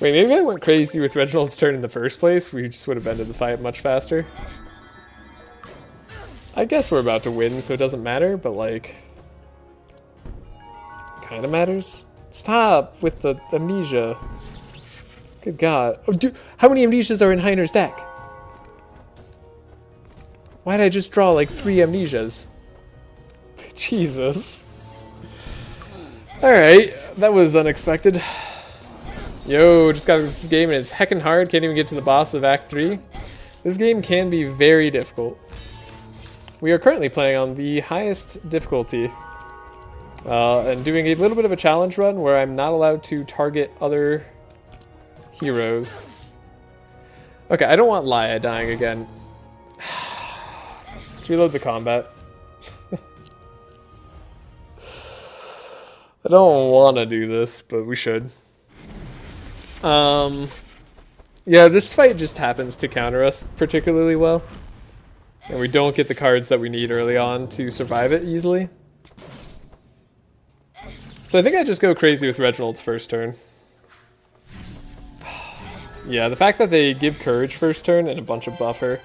Wait, maybe if I went crazy with Reginald's turn in the first place, we just would have ended the fight much faster. I guess we're about to win, so it doesn't matter, but like... Kinda matters? Stop with the amnesia. Good god. Oh, dude, how many amnesias are in Heiner's deck? Why did I just draw like 3 amnesias? Jesus. Alright, that was unexpected. Yo, just got this game and it's heckin' hard. Can't even get to the boss of Act 3. This game can be very difficult. We are currently playing on the highest difficulty. And doing a little bit of a challenge run where I'm not allowed to target other heroes. Okay, I don't want Laia dying again. Let's reload the combat. I don't want to do this, but we should. Yeah, this fight just happens to counter us particularly well. And we don't get the cards that we need early on to survive it easily. So I think I just go crazy with Reginald's first turn. Yeah, the fact that they give courage first turn and a bunch of buffer,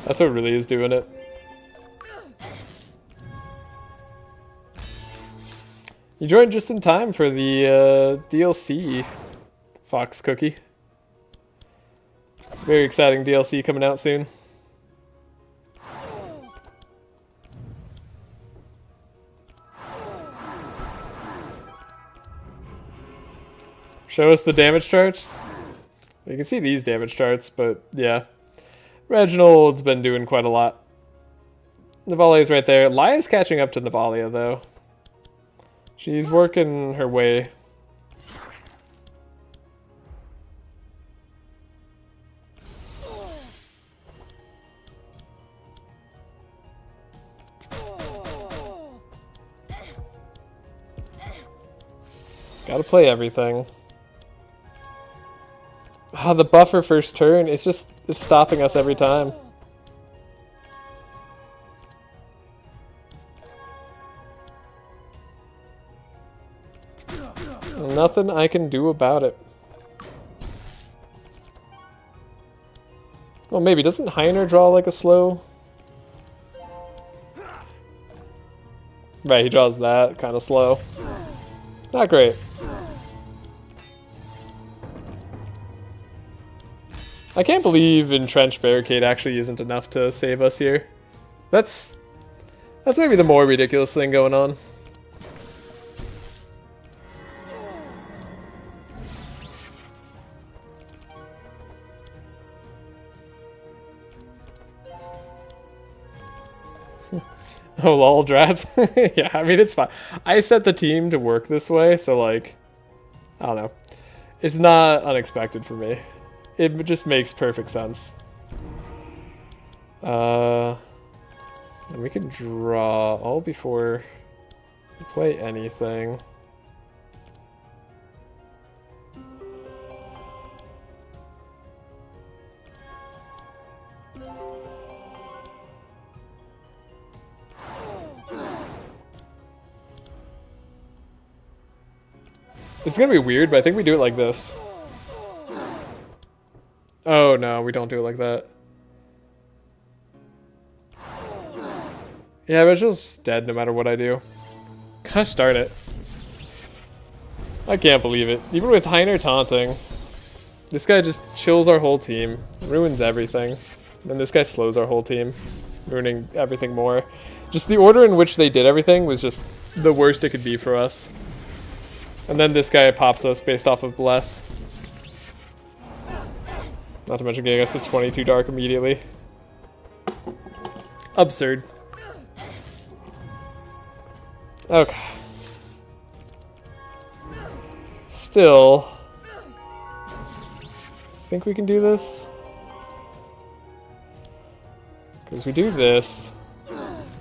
that's what really is doing it. You joined just in time for the DLC, Fox Cookie. It's a very exciting DLC coming out soon. Show us the damage charts. You can see these damage charts, but yeah. Reginald's been doing quite a lot. Navalea's right there. Laia's catching up to Navalea, though. She's working her way. Gotta play everything. Ah, the buffer first turn, it's stopping us every time. Nothing I can do about it. Well, maybe. Doesn't Heiner draw like a slow? Right, he draws that kind of slow. Not great. I can't believe Entrenched Barricade actually isn't enough to save us here. That's maybe the more ridiculous thing going on. Oh lol, drats. Yeah, I mean, it's fine. I set the team to work this way, so like, I don't know. It's not unexpected for me. It just makes perfect sense. And we can draw all before we play anything. It's gonna be weird, but I think we do it like this. Oh no, we don't do it like that. Yeah, Reginald's just dead no matter what I do. Gosh darn it. I can't believe it. Even with Heiner taunting, this guy just chills our whole team, ruins everything. And this guy slows our whole team, ruining everything more. Just the order in which they did everything was just the worst it could be for us. And then this guy pops us based off of Bless. Not to mention getting us to 22 dark immediately. Absurd. Okay. Still, think we can do this? Because we do this.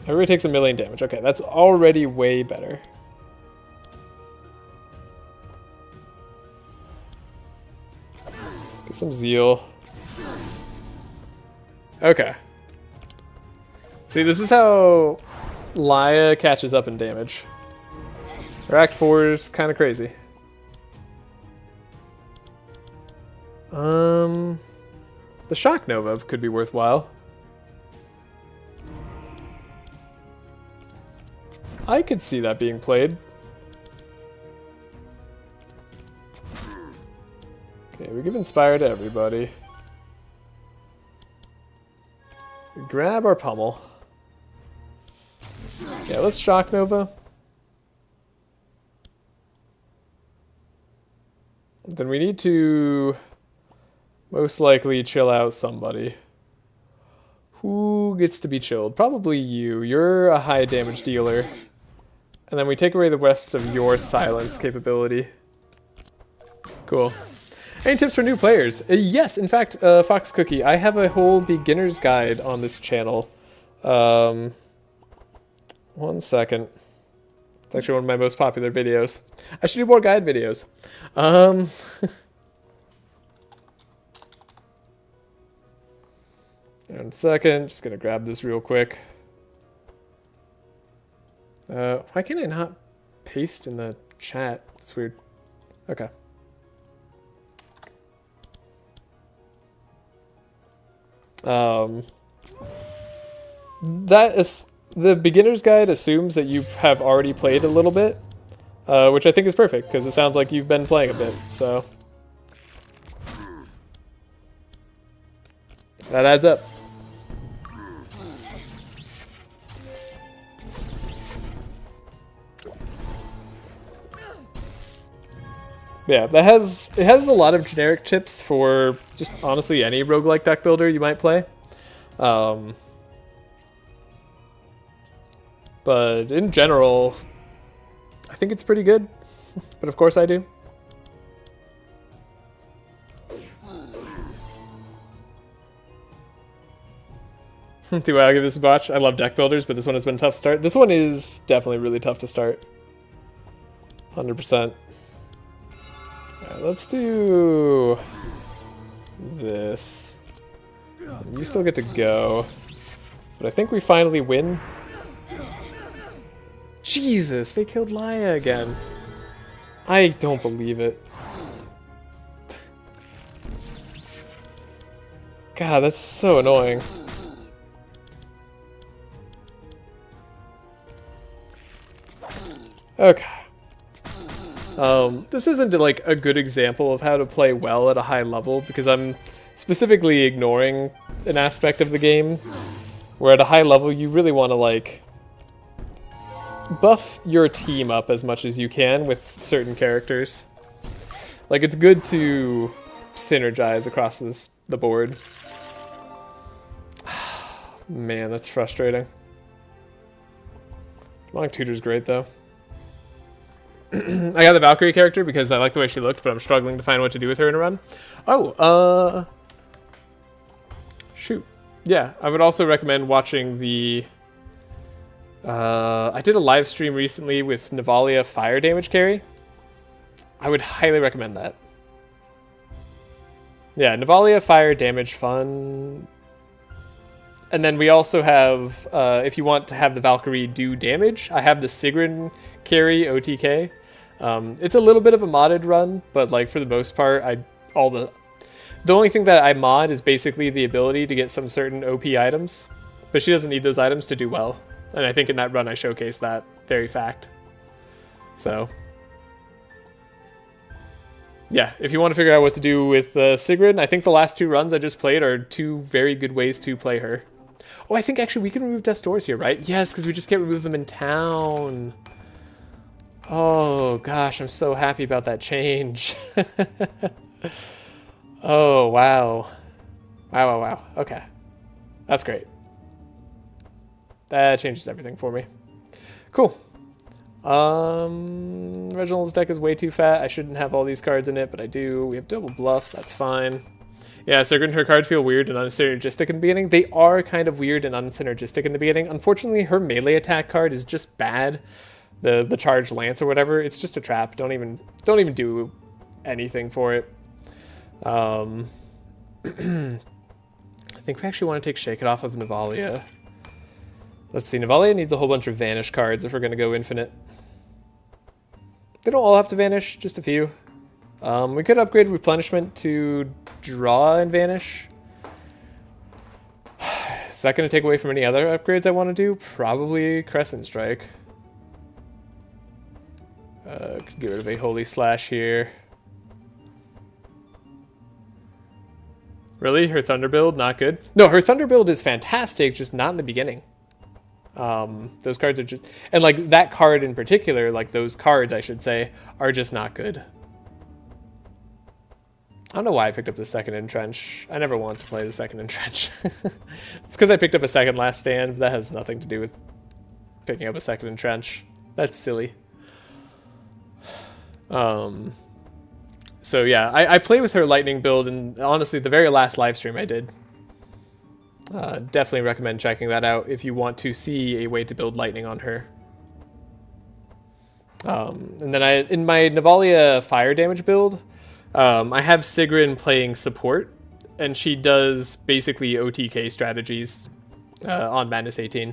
Everybody takes 1,000,000 damage. Okay, that's already way better. Get some zeal. Okay. See, this is how Laia catches up in damage. Her Act 4 is kind of crazy. The Shock Nova could be worthwhile. I could see that being played. Okay, we give Inspire to everybody. We grab our Pummel. Yeah, let's Shock Nova. Then we need to most likely chill out somebody. Who gets to be chilled? Probably you. You're a high damage dealer. And then we take away the rest of your silence capability. Cool. Any tips for new players? Yes, in fact, Fox Cookie, I have a whole beginner's guide on this channel. 1 second. It's actually one of my most popular videos. I should do more guide videos. 1 second, just gonna grab this real quick. Why can I not paste in the chat? It's weird. Okay. That is the beginner's guide assumes that you have already played a little bit, which I think is perfect because it sounds like you've been playing a bit. So that adds up. Yeah, it has a lot of generic tips for just honestly any roguelike deck builder you might play. But in general, I think it's pretty good. But of course I do. Do I give this a botch? I love deck builders, but this one has been a tough start. This one is definitely really tough to start. 100%. Alright, let's do this. You still get to go. But I think we finally win. Jesus, they killed Laia again. I don't believe it. God, that's so annoying. Okay. This isn't like a good example of how to play well at a high level because I'm specifically ignoring an aspect of the game where at a high level you really want to like buff your team up as much as you can with certain characters. Like it's good to synergize across the board. Man, that's frustrating. Long Tutor's great though. I got the Valkyrie character because I like the way she looked, but I'm struggling to find what to do with her in a run. Oh, shoot. Yeah, I would also recommend watching the... I did a live stream recently with Navalea fire damage carry. I would highly recommend that. Yeah, Navalea fire damage fun. And then we also have, if you want to have the Valkyrie do damage, I have the Sigrun carry OTK. It's a little bit of a modded run, but like for the most part, the only thing that I mod is basically the ability to get some certain OP items, but she doesn't need those items to do well. And I think in that run I showcased that very fact. So yeah, if you want to figure out what to do with Sigrun, I think the last 2 runs I just played are 2 very good ways to play her. Oh, I think actually we can remove Death's Doors here, right? Yes, because we just can't remove them in town. Oh gosh, I'm so happy about that change. Oh, wow. Wow. Okay. That's great. That changes everything for me. Cool. Reginald's deck is way too fat. I shouldn't have all these cards in it, but I do. We have double bluff. That's fine. Yeah, so her cards feel weird and unsynergistic in the beginning. They are kind of weird and unsynergistic in the beginning. Unfortunately, her melee attack card is just bad. The charged lance or whatever, it's just a trap. Don't even do anything for it. I think we actually want to take Shake It Off of Navalea. Let's see, Navalea needs a whole bunch of vanish cards if we're going to go infinite. They don't all have to vanish, just a few. We could upgrade Replenishment to draw and vanish. Is that going to take away from any other upgrades I want to do? Probably Crescent Strike. Could get rid of a Holy Slash here. Really? Her Thunder build? Not good? No, her Thunder build is fantastic, just not in the beginning. Those cards are just... And, like, that card in particular, like, those cards, I should say, are just not good. I don't know why I picked up the second Entrench. I never want to play the second Entrench. It's because I picked up a second Last Stand, but that has nothing to do with picking up a second Entrench. That's silly. So yeah, I play with her Lightning build, and honestly, the very last live stream I did. Definitely recommend checking that out if you want to see a way to build Lightning on her. And then in my Navalea fire damage build, I have Sigrun playing support, and she does basically OTK strategies on Madness 18.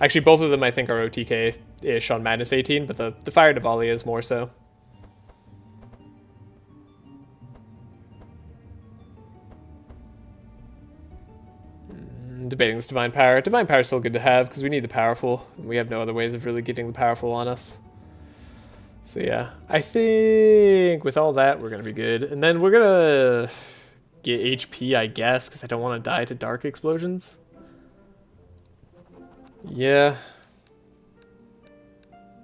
Actually, both of them I think are OTK-ish on Madness 18, but the fire Navalea is more so. Debating this Divine Power. Divine Power is still good to have because we need the powerful. We have no other ways of really getting the powerful on us. So yeah, I think with all that, we're going to be good. And then we're going to get HP, I guess, because I don't want to die to Dark Explosions. Yeah.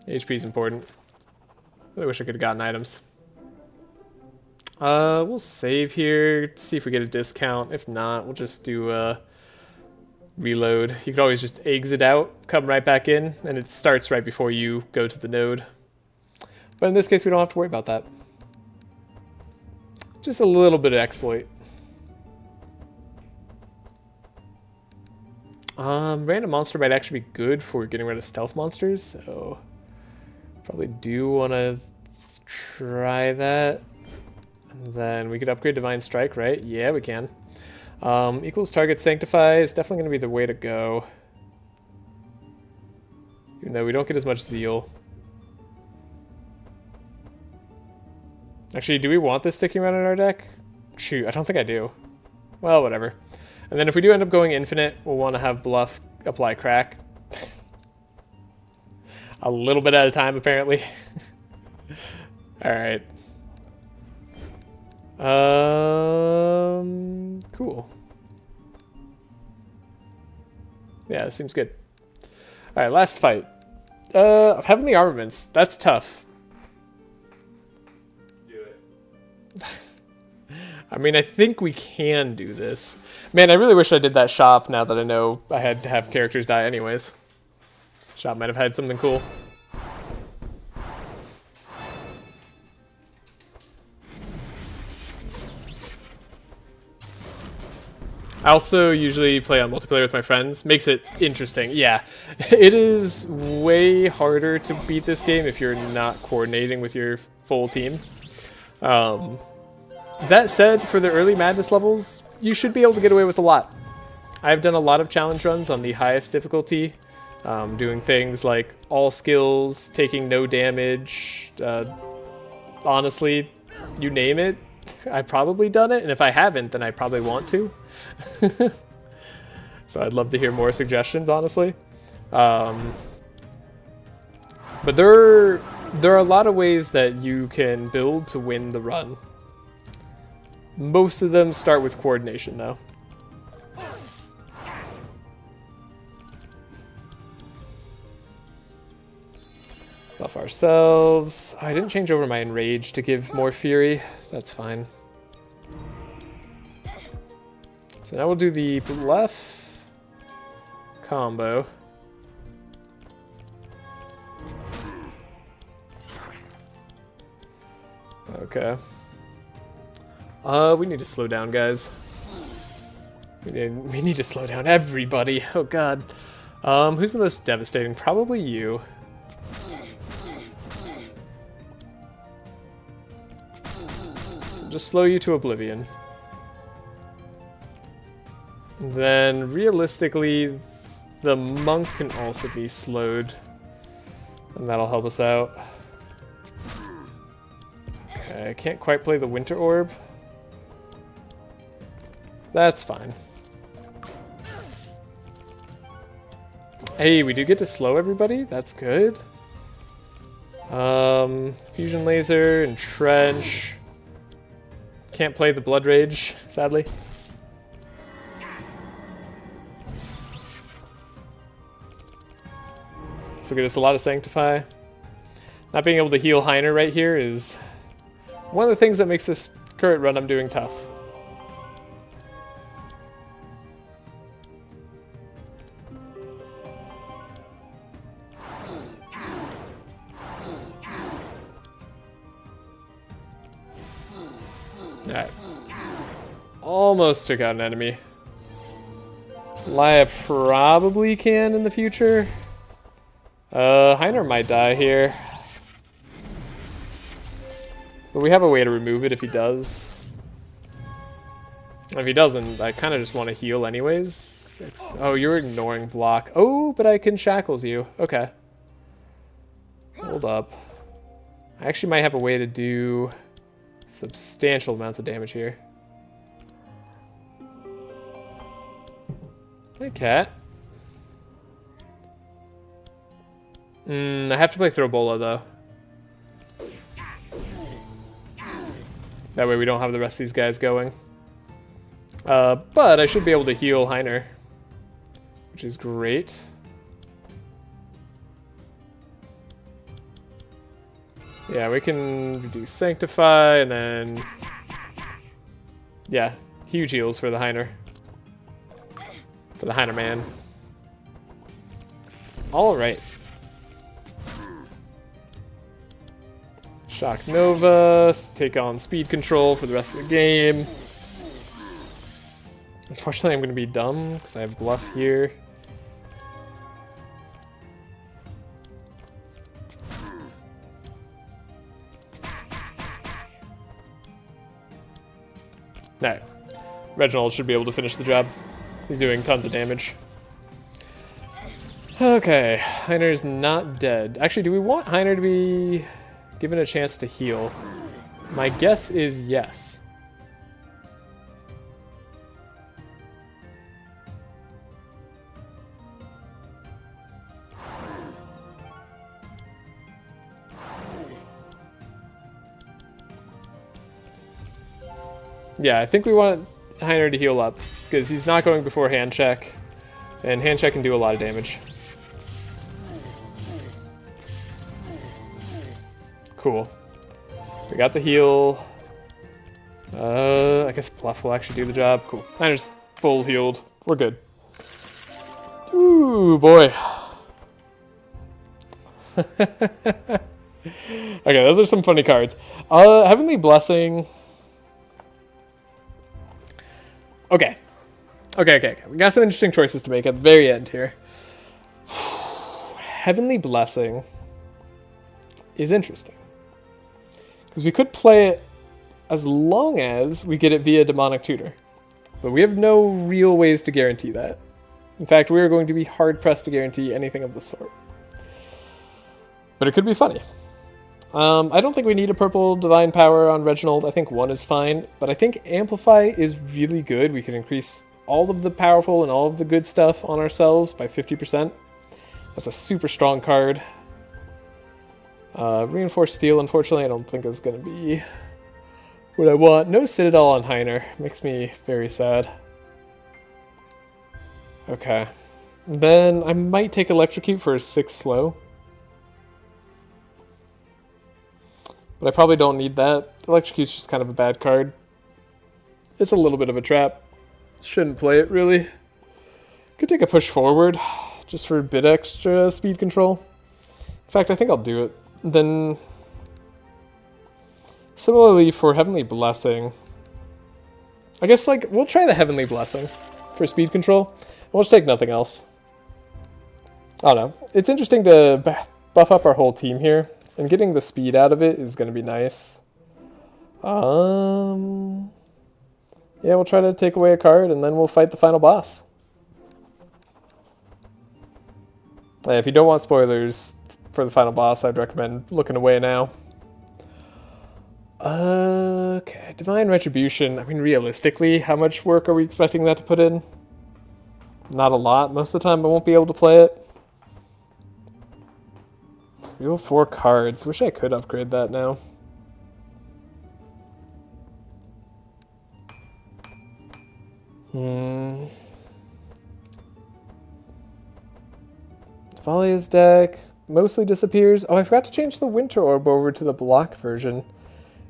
HP is important. I wish I could have gotten items. We'll save here, see if we get a discount. If not, we'll just do reload. You could always just exit out, come right back in, and it starts right before you go to the node. But in this case, we don't have to worry about that. Just a little bit of exploit. Random monster might actually be good for getting rid of stealth monsters, so probably do want to try that. And then we could upgrade Divine Strike, right? Yeah, we can. Equals target Sanctify is definitely going to be the way to go. Even though we don't get as much Zeal. Actually, do we want this sticking around in our deck? Shoot, I don't think I do. Well, whatever. And then if we do end up going infinite, we'll want to have Bluff apply Crack. A little bit at a time, apparently. Alright. Cool. Yeah, this seems good. Alright, last fight. Heavenly Armaments. That's tough. Do it. I mean, I think we can do this. Man, I really wish I did that shop now that I know I had to have characters die anyways. Shop might have had something cool. I also usually play on multiplayer with my friends. Makes it interesting. Yeah, it is way harder to beat this game if you're not coordinating with your full team. That said, for the early Madness levels, you should be able to get away with a lot. I've done a lot of challenge runs on the highest difficulty, doing things like all skills, taking no damage. Honestly, you name it, I've probably done it, and if I haven't, then I probably want to. So I'd love to hear more suggestions, honestly. But there are a lot of ways that you can build to win the run. Most of them start with coordination, though. Buff ourselves. I didn't change over my Enrage to give more Fury. That's fine. So now we'll do the Bluff combo. Okay. We need to slow down, guys. We need to slow down everybody. Oh god. Who's the most devastating? Probably you. So just slow you to oblivion. Then, realistically, the monk can also be slowed. And that'll help us out. Okay, I can't quite play the Winter Orb. That's fine. Hey, we do get to slow everybody. That's good. Fusion Laser and Trench. Can't play the Blood Rage, sadly. So get us a lot of Sanctify. Not being able to heal Heiner right here is one of the things that makes this current run I'm doing tough. Alright. Almost took out an enemy. Laia probably can in the future. Heiner might die here. But we have a way to remove it if he does. If he doesn't, I kind of just want to heal anyways. Oh, you're ignoring block. Oh, but I can shackles you. Okay. Hold up. I actually might have a way to do substantial amounts of damage here. Hey, cat. I have to play Throw Bola, though. That way we don't have the rest of these guys going. But I should be able to heal Heiner, which is great. Yeah, we can do Sanctify, and then... Yeah, huge heals for the Heiner. For the Heiner man. Alright. Shock Nova, take on speed control for the rest of the game. Unfortunately, I'm going to be dumb because I have bluff here. Alright. Reginald should be able to finish the job. He's doing tons of damage. Okay, Heiner's not dead. Actually, do we want Heiner to be given a chance to heal? My guess is yes. Yeah, I think we want Heiner to heal up, because he's not going before hand check, and hand check can do a lot of damage. Cool. We got the heal. I guess Bluff will actually do the job. Cool. Heiner's full healed. We're good. Ooh, boy. Okay, those are some funny cards. Heavenly Blessing. Okay. Okay. We got some interesting choices to make at the very end here. Heavenly Blessing is interesting. Because we could play it as long as we get it via Demonic Tutor. But we have no real ways to guarantee that. In fact, we are going to be hard-pressed to guarantee anything of the sort. But it could be funny. I don't think we need a purple Divine Power on Reginald. I think 1 is fine. But I think Amplify is really good. We can increase all of the powerful and all of the good stuff on ourselves by 50%. That's a super strong card. Reinforced Steel, unfortunately, I don't think is going to be what I want. No Citadel on Heiner. Makes me very sad. Okay. Then I might take Electrocute for a 6 slow. But I probably don't need that. Electrocute's just kind of a bad card. It's a little bit of a trap. Shouldn't play it, really. Could take a push forward, just for a bit extra speed control. In fact, I think I'll do it. Then, similarly for Heavenly Blessing, I guess, like, we'll try the Heavenly Blessing for speed control. We'll just take nothing else. I don't know. It's interesting to buff up our whole team here, and getting the speed out of it is going to be nice. Yeah, we'll try to take away a card, and then we'll fight the final boss. If you don't want spoilers for the final boss, I'd recommend looking away now. Okay, Divine Retribution. I mean, realistically, how much work are we expecting that to put in? Not a lot. Most of the time, I won't be able to play it. Real 4 cards. Wish I could upgrade that now. Navalea's deck mostly disappears. Oh, I forgot to change the Winter Orb over to the block version.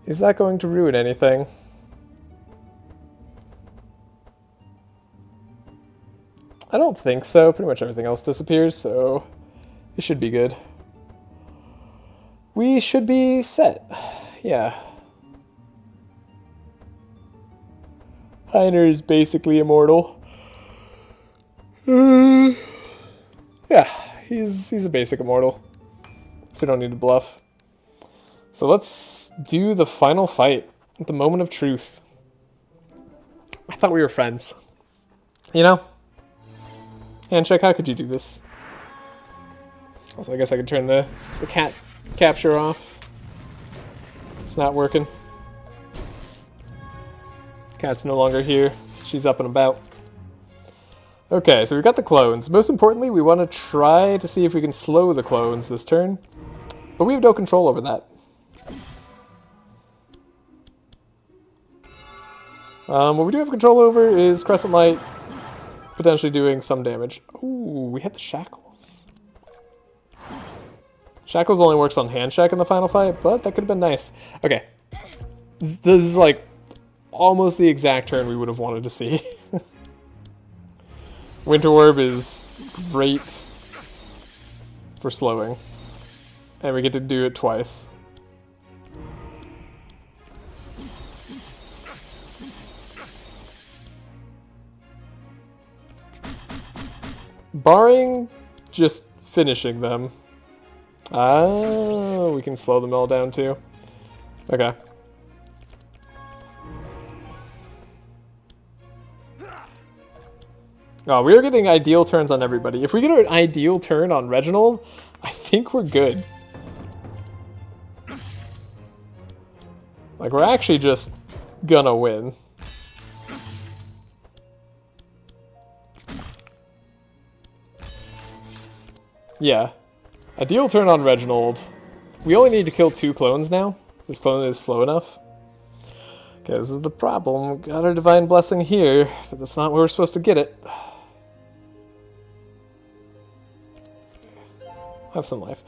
Is that going to ruin anything? I don't think so. Pretty much everything else disappears, so it should be good. We should be set. Yeah. Heiner is basically immortal. Yeah, he's a basic immortal. So we don't need to bluff. So let's do the final fight at the moment of truth. I thought we were friends. You know? Handshake, how could you do this? Also, I guess I could turn the cat capture off. It's not working. Cat's no longer here. She's up and about. Okay, so we've got the clones. Most importantly, we want to try to see if we can slow the clones this turn. But we have no control over that. What we do have control over is Crescent Light potentially doing some damage. Ooh, we had the Shackles. Shackles only works on Handshake in the final fight, but that could have been nice. Okay. This is like almost the exact turn we would have wanted to see. Winter Orb is great for slowing. And we get to do it twice. Barring just finishing them. Oh, we can slow them all down too. Okay. Oh, we are getting ideal turns on everybody. If we get an ideal turn on Reginald, I think we're good. Like, we're actually just gonna win. Yeah. Ideal turn on Reginald. We only need to kill 2 clones now. This clone is slow enough. Okay, this is the problem. We got our Divine Blessing here, but that's not where we're supposed to get it. Have some life.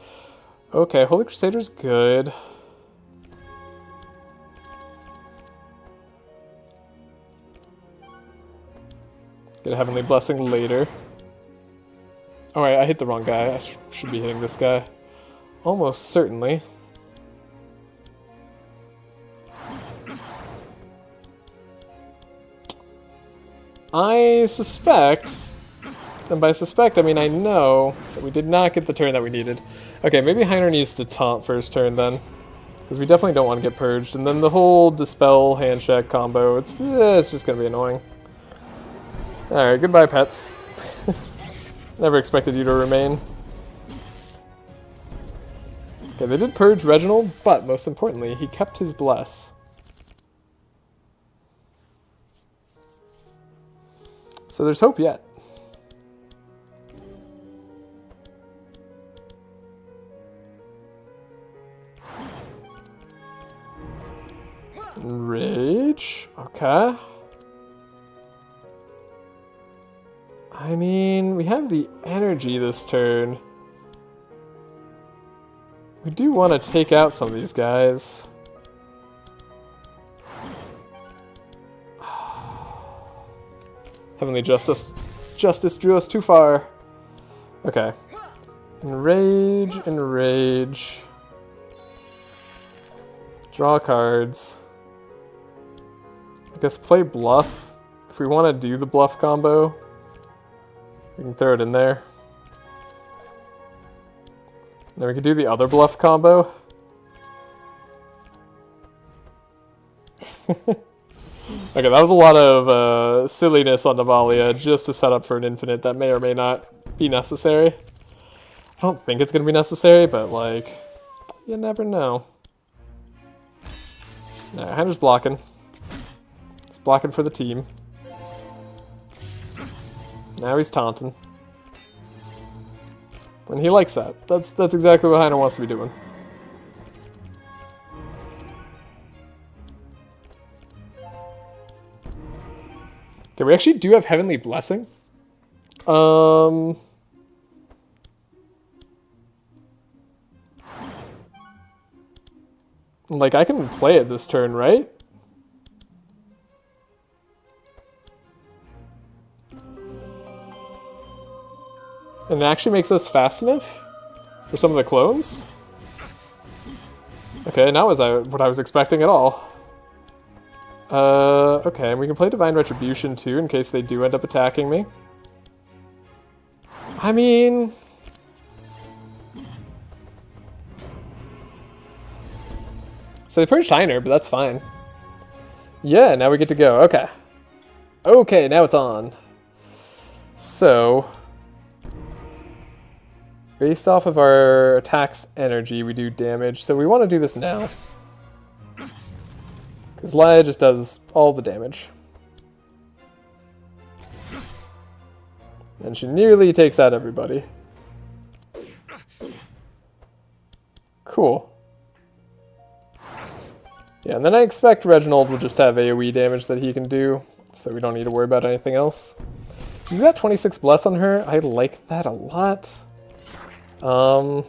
Okay, Holy Crusader's good. Get a Heavenly Blessing later. Alright, I hit the wrong guy. I should be hitting this guy. Almost certainly. I suspect, and by suspect I mean I know, that we did not get the turn that we needed. Okay, maybe Heiner needs to taunt first turn then. Because we definitely don't want to get purged. And then the whole Dispel Handshake combo, it's just going to be annoying. Alright, goodbye pets. Never expected you to remain. Okay, they did purge Reginald, but most importantly, he kept his bless. So there's hope yet. Rage? Okay. I mean, we have the energy this turn. We do want to take out some of these guys. Heavenly Justice. Justice drew us too far. Okay. Enrage, enrage. Draw cards. Okay, guess play bluff. If we want to do the bluff combo, we can throw it in there. Then we could do the other bluff combo. Okay, that was a lot of silliness on Navalea just to set up for an infinite that may or may not be necessary. I don't think it's going to be necessary, but like, you never know. Alright, Heiner's blocking. He's blocking for the team. Now he's taunting. And he likes that. That's exactly what Heiner wants to be doing. Okay, we actually do have Heavenly Blessing. Like, I can play it this turn, right? And it actually makes us fast enough for some of the clones? Okay, not what I was expecting at all. Okay, and we can play Divine Retribution too, in case they do end up attacking me. I mean... So they purged Heiner, but that's fine. Yeah, now we get to go. Okay. Okay, now it's on. So... based off of our attack's energy, we do damage. So we want to do this now. Because Laia just does all the damage. And she nearly takes out everybody. Cool. Yeah, and then I expect Reginald will just have AoE damage that he can do, so we don't need to worry about anything else. She's got 26 Bless on her. I like that a lot. Alright,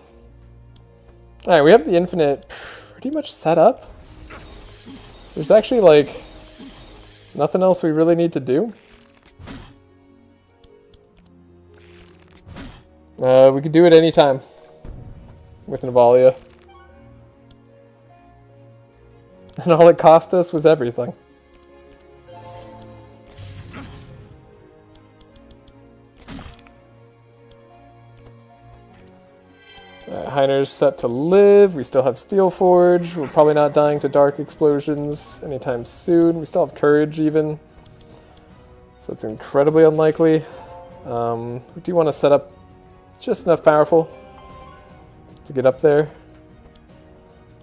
we have the infinite pretty much set up. There's actually, like, nothing else we really need to do. We could do it anytime with Navalea. And all it cost us was everything. Heiner's set to live. We still have Steel Forge. We're probably not dying to Dark Explosions anytime soon. We still have Courage even. So it's incredibly unlikely. We do want to set up just enough powerful to get up there.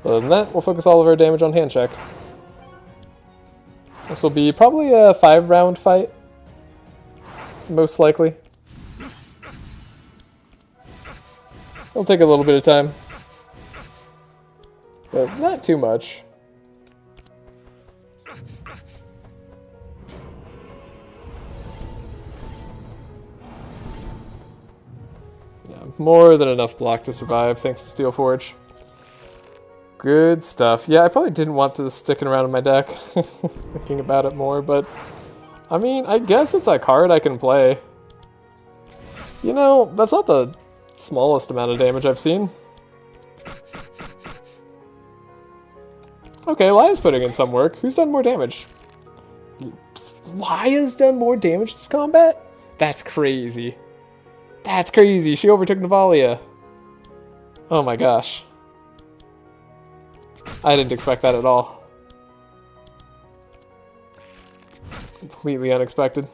Other than that, we'll focus all of our damage on hand check. This will be probably a 5-round fight, most likely. It'll take a little bit of time, but not too much. Yeah, more than enough block to survive, thanks to Steel Forge. Good stuff. Yeah, I probably didn't want to stick it around in my deck, thinking about it more, but I mean, I guess it's a card I can play. You know, that's not the smallest amount of damage I've seen. Okay, Laia's putting in some work. Who's done more damage? Laia's done more damage this combat? That's crazy. That's crazy. She overtook Navalea. Oh my gosh. I didn't expect that at all. Completely unexpected.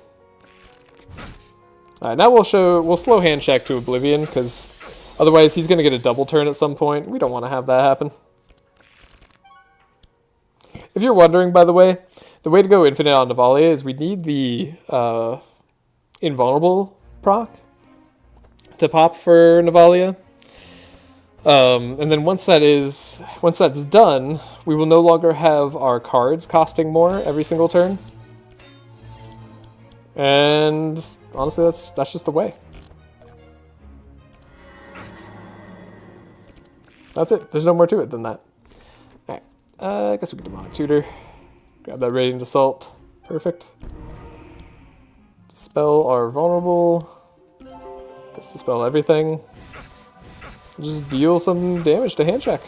Alright, now we'll slow hand check to Oblivion, because otherwise he's going to get a double turn at some point. We don't want to have that happen. If you're wondering, by the way to go infinite on Navalea is we need the invulnerable proc to pop for Navalea. And then once that's done, we will no longer have our cards costing more every single turn. And honestly, that's just the way. That's it. There's no more to it than that. Alright. I guess we can Demonic Tutor. Grab that Radiant Assault. Perfect. Dispel our vulnerable. Let's dispel everything. Just deal some damage to hand check.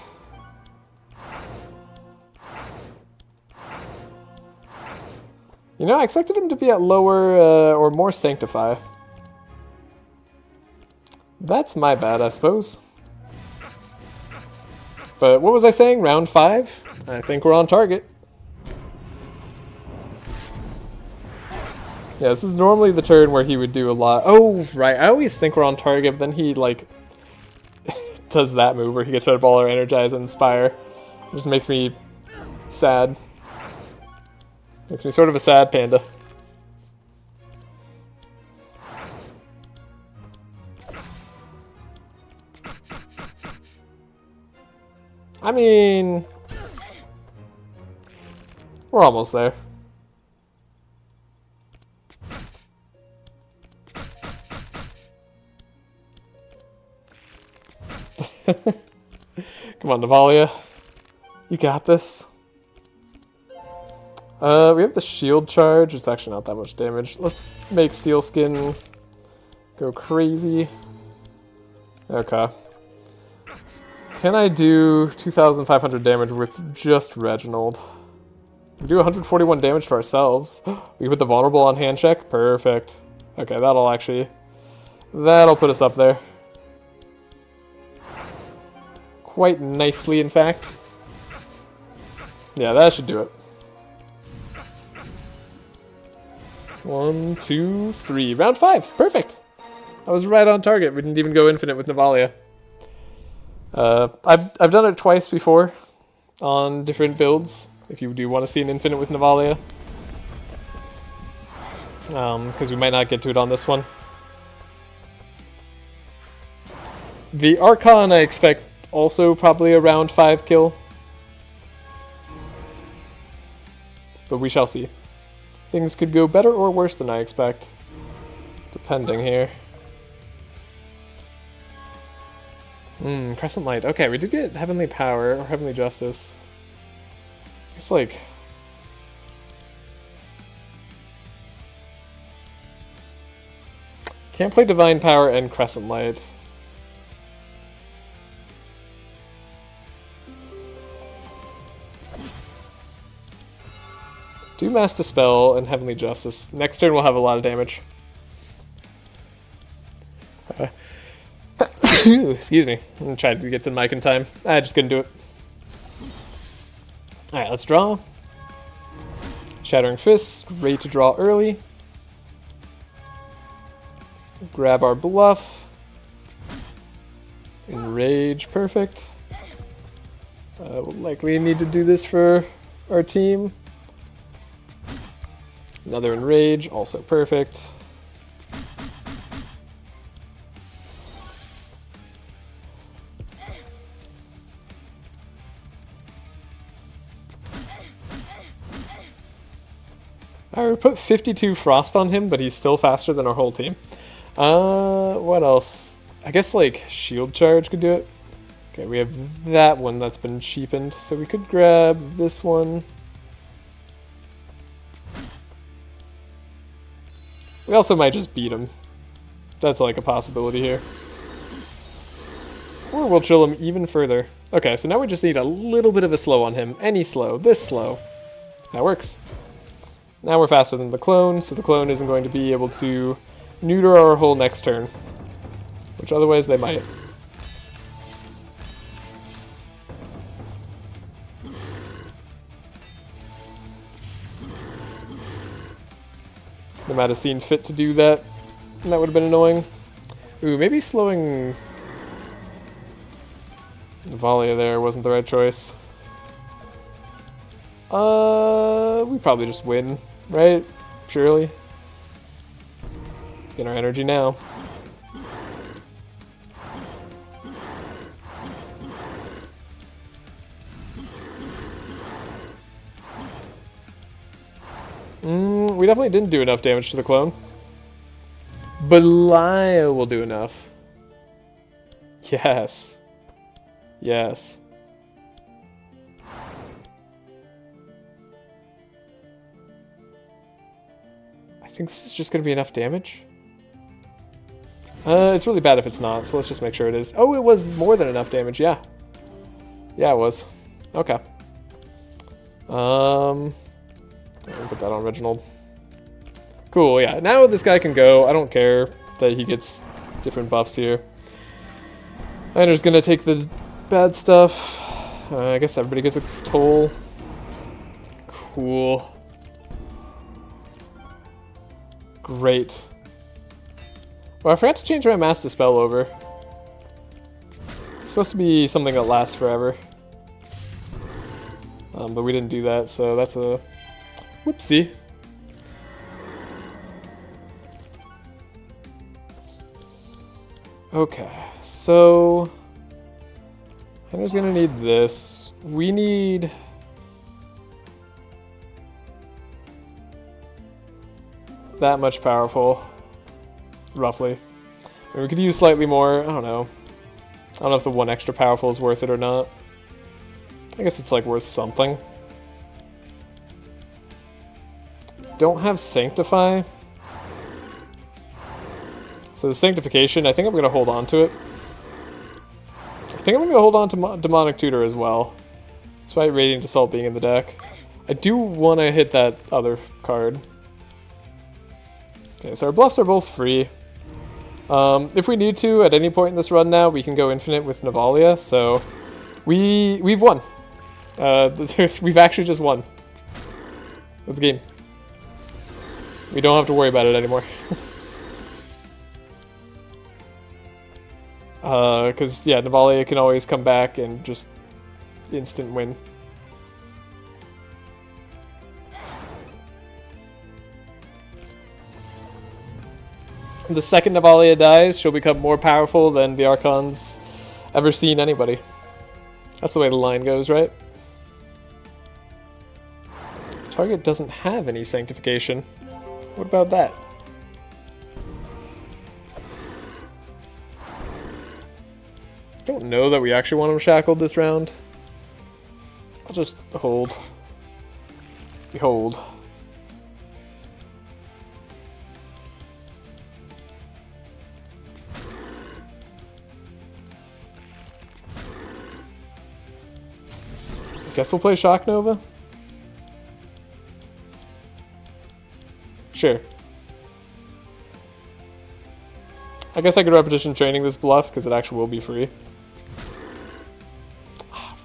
You know, I expected him to be at lower or more Sanctify. That's my bad, I suppose. But what was I saying? Round 5? I think we're on target. Yeah, this is normally the turn where he would do a lot. Oh, right. I always think we're on target, but then he, like, does that move where he gets rid of all our Energize and Inspire. It just makes me sad. Makes me sort of a sad panda. I mean, we're almost there. Come on, Navalea. You got this. We have the shield charge. It's actually not that much damage. Let's make Steel Skin go crazy. Okay. Can I do 2,500 damage with just Reginald? We do 141 damage to ourselves. We put the vulnerable on hand check. Perfect. Okay, that'll put us up there. Quite nicely, in fact. Yeah, that should do it. 1, 2, 3. Round 5. Perfect. I was right on target. We didn't even go infinite with Navalea. I've done it twice before on different builds. If you do want to see an infinite with Navalea, because we might not get to it on this one. The Archon I expect also probably a round 5 kill, but we shall see. Things could go better or worse than I expect, depending here. Crescent Light. Okay, we did get Heavenly Power, or Heavenly Justice. It's like... Can't play Divine Power and Crescent Light. Do Mass Dispel and Heavenly Justice. Next turn we'll have a lot of damage. Excuse me. I'm gonna try to get to the mic in time. I just couldn't do it. Alright, let's draw. Shattering Fist, ready to draw early. Grab our bluff. Enrage, perfect. We'll likely need to do this for our team. Another Enrage, also perfect. We put 52 Frost on him, but he's still faster than our whole team. What else? I guess, like, Shield Charge could do it. Okay, we have that one that's been cheapened, so we could grab this one. We also might just beat him. That's, like, a possibility here. Or we'll chill him even further. Okay, so now we just need a little bit of a slow on him. Any slow. This slow. That works. Now we're faster than the clone, so the clone isn't going to be able to neuter our whole next turn. Which otherwise they might. They might have seen fit to do that, and that would have been annoying. Ooh, maybe slowing Navalea there wasn't the right choice. We probably just win, right? Surely. Let's get our energy now. We definitely didn't do enough damage to the clone. But Laia will do enough. Yes. Yes. I think this is just going to be enough damage. It's really bad if it's not, so let's just make sure it is. Oh, it was more than enough damage, yeah. Yeah, it was. Okay. I'll put that on Reginald. Cool, yeah. Now this guy can go. I don't care that he gets different buffs here. Heiner's gonna take the bad stuff. I guess everybody gets a toll. Cool. Great. Well, I forgot to change my Mass Dispel over. It's supposed to be something that lasts forever. But we didn't do that, so that's a whoopsie. Okay, so Heiner's gonna need this. We need that much powerful, roughly. And we could use slightly more. I don't know. I don't know if the one extra powerful is worth it or not. I guess it's like worth something. Don't have Sanctify. So the Sanctification, I think I'm going to hold on to it. I think I'm going to hold on to Demonic Tutor as well, despite Radiant Assault being in the deck. I do want to hit that other card. Okay, so our bluffs are both free. If we need to, at any point in this run now, we can go infinite with Navalea, so we've won. We've actually just won with the game. We don't have to worry about it anymore. Because, yeah, Navalea can always come back and just instant win. The second Navalea dies, she'll become more powerful than the Archon's ever seen anybody. That's the way the line goes, right? Target doesn't have any Sanctification. What about that? I don't know that we actually want him shackled this round. I'll just hold. Behold. Guess we'll play Shock Nova? Sure. I guess I could repetition training this bluff because it actually will be free.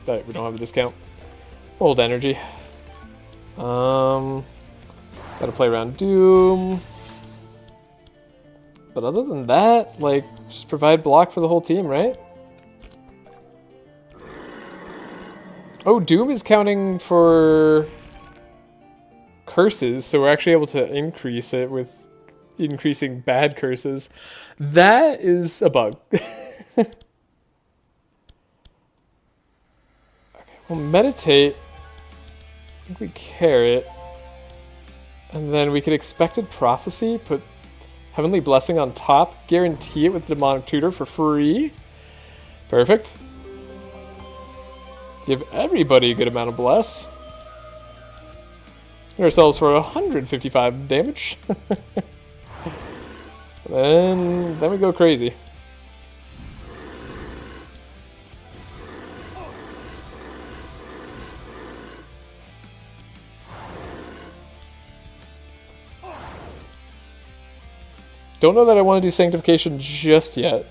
But we don't have a discount. Old energy. Gotta play around Doom. But other than that, like, just provide block for the whole team, right? Oh, Doom is counting for curses, so we're actually able to increase it with increasing bad curses. That is a bug. Okay, we'll meditate. I think we carrot. And then we could Expected Prophecy, put Heavenly Blessing on top, guarantee it with Demonic Tutor for free. Perfect. Give everybody a good amount of bless. Hit ourselves for 155 damage. And then we go crazy. Don't know that I want to do Sanctification just yet.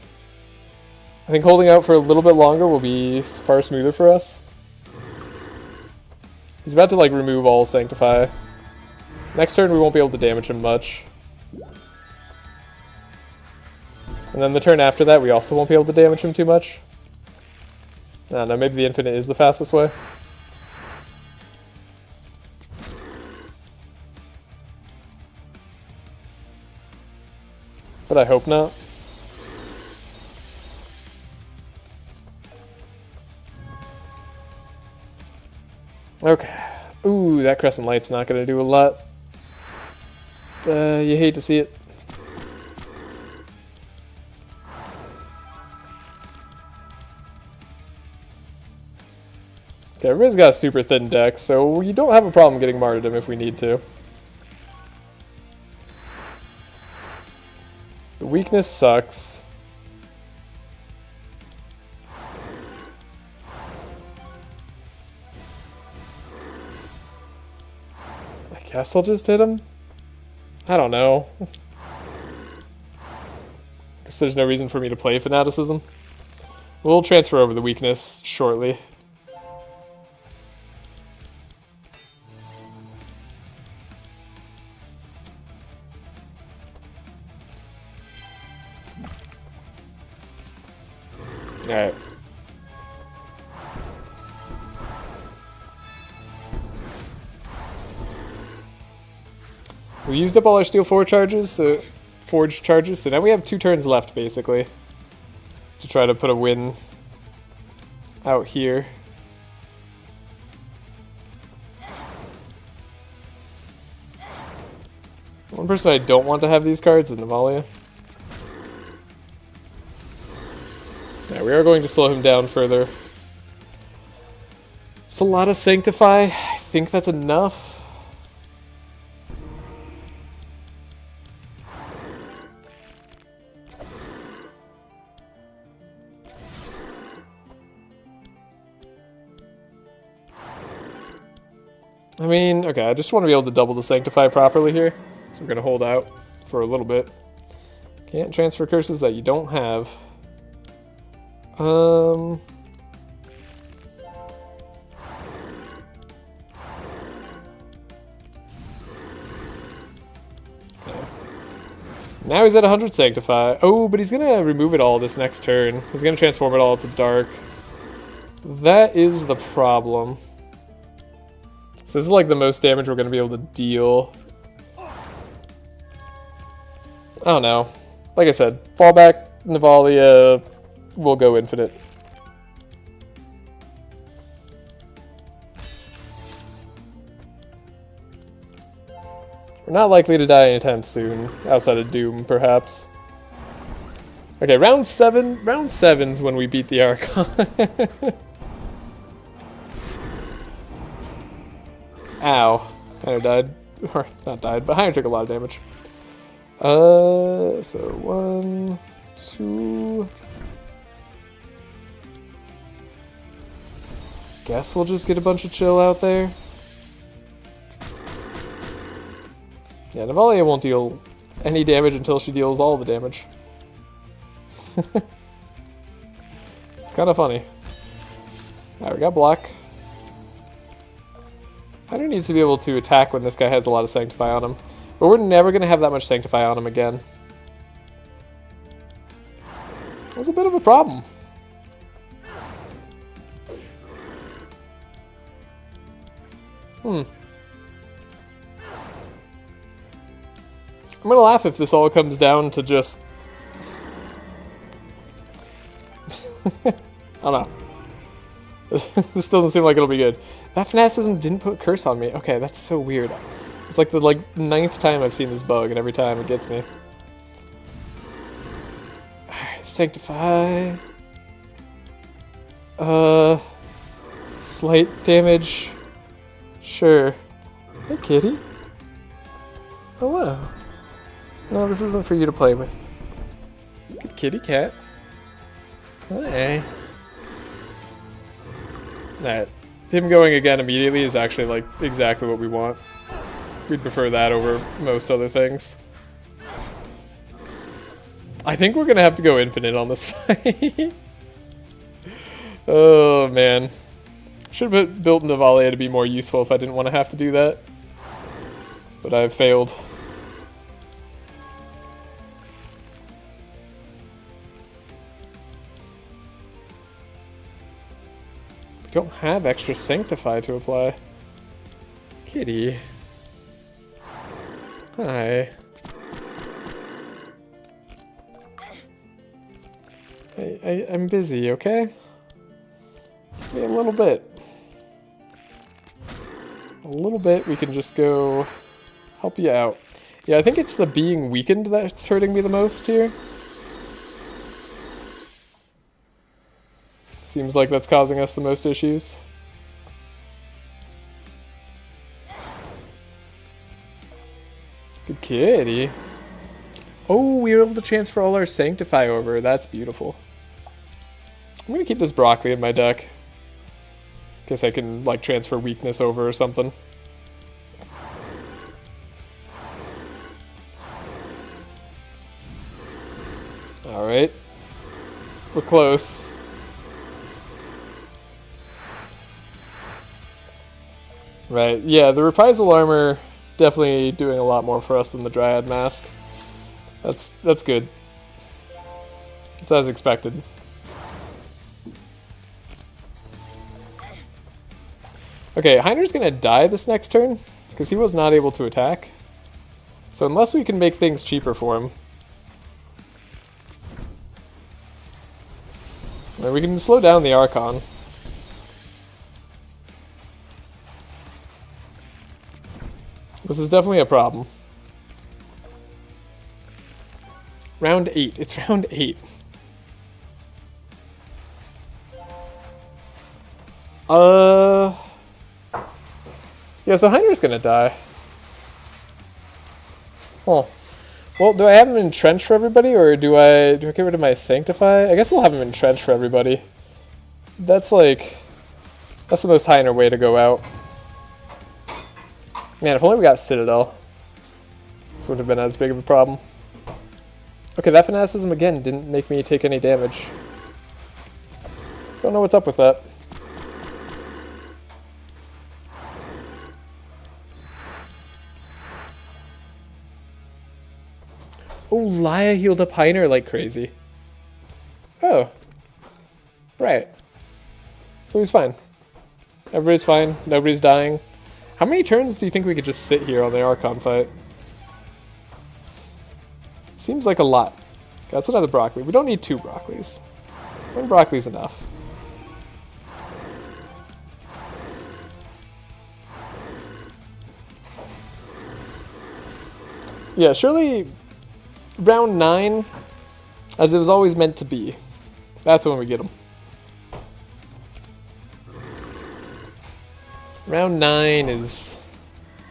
I think holding out for a little bit longer will be far smoother for us. He's about to, like, remove all Sanctify. Next turn we won't be able to damage him much. And then the turn after that we also won't be able to damage him too much. I don't know, maybe the Infinite is the fastest way. But I hope not. Okay. Ooh, that Crescent Light's not going to do a lot. You hate to see it. Okay, everybody's got a super thin deck, so you don't have a problem getting Martyrdom if we need to. The weakness sucks. I guess I'll just hit him. I don't know. Guess there's no reason for me to play Fanaticism. We'll transfer over the weakness shortly. Alright. We used up all our steel forge charges, so now we have 2 turns left basically to try to put a win out here. One person I don't want to have these cards is Navalea. Yeah, we are going to slow him down further. It's a lot of Sanctify. I think that's enough. I mean, okay, I just want to be able to double the Sanctify properly here. So we're going to hold out for a little bit. Can't transfer curses that you don't have. Okay. Now he's at 100 Sanctify. Oh, but he's going to remove it all this next turn. He's going to transform it all to Dark. That is the problem. So this is like the most damage we're going to be able to deal. I don't know. Like I said, fallback, Navalea, we'll go infinite. We're not likely to die anytime soon, outside of Doom, perhaps. Okay, round 7. Round 7's when we beat the Archon. Ow. Heiner died. Or, not died, but Heiner took a lot of damage. So 1, 2... Guess we'll just get a bunch of chill out there. Yeah, Navalea won't deal any damage until she deals all the damage. It's kind of funny. Alright, we got block. Heiner needs to be able to attack when this guy has a lot of Sanctify on him. But we're never going to have that much Sanctify on him again. That's a bit of a problem. I'm gonna laugh if this all comes down to just... I don't know. This doesn't seem like it'll be good. That Fanaticism didn't put Curse on me. Okay, that's so weird. It's like the 9th time I've seen this bug, and every time it gets me. Alright, Sanctify. Slight damage. Sure. Hey, kitty. Hello. No, this isn't for you to play with. Good kitty cat. Hey. Alright. Him going again immediately is actually like exactly what we want. We'd prefer that over most other things. I think we're gonna have to go infinite on this fight. Oh man. Should have built Navalea to be more useful if I didn't want to have to do that. But I've failed. Don't have extra Sanctify to apply. Kitty. Hi. I'm busy, okay? Give me a little bit. A little bit, we can just go help you out. Yeah, I think it's the being weakened that's hurting me the most here. Seems like that's causing us the most issues. Good kitty. Oh, we were able to transfer all our Sanctify over. That's beautiful. I'm gonna keep this broccoli in my deck. Guess I can like transfer weakness over or something. Alright. We're close. Right, yeah, the reprisal armor definitely doing a lot more for us than the Dryad mask. That's good. It's as expected. Okay, Heiner's gonna die this next turn, because he was not able to attack. So unless we can make things cheaper for him... we can slow down the Archon. This is definitely a problem. Round 8. It's round 8. Yeah, so Heiner's gonna die. Oh. Well, do I have him entrenched for everybody, or do I get rid of my Sanctify? I guess we'll have him entrenched for everybody. That's like... that's the most Heiner way to go out. Man, if only we got Citadel. This wouldn't have been as big of a problem. Okay, that fanaticism again didn't make me take any damage. Don't know what's up with that. Oh, Laia healed up Heiner like crazy. Oh. Right. So he's fine. Everybody's fine. Nobody's dying. How many turns do you think we could just sit here on the Archon fight? Seems like a lot. Okay, that's another broccoli. We don't need 2 broccolis. One broccoli's enough. Yeah, surely round 9, as it was always meant to be. That's when we get them. Round 9 is...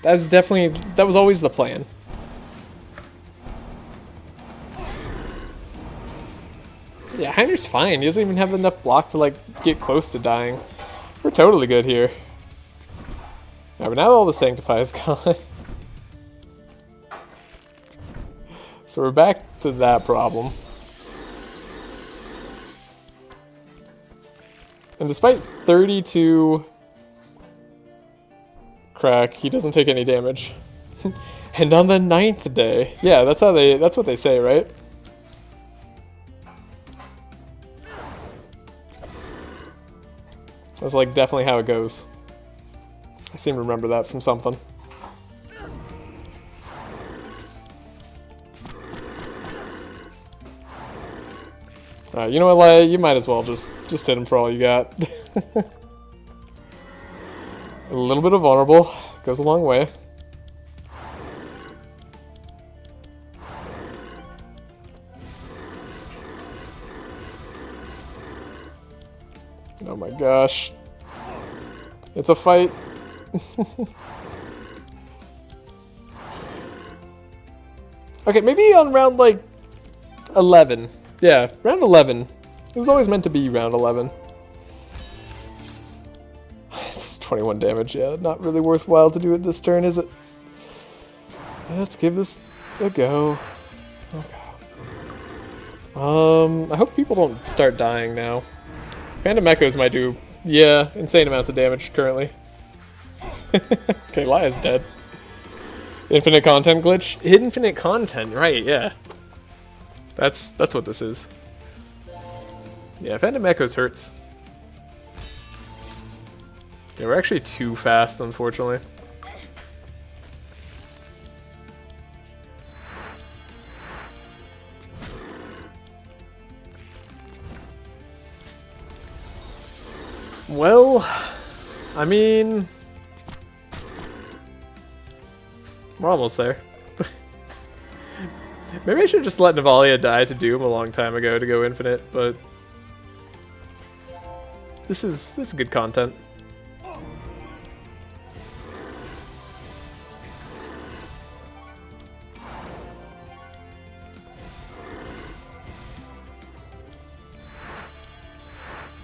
that's definitely... that was always the plan. Yeah, Heiner's fine. He doesn't even have enough block to, like, get close to dying. We're totally good here. Alright, but now all the Sanctify is gone. So we're back to that problem. And despite 32 crack, he doesn't take any damage. And on the 9th day, yeah, that's what they say, right? That's like definitely how it goes. I seem to remember that from something. Alright, you know what, Laia? You might as well just hit him for all you got. A little bit of vulnerable goes a long way. Oh my gosh. It's a fight. Okay, maybe on round like 11. Yeah, round 11. It was always meant to be round 11. This is 21 damage, yeah. Not really worthwhile to do it this turn, is it? Let's give this a go. Okay. I hope people don't start dying now. Phantom Echoes might do, yeah, insane amounts of damage currently. Okay, Laia's dead. Infinite content glitch? Infinite content, right, yeah. That's what this is. Yeah, Phantom Echoes hurts. Yeah, we're actually too fast, unfortunately. Well, I mean... we're almost there. Maybe I should have just let Navalea die to Doom a long time ago to go infinite, but... This is good content.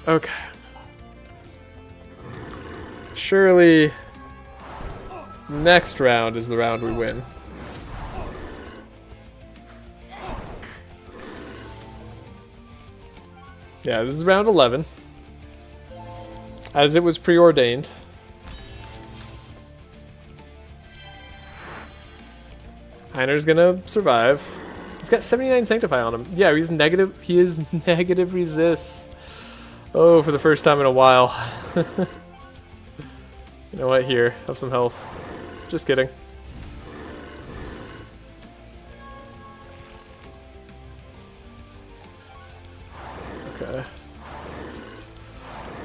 Okay. Surely... next round is the round we win. Yeah, this is round 11. As it was preordained. Heiner's gonna survive. He's got 79 Sanctify on him. Yeah, he's negative. He is negative resists. Oh, for the first time in a while. You know what? Here, have some health. Just kidding. Okay.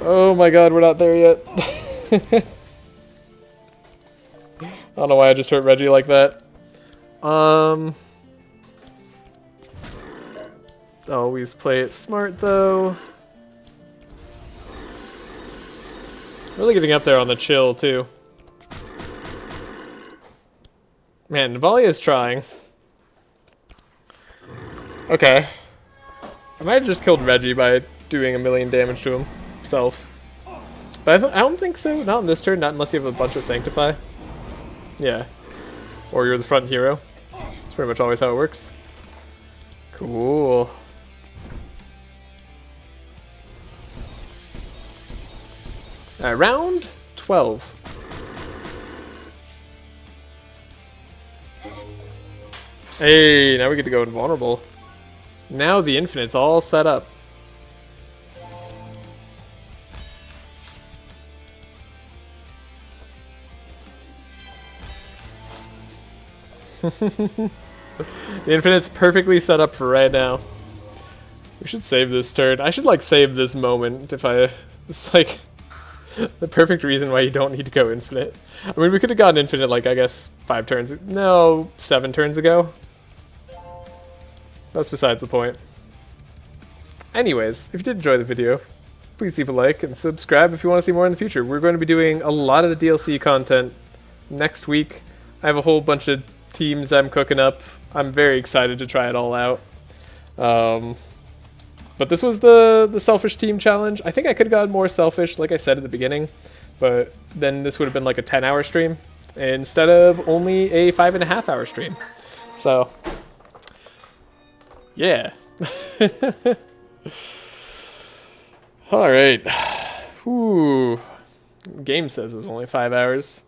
Oh my god, we're not there yet. I don't know why I just hurt Reggie like that. Always play it smart though. Really getting up there on the chill too. Man, Navalea is trying. Okay. I might have just killed Reggie by doing 1,000,000 damage to himself. But I don't think so. Not on this turn, not unless you have a bunch of Sanctify. Yeah. Or you're the front hero. That's pretty much always how it works. Cool. Alright, round 12. Hey, now we get to go invulnerable. Now the infinite's all set up. The infinite's perfectly set up for right now. We should save this turn. I should like save this moment if I... It's like the perfect reason why you don't need to go infinite. I mean, we could have gotten infinite like, I guess, 5 turns... No, 7 turns ago. That's besides the point. Anyways, if you did enjoy the video, please leave a like and subscribe if you want to see more in the future. We're going to be doing a lot of the DLC content next week. I have a whole bunch of teams I'm cooking up. I'm very excited to try it all out. But this was the selfish team challenge. I think I could have gotten more selfish, like I said at the beginning, but then this would have been like a 10-hour stream instead of only a 5.5-hour stream. So, yeah. All right. Ooh. Game says it was only 5 hours.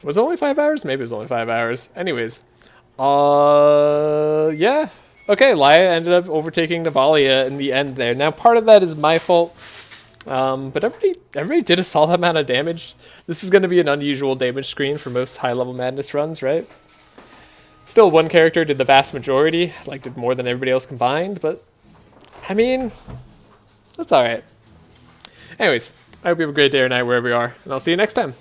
Was it only 5 hours? Maybe it was only 5 hours. Anyways. Yeah. Okay, Laia ended up overtaking Navalea in the end there. Now, part of that is my fault. But everybody did a solid amount of damage. This is going to be an unusual damage screen for most high-level Madness runs, right? Still, one character did the vast majority, like did more than everybody else combined, but I mean, that's alright. Anyways, I hope you have a great day or night wherever you are, and I'll see you next time.